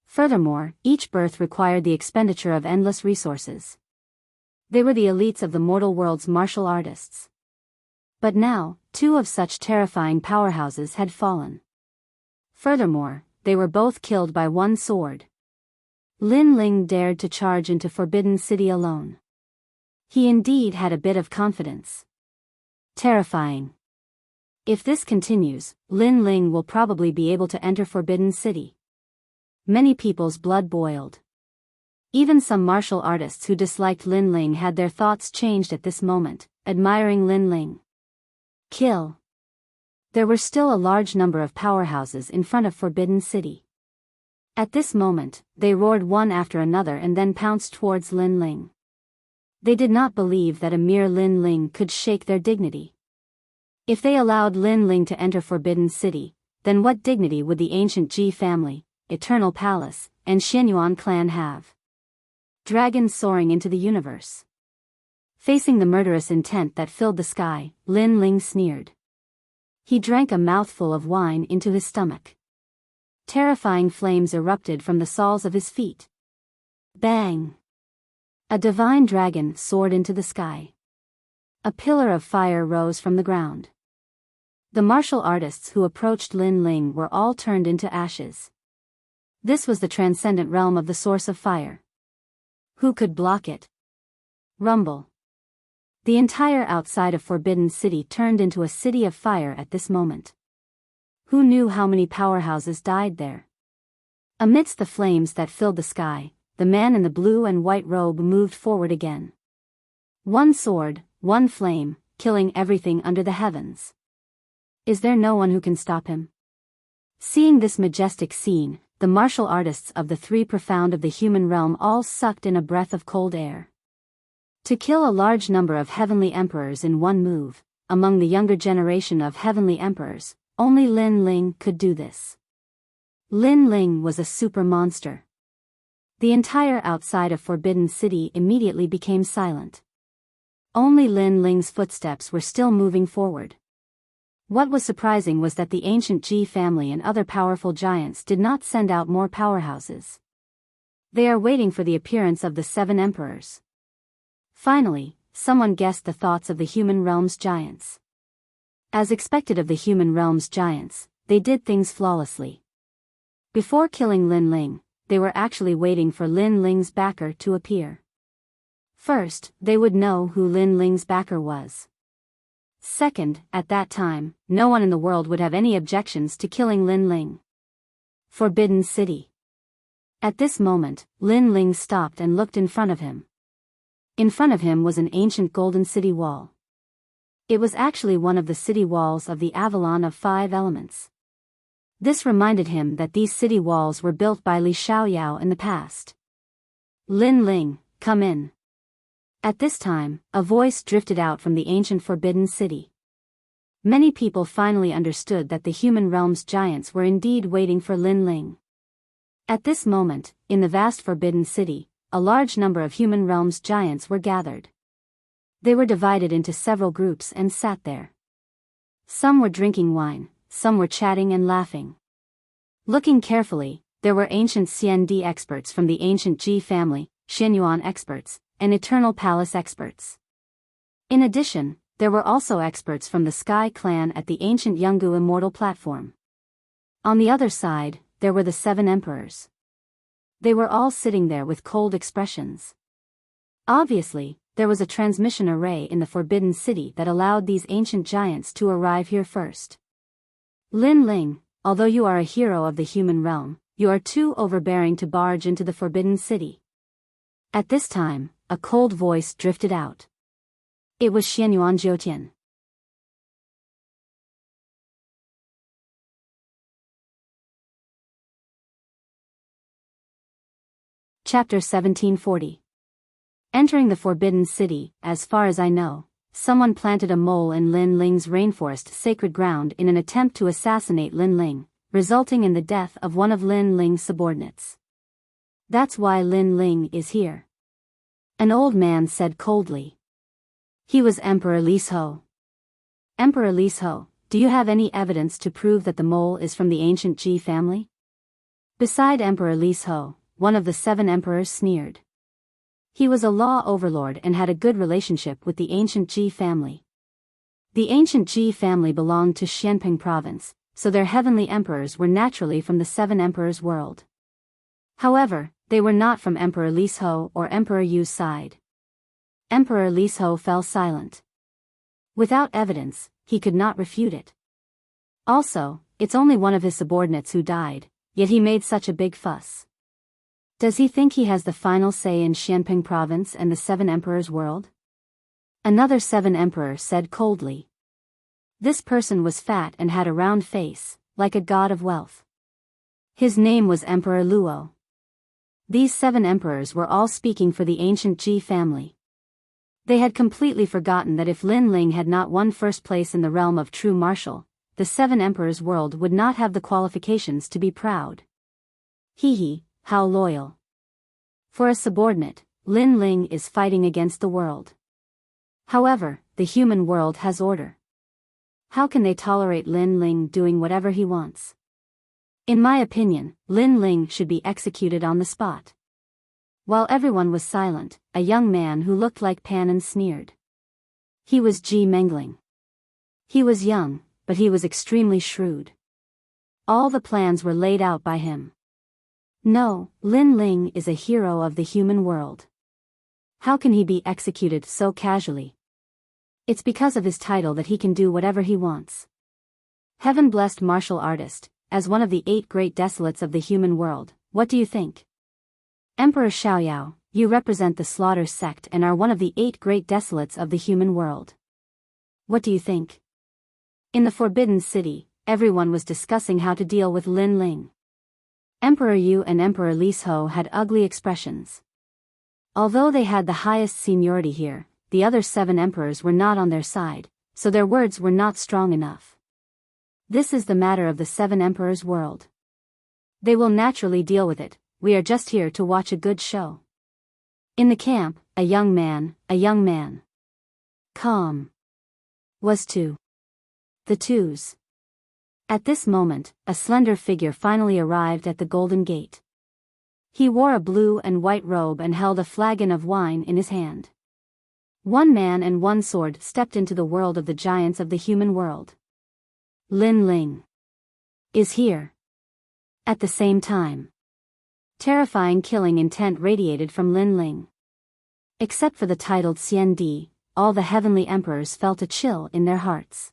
Furthermore, each birth required the expenditure of endless resources. They were the elites of the mortal world's martial artists. But now, two of such terrifying powerhouses had fallen. Furthermore, they were both killed by one sword. Lin Ling dared to charge into Forbidden City alone. He indeed had a bit of confidence. Terrifying. If this continues, Lin Ling will probably be able to enter Forbidden City. Many people's blood boiled. Even some martial artists who disliked Lin Ling had their thoughts changed at this moment, admiring Lin Ling. Kill. There were still a large number of powerhouses in front of Forbidden City. At this moment, they roared one after another and then pounced towards Lin Ling. They did not believe that a mere Lin Ling could shake their dignity. If they allowed Lin Ling to enter Forbidden City, then what dignity would the ancient Ji family, Eternal Palace, and Xianyuan clan have? Dragons soaring into the universe. Facing the murderous intent that filled the sky, Lin Ling sneered. He drank a mouthful of wine into his stomach. Terrifying flames erupted from the soles of his feet. Bang! A divine dragon soared into the sky. A pillar of fire rose from the ground. The martial artists who approached Lin Ling were all turned into ashes. This was the transcendent realm of the source of fire. Who could block it? Rumble. The entire outside of Forbidden City turned into a city of fire at this moment. Who knew how many powerhouses died there? Amidst the flames that filled the sky, the man in the blue and white robe moved forward again. One sword, one flame, killing everything under the heavens. Is there no one who can stop him? Seeing this majestic scene, the martial artists of the three profound of the human realm all sucked in a breath of cold air. To kill a large number of heavenly emperors in one move, among the younger generation of heavenly emperors, only Lin Ling could do this. Lin Ling was a super monster. The entire outside of Forbidden City immediately became silent. Only Lin Ling's footsteps were still moving forward. What was surprising was that the ancient Ji family and other powerful giants did not send out more powerhouses. They are waiting for the appearance of the 7 emperors. Finally, someone guessed the thoughts of the human realm's giants. As expected of the human realm's giants, they did things flawlessly. Before killing Lin Ling, they were actually waiting for Lin Ling's backer to appear. First, they would know who Lin Ling's backer was. Second, at that time, no one in the world would have any objections to killing Lin Ling. Forbidden City. At this moment, Lin Ling stopped and looked in front of him. In front of him was an ancient golden city wall. It was actually one of the city walls of the Avalon of 5 Elements. This reminded him that these city walls were built by Li Xiaoyao in the past. Lin Ling, come in. At this time, a voice drifted out from the ancient Forbidden City. Many people finally understood that the human realm's giants were indeed waiting for Lin Ling. At this moment, in the vast Forbidden City, a large number of human realm's giants were gathered. They were divided into several groups and sat there. Some were drinking wine, some were chatting and laughing. Looking carefully, there were ancient CND experts from the ancient Ji family, Xianyuan experts, and Eternal Palace experts. In addition, there were also experts from the Sky Clan at the ancient Yungu Immortal platform. On the other side, there were the 7 emperors. They were all sitting there with cold expressions. Obviously, there was a transmission array in the Forbidden City that allowed these ancient giants to arrive here first. Lin Ling, although you are a hero of the human realm, you are too overbearing to barge into the Forbidden City. At this time, a cold voice drifted out. It was Xianyuan Jiutian. Chapter 1740. Entering the Forbidden City, as far as I know, someone planted a mole in Lin Ling's rainforest sacred ground in an attempt to assassinate Lin Ling, resulting in the death of one of Lin Ling's subordinates. That's why Lin Ling is here. An old man said coldly. He was Emperor Lis Ho. Emperor Lis Ho, do you have any evidence to prove that the mole is from the ancient Ji family? Beside Emperor Lis Ho, one of the 7 emperors sneered. He was a law overlord and had a good relationship with the ancient Ji family. The ancient Ji family belonged to Xianping province, so their heavenly emperors were naturally from the 7 emperors' world. However, they were not from Emperor Lis Ho or Emperor Yu's side. Emperor Lis Ho fell silent. Without evidence, he could not refute it. Also, it's only one of his subordinates who died, yet he made such a big fuss. Does he think he has the final say in Xianping province and the 7 emperors' world? Another 7 emperor said coldly. This person was fat and had a round face, like a god of wealth. His name was Emperor Luo. These 7 emperors were all speaking for the ancient Ji family. They had completely forgotten that if Lin Ling had not won first place in the realm of true martial, the 7 emperors' world would not have the qualifications to be proud. Hee, how loyal. For a subordinate, Lin Ling is fighting against the world. However, the human world has order. How can they tolerate Lin Ling doing whatever he wants? In my opinion, Lin Ling should be executed on the spot. While everyone was silent, a young man who looked like Pan sneered. He was Ji Mengling. He was young, but he was extremely shrewd. All the plans were laid out by him. No, Lin Ling is a hero of the human world. How can he be executed so casually? It's because of his title that he can do whatever he wants. Heaven-blessed martial artist, as one of the 8 great desolates of the human world, what do you think? Emperor Xiaoyao, you represent the Slaughter sect and are one of the 8 great desolates of the human world. What do you think? In the Forbidden City, everyone was discussing how to deal with Lin Ling. Emperor Yu and Emperor Lis Ho had ugly expressions. Although they had the highest seniority here, the other 7 emperors were not on their side, so their words were not strong enough. This is the matter of the 7 emperors' world. They will naturally deal with it, we are just here to watch a good show. In the camp, a young man, calm, was to the twos. At this moment, a slender figure finally arrived at the Golden Gate. He wore a blue and white robe and held a flagon of wine in his hand. 1 man and 1 sword stepped into the world of the giants of the human world. Lin Ling is here. At the same time, terrifying killing intent radiated from Lin Ling. Except for the titled CND, all the heavenly emperors felt a chill in their hearts.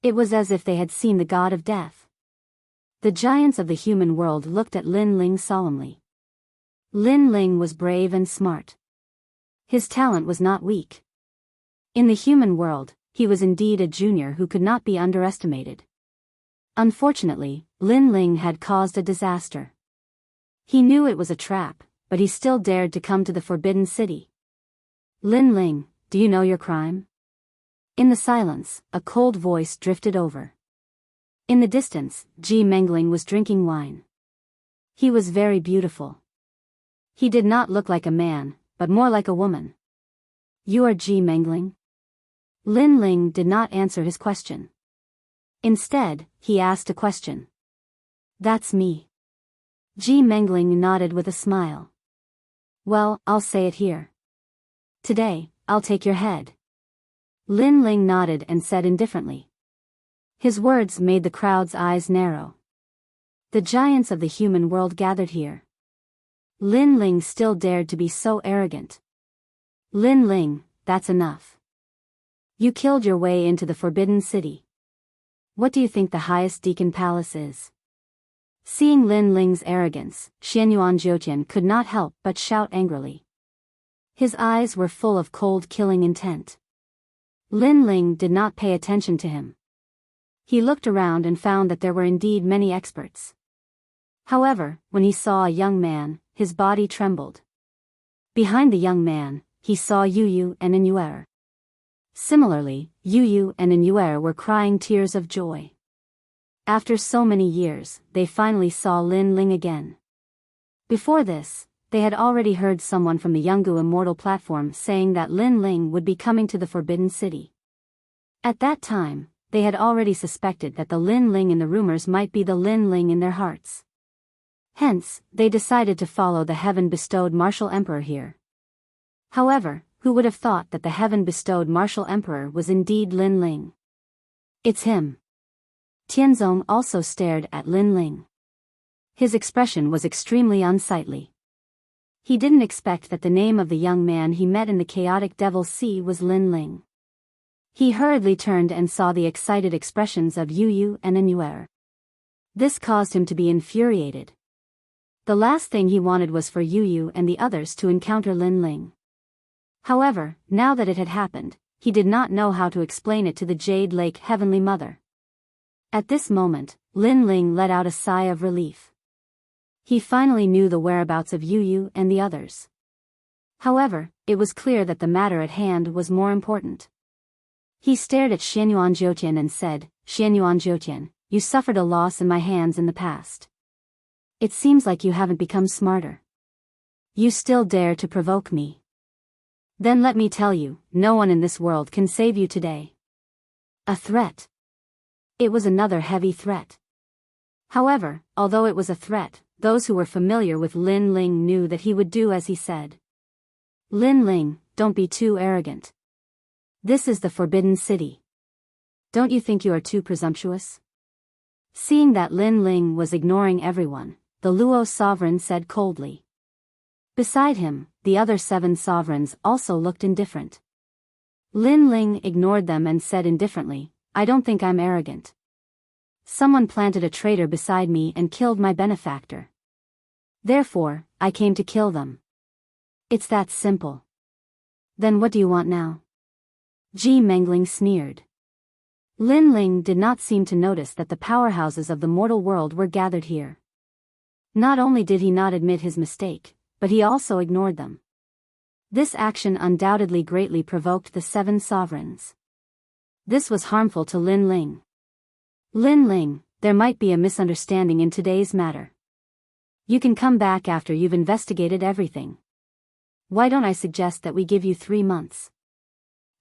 It was as if they had seen the god of death. The giants of the human world looked at Lin Ling solemnly. Lin Ling was brave and smart. His talent was not weak. In the human world, he was indeed a junior who could not be underestimated. Unfortunately, Lin Ling had caused a disaster. He knew it was a trap, but he still dared to come to the Forbidden City. Lin Ling, do you know your crime? In the silence, a cold voice drifted over. In the distance, Ji Mengling was drinking wine. He was very beautiful. He did not look like a man, but more like a woman. You are Ji Mengling? Lin Ling did not answer his question. Instead, he asked a question. That's me. Ji Mengling nodded with a smile. Well, I'll say it here. Today, I'll take your head. Lin Ling nodded and said indifferently. His words made the crowd's eyes narrow. The giants of the human world gathered here. Lin Ling still dared to be so arrogant. Lin Ling, that's enough. You killed your way into the Forbidden City. What do you think the highest Deacon Palace is? Seeing Lin Ling's arrogance, Xianyuan Jiutian could not help but shout angrily. His eyes were full of cold killing intent. Lin Ling did not pay attention to him. He looked around and found that there were indeed many experts. However, when he saw a young man, his body trembled. Behind the young man, he saw Yu Yu and Inuer. Similarly, Yu Yu and Inuer were crying tears of joy. After so many years, they finally saw Lin Ling again. Before this, they had already heard someone from the Yungu Immortal platform saying that Lin Ling would be coming to the Forbidden City. At that time, they had already suspected that the Lin Ling in the rumors might be the Lin Ling in their hearts. Hence, they decided to follow the heaven-bestowed martial emperor here. However, who would have thought that the heaven-bestowed martial emperor was indeed Lin Ling? It's him. Tianzong also stared at Lin Ling. His expression was extremely unsightly. He didn't expect that the name of the young man he met in the chaotic Devil's Sea was Lin Ling. He hurriedly turned and saw the excited expressions of Yu Yu and Inuer. This caused him to be infuriated. The last thing he wanted was for Yu Yu and the others to encounter Lin Ling. However, now that it had happened, he did not know how to explain it to the Jade Lake Heavenly Mother. At this moment, Lin Ling let out a sigh of relief. He finally knew the whereabouts of Yu Yu and the others. However, it was clear that the matter at hand was more important. He stared at Xianyuan Jiutian and said, Xianyuan Jiutian, you suffered a loss in my hands in the past. It seems like you haven't become smarter. You still dare to provoke me. Then let me tell you, no one in this world can save you today. A threat. It was another heavy threat. However, although it was a threat, those who were familiar with Lin Ling knew that he would do as he said. Lin Ling, don't be too arrogant. This is the Forbidden City. Don't you think you are too presumptuous? Seeing that Lin Ling was ignoring everyone, the Luo sovereign said coldly. Beside him, the other 7 sovereigns also looked indifferent. Lin Ling ignored them and said indifferently, I don't think I'm arrogant. Someone planted a traitor beside me and killed my benefactor. Therefore, I came to kill them. It's that simple. Then what do you want now? Ji Mengling sneered. Lin Ling did not seem to notice that the powerhouses of the mortal world were gathered here. Not only did he not admit his mistake, but he also ignored them. This action undoubtedly greatly provoked the 7 sovereigns. This was harmful to Lin Ling. Lin Ling, there might be a misunderstanding in today's matter. You can come back after you've investigated everything. Why don't I suggest that we give you 3 months?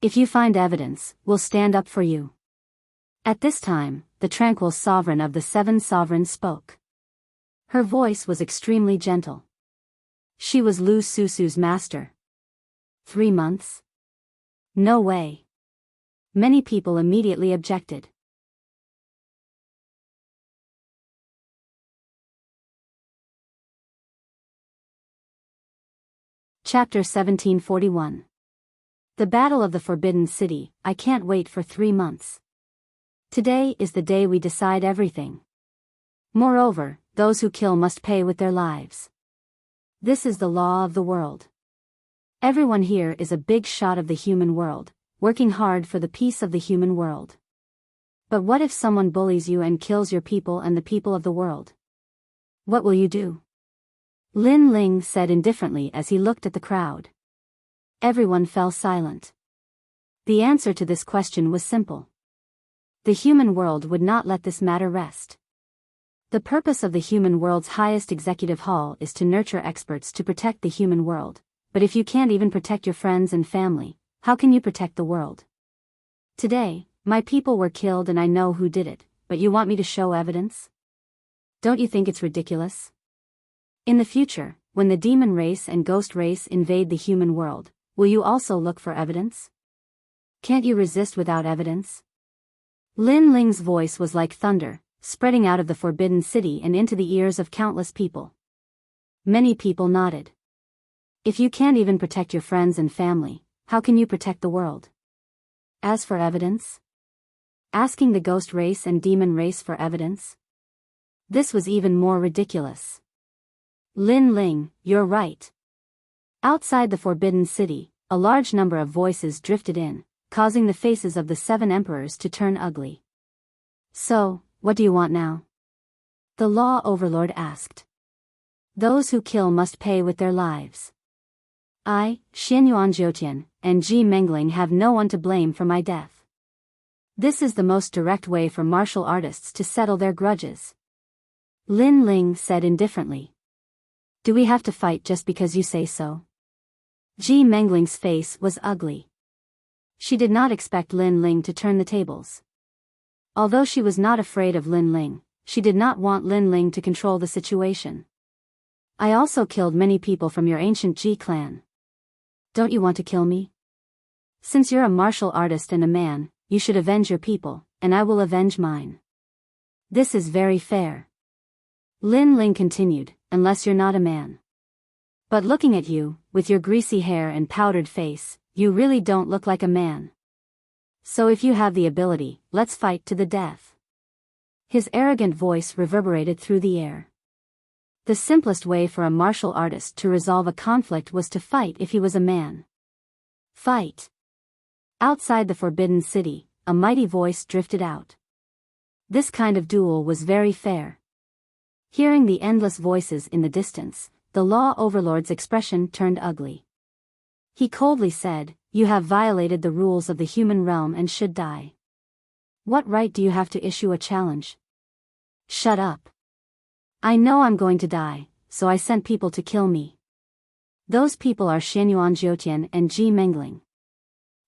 If you find evidence, we'll stand up for you. At this time, the tranquil sovereign of the 7 sovereigns spoke. Her voice was extremely gentle. She was Lu Susu's master. 3 months? No way. Many people immediately objected. Chapter 1741. The Battle of the Forbidden City, I can't wait for 3 months. Today is the day we decide everything. Moreover, those who kill must pay with their lives. This is the law of the world. Everyone here is a big shot of the human world, working hard for the peace of the human world. But what if someone bullies you and kills your people and the people of the world? What will you do? Lin Ling said indifferently as he looked at the crowd. Everyone fell silent. The answer to this question was simple. The human world would not let this matter rest. The purpose of the human world's highest executive hall is to nurture experts to protect the human world, but if you can't even protect your friends and family, how can you protect the world? Today, my people were killed and I know who did it, but you want me to show evidence? Don't you think it's ridiculous? In the future, when the demon race and ghost race invade the human world, will you also look for evidence? Can't you resist without evidence? Lin Ling's voice was like thunder, spreading out of the Forbidden City and into the ears of countless people. Many people nodded. If you can't even protect your friends and family, how can you protect the world? As for evidence? Asking the ghost race and demon race for evidence? This was even more ridiculous. Lin Ling, you're right. Outside the Forbidden City, a large number of voices drifted in, causing the faces of the 7 emperors to turn ugly. So, what do you want now? The Law Overlord asked. Those who kill must pay with their lives. I, Xianyuan Jiutian, and Ji Mengling have no one to blame for my death. This is the most direct way for martial artists to settle their grudges. Lin Ling said indifferently. Do we have to fight just because you say so? Ji Mengling's face was ugly. She did not expect Lin Ling to turn the tables. Although she was not afraid of Lin Ling, she did not want Lin Ling to control the situation. I also killed many people from your ancient Ji clan. Don't you want to kill me? Since you're a martial artist and a man, you should avenge your people, and I will avenge mine. This is very fair. Lin Ling continued, unless you're not a man. But looking at you, with your greasy hair and powdered face, you really don't look like a man. So if you have the ability, let's fight to the death. His arrogant voice reverberated through the air. The simplest way for a martial artist to resolve a conflict was to fight if he was a man. Fight. Outside the Forbidden City, a mighty voice drifted out. This kind of duel was very fair. Hearing the endless voices in the distance, the Law Overlord's expression turned ugly. He coldly said, You have violated the rules of the human realm and should die. What right do you have to issue a challenge? Shut up. I know I'm going to die, so I sent people to kill me. Those people are Xianyuan Jiutian and Ji Mengling.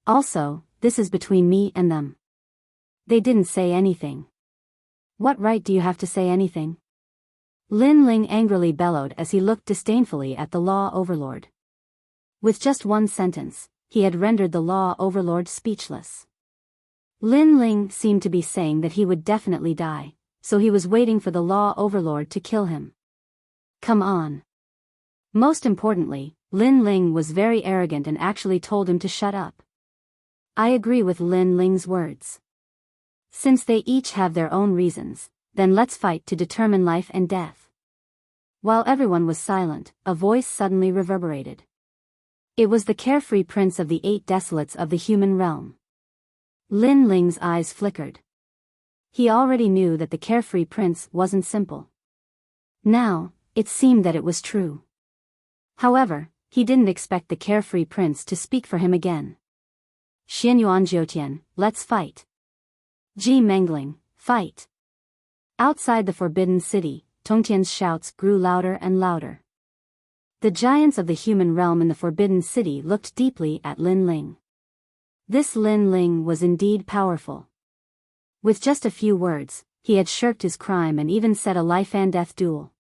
Also, this is between me and them. They didn't say anything. What right do you have to say anything? Lin Ling angrily bellowed as he looked disdainfully at the Law Overlord. With just one sentence, he had rendered the Law Overlord speechless. Lin Ling seemed to be saying that he would definitely die, so he was waiting for the Law Overlord to kill him. Come on. Most importantly, Lin Ling was very arrogant and actually told him to shut up. I agree with Lin Ling's words. Since they each have their own reasons, then let's fight to determine life and death. While everyone was silent, a voice suddenly reverberated. It was the carefree prince of the 8 desolates of the human realm. Lin Ling's eyes flickered. He already knew that the carefree prince wasn't simple. Now, it seemed that it was true. However, he didn't expect the carefree prince to speak for him again. Xianyuan Jiutian, let's fight. Ji Mengling, fight. Outside the Forbidden City, Tongtian's shouts grew louder and louder. The giants of the human realm in the Forbidden City looked deeply at Lin Ling. This Lin Ling was indeed powerful. With just a few words, he had shirked his crime and even set a life-and-death duel.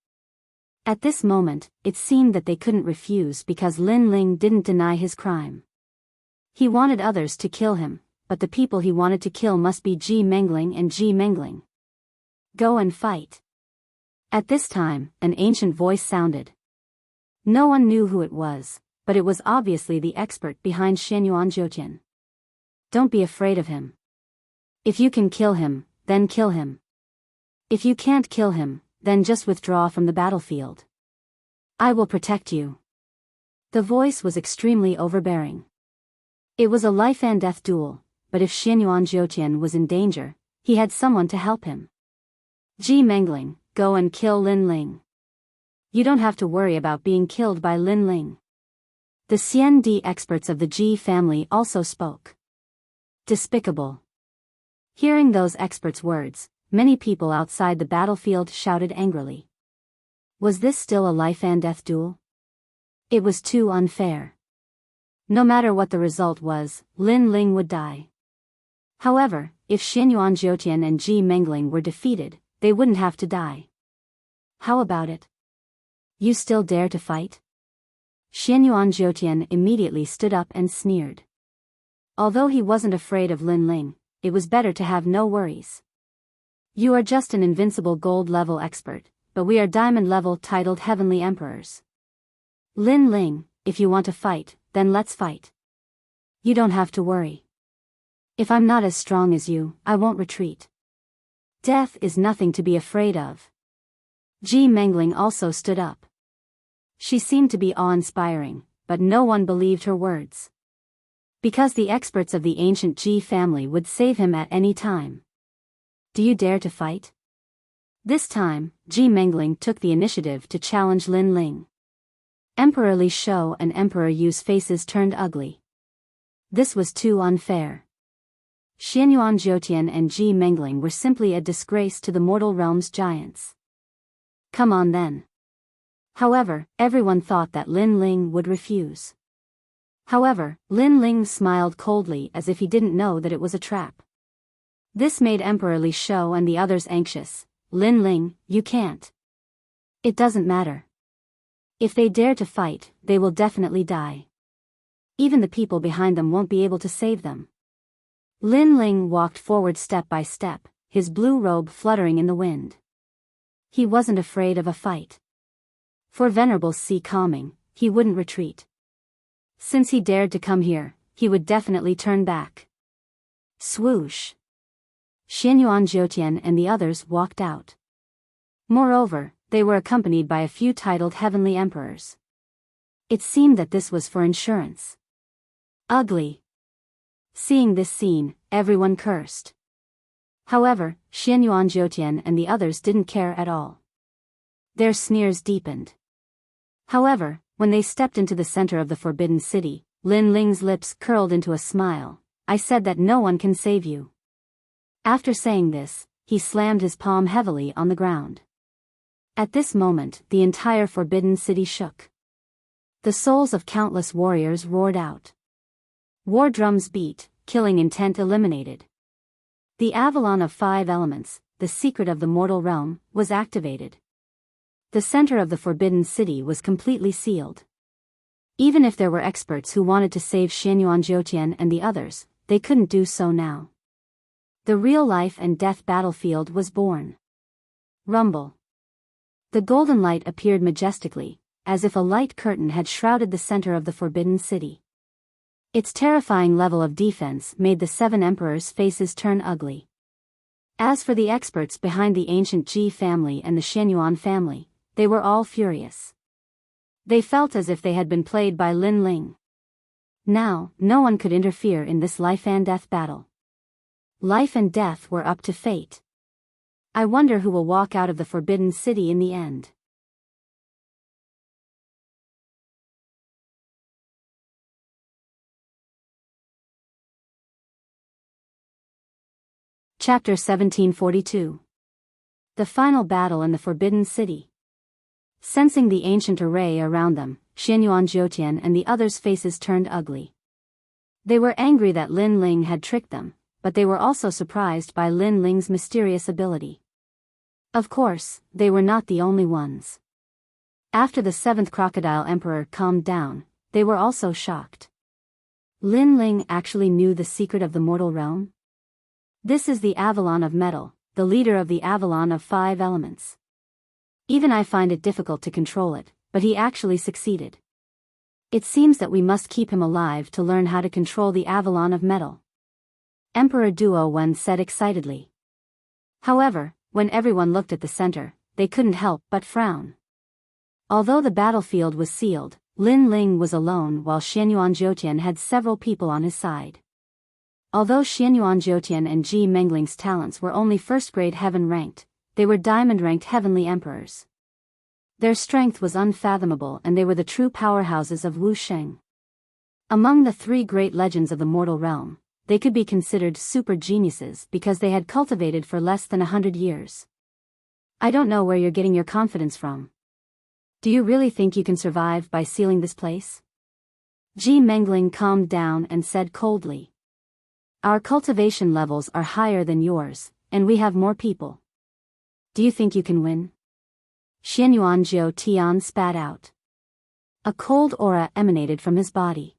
At this moment, it seemed that they couldn't refuse because Lin Ling didn't deny his crime. He wanted others to kill him, but the people he wanted to kill must be Ji Mengling and Ji Mengling. Go and fight. At this time, an ancient voice sounded. No one knew who it was, but it was obviously the expert behind Xianyuan Zhoutian. Don't be afraid of him. If you can kill him, then kill him. If you can't kill him, then just withdraw from the battlefield. I will protect you. The voice was extremely overbearing. It was a life and death duel, but if Xianyuan Zhoutian was in danger, he had someone to help him. Ji Mengling, go and kill Lin Ling. You don't have to worry about being killed by Lin Ling. The CND experts of the Ji family also spoke. Despicable. Hearing those experts' words, many people outside the battlefield shouted angrily. Was this still a life and death duel? It was too unfair. No matter what the result was, Lin Ling would die. However, if Xianyuan Zhoutian and Ji Mengling were defeated, they wouldn't have to die. How about it? You still dare to fight? Xianyuan Zhoutian immediately stood up and sneered. Although he wasn't afraid of Lin Ling, it was better to have no worries. You are just an invincible gold-level expert, but we are diamond-level titled Heavenly Emperors. Lin Ling, if you want to fight, then let's fight. You don't have to worry. If I'm not as strong as you, I won't retreat. Death is nothing to be afraid of. Ji Mengling also stood up. She seemed to be awe-inspiring, but no one believed her words. Because the experts of the ancient Ji family would save him at any time. Do you dare to fight? This time, Ji Mengling took the initiative to challenge Lin Ling. Emperor Li Shou and Emperor Yu's faces turned ugly. This was too unfair. Xianyuan Zhoutian and Ji Mengling were simply a disgrace to the mortal realm's giants. Come on then. However, everyone thought that Lin Ling would refuse. However, Lin Ling smiled coldly as if he didn't know that it was a trap. This made Emperor Li Shou and the others anxious. Lin Ling, you can't. It doesn't matter. If they dare to fight, they will definitely die. Even the people behind them won't be able to save them. Lin Ling walked forward step by step, his blue robe fluttering in the wind. He wasn't afraid of a fight. For Venerable Si Calming, he wouldn't retreat. Since he dared to come here, he would definitely turn back. Swoosh. Xianyuan Zhoutian and the others walked out. Moreover, they were accompanied by a few titled Heavenly Emperors. It seemed that this was for insurance. Ugly. Seeing this scene, everyone cursed. However, Xianyuan Zhoutian and the others didn't care at all. Their sneers deepened. However, when they stepped into the center of the Forbidden City, Lin Ling's lips curled into a smile. I said that no one can save you. After saying this, he slammed his palm heavily on the ground. At this moment, the entire Forbidden City shook. The souls of countless warriors roared out. War drums beat, killing intent eliminated. The Avalon of 5 Elements, the secret of the mortal realm, was activated. The center of the Forbidden City was completely sealed. Even if there were experts who wanted to save Xianyuan Zhoutian and the others, they couldn't do so now. The real life and death battlefield was born. Rumble. The golden light appeared majestically, as if a light curtain had shrouded the center of the Forbidden City. Its terrifying level of defense made the 7 emperors' faces turn ugly. As for the experts behind the ancient Ji family and the Xianyuan family, they were all furious. They felt as if they had been played by Lin Ling. Now, no one could interfere in this life and death battle. Life and death were up to fate. I wonder who will walk out of the Forbidden City in the end. Chapter 1742. The final battle in the Forbidden City. Sensing the ancient array around them, Xianyuan Zhoutian and the others' faces turned ugly. They were angry that Lin Ling had tricked them, but they were also surprised by Lin Ling's mysterious ability. Of course, they were not the only ones. After the 7th Crocodile Emperor calmed down, they were also shocked. Lin Ling actually knew the secret of the mortal realm? This is the Avalon of Metal, the leader of the Avalon of 5 Elements. Even I find it difficult to control it, but he actually succeeded. It seems that we must keep him alive to learn how to control the Avalon of metal. Emperor Duo Wen said excitedly. However, when everyone looked at the center, they couldn't help but frown. Although the battlefield was sealed, Lin Ling was alone while Xianyuan Zhoutian had several people on his side. Although Xianyuan Zhoutian and Ji Mengling's talents were only first-grade heaven-ranked, they were diamond-ranked heavenly emperors. Their strength was unfathomable and they were the true powerhouses of Wusheng. Among the three great legends of the mortal realm, they could be considered super geniuses because they had cultivated for less than 100 years. I don't know where you're getting your confidence from. Do you really think you can survive by sealing this place? Ji Mengling calmed down and said coldly. Our cultivation levels are higher than yours, and we have more people. Do you think you can win? Xianyuan Zhou Tian spat out. A cold aura emanated from his body.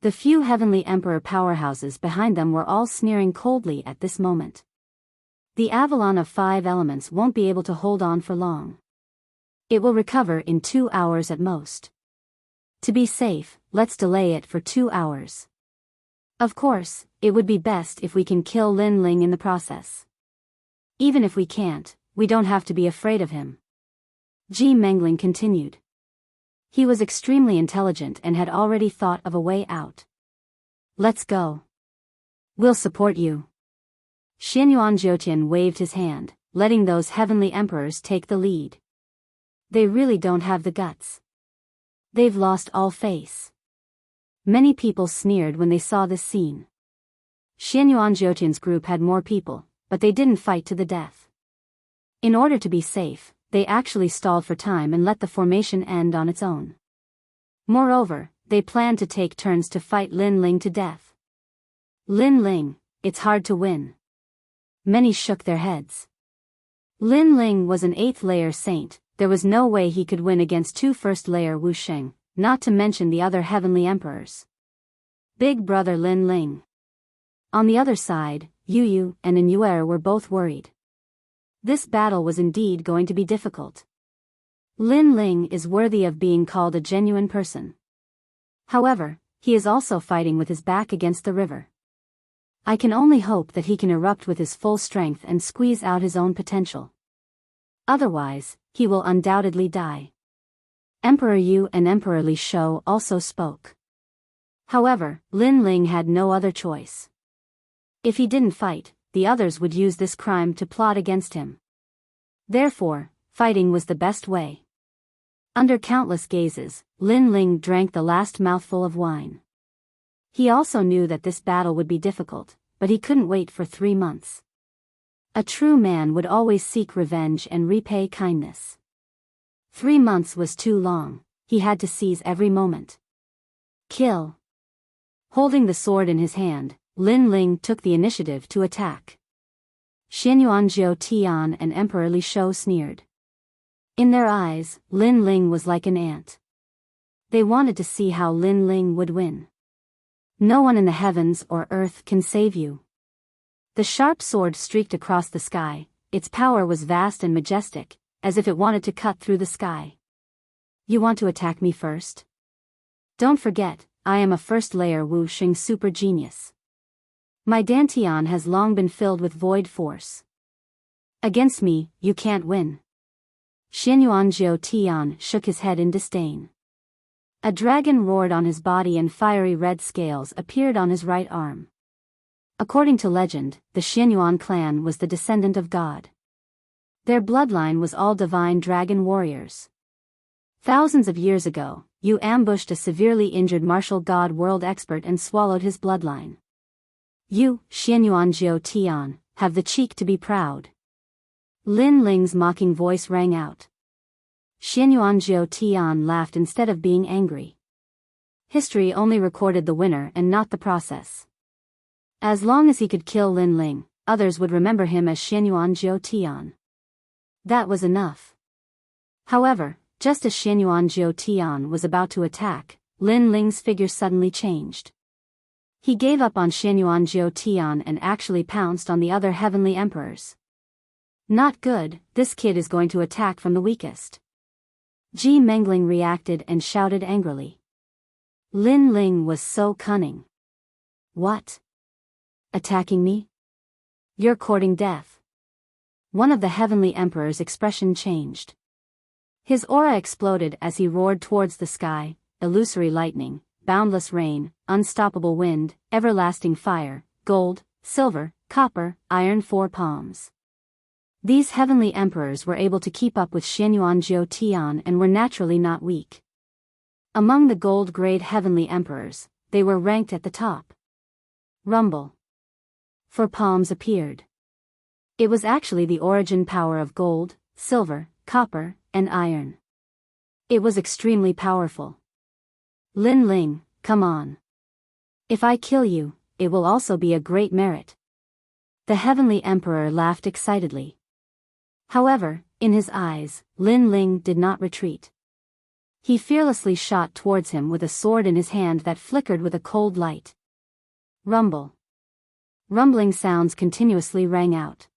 The few heavenly emperor powerhouses behind them were all sneering coldly at this moment. The Avalon of 5 elements won't be able to hold on for long. It will recover in 2 hours at most. To be safe, let's delay it for 2 hours. Of course, it would be best if we can kill Lin Ling in the process. Even if we can't, we don't have to be afraid of him. Ji Mengling continued. He was extremely intelligent and had already thought of a way out. Let's go. We'll support you. Xianyuan Zhoutian waved his hand, letting those heavenly emperors take the lead. They really don't have the guts. They've lost all face. Many people sneered when they saw this scene. Xianyuan Zhoutian's group had more people, but they didn't fight to the death. In order to be safe, they actually stalled for time and let the formation end on its own. Moreover, they planned to take turns to fight Lin Ling to death. Lin Ling, it's hard to win. Many shook their heads. Lin Ling was an 8th-layer saint. There was no way he could win against 2 first-layer Wusheng, not to mention the other heavenly emperors. Big brother Lin Ling. On the other side, Yu Yu and Nyuer were both worried. This battle was indeed going to be difficult. Lin Ling is worthy of being called a genuine person. However, he is also fighting with his back against the river. I can only hope that he can erupt with his full strength and squeeze out his own potential. Otherwise, he will undoubtedly die. Emperor Yu and Emperor Li Shou also spoke. However, Lin Ling had no other choice. If he didn't fight, the others would use this crime to plot against him. Therefore, fighting was the best way. Under countless gazes, Lin Ling drank the last mouthful of wine. He also knew that this battle would be difficult, but he couldn't wait for 3 months. A true man would always seek revenge and repay kindness. 3 months was too long, he had to seize every moment. Kill. Holding the sword in his hand, Lin Ling took the initiative to attack. Xianyuan Zhou Tian and Emperor Li Shou sneered. In their eyes, Lin Ling was like an ant. They wanted to see how Lin Ling would win. No one in the heavens or earth can save you. The sharp sword streaked across the sky, its power was vast and majestic, as if it wanted to cut through the sky. You want to attack me first? Don't forget, I am a first-layer Wusheng super genius. My Dantian has long been filled with void force. Against me, you can't win. Xianyuan Zhou Tian shook his head in disdain. A dragon roared on his body and fiery red scales appeared on his right arm. According to legend, the Xianyuan clan was the descendant of God. Their bloodline was all divine dragon warriors. Thousands of years ago, you ambushed a severely injured martial god world expert and swallowed his bloodline. You, Xianyuan Zhou Tian, have the cheek to be proud. Lin Ling's mocking voice rang out. Xianyuan Zhou Tian laughed instead of being angry. History only recorded the winner and not the process. As long as he could kill Lin Ling, others would remember him as Xianyuan Zhou Tian. That was enough. However, just as Xianyuan Zhou Tian was about to attack, Lin Ling's figure suddenly changed. He gave up on Xianyuan Zhou Tian and actually pounced on the other heavenly emperors. Not good, this kid is going to attack from the weakest. Ji Mengling reacted and shouted angrily. Lin Ling was so cunning. What? Attacking me? You're courting death. One of the heavenly emperor's expression changed. His aura exploded as he roared towards the sky, illusory lightning, boundless rain, unstoppable wind, everlasting fire, gold, silver, copper, iron, 4 palms. These heavenly emperors were able to keep up with Xianyuan Jiu Tian and were naturally not weak. Among the gold-grade heavenly emperors, they were ranked at the top. Rumble. 4 palms appeared. It was actually the origin power of gold, silver, copper, and iron. It was extremely powerful. Lin Ling, come on. If I kill you, it will also be a great merit. The heavenly emperor laughed excitedly. However, in his eyes, Lin Ling did not retreat. He fearlessly shot towards him with a sword in his hand that flickered with a cold light. Rumble. Rumbling sounds continuously rang out.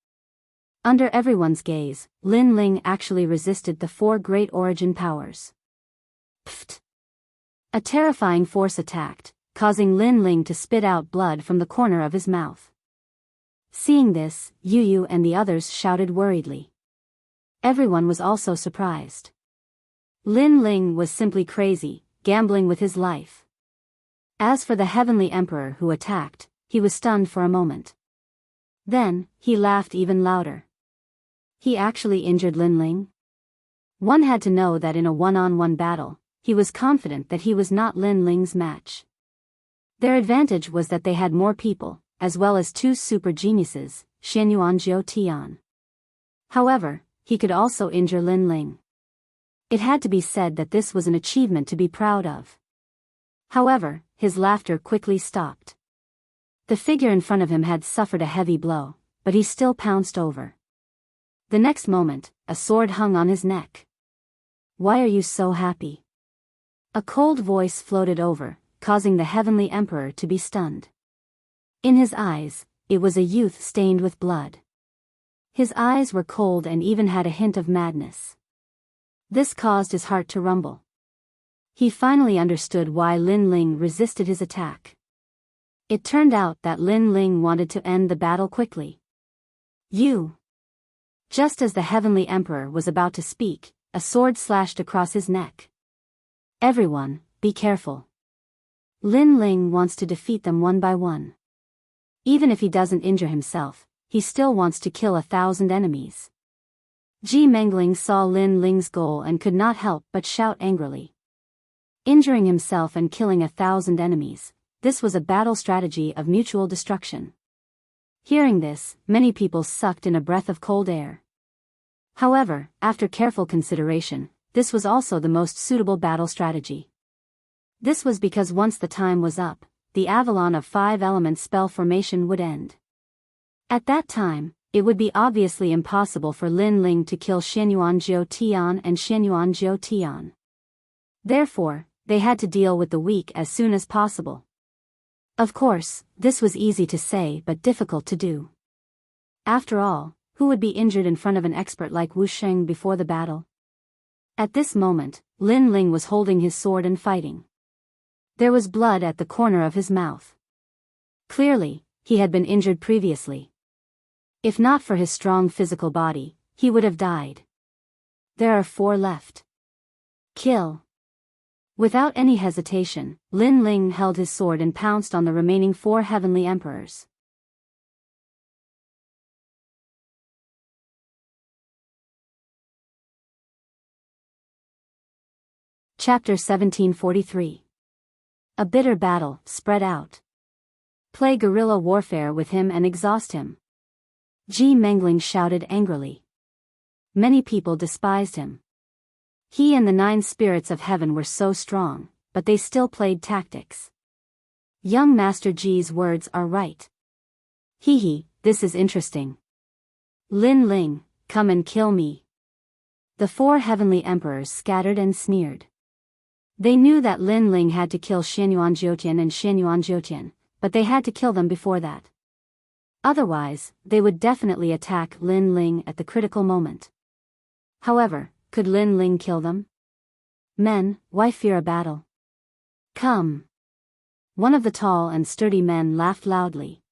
Under everyone's gaze, Lin Ling actually resisted the 4 great origin powers. Pfft. A terrifying force attacked, causing Lin Ling to spit out blood from the corner of his mouth. Seeing this, Yu Yu and the others shouted worriedly. Everyone was also surprised. Lin Ling was simply crazy, gambling with his life. As for the heavenly emperor who attacked, he was stunned for a moment. Then, he laughed even louder. He actually injured Lin Ling? One had to know that in a one-on-one battle, he was confident that he was not Lin Ling's match. Their advantage was that they had more people, as well as 2 super geniuses, Xianyuan Jiu Tian. However, he could also injure Lin Ling. It had to be said that this was an achievement to be proud of. However, his laughter quickly stopped. The figure in front of him had suffered a heavy blow, but he still pounced over. The next moment, a sword hung on his neck. Why are you so happy? A cold voice floated over, causing the heavenly emperor to be stunned. In his eyes, it was a youth stained with blood. His eyes were cold and even had a hint of madness. This caused his heart to rumble. He finally understood why Lin Ling resisted his attack. It turned out that Lin Ling wanted to end the battle quickly. You! Just as the heavenly emperor was about to speak, a sword slashed across his neck. Everyone, be careful. Lin Ling wants to defeat them one by one. Even if he doesn't injure himself, he still wants to kill 1,000 enemies. Ji Mengling saw Lin Ling's goal and could not help but shout angrily. Injuring himself and killing 1,000 enemies, this was a battle strategy of mutual destruction. Hearing this, many people sucked in a breath of cold air. However, after careful consideration, this was also the most suitable battle strategy. This was because once the time was up, the Avalon of 5 elements spell formation would end. At that time, it would be obviously impossible for Lin Ling to kill Xianyuan Jiu Tian and Xianyuan Jiu Tian. Therefore, they had to deal with the weak as soon as possible. Of course, this was easy to say but difficult to do. After all, who would be injured in front of an expert like Wu Sheng before the battle? At this moment, Lin Ling was holding his sword and fighting. There was blood at the corner of his mouth. Clearly, he had been injured previously. If not for his strong physical body, he would have died. There are 4 left. Kill. Without any hesitation, Lin Ling held his sword and pounced on the remaining 4 heavenly emperors. Chapter 1743. A bitter battle, spread out. Play guerrilla warfare with him and exhaust him. Ji Mengling shouted angrily. Many people despised him. He and the 9 spirits of heaven were so strong, but they still played tactics. Young Master Ji's words are right. Hee, this is interesting. Lin Ling, come and kill me. The 4 heavenly emperors scattered and sneered. They knew that Lin Ling had to kill Xianyuan Jiutian and Xianyuan Jiutian, but they had to kill them before that. Otherwise, they would definitely attack Lin Ling at the critical moment. However, could Lin Ling kill them? Men, why fear a battle? Come. One of the tall and sturdy men laughed loudly.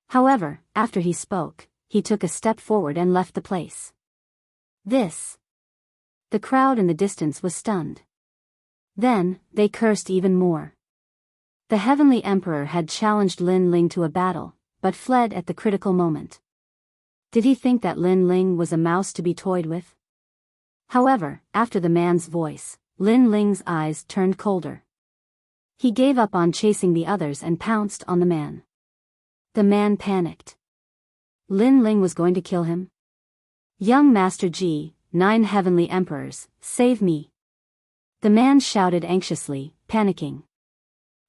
However, after he spoke, he took a step forward and left the place. This. The crowd in the distance was stunned. Then, they cursed even more. The Heavenly Emperor had challenged Lin Ling to a battle, but fled at the critical moment. Did he think that Lin Ling was a mouse to be toyed with? However, after the man's voice, Lin Ling's eyes turned colder. He gave up on chasing the others and pounced on the man. The man panicked. Lin Ling was going to kill him? Young Master Ji, 9 Heavenly Emperors, save me! The man shouted anxiously, panicking.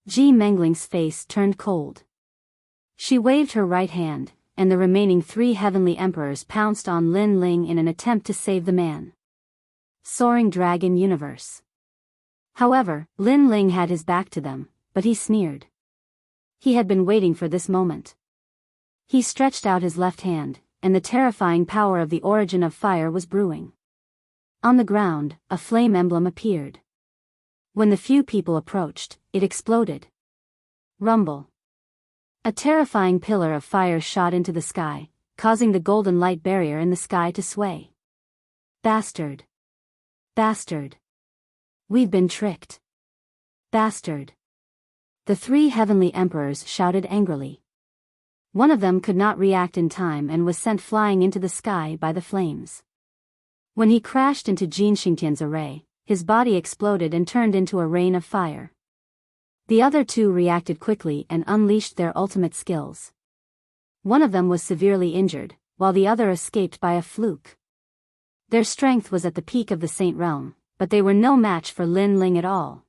Ji Mengling's face turned cold. She waved her right hand, and the remaining 3 Heavenly Emperors pounced on Lin Ling in an attempt to save the man. Soaring Dragon Universe. However, Lin Ling had his back to them, but he sneered. He had been waiting for this moment. He stretched out his left hand, and the terrifying power of the origin of fire was brewing. On the ground, a flame emblem appeared. When the few people approached, it exploded. Rumble. A terrifying pillar of fire shot into the sky, causing the golden light barrier in the sky to sway. Bastard. Bastard. We've been tricked. Bastard. The 3 Heavenly Emperors shouted angrily. One of them could not react in time and was sent flying into the sky by the flames. When he crashed into Jin Xingtian's array, his body exploded and turned into a rain of fire. The other 2 reacted quickly and unleashed their ultimate skills. One of them was severely injured, while the other escaped by a fluke. Their strength was at the peak of the Saint Realm, but they were no match for Lin Ling at all.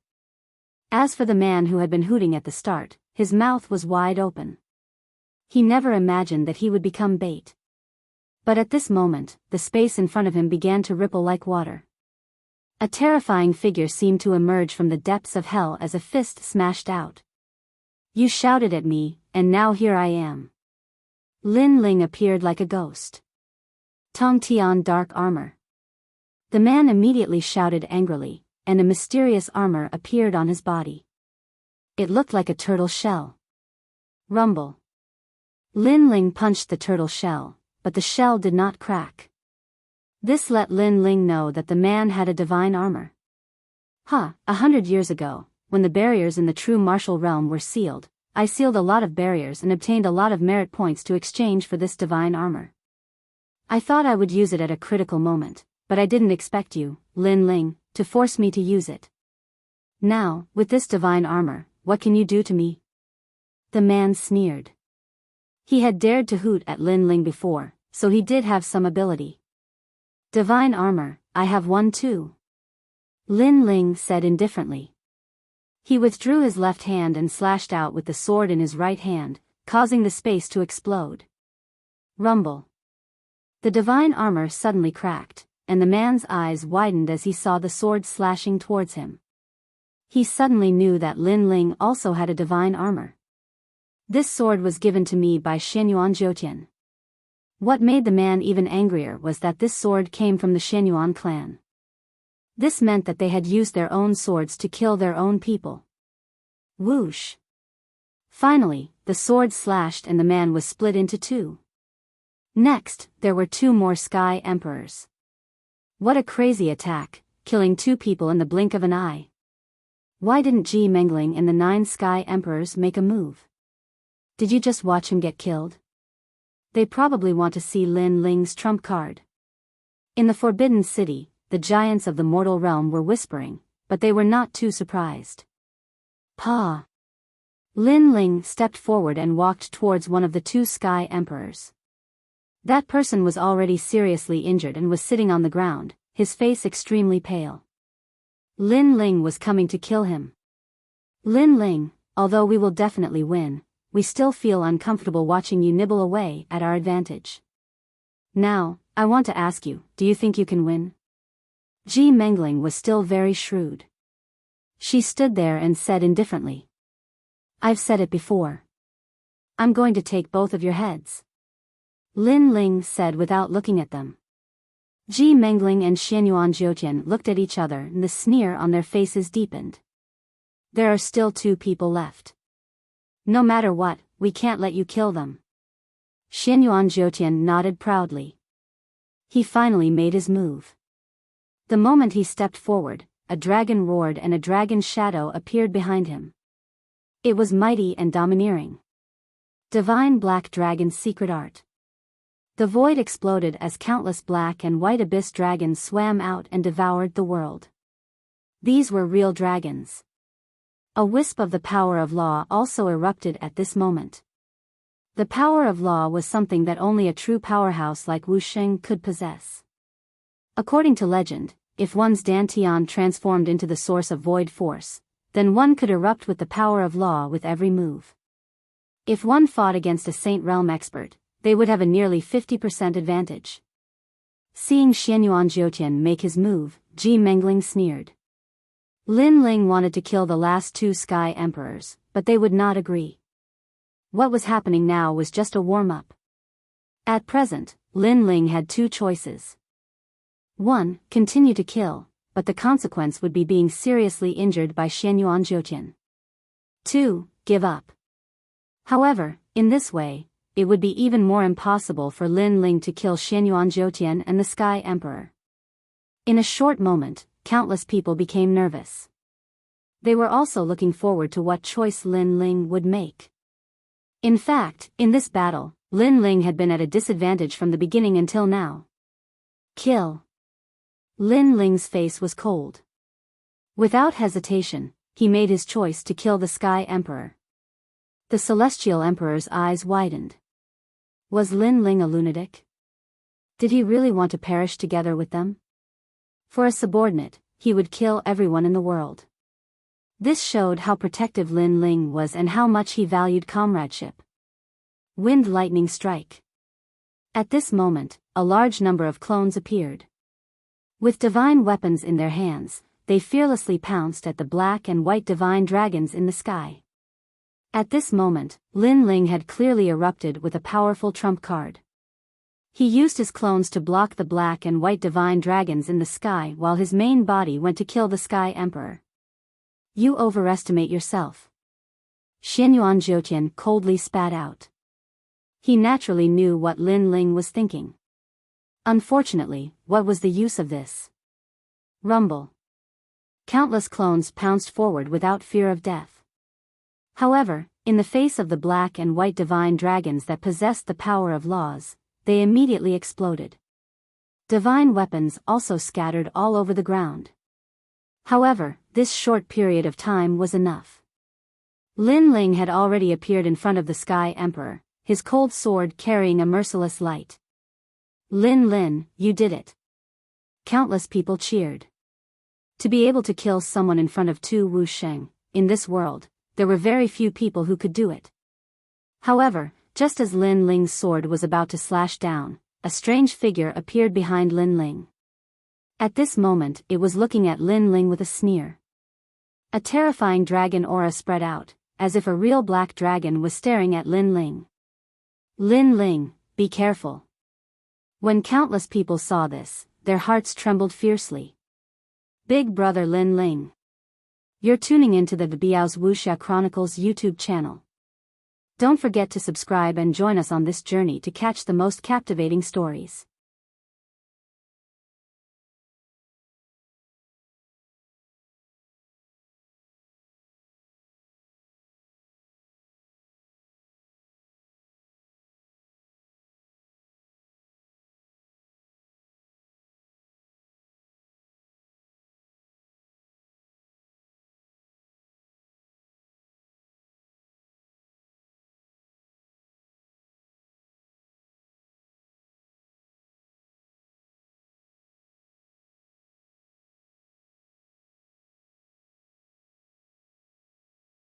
As for the man who had been hooting at the start, his mouth was wide open. He never imagined that he would become bait. But at this moment, the space in front of him began to ripple like water. A terrifying figure seemed to emerge from the depths of hell as a fist smashed out. You shouted at me, and now here I am. Lin Ling appeared like a ghost. Tong Tian dark armor. The man immediately shouted angrily, and a mysterious armor appeared on his body. It looked like a turtle shell. Rumble. Lin Ling punched the turtle shell, but the shell did not crack. This let Lin Ling know that the man had a divine armor. 100 years ago, when the barriers in the true martial realm were sealed, I sealed a lot of barriers and obtained a lot of merit points to exchange for this divine armor. I thought I would use it at a critical moment, but I didn't expect you, Lin Ling, to force me to use it. Now, with this divine armor, what can you do to me? The man sneered. He had dared to hoot at Lin Ling before, so he did have some ability. Divine armor, I have one too. Lin Ling said indifferently. He withdrew his left hand and slashed out with the sword in his right hand, causing the space to explode. Rumble. The divine armor suddenly cracked, and the man's eyes widened as he saw the sword slashing towards him. He suddenly knew that Lin Ling also had a divine armor. This sword was given to me by Shenyuan Jiutian. What made the man even angrier was that this sword came from the Shenyuan clan. This meant that they had used their own swords to kill their own people. Whoosh! Finally, the sword slashed and the man was split into 2. Next, there were 2 more Sky Emperors. What a crazy attack, killing 2 people in the blink of an eye. Why didn't Ji Mengling and the 9 Sky Emperors make a move? Did you just watch him get killed? They probably want to see Lin Ling's trump card. In the Forbidden City, the giants of the mortal realm were whispering, but they were not too surprised. Pa! Lin Ling stepped forward and walked towards one of the 2 Sky Emperors. That person was already seriously injured and was sitting on the ground, his face extremely pale. Lin Ling was coming to kill him. Lin Ling, although we will definitely win, we still feel uncomfortable watching you nibble away at our advantage. Now, I want to ask you, do you think you can win? Ji Mengling was still very shrewd. She stood there and said indifferently. I've said it before. I'm going to take both of your heads. Lin Ling said without looking at them. Ji Mengling and Shenyuan Jiutian looked at each other and the sneer on their faces deepened. There are still 2 people left. No matter what, we can't let you kill them. Xianyuan Zhoutian nodded proudly. He finally made his move. The moment he stepped forward, a dragon roared and a dragon's shadow appeared behind him. It was mighty and domineering. Divine Black Dragon's secret art. The void exploded as countless black and white abyss dragons swam out and devoured the world. These were real dragons. A wisp of the power of law also erupted at this moment. The power of law was something that only a true powerhouse like Wu Sheng could possess. According to legend, if one's dantian transformed into the source of void force, then one could erupt with the power of law with every move. If one fought against a Saint Realm expert, they would have a nearly 50% advantage. Seeing Xianyuan Zhoutian make his move, Ji Mengling sneered. Lin Ling wanted to kill the last 2 Sky Emperors, but they would not agree. What was happening now was just a warm-up. At present, Lin Ling had 2 choices. 1. Continue to kill, but the consequence would be being seriously injured by Xianyuan Zhoutian. 2. Give up. However, in this way, it would be even more impossible for Lin Ling to kill Xianyuan Zhoutian and the Sky Emperor. In a short moment, countless people became nervous. They were also looking forward to what choice Lin Ling would make. In fact, in this battle, Lin Ling had been at a disadvantage from the beginning until now. Kill. Lin Ling's face was cold. Without hesitation, he made his choice to kill the Sky Emperor. The Celestial Emperor's eyes widened. Was Lin Ling a lunatic? Did he really want to perish together with them? For a subordinate, he would kill everyone in the world. This showed how protective Lin Ling was and how much he valued comradeship. Wind lightning strike. At this moment, a large number of clones appeared. With divine weapons in their hands, they fearlessly pounced at the black and white divine dragons in the sky. At this moment, Lin Ling had clearly erupted with a powerful trump card. He used his clones to block the black and white divine dragons in the sky while his main body went to kill the Sky Emperor. You overestimate yourself. Xianyuan Zhoutian coldly spat out. He naturally knew what Lin Ling was thinking. Unfortunately, what was the use of this? Rumble. Countless clones pounced forward without fear of death. However, in the face of the black and white divine dragons that possessed the power of laws, they immediately exploded. Divine weapons also scattered all over the ground. However, this short period of time was enough. Lin Ling had already appeared in front of the Sky Emperor, his cold sword carrying a merciless light. Lin Lin, you did it. Countless people cheered. To be able to kill someone in front of Tu Wu Sheng, in this world, there were very few people who could do it. However, just as Lin Ling's sword was about to slash down, a strange figure appeared behind Lin Ling. At this moment, it was looking at Lin Ling with a sneer. A terrifying dragon aura spread out, as if a real black dragon was staring at Lin Ling. Lin Ling, be careful. When countless people saw this, their hearts trembled fiercely. Big brother Lin Ling. You're tuning into the Biyao's Wuxia Chronicles YouTube channel. Don't forget to subscribe and join us on this journey to catch the most captivating stories.